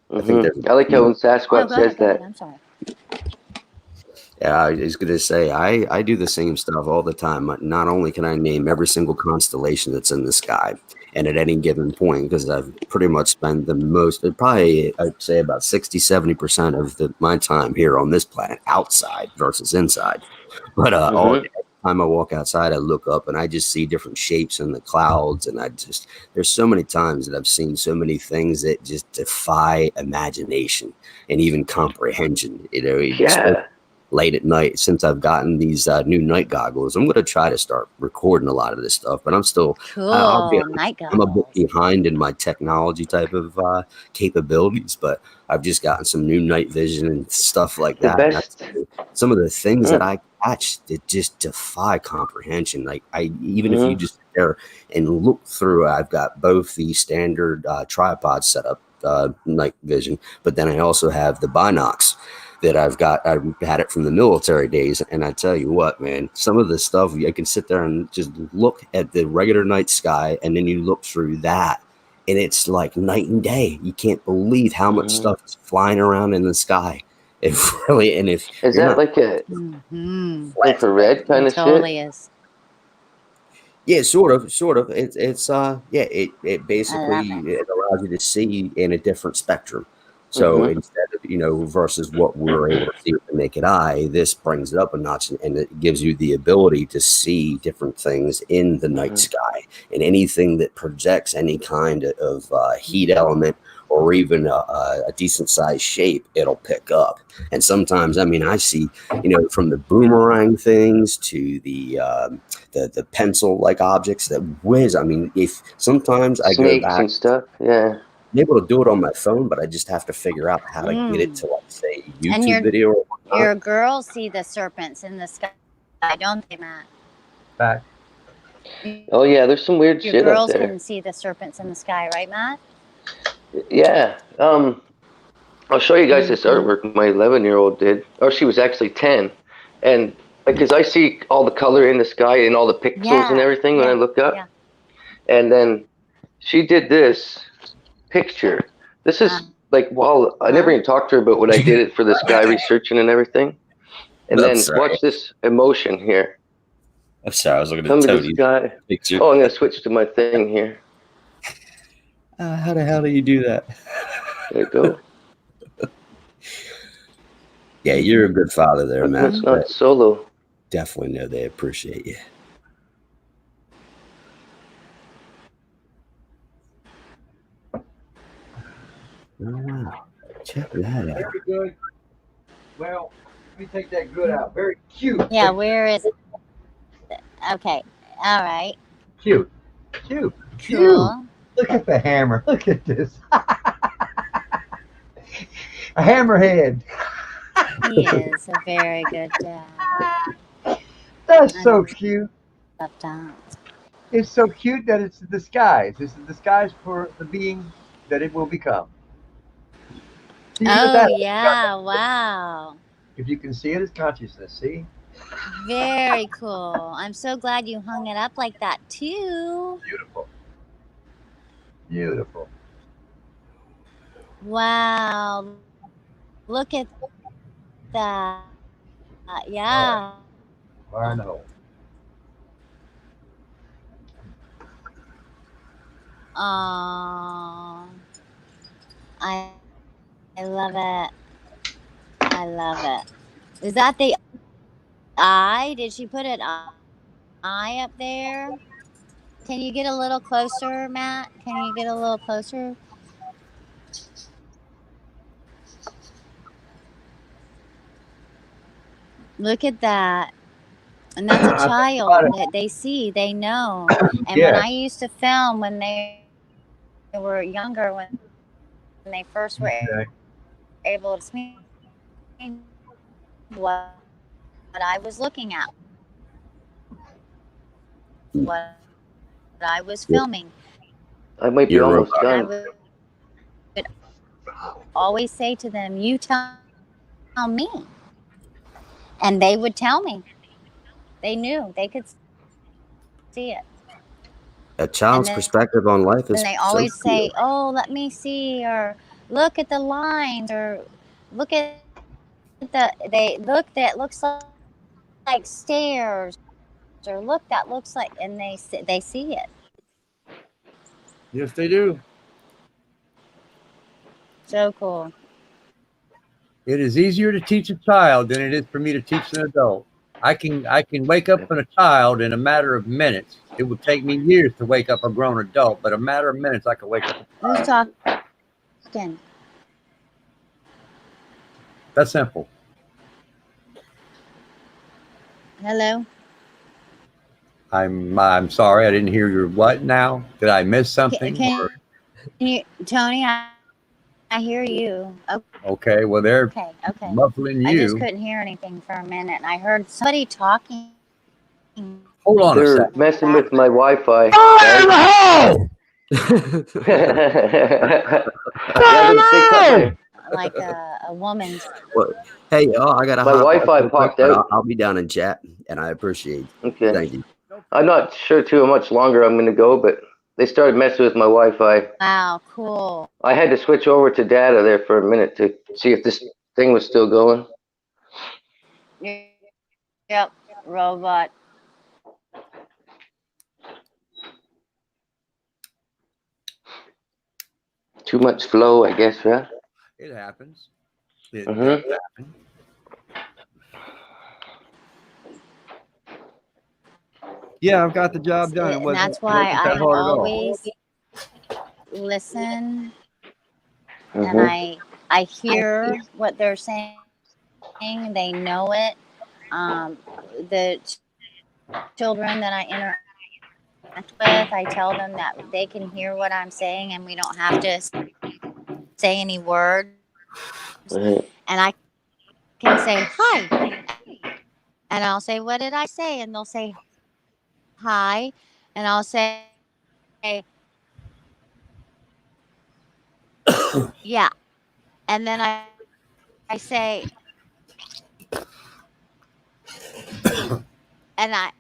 I like how when Sasquatch says that. I'm sorry. Yeah, I was going to say, I do the same stuff all the time. Not only can I name every single constellation that's in the sky, and at any given point, because I've pretty much spent the most, probably I'd say about 60-70% of my time here on this planet outside versus inside. But every time I walk outside, I look up and I just see different shapes in the clouds. And there's so many times that I've seen so many things that just defy imagination and even comprehension. Late at night, since I've gotten these new night goggles, I'm going to try to start recording a lot of this stuff, but I'm still cool. I'm a bit behind in my technology type of capabilities, but I've just gotten some new night vision and stuff like that. Some of the things that I catch that just defy comprehension. Like even if you just sit there and look through, I've got both the standard tripod setup, night vision, but then I also have the binocs. that I've had it from the military days. And I tell you what, man, some of the stuff, I can sit there and just look at the regular night sky, and then you look through that, and it's like night and day. You can't believe how much stuff is flying around in the sky. It really, and if is that like a infrared kind of shit? Totally is. Yeah, sort of. It basically it allows you to see in a different spectrum. So instead of, versus what we're able to see with the naked eye, this brings it up a notch, and it gives you the ability to see different things in the night sky, and anything that projects any kind of heat element or even a decent sized shape, it'll pick up. And sometimes, I mean, I see, from the boomerang things to the pencil like objects that whiz. I mean, if sometimes I go back and stuff, yeah. I'm able to do it on my phone, but I just have to figure out how to get it to, like, say, YouTube video or whatnot. Your girls see the serpents in the sky, don't they, Matt? Back. Oh yeah, there's some weird shit up there. Your girls can see the serpents in the sky, right, Matt? Yeah. I'll show you guys this artwork my 11-year-old did. Or she was actually 10. And because I see all the color in the sky and all the pixels and everything when I look up. Yeah. And then she did this picture. This is like, well, I never even talked to her about what I did it for the sky researching and everything. And then watch this emotion here. I'm sorry, I was looking at Tony's picture. Oh, I'm going to switch to my thing here. How the hell do you do that? There you go. Yeah, you're a good father there, Matt. That's not solo. Definitely know they appreciate you. Wow. Check that out. Very good. Well, let me take that good out. Very cute. Yeah, where is it? Okay. All right. Cute. Cool. Look at the hammer. Look at this. A hammerhead. He is a very good dad. That's so cute. Down. It's so cute that it's a disguise. It's a disguise for the being that it will become. Oh, yeah. Wow. If you can see it as consciousness, see? Very cool. I'm so glad you hung it up like that, too. Beautiful. Beautiful. Wow. Look at that. Yeah. I know. Oh, I love it. I love it. Is that the eye? Did she put an eye up there? Can you get a little closer, Matt? Can you get a little closer? Look at that. And that's a child that they see, they know. And when I used to film when they were younger, when they first were able to see what I was looking at, what I was filming. I might be almost done. I would always say to them, you tell me. And they would tell me. They knew. They could see it. A child's perspective on life is. And they always say, "Oh, let me see," or "Look at the lines," or "Look at that looks like stairs," or "Look, that looks like," and they see it. Yes, they do. So cool. It is easier to teach a child than it is for me to teach an adult. I can wake up a child in a matter of minutes. It would take me years to wake up a grown adult, but a matter of minutes I can wake up a child. Who's talking? That's simple. Hello? I'm sorry, I didn't hear your what now? Did I miss something? Can you, Tony, I hear you. Okay, well, they're muffling you. I just couldn't hear anything for a minute. I heard somebody talking. Hold on a second. They're messing with my Wi-Fi. Fire in the hole! Like a woman's. Hey, I got to My Wi-Fi popped out. I'll be down in chat, and I appreciate it. Okay. Thank you. I'm not sure too much longer I'm going to go, but they started messing with my Wi-Fi. Wow, cool. I had to switch over to data there for a minute to see if this thing was still going. Yep, robot. Too much flow, I guess, right? It happens. It Mhm. does happen. Yeah, I've got the job done. And that's why I always listen and I hear what they're saying. They know it. The children that I interact with, I tell them that they can hear what I'm saying and we don't have to say any words. And I can say hi. And I'll say, what did I say? And they'll say hi. And I'll say, yeah. And then I say, and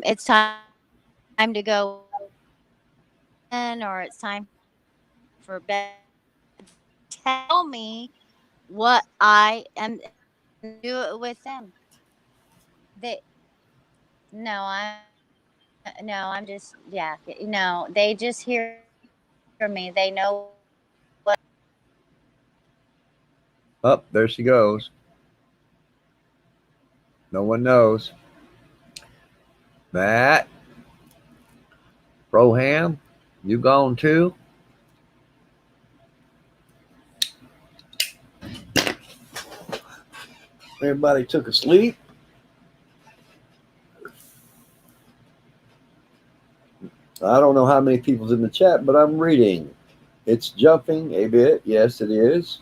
it's time to go in, or it's time for bed. Tell me what I am, do it with them. I'm just, yeah, no, they just hear me. They know what. Up there she goes. No one knows. Matt, Roham, you gone too? Everybody took a sleep. I don't know how many people's in the chat, but I'm reading. It's jumping a bit. Yes, it is.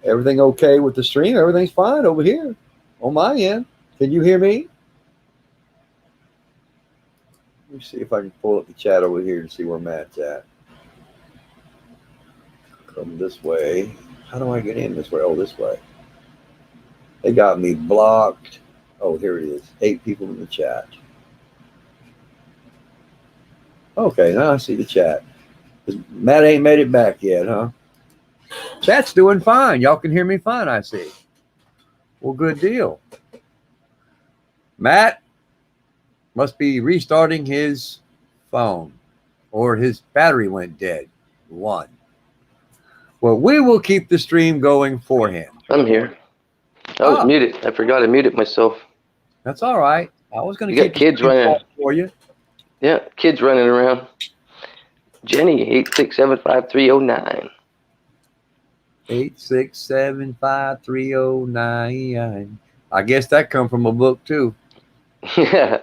Everything okay with the stream? Everything's fine over here on my end. Can you hear me? Let me see if I can pull up the chat over here to see where Matt's at. Come this way. How do I get in this way? Oh, this way. They got me blocked. Oh, here it is. 8 people in the chat. Okay, now I see the chat. Matt ain't made it back yet, huh? Chat's doing fine. Y'all can hear me fine, I see. Well, good deal. Matt must be restarting his phone, or his battery went dead. One. Well, we will keep the stream going for him. I'm here. I was muted. I forgot to mute it myself. That's all right. I was going to keep kids running for you. Yeah, kids running around. Jenny, 8675309. 8675309. I guess that come from a book too. Yeah,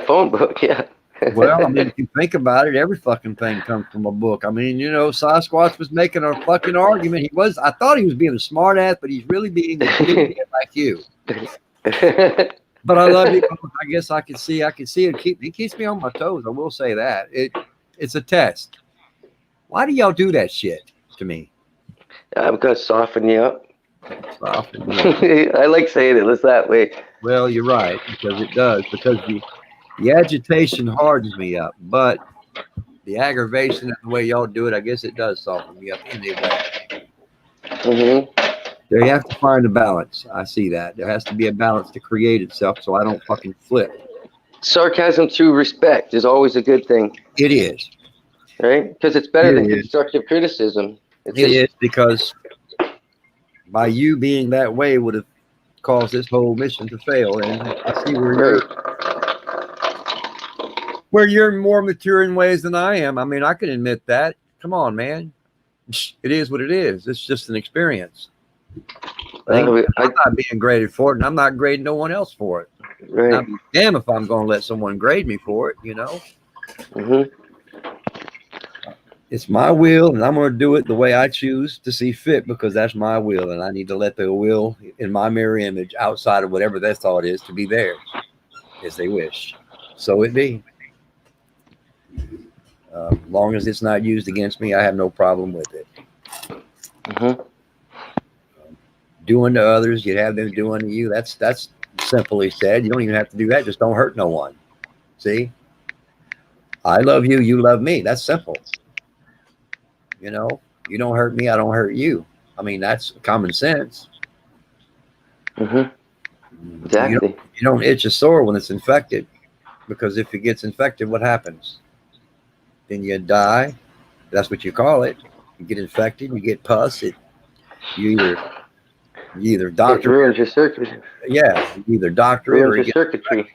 phone book. Yeah. Well, I mean, if you think about it, every fucking thing comes from a book. I mean, you know, Sasquatch was making a fucking argument. I thought he was being a smart ass, but he's really being a idiot like you. But I love you. I guess I can see it. It keeps me on my toes. I will say that. It's a test. Why do y'all do that shit to me? I'm gonna soften you up. Soften you up. I like saying it that way. Well, you're right, because it does. Because the agitation hardens me up, but the aggravation and the way y'all do it, I guess it does soften me up anyway. There you have to find a balance. I see that. There has to be a balance to create itself so I don't fucking flip. Sarcasm through respect is always a good thing. It is. Right? Because it's better than constructive criticism. It is, because by you being that way would have caused this whole mission to fail. And I see where you're more mature in ways than I am. I mean, I can admit that. Come on, man. It is what it is. It's just an experience. I'm not being graded for it, and I'm not grading no one else for it. Right. I'd be damn if I'm going to let someone grade me for it, you know? It's my will, and I'm going to do it the way I choose to see fit, because that's my will, and I need to let the will in my mirror image outside of whatever that thought is to be theirs. as they wish. So it be. Long as it's not used against me, I have no problem with it. Doing to others, you'd have them doing to you. That's simply said. You don't even have to do that. Just don't hurt no one. See? I love you, you love me. That's simple. You know, you don't hurt me, I don't hurt you. I mean, that's common sense. Exactly. You don't itch a sore when it's infected, because if it gets infected, what happens? Then you die. That's what you call it. You get infected, you get pus. You either doctor it ruins your circuitry. Yeah, you either doctor ruins or your circuitry.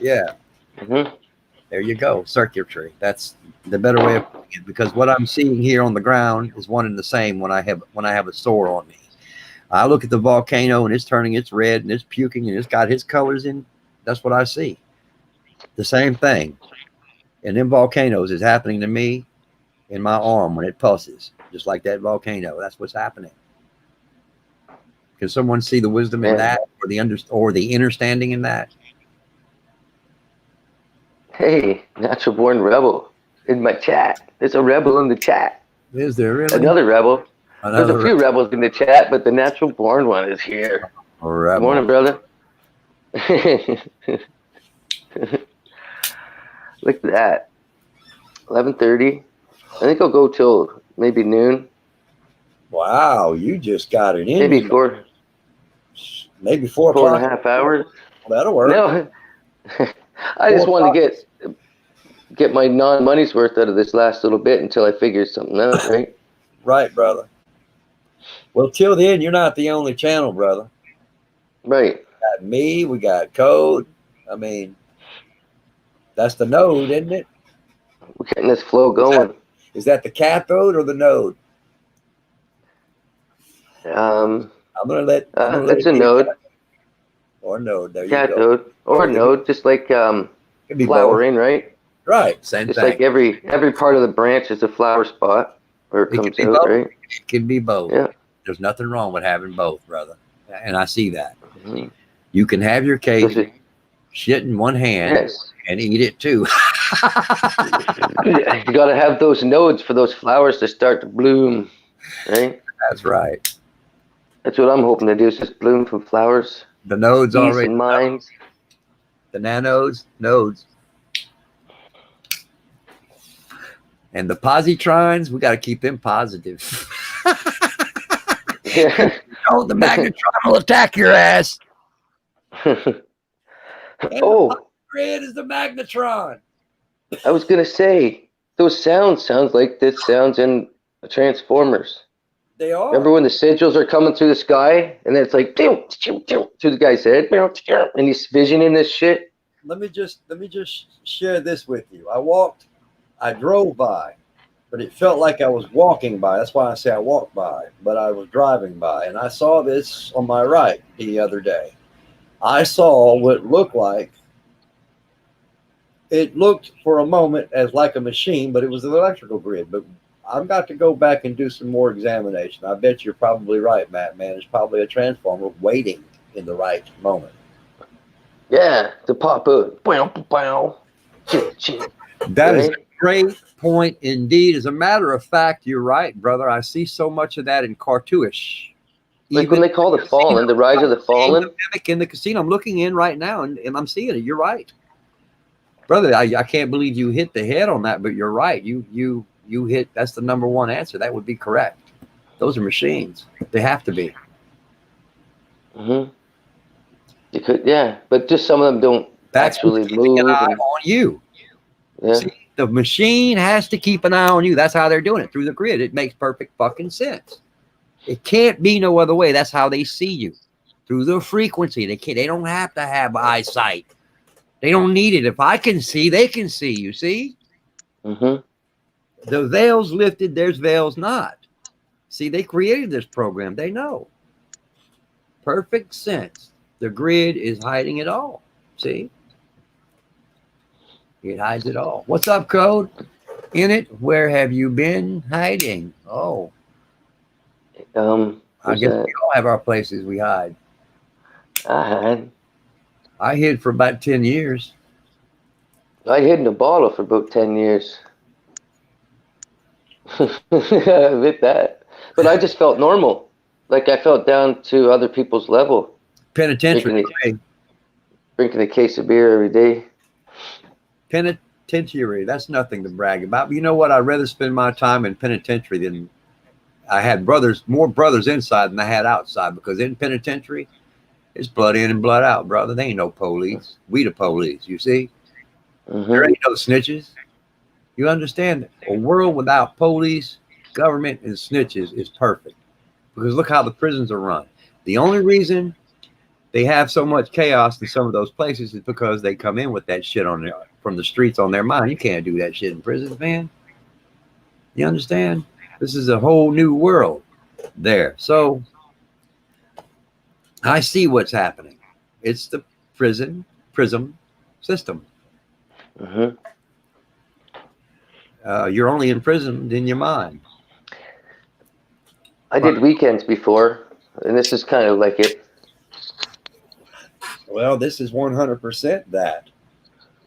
Yeah. There you go, circuitry. That's the better way of putting it, because what I'm seeing here on the ground is one and the same when I have a sore on me. I look at the volcano and it's turning, it's red and it's puking and it's got his colors in. That's what I see. The same thing. And them volcanoes is happening to me in my arm when it pulses, just like that volcano. That's what's happening. Can someone see the wisdom in that, or the understanding in that? Hey, Natural Born Rebel in my chat. There's a rebel in the chat. Is there really? Another rebel. Another There's a few rebels in the chat, but the Natural Born one is here. Good morning, brother. Look at that. 11:30. I think I'll go till maybe noon. Wow, you just got it in. Maybe 4. Maybe 4 o'clock. 4.5 hours. Well, that'll work. No, I just wanted to get my non-money's worth out of this last little bit until I figure something out, right? Right, brother. Well, till then, you're not the only channel, brother. Right. We got me, we got Code. I mean, that's the node, isn't it? We're getting this flow going. Is that the cathode or the node? I'm gonna let. It's a node. Or node. There you cathode go. or node, just like flowering, right? Right. Same just thing. Like every part of the branch is a flower spot, or it comes out, right? It can be both. Yeah. There's nothing wrong with having both, brother. And I see that. You can have your cake, shit in one hand, and eat it too. You got to have those nodes for those flowers to start to bloom, right? That's right. That's what I'm hoping to do, is just bloom from flowers. The nodes already. And minds. The nanodes, nodes. And the positrons, we got to keep them positive. Yeah. Oh, the magnetron will attack your ass. Oh, grid is the magnetron. I was gonna say those sounds like this sounds in Transformers. They are. Remember when the sigils are coming through the sky and then it's like to the guy's head, and he's visioning this shit. Let me just share this with you. I drove by, but it felt like I was walking by. That's why I say I walked by, but I was driving by, and I saw this on my right the other day. I saw what looked like, it looked for a moment as like a machine, but it was an electrical grid. But I've got to go back and do some more examination. I bet you're probably right, Matt, man. It's probably a transformer waiting in the right moment. Yeah, to pop up. That is a great point indeed. As a matter of fact, you're right, brother. I see so much of that in cartoonish. Like when they call the Fallen, the Rise of the Fallen. In the casino, I'm looking in right now, and I'm seeing it. You're right, brother. I can't believe you hit the head on that, but you're right. You hit. That's the number one answer. That would be correct. Those are machines. They have to be. You could, yeah, but just some of them don't actually move. An eye on you. Yeah. See, the machine has to keep an eye on you. That's how they're doing it through the grid. It makes perfect fucking sense. It can't be no other way. That's how they see you, through the frequency. They don't have to have eyesight. They don't need it. If I can see, they can see. You see? The veil's lifted. There's veils not. See, they created this program. They know. Perfect sense. The grid is hiding it all. See? It hides it all. What's up, Code? In it, where have you been hiding? Oh. I guess we all have our places we hide. I I hid for about 10 years. I hid in a bottle for about 10 years. I admit that. But I just felt normal. Like I felt down to other people's level. Penitentiary. Drinking a case of beer every day. Penitentiary. That's nothing to brag about. But you know what? I'd rather spend my time in penitentiary than I had more brothers inside than I had outside, because in penitentiary, it's blood in and blood out, brother. They ain't no police. We the police, you see? There ain't no snitches. You understand? A world without police, government, and snitches is perfect. Because look how the prisons are run. The only reason they have so much chaos in some of those places is because they come in with that shit from the streets on their mind. You can't do that shit in prison, man. You understand? This is a whole new world there. So I see what's happening. It's the prism system. You're only imprisoned in your mind. I did weekends before, and this is kind of like it. Well, this is 100% that.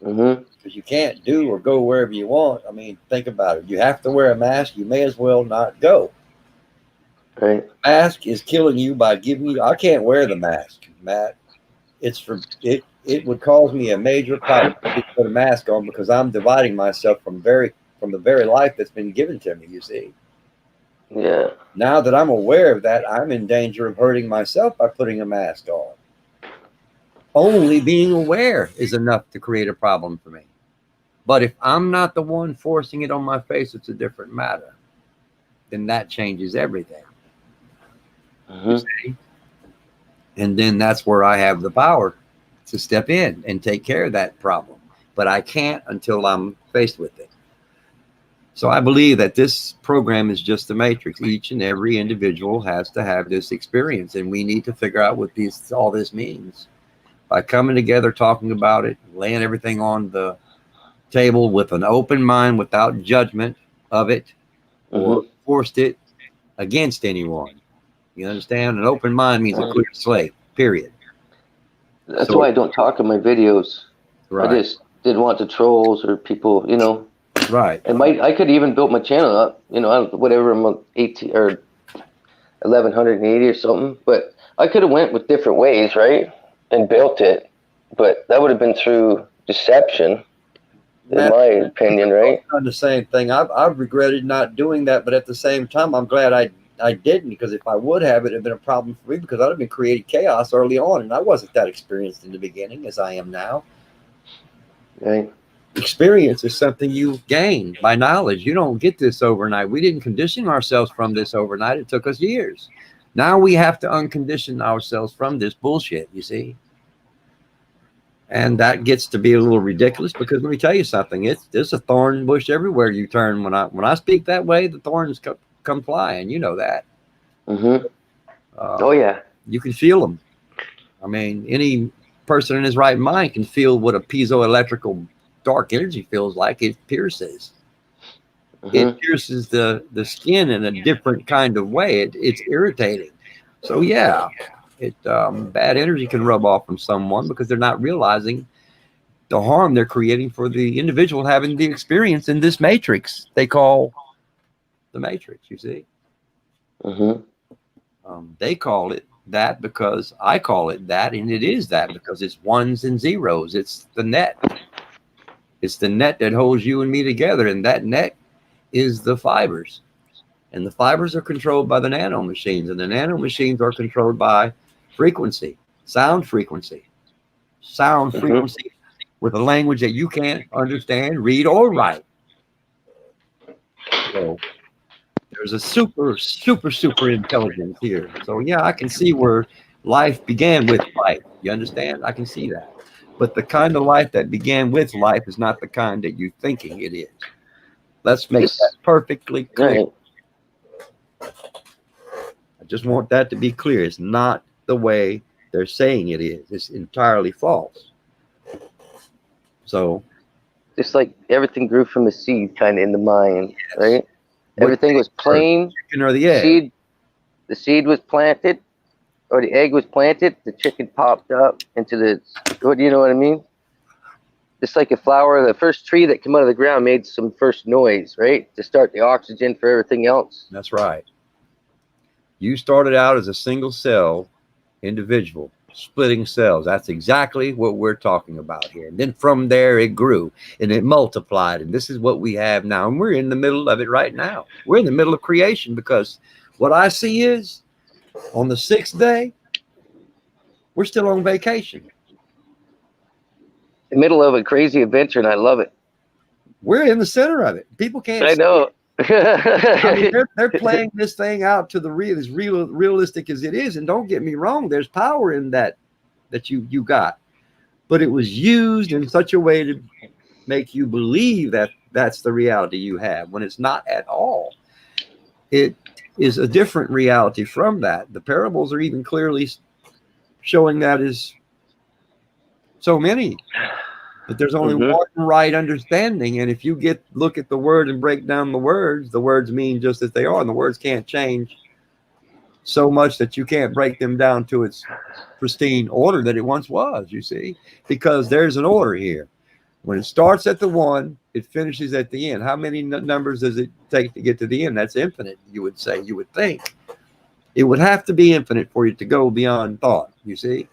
Because you can't do or go wherever you want. I mean, think about it. You have to wear a mask. You may as well not go. Right. The mask is killing you by giving you. I can't wear the mask, Matt. It's for it. It would cause me a major problem to put a mask on, because I'm dividing myself from the very life that's been given to me. You see. Yeah. Now that I'm aware of that, I'm in danger of hurting myself by putting a mask on. Only being aware is enough to create a problem for me. But if I'm not the one forcing it on my face, it's a different matter. Then that changes everything. You see? And then that's where I have the power to step in and take care of that problem. But I can't until I'm faced with it. So I believe that this program is just the matrix. Each and every individual has to have this experience, and we need to figure out what all this means. By coming together, talking about it, laying everything on the table with an open mind, without judgment of it, or forced it against anyone. You understand? An open mind means a clear slate, period. That's why I don't talk in my videos. Right. I just didn't want the trolls or people, you know. Right. And I could even build my channel up, you know, whatever, I'm 18 or 1180 or something. But I could have went with different ways, right? And built it. But that would have been through deception, in my opinion, right? Done the same thing. I've regretted not doing that, but at the same time, I'm glad I didn't, because if I would have, it would have been a problem for me, because I'd have been creating chaos early on, and I wasn't that experienced in the beginning as I am now. Right. Experience is something you gain by knowledge. You don't get this overnight. We didn't condition ourselves from this overnight. It took us years. Now we have to uncondition ourselves from this bullshit, you see? And that gets to be a little ridiculous, because let me tell you something. There's a thorn bush everywhere you turn. When I speak that way, the thorns come flying. You know that. Oh, yeah. You can feel them. I mean, any person in his right mind can feel what a piezoelectrical dark energy feels like. It pierces. It pierces the skin in a different kind of way. It's irritating. So yeah, bad energy can rub off from someone because they're not realizing the harm they're creating for the individual having the experience in this matrix they call the matrix. You see, they call it that because I call it that, and it is that because it's ones and zeros. It's the net. It's the net that holds you and me together, and that net is the fibers. And the fibers are controlled by the nano machines, and the nano machines are controlled by frequency, sound frequency with a language that you can't understand, read, or write. So there's a super intelligence here. So yeah, I can see where life began with life. You understand? I can see that. But the kind of life that began with life is not the kind that you're thinking it is. Let's make that perfectly clear. Right. I just want that to be clear. It's not the way they're saying it is. It's entirely false. So it's like everything grew from a seed kind of in the mind, right? Everything was plain. Or the egg. The seed was planted, or the egg was planted, the chicken popped up into the. What you know what I mean? Just like a flower, the first tree that came out of the ground made some first noise, right, to start the oxygen for everything else. That's right. You started out as a single cell individual, splitting cells. That's exactly what we're talking about here. And then from there it grew and it multiplied. And this is what we have now. And we're in the middle of it right now. We're in the middle of creation, because what I see is on the 6th day, we're still on vacation. The middle of a crazy adventure, and I love it. We're in the center of it. People can't. I know. I mean, they're playing this thing out to the real, as realistic as it is. And don't get me wrong, there's power in that you got, but it was used in such a way to make you believe that that's the reality you have, when it's not at all. It is a different reality from that. The parables are even clearly showing that is so many, but there's only one right understanding. And if you look at the word and break down the words mean just as they are, and the words can't change so much that you can't break them down to its pristine order that it once was, you see, because there's an order here. When it starts at the 1, it finishes at the end. How many numbers does it take to get to the end? That's infinite, you would say, you would think. It would have to be infinite for you to go beyond thought, you see.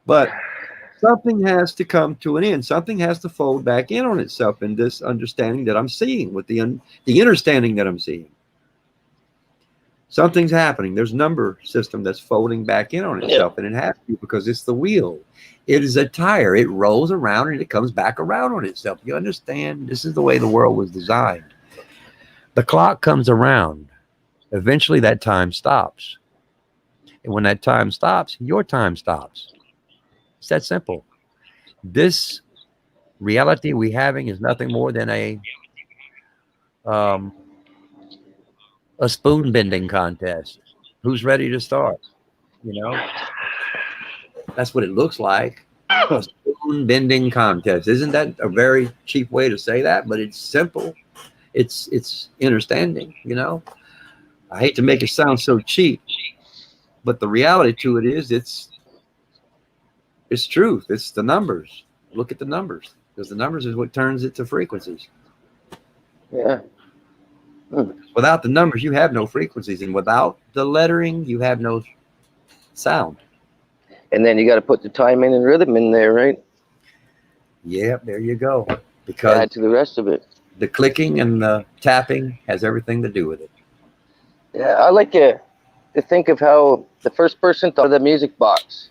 But something has to come to an end. Something has to fold back in on itself in this understanding that I'm seeing, with the understanding that I'm seeing. Something's happening. There's a number system that's folding back in on itself, and it has to, because it's the wheel. It is a tire. It rolls around and it comes back around on itself. You understand? This is the way the world was designed. The clock comes around. Eventually that time stops. And when that time stops, your time stops. It's that simple. This reality we having is nothing more than a spoon bending contest. Who's ready to start? You know, that's what it looks like. A spoon bending contest. Isn't that a very cheap way to say that? But it's simple. It's understanding, you know. I hate to make it sound so cheap, but the reality to it is it's truth. It's the numbers. Look at the numbers, because the numbers is what turns it to frequencies. Yeah. Without the numbers, you have no frequencies, and without the lettering, you have no sound. And then you got to put the time in and rhythm in there, right? Yeah, there you go. Because add to the rest of it. The clicking and the tapping has everything to do with it. Yeah, I like to think of how the first person thought of the music box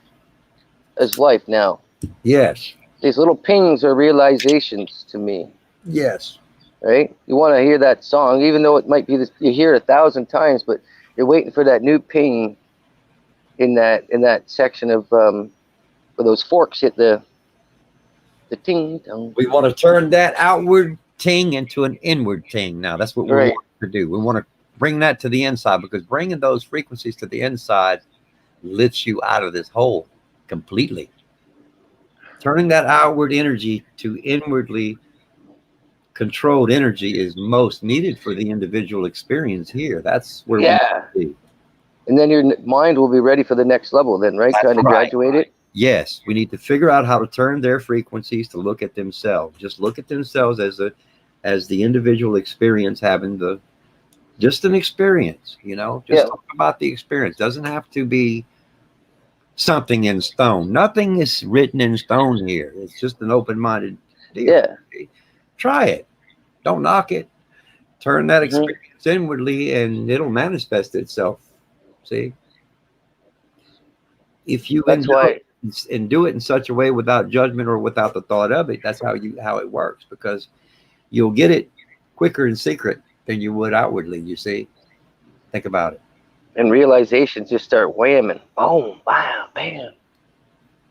as life now. Yes. These little pings are realizations to me. Yes. Right? You want to hear that song, even though it might be this, you hear it 1,000 times, but you're waiting for that new ping in that section of where those forks hit the ting. We want to turn that outward ting into an inward ting. Now that's what we want to do. We want to bring that to the inside, because bringing those frequencies to the inside lifts you out of this hole completely. Turning that outward energy to inwardly controlled energy is most needed for the individual experience here. That's where we need to be. And then your mind will be ready for the next level then, right? That's kind of graduate it. Yes, we need to figure out how to turn their frequencies to look at themselves. Just look at themselves as the individual experience, having just an experience, you know. Just talk about the experience. Doesn't have to be something in stone. Nothing is written in stone here. It's just an open-minded deal. Yeah. Try it. Don't knock it. Turn that experience inwardly, and it'll manifest itself. See? If you and do it in such a way without judgment or without the thought of it, that's how it works, because you'll get it quicker in secret than you would outwardly, you see. Think about it. And realizations just start whamming. Boom, bam, bam.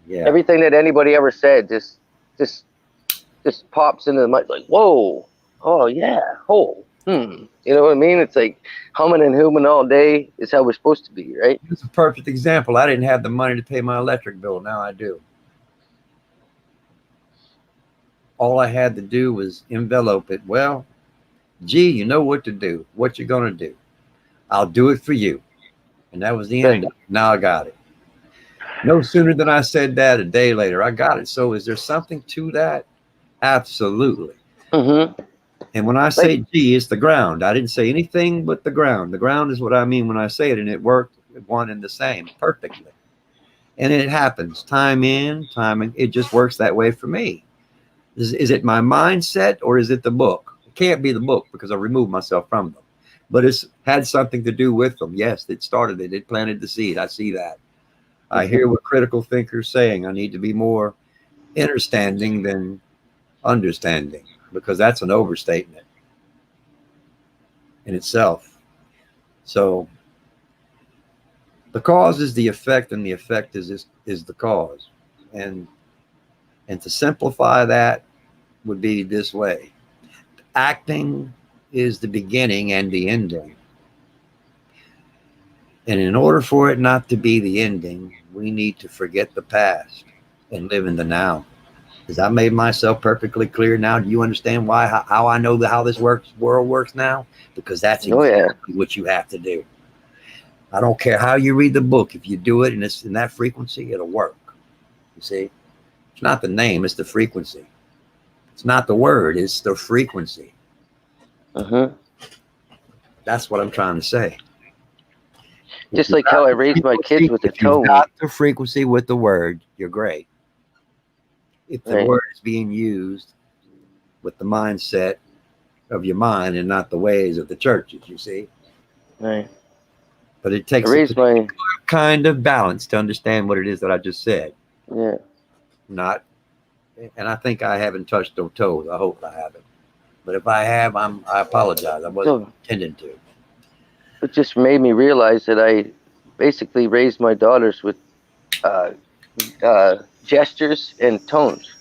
Yeah. Everything that anybody ever said just pops into the mind, like, whoa, oh yeah, oh, You know what I mean? It's like humming and humming all day is how we're supposed to be, right? It's a perfect example. I didn't have the money to pay my electric bill. Now I do. All I had to do was envelope it. Well, gee, you know what to do. What you're going to do. I'll do it for you. And that was the end. Now I got it. No sooner than I said that, a day later, I got it. So is there something to that? Absolutely. Mm-hmm. And when I say G, it's the ground. I didn't say anything but the ground. The ground is what I mean when I say it, and it worked one and the same perfectly. And it happens time in, time in. It just works that way for me. Is it my mindset or is it the book? It can't be the book because I removed myself from them. But it's had something to do with them. Yes, it started it. It planted the seed. I see that. I hear what critical thinkers saying. I need to be more understanding than understanding, because that's an overstatement in itself. So the cause is the effect, and the effect is the cause. And to simplify that would be this way. Acting is the beginning and the ending. And in order for it not to be the ending, we need to forget the past and live in the now. Has I made myself perfectly clear now? Do you understand why, how I know how this world works now? Because that's exactly what you have to do. I don't care how you read the book. If you do it and it's in that frequency, it'll work. You see, it's not the name, it's the frequency. It's not the word, it's the frequency. That's what I'm trying to say. Just like how I raised my kids with the tone. If you got the frequency with the word, you're great. If the word is being used with the mindset of your mind and not the ways of the churches, you see. Right. But it takes a kind of balance to understand what it is that I just said. Yeah. And I think I haven't touched no toes. I hope I haven't. But if I have, I apologize. I wasn't intending to. It just made me realize that I basically raised my daughters with gestures and tones.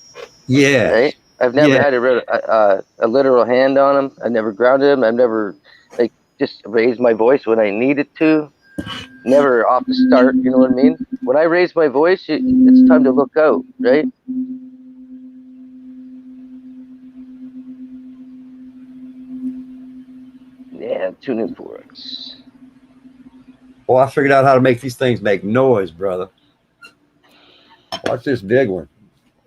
Yeah. Right? I've never had a literal hand on them. I never grounded them. I've never just raised my voice when I needed to. Never off the start, you know what I mean? When I raise my voice, it's time to look out, right? Yeah, tuning forks. Well, I figured out how to make these things make noise, brother. Watch this big one.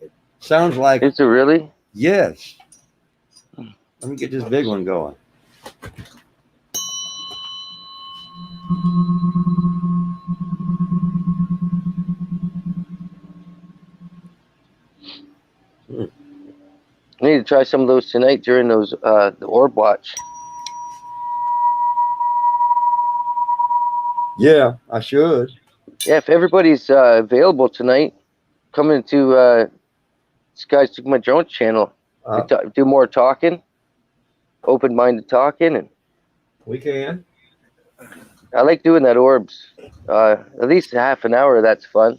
It sounds like... Is it really? Yes. Let me get this big one going. I need to try some of those tonight during those the orb watch. Yeah, I should. Yeah, if everybody's available tonight, come into Skies to My Drone channel. Do more talking, open-minded talking, and we can. I like doing that orbs. At least half an hour. That's fun.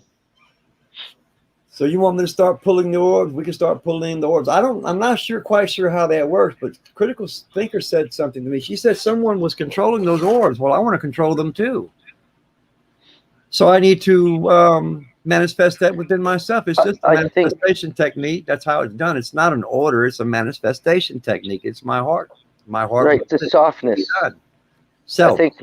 So you want me to start pulling the orbs? We can start pulling the orbs. I'm not quite sure how that works, but Critical Thinker said something to me. She said someone was controlling those orbs. Well, I want to control them too. So I need to manifest that within myself. It's just a manifestation technique. That's how it's done. It's not an order. It's a manifestation technique. It's my heart. My heart. Right. The softness. So I think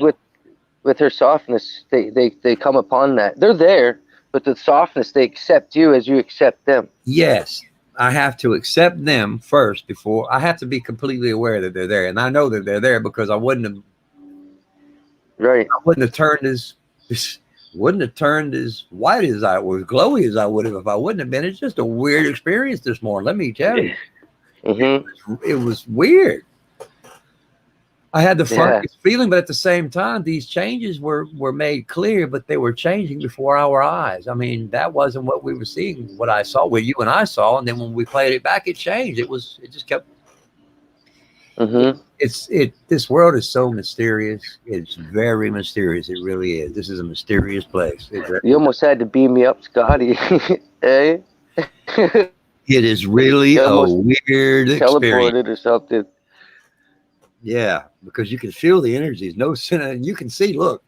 with her softness, they come upon that. They're there, but the softness, they accept you as you accept them. Yes. I have to accept them first before I have to be completely aware that they're there. And I know that they're there because I wouldn't have turned as white as I was, glowy as I would have if I wouldn't have been. It's just a weird experience this morning. Let me tell you. It was weird. I had the funniest feeling, but at the same time, these changes were made clear, but they were changing before our eyes. I mean, that wasn't what we were seeing, what I saw, what you and I saw. And then when we played it back, it changed. It just kept. This world is so mysterious. It's very mysterious. It really is. This is a mysterious place. You almost had to beam me up, Scotty. Eh? It is really a weird experience. Teleported or something. Yeah, because you can feel the energies. You can see. Look,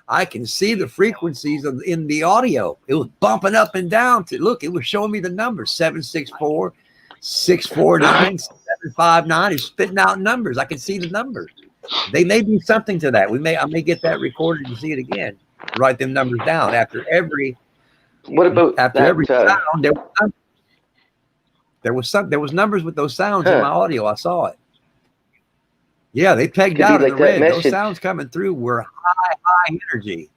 I can see the frequencies in the audio. It was bumping up and down. It was showing me the numbers 764, 649, 759. It's spitting out numbers. I can see the numbers. They may do something to that. I may get that recorded and see it again. write them numbers down after every. What about after that, every sound? There was numbers with those sounds in my audio. I saw it. Yeah, they pegged out in the red. Those sounds coming through were high energy.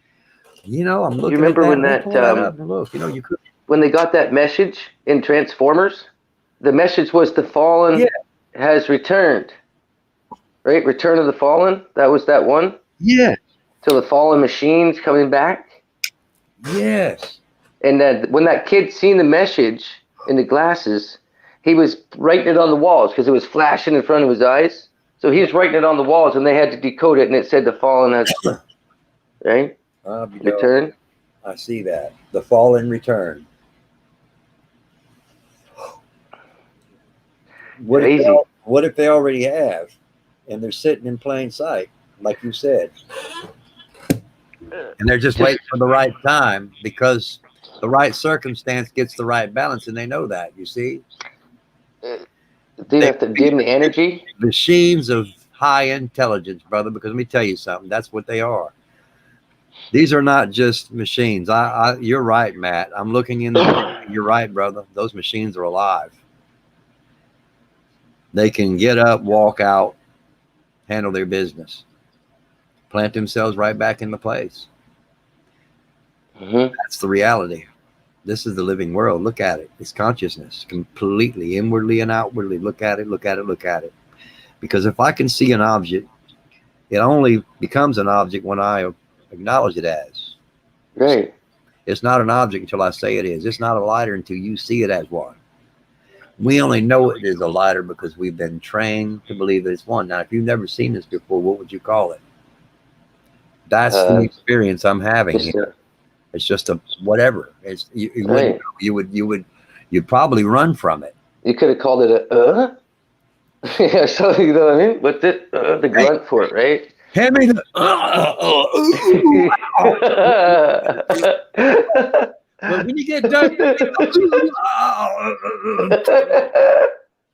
You know, I'm looking. You remember at that, when that, that up and look, you know, you could. When they got that message in Transformers, the message was the Fallen has returned. Right? Return of the Fallen. That was that one. Yeah. So the fallen machines coming back. Yes. And then when that kid seen the message in the glasses, he was writing it on the walls because it was flashing in front of his eyes. So he was writing it on the walls, and they had to decode it, and it said the Fallen has right return. I see that, the Fallen return. What if they already have, and they're sitting in plain sight, like you said, and they're just waiting for the right time because the right circumstance gets the right balance, and they know that. You see, they have to dim the energy. Machines of high intelligence, brother. Because let me tell you something. That's what they are. These are not just machines. You're right, Matt. I'm looking in the. You're right, brother. Those machines are alive. They can get up, walk out, handle their business, plant themselves right back into place. That's the reality. This is the living world. Look at it. It's consciousness, completely, inwardly and outwardly. Look at it, look at it, look at it. Because if I can see an object, it only becomes an object when I acknowledge it as. Right. It's not an object until I say it is. It's not a lighter until you see it as one. We only know it is a lighter because we've been trained to believe that it's one. Now, if you've never seen this before, what would you call it? That's the experience I'm having here. It's just a whatever. It's you'd probably run from it. You could have called it a yeah, so you know what I mean? But the grunt for it, right? Hand me the but when you get done,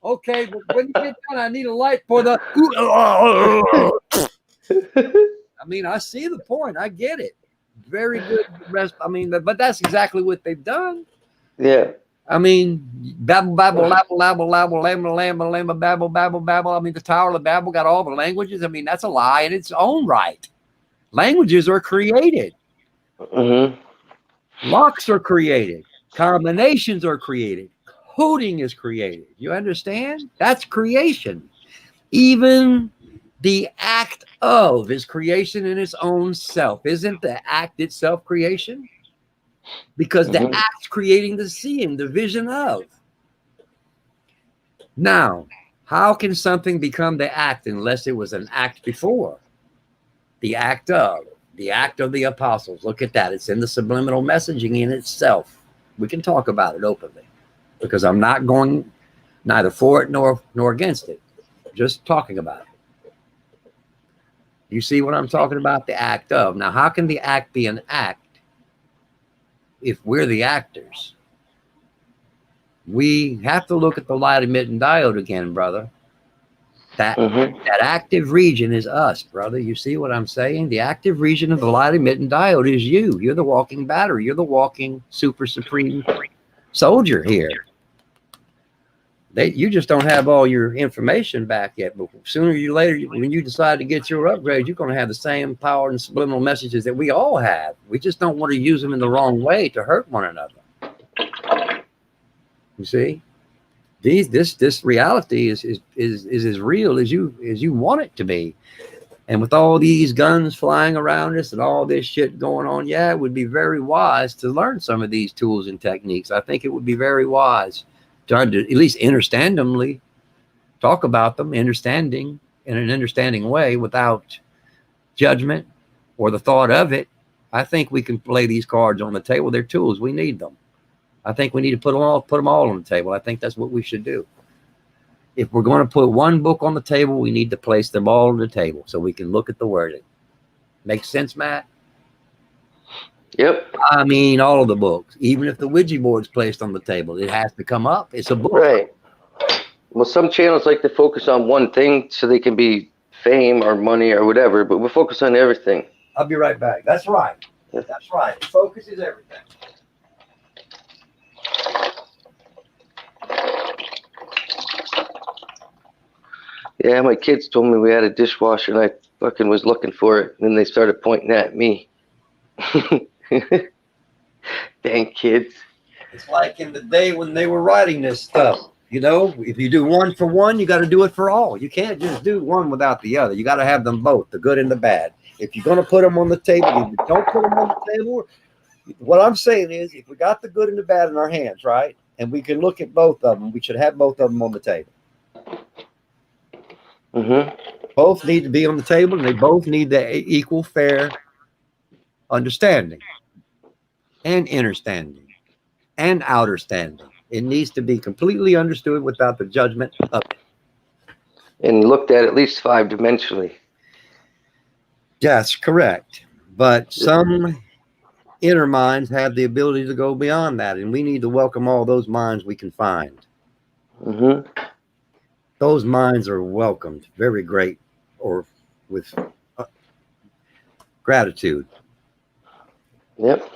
okay, but when you get done, I need a light for the I mean, I see the point. I get it. Very good rest. I mean, but that's exactly what they've done. Yeah. I mean, babble, babble, labble, labble, labble, lamble, lamble, lamble, babble, babble, babble. I mean, the Tower of Babel got all the languages. I mean, that's a lie in its own right. Languages are created. Locks are created. Combinations are created. Coding is created. You understand? That's creation. Even the act of is creation in its own self. Isn't the act itself creation? Because the act's creating the seeing, the vision of. Now, how can something become the act unless it was an act before? The act of the apostles. Look at that. It's in the subliminal messaging in itself. We can talk about it openly because I'm not going neither for it nor against it. Just talking about it. You see what I'm talking about? The act of. Now, how can the act be an act if we're the actors? We have to look at the light emitting diode again, brother. That active region is us, brother. You see what I'm saying? The active region of the light emitting diode is you. You're the walking battery. You're the walking super supreme soldier here. You just don't have all your information back yet, but sooner or later, when you decide to get your upgrade, you're going to have the same power and subliminal messages that we all have. We just don't want to use them in the wrong way to hurt one another. You see, this reality is as real as you want it to be. And with all these guns flying around us and all this shit going on, yeah, it would be very wise to learn some of these tools and techniques. I think it would be very wise. Trying to at least understandably talk about them, understanding in an understanding way without judgment or the thought of it. I think we can lay these cards on the table. They're tools. We need them. I think we need to put them all on the table. I think that's what we should do. If we're going to put one book on the table, we need to place them all on the table so we can look at the wording. Make sense, Matt? Yep. I mean, all of the books. Even if the Ouija board's placed on the table, it has to come up. It's a book. Right. Well, some channels like to focus on one thing so they can be fame or money or whatever, but we'll focus on everything. I'll be right back. That's right. That's right. Focus is everything. Yeah, my kids told me we had a dishwasher, and I fucking was looking for it, and then they started pointing at me. Dang kids. It's like in the day when they were writing this stuff. You know, if you do one for one, you got to do it for all. You can't just do one without the other. You got to have them both, the good and the bad. If you're going to put them on the table, if you don't put them on the table, what I'm saying is, if we got the good and the bad in our hands, right, and we can look at both of them, we should have both of them on the table. Mm-hmm. Both need to be on the table, and they both need the equal, fair understanding and understanding and outer standing. It needs to be completely understood without the judgment of it. And looked at least 5-dimensionally. That's correct. But some inner minds have the ability to go beyond that, and we need to welcome all those minds we can find. Mm-hmm. Those minds are welcomed, very great, or with gratitude. Yep.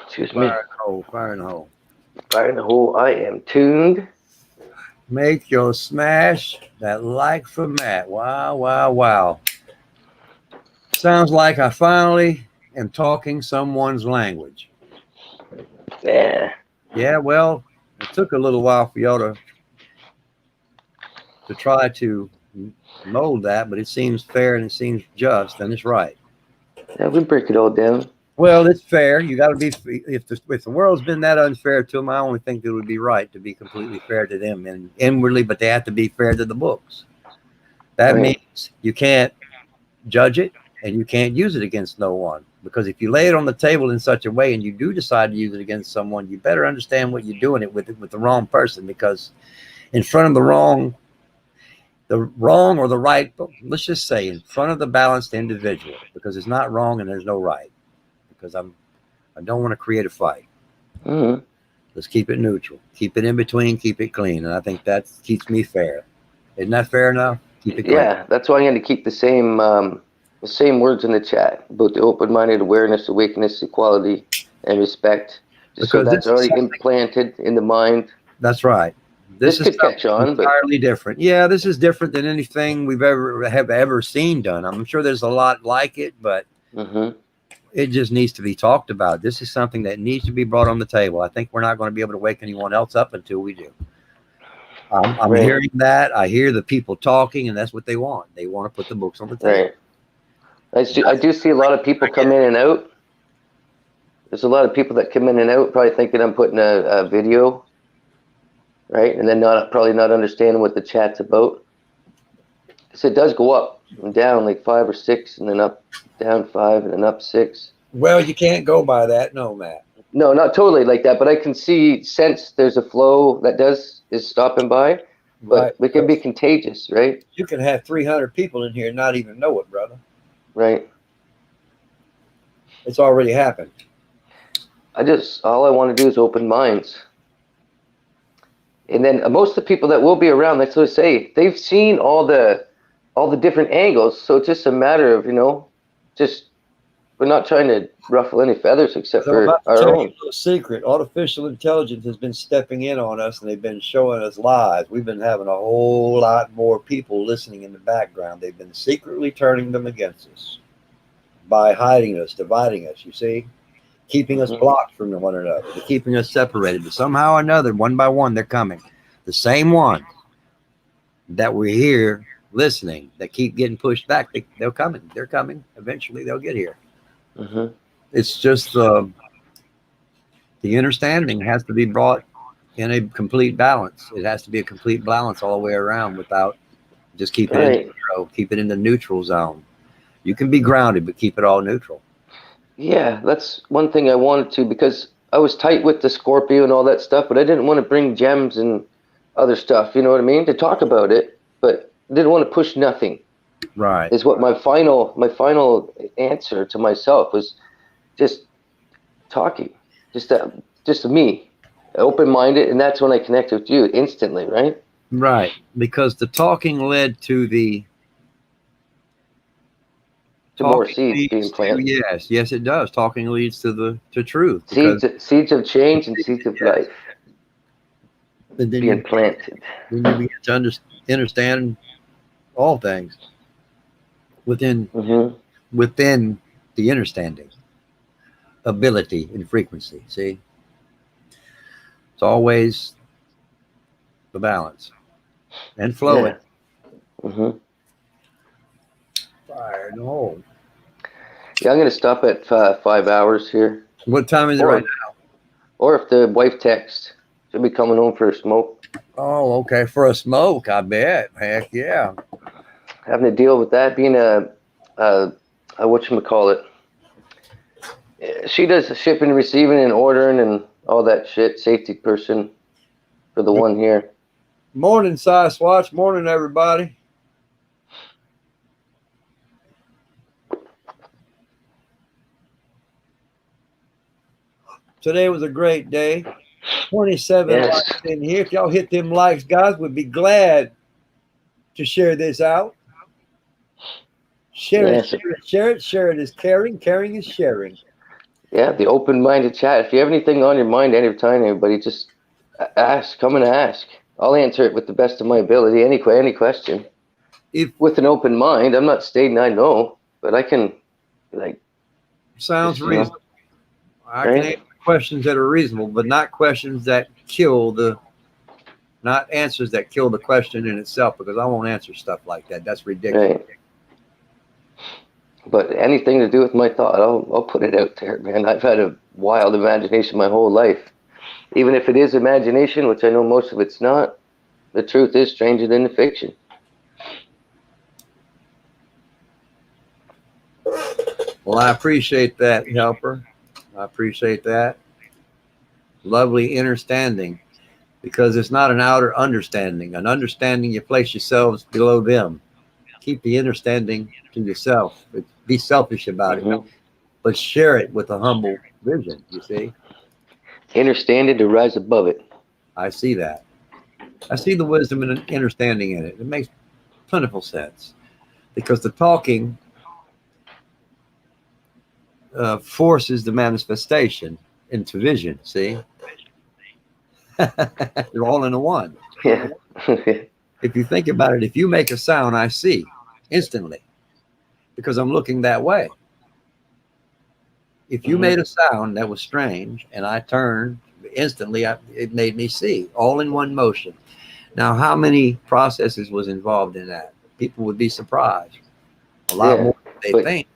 Excuse me. Fire in the hole, fire in the hole. Fire in the hole. I am tuned. Make your smash that like for Matt. Wow, wow, wow. Sounds like I finally am talking someone's language. Yeah. Yeah, well, it took a little while for y'all to try to mold that, but it seems fair and it seems just and it's right. Yeah, we break it all down. Well, it's fair. You got to be. If the world's been that unfair to them, I only think it would be right to be completely fair to them and inwardly, but they have to be fair to the books. That means you can't judge it and you can't use it against no one. Because if you lay it on the table in such a way and you do decide to use it against someone, you better understand what you're doing it with the wrong person. Because in front of the wrong or the right, let's just say in front of the balanced individual, because it's not wrong and there's no right. Because I don't want to create a fight. Mm-hmm. Let's keep it neutral. Keep it in between. Keep it clean. And I think that keeps me fair. Isn't that fair enough? Keep it clean. Yeah, that's why I'm going to keep the same words in the chat about the open-minded awareness, awakeness, equality, and respect. Just because so that's already implanted in the mind. That's right. This could catch on, entirely different. Yeah, this is different than anything we've ever seen done. I'm sure there's a lot like it, but it just needs to be talked about. This is something that needs to be brought on the table. I think we're not going to be able to wake anyone else up until we do. I'm hearing that. I hear the people talking, and that's what they want. They want to put the books on the table. Right. I do see a lot of people come in and out. There's a lot of people that come in and out probably thinking I'm putting a video, right? And then probably not understanding what the chat's about. So it does go up and down like 5 or 6 and then up, down 5 and then up 6. Well, you can't go by that. No, Matt. No, not totally like that, but I can sense there's a flow that is stopping by, but it can be contagious, right? You can have 300 people in here and not even know it, brother. Right. It's already happened. All I want to do is open minds. And then most of the people that will be around, that's what I say, they've seen all the different angles. So it's just a matter of, we're not trying to ruffle any feathers except for our own. Secret. Artificial intelligence has been stepping in on us and they've been showing us lies. We've been having a whole lot more people listening in the background. They've been secretly turning them against us by hiding us, dividing us, you see? Keeping us blocked from one another. They're keeping us separated. But somehow or another, one by one, they're coming. The same one that we're here listening, that keep getting pushed back, they're coming. They're coming. Eventually, they'll get here. It's just the understanding has to be brought in a complete balance. It has to be a complete balance all the way around without just keeping it keep it in the neutral zone. You can be grounded, but keep it all neutral. Yeah, that's one thing I wanted to, because I was tight with the Scorpio and all that stuff, but I didn't want to bring gems and other stuff, you know what I mean? To talk about it, but I didn't want to push nothing. Right. Is what my final answer to myself was, just talking, just me, open-minded, and that's when I connected with you instantly, right? Right, because the talking led to the to more seeds being planted. Yes, it does. Talking leads to truth. Seeds of change and seeds of life being planted. Then you begin to understand all things within the understanding, ability, and frequency. See, it's always the balance and flowing. Yeah. Fire in the hole. Yeah, I'm going to stop at 5 hours here. What time is it right now? Or if the wife texts, she'll be coming home for a smoke. Oh, okay. For a smoke, I bet. Heck yeah. Having to deal with that, being a whatchamacallit. She does the shipping, receiving, and ordering and all that shit. Safety person for the one here. Morning, Sasquatch. Morning, everybody. Today was a great day. 27 likes in here. If y'all hit them likes, guys, we'd be glad to share this out. Share it, share it, share it. Share it is caring. Caring is sharing. Yeah, the open-minded chat. If you have anything on your mind anytime, everybody, just ask. Come and ask. I'll answer it with the best of my ability. Any question. With an open mind, I'm not stating I know, but I can, Sounds reasonable. I can answer questions that are reasonable, but not questions that not answers that kill the question in itself, because I won't answer stuff like that. That's ridiculous. Right. But anything to do with my thought, I'll put it out there, man. I've had a wild imagination my whole life. Even if it is imagination, which I know most of it's not, the truth is stranger than the fiction. Well, I appreciate that, Helper. I appreciate that. Lovely understanding, because it's not an outer understanding. An understanding, you place yourselves below them. Keep the understanding to yourself. Be selfish about it, but share it with a humble vision, you see. Understand it to rise above it. I see that. I see the wisdom and understanding in it. It makes plentiful sense, because the talking forces the manifestation into vision. See, they're all in a one. Yeah. If you think about it, if you make a sound, I see instantly, because I'm looking that way. If you made a sound that was strange and I turned instantly, it made me see, all in one motion. Now, how many processes was involved in that? People would be surprised. A lot more than they think.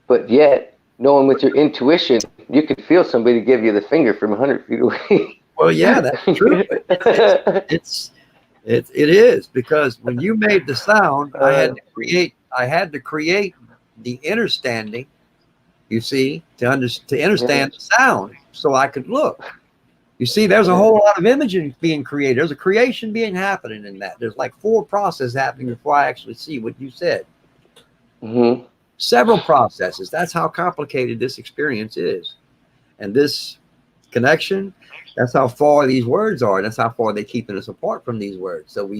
But yet, knowing with your intuition, you could feel somebody give you the finger from 100 feet away. Well, yeah, that's true. It is, because when you made the sound, I had to create the understanding, you see, to understand the sound, so I could look. You see, there's a whole lot of imaging being created. There's a creation being happening in that. There's like 4 processes happening before I actually see what you said. Several processes. That's how complicated this experience is. And this connection, that's how far these words are. That's how far they're keeping us apart from these words. So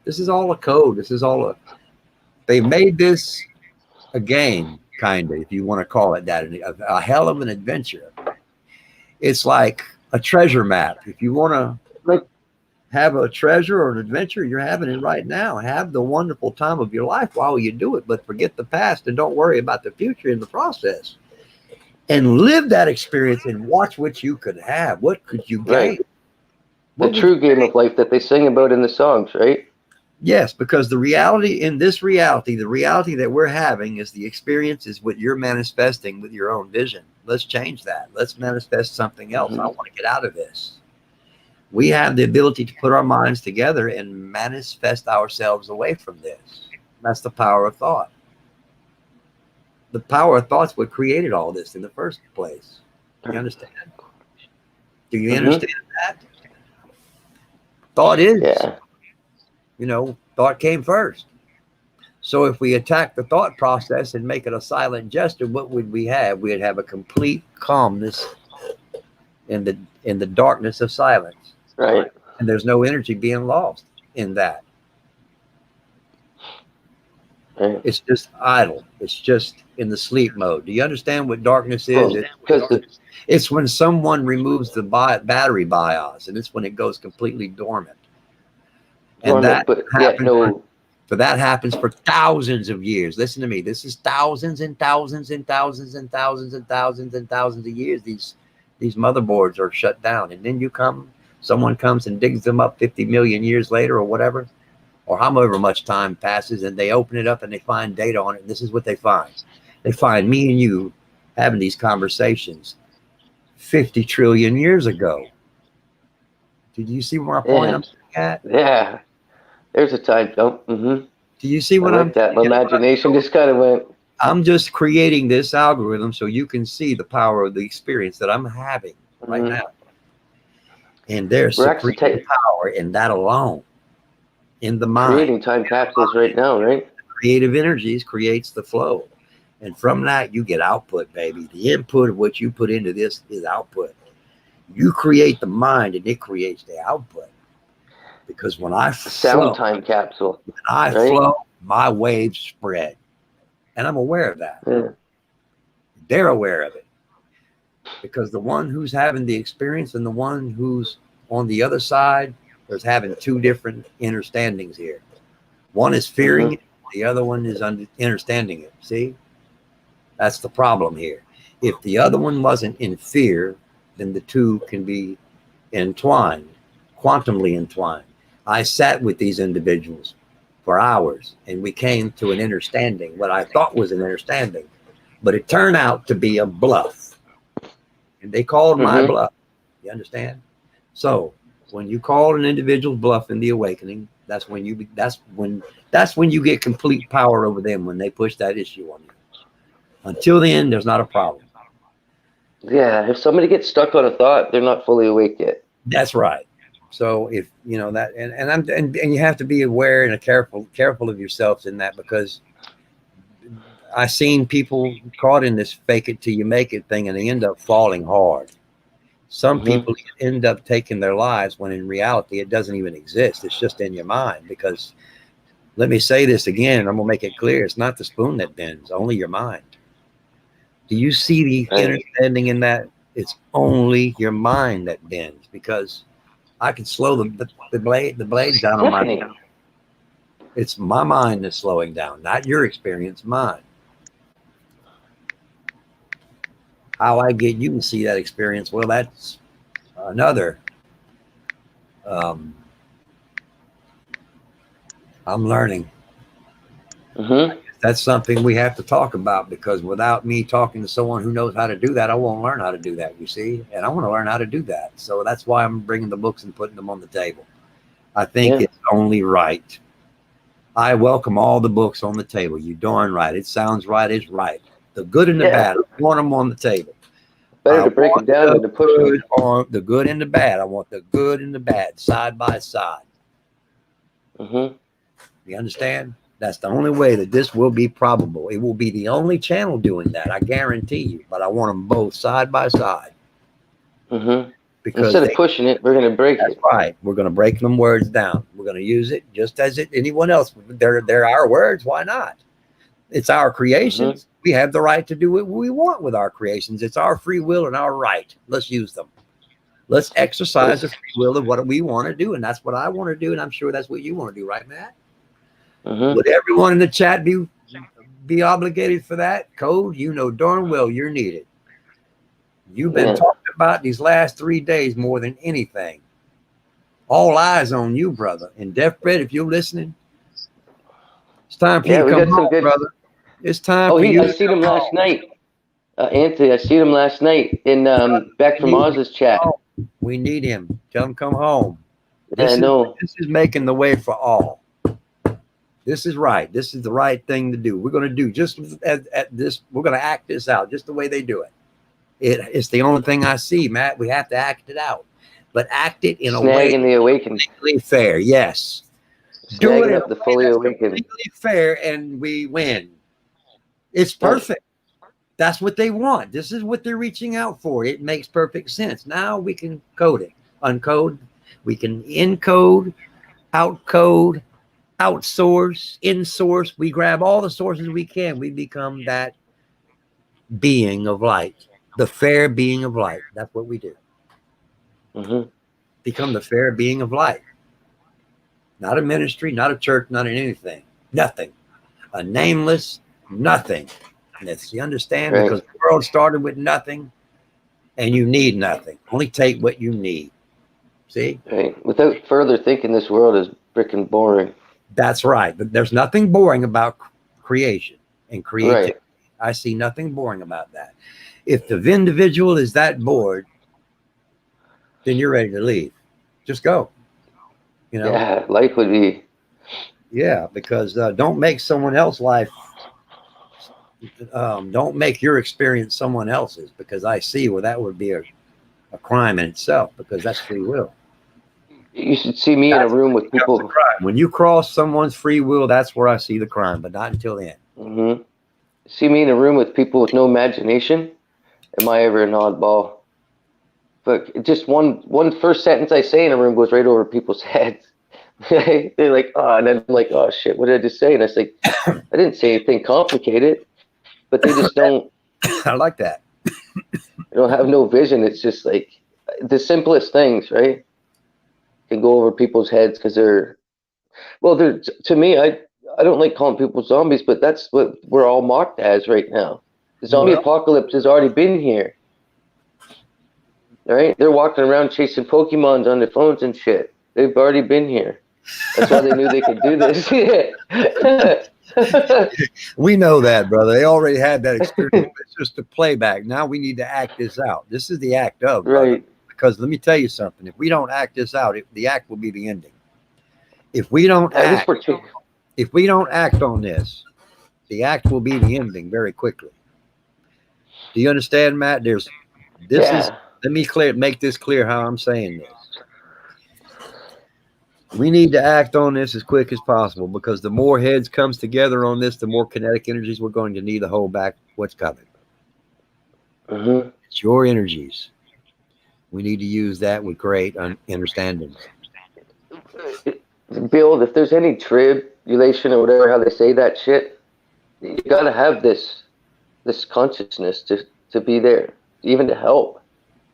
this is all a code. This is all they made this a game, kind of, if you want to call it that, a hell of an adventure. It's like a treasure map. If you want to have a treasure or an adventure, you're having it right now. Have the wonderful time of your life while you do it, but forget the past and don't worry about the future in the process. And live that experience and watch what you could have. What could you gain? The true game of life that they sing about in the songs, right? Yes, because the reality the reality that we're having is the experience is what you're manifesting with your own vision. Let's change that. Let's manifest something else. I want to get out of this. We have the ability to put our minds together and manifest ourselves away from this. That's the power of thought. The power of thought's what created all this in the first place. Do you understand? Do you understand that? Thought is, thought came first. So if we attack the thought process and make it a silent gesture, what would we have? We'd have a complete calmness in the darkness of silence. Right. And there's no energy being lost in that. Right. It's just idle. It's just in the sleep mode. Do you understand what darkness is? Well, It's when someone removes the battery BIOS, and it's when it goes completely dormant. And that happens, that happens for thousands of years. Listen to me. This is thousands and thousands and thousands and thousands and thousands and thousands of years. These motherboards are shut down, and then someone comes and digs them up 50 million years later or whatever, or however much time passes, and they open it up and they find data on it. And this is what they find. They find me and you having these conversations 50 trillion years ago. Did you see where my point I'm at? Yeah. There's a time jump. Mm-hmm. Do you see what I'm that? My imagination just kind of went. I'm just creating this algorithm so you can see the power of the experience that I'm having right now. And there's supreme power in that alone. In the mind. Creating time capsules right now, right? Creative energies creates the flow. And from that, you get output, baby. The input of what you put into this is output. You create the mind and it creates the output. Because when I sound time capsule, when I flow, my waves spread. And I'm aware of that. Yeah. They're aware of it. Because the one who's having the experience and the one who's on the other side is having two different understandings here. One is fearing it, the other one is understanding it. See? That's the problem here. If the other one wasn't in fear, then the two can be entwined, quantumly entwined. I sat with these individuals for hours and we came to an understanding, what I thought was an understanding, but it turned out to be a bluff. And they called my bluff. You understand? So when you call an individual's bluff in the awakening, that's when you get complete power over them, when they push that issue on you. Until then, there's not a problem. Yeah, if somebody gets stuck on a thought, they're not fully awake yet. That's right. So if you know that, and you have to be aware and careful of yourselves in that, because I've seen people caught in this fake it till you make it thing, and they end up falling hard. Some people end up taking their lives when in reality it doesn't even exist. It's just in your mind. Because let me say this again, and I'm gonna make it clear: it's not the spoon that bends, only your mind. Do you see the understanding in that? It's only your mind that bends, because I can slow the blades down on my. It's my mind that's slowing down, not your experience, mine. How I get you to see that experience, well, that's another. I'm learning. That's something we have to talk about, because without me talking to someone who knows how to do that, I won't learn how to do that, you see? And I want to learn how to do that. So that's why I'm bringing the books and putting them on the table. I think it's only right. I welcome all the books on the table. You darn right. It sounds right. It's right. The good and the bad. I want them on the table. Better to break it down than to push it. On the good and the bad. I want the good and the bad side by side. You understand? That's the only way that this will be probable. It will be the only channel doing that, I guarantee you. But I want them both side by side. Because instead of pushing it, we're going to break it. Right. We're going to break them words down. We're going to use it just as anyone else. They're our words. Why not? It's our creations. We have the right to do what we want with our creations. It's our free will and our right. Let's use them. Let's exercise the free will of what we want to do. And that's what I want to do. And I'm sure that's what you want to do, right, Matt? Would everyone in the chat be obligated for that? Code, you know darn well you're needed. You've been talking about these last 3 days more than anything. All eyes on you, brother. And Deathbed, if you're listening, it's time for you to come home, brother. It's time for you. I seen him last night. Anthony, I seen him last night in back from Oz's chat. We need him. Tell him come home. I know. This is making the way for all. This is right. This is the right thing to do. We're going to do just at this. We're going to act this out just the way they do it. It's the only thing I see, Matt. We have to act it out, but act it in a way in the awakened, legally fair. Yes, do it up the fully awakened, legally fair, and we win. It's perfect. That's what they want. This is what they're reaching out for. It makes perfect sense. Now we can code it, uncode. We can encode, outcode, outsource, insource. We grab all the sources we can. We become that being of light, the fair being of light. That's what we do. Become the fair being of light. Not a ministry, not a church, not in anything. Nothing. A nameless nothing. You understand? Right. Because the world started with nothing, and you need nothing. Only take what you need. See? Right. Without further thinking, this world is freaking boring. That's right. But there's nothing boring about creation and creativity. Right. I see nothing boring about that. If the individual is that bored, then you're ready to leave. Just go. You know? Yeah, life would be. Yeah, because don't make someone else's life. Don't make your experience someone else's, because I see where that would be a crime in itself, because that's free will. You should see me in a room with people. When you cross someone's free will, that's where I see the crime, but not until then. See me in a room with people with no imagination. Am I ever an oddball? But just one first sentence I say in a room goes right over people's heads. They're like, oh, and then I'm like, oh shit, what did I just say? And I say, I didn't say anything complicated, but they just don't. I like that. They don't have no vision. It's just like the simplest things, right? Can go over people's heads because they're to me, I don't like calling people zombies, but that's what we're all mocked as right now. The zombie apocalypse has already been here. All right? They're walking around chasing Pokemons on their phones and shit. They've already been here. That's why they knew they could do this. We know that, brother. They already had that experience. It's just a playback. Now we need to act this out. This is the act of, brother. Right. Because let me tell you something. If we don't act this out, the act will be the ending. If we don't act on this, the act will be the ending very quickly. Do you understand, Matt? Let me make this clear how I'm saying this. We need to act on this as quick as possible, because the more heads comes together on this, the more kinetic energies we're going to need to hold back what's coming. It's your energies. We need to use that with great understanding. Bill, if there's any tribulation or whatever, how they say that shit, you gotta have this consciousness to be there, even to help,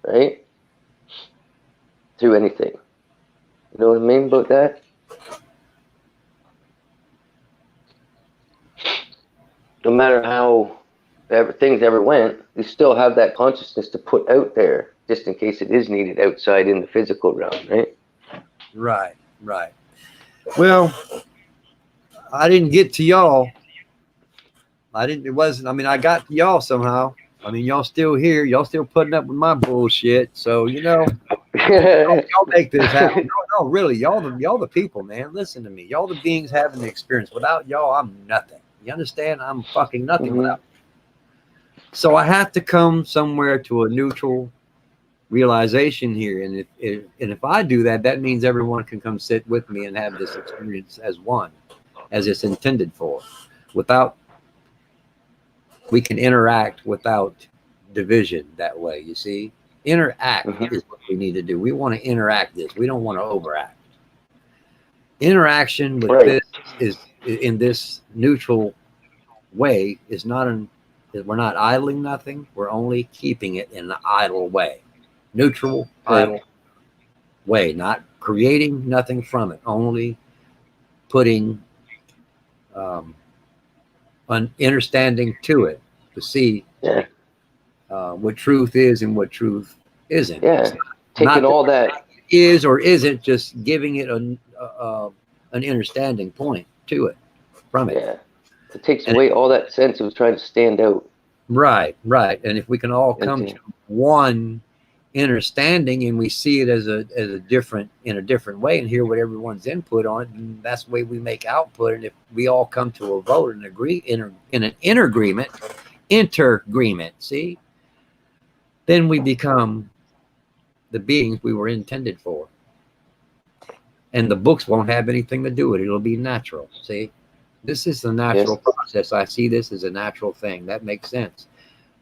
right? Through anything. You know what I mean about that? No matter how things ever went, you still have that consciousness to put out there, just in case it is needed outside in the physical realm, right? Right. Well, I didn't get to y'all. I got to y'all somehow. I mean, y'all still here. Y'all still putting up with my bullshit. So, y'all make this happen. No, really, y'all the people, man. Listen to me. Y'all the beings having the experience. Without y'all, I'm nothing. You understand? I'm fucking nothing without you. So I have to come somewhere to a neutral realization here. And if I do that, that means everyone can come sit with me and have this experience as one, as it's intended for. We can interact without division that way, you see? Interact is what we need to do. We want to interact this. We don't want to overact. Interaction with this is in this neutral way is we're not idling nothing. We're only keeping it in the idle way. Neutral, idle way, not creating nothing from it, only putting an understanding to it to see what truth is and what truth isn't. Yeah, taking all that is or isn't, just giving it an understanding point to it from it. Yeah, it takes away all that sense of trying to stand out. Right. And if we can all come to one understanding and we see it as a different way and hear what everyone's input on it, and that's the way we make output. And if we all come to a vote and agree in an interagreement, see, then we become the beings we were intended for. And the books won't have anything to do with it. It'll be natural. See, this is the natural process. I see this as a natural thing. That makes sense.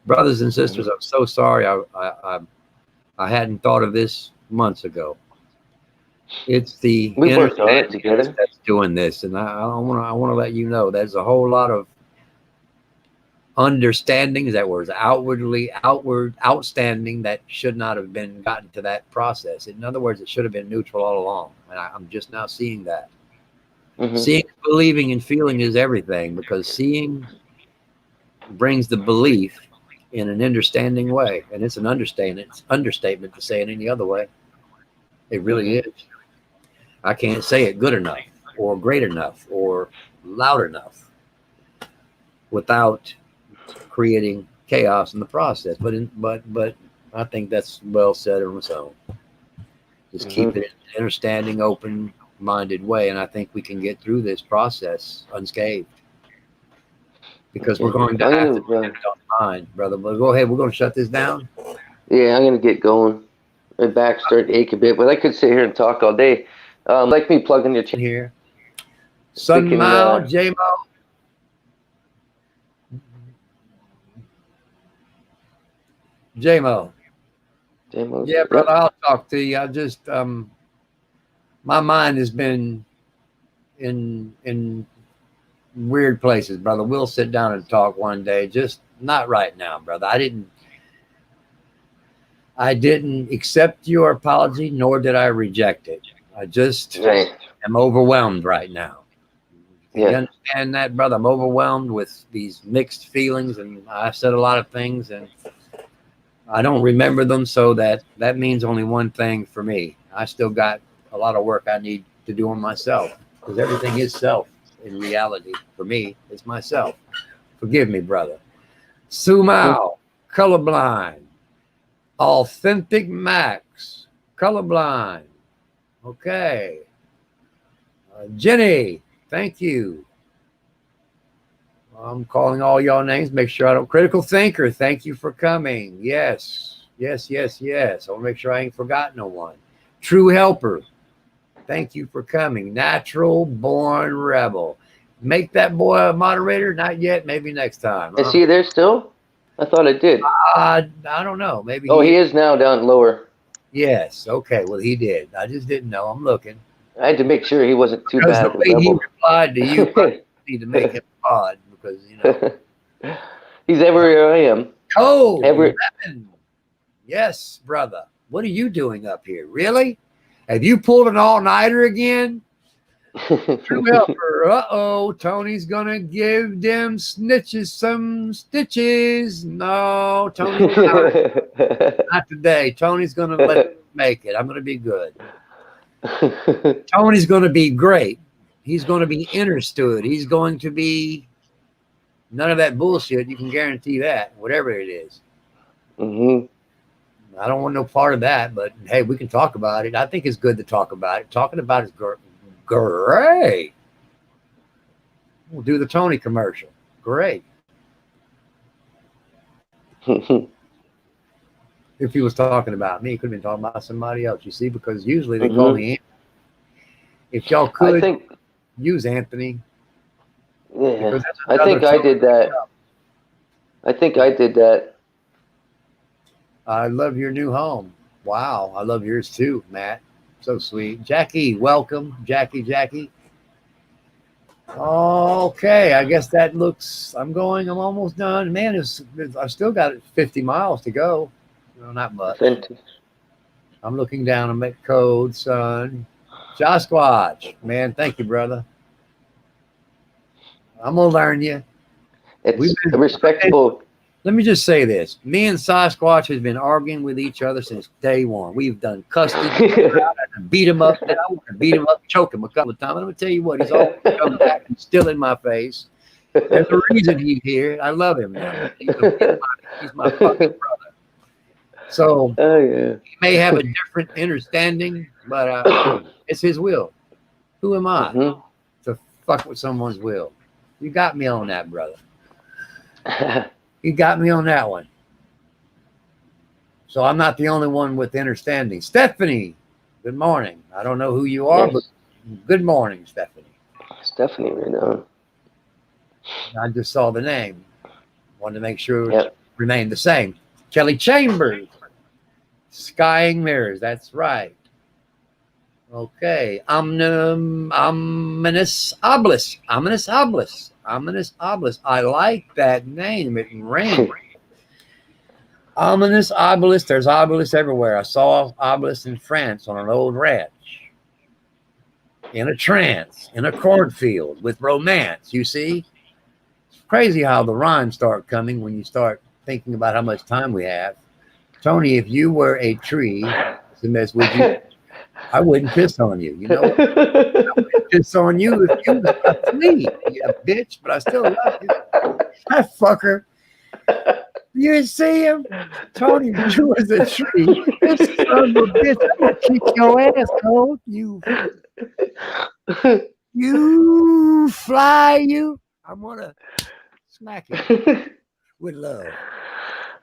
Brothers and sisters, I'm so sorry. I hadn't thought of this months ago. It's the We worked on it understanding together. that's doing this, and I want to let you know there's a whole lot of understandings that was outstanding that should not have been gotten to that process. In other words, it should have been neutral all along, and I'm just now seeing that. Mm-hmm. Seeing, believing, and feeling is everything, because seeing brings the belief in an understanding way, and it's an understatement. It's understatement to say it any other way. It really is. I can't say it good enough, or great enough, or loud enough, without creating chaos in the process. But I think that's well said on its own. Just keep it in an understanding, open-minded way, and I think we can get through this process unscathed. Because we're going to have to depend on mind, brother. But go ahead, we're going to shut this down. Yeah, I'm gonna get going. My back's starting to ache a bit, but I could sit here and talk all day. Like me plugging your Here, Sun Mao, J Mo. J-Mo. Yeah, brother, I'll talk to you. I just my mind has been in weird places, brother. We'll sit down and talk one day. Just not right now, brother. I didn't accept your apology, nor did I reject it. I just am overwhelmed right now. You understand that, brother? I'm overwhelmed with these mixed feelings, and I've said a lot of things, and I don't remember them, so that means only one thing for me. I still got a lot of work I need to do on myself, because everything is self in reality. For me, it's myself. Forgive me, brother. Su Mao, colorblind. Authentic Max, colorblind. Okay. Jenny, thank you. I'm calling all y'all names. Make sure I don't. Critical Thinker, thank you for coming. Yes, yes, yes, yes. I'll make sure I ain't forgotten no one. True Helper, thank you for coming. Natural Born Rebel. Make that boy a moderator? Not yet. Maybe next time. Is he there still? I thought I did. I don't know. Maybe. Oh, he is now down lower. Yes. Okay. Well, he did. I just didn't know. I'm looking. I had to make sure he wasn't too Because bad. the way he replied to you, I need to make him odd, because he's everywhere I am. Oh, yes, brother. What are you doing up here? Really? Have you pulled an all-nighter again? True Helper. Uh-oh, Tony's gonna give them snitches some stitches. No, Tony, not today. Tony's gonna let me make it. I'm gonna be good. Tony's gonna be great. He's gonna be understood. He's going to be none of that bullshit. You can guarantee that, whatever it is. I don't want no part of that, but hey, we can talk about it. I think it's good to talk about it. Talking about it is great. We'll do the Tony commercial. Great. If he was talking about me, he could have been talking about somebody else, you see, because usually they call me Anthony. If y'all could use Anthony. Yeah, I think I did that. I think I did that. I love your new home. Wow. I love yours too, Matt. So sweet. Jackie, welcome. Jackie. Okay. I guess that looks, I'm almost done. Man, I've still got 50 miles to go. No, not much. I'm looking down at my code, son. Sasquatch, man, thank you, brother. I'm gonna learn you. It's respectable. Let me just say this. Me and Sasquatch has been arguing with each other since day one. We've done custody, beat him up, then I want to beat him up, choke him a couple of times. I'm gonna tell you what, he's always come back and still in my face. There's a reason he's here. I love him now. He's my fucking brother. So he may have a different understanding, but it's his will. Who am I to fuck with someone's will? You got me on that, brother. You got me on that one. So I'm not the only one with understanding. Stephanie, good morning. I don't know who you are, but good morning, Stephanie. Stephanie, right now. I just saw the name. Wanted to make sure it remained the same. Kelly Chambers. Skying Mirrors, that's right. Okay. Ominous obelisk. Ominous obelisk. Ominous obelisk. I like that name. It rings. Ominous obelisk. There's obelisks everywhere. I saw obelisks in France on an old ranch. In a trance, in a cornfield with romance, you see? It's crazy how the rhymes start coming when you start thinking about how much time we have. Tony, if you were a tree, would you? I wouldn't piss on you. You know, I wouldn't piss on you if you was a flea, you bitch, but I still love you. That fucker. You see him? Tony, you was a tree. This son of a bitch, I'm gonna kick your ass, Cole. You fly, you. I'm gonna smack you with love.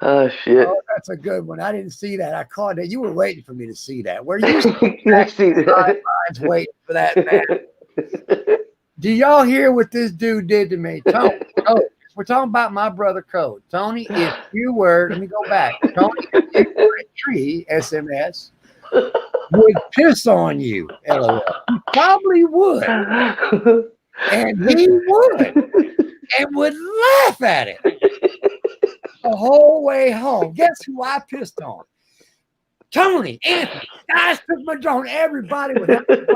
Oh shit! Oh, that's a good one. I didn't see that. I caught that. You were waiting for me to see that. Where you waiting for that, man? Do y'all hear what this dude did to me? Tony, we're talking about my brother Code. Tony, if you were, let me go back. Tony, if you were a tree, SMS, would piss on you, LOL. He probably would. And he would. And would laugh at it the whole way home. Guess who I pissed on? Tony, Anthony. Guys took my drone. Everybody would have. In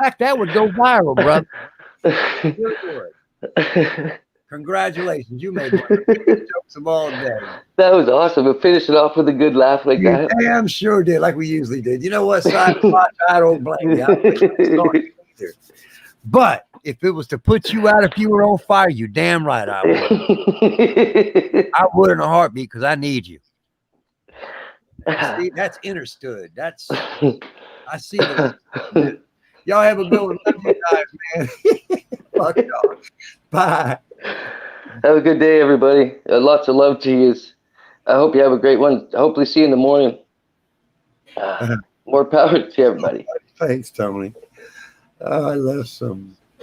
fact, that would go viral, brother. Congratulations. You made one of the biggest jokes of all day. That was awesome. But finish it off with a good laugh like that. Damn sure did, like we usually did. You know what, Si? I don't blame you. But if it was to put you out if you were on fire, you damn right I would. I would in a heartbeat because I need you. See, that's understood. That's I see that. Y'all have a good one. Love you guys, man. Fuck y'all. Bye. Have a good day, everybody. Lots of love to you. I hope you have a great one. Hopefully see you in the morning. More power to everybody. Thanks, Tony. Oh, I love some.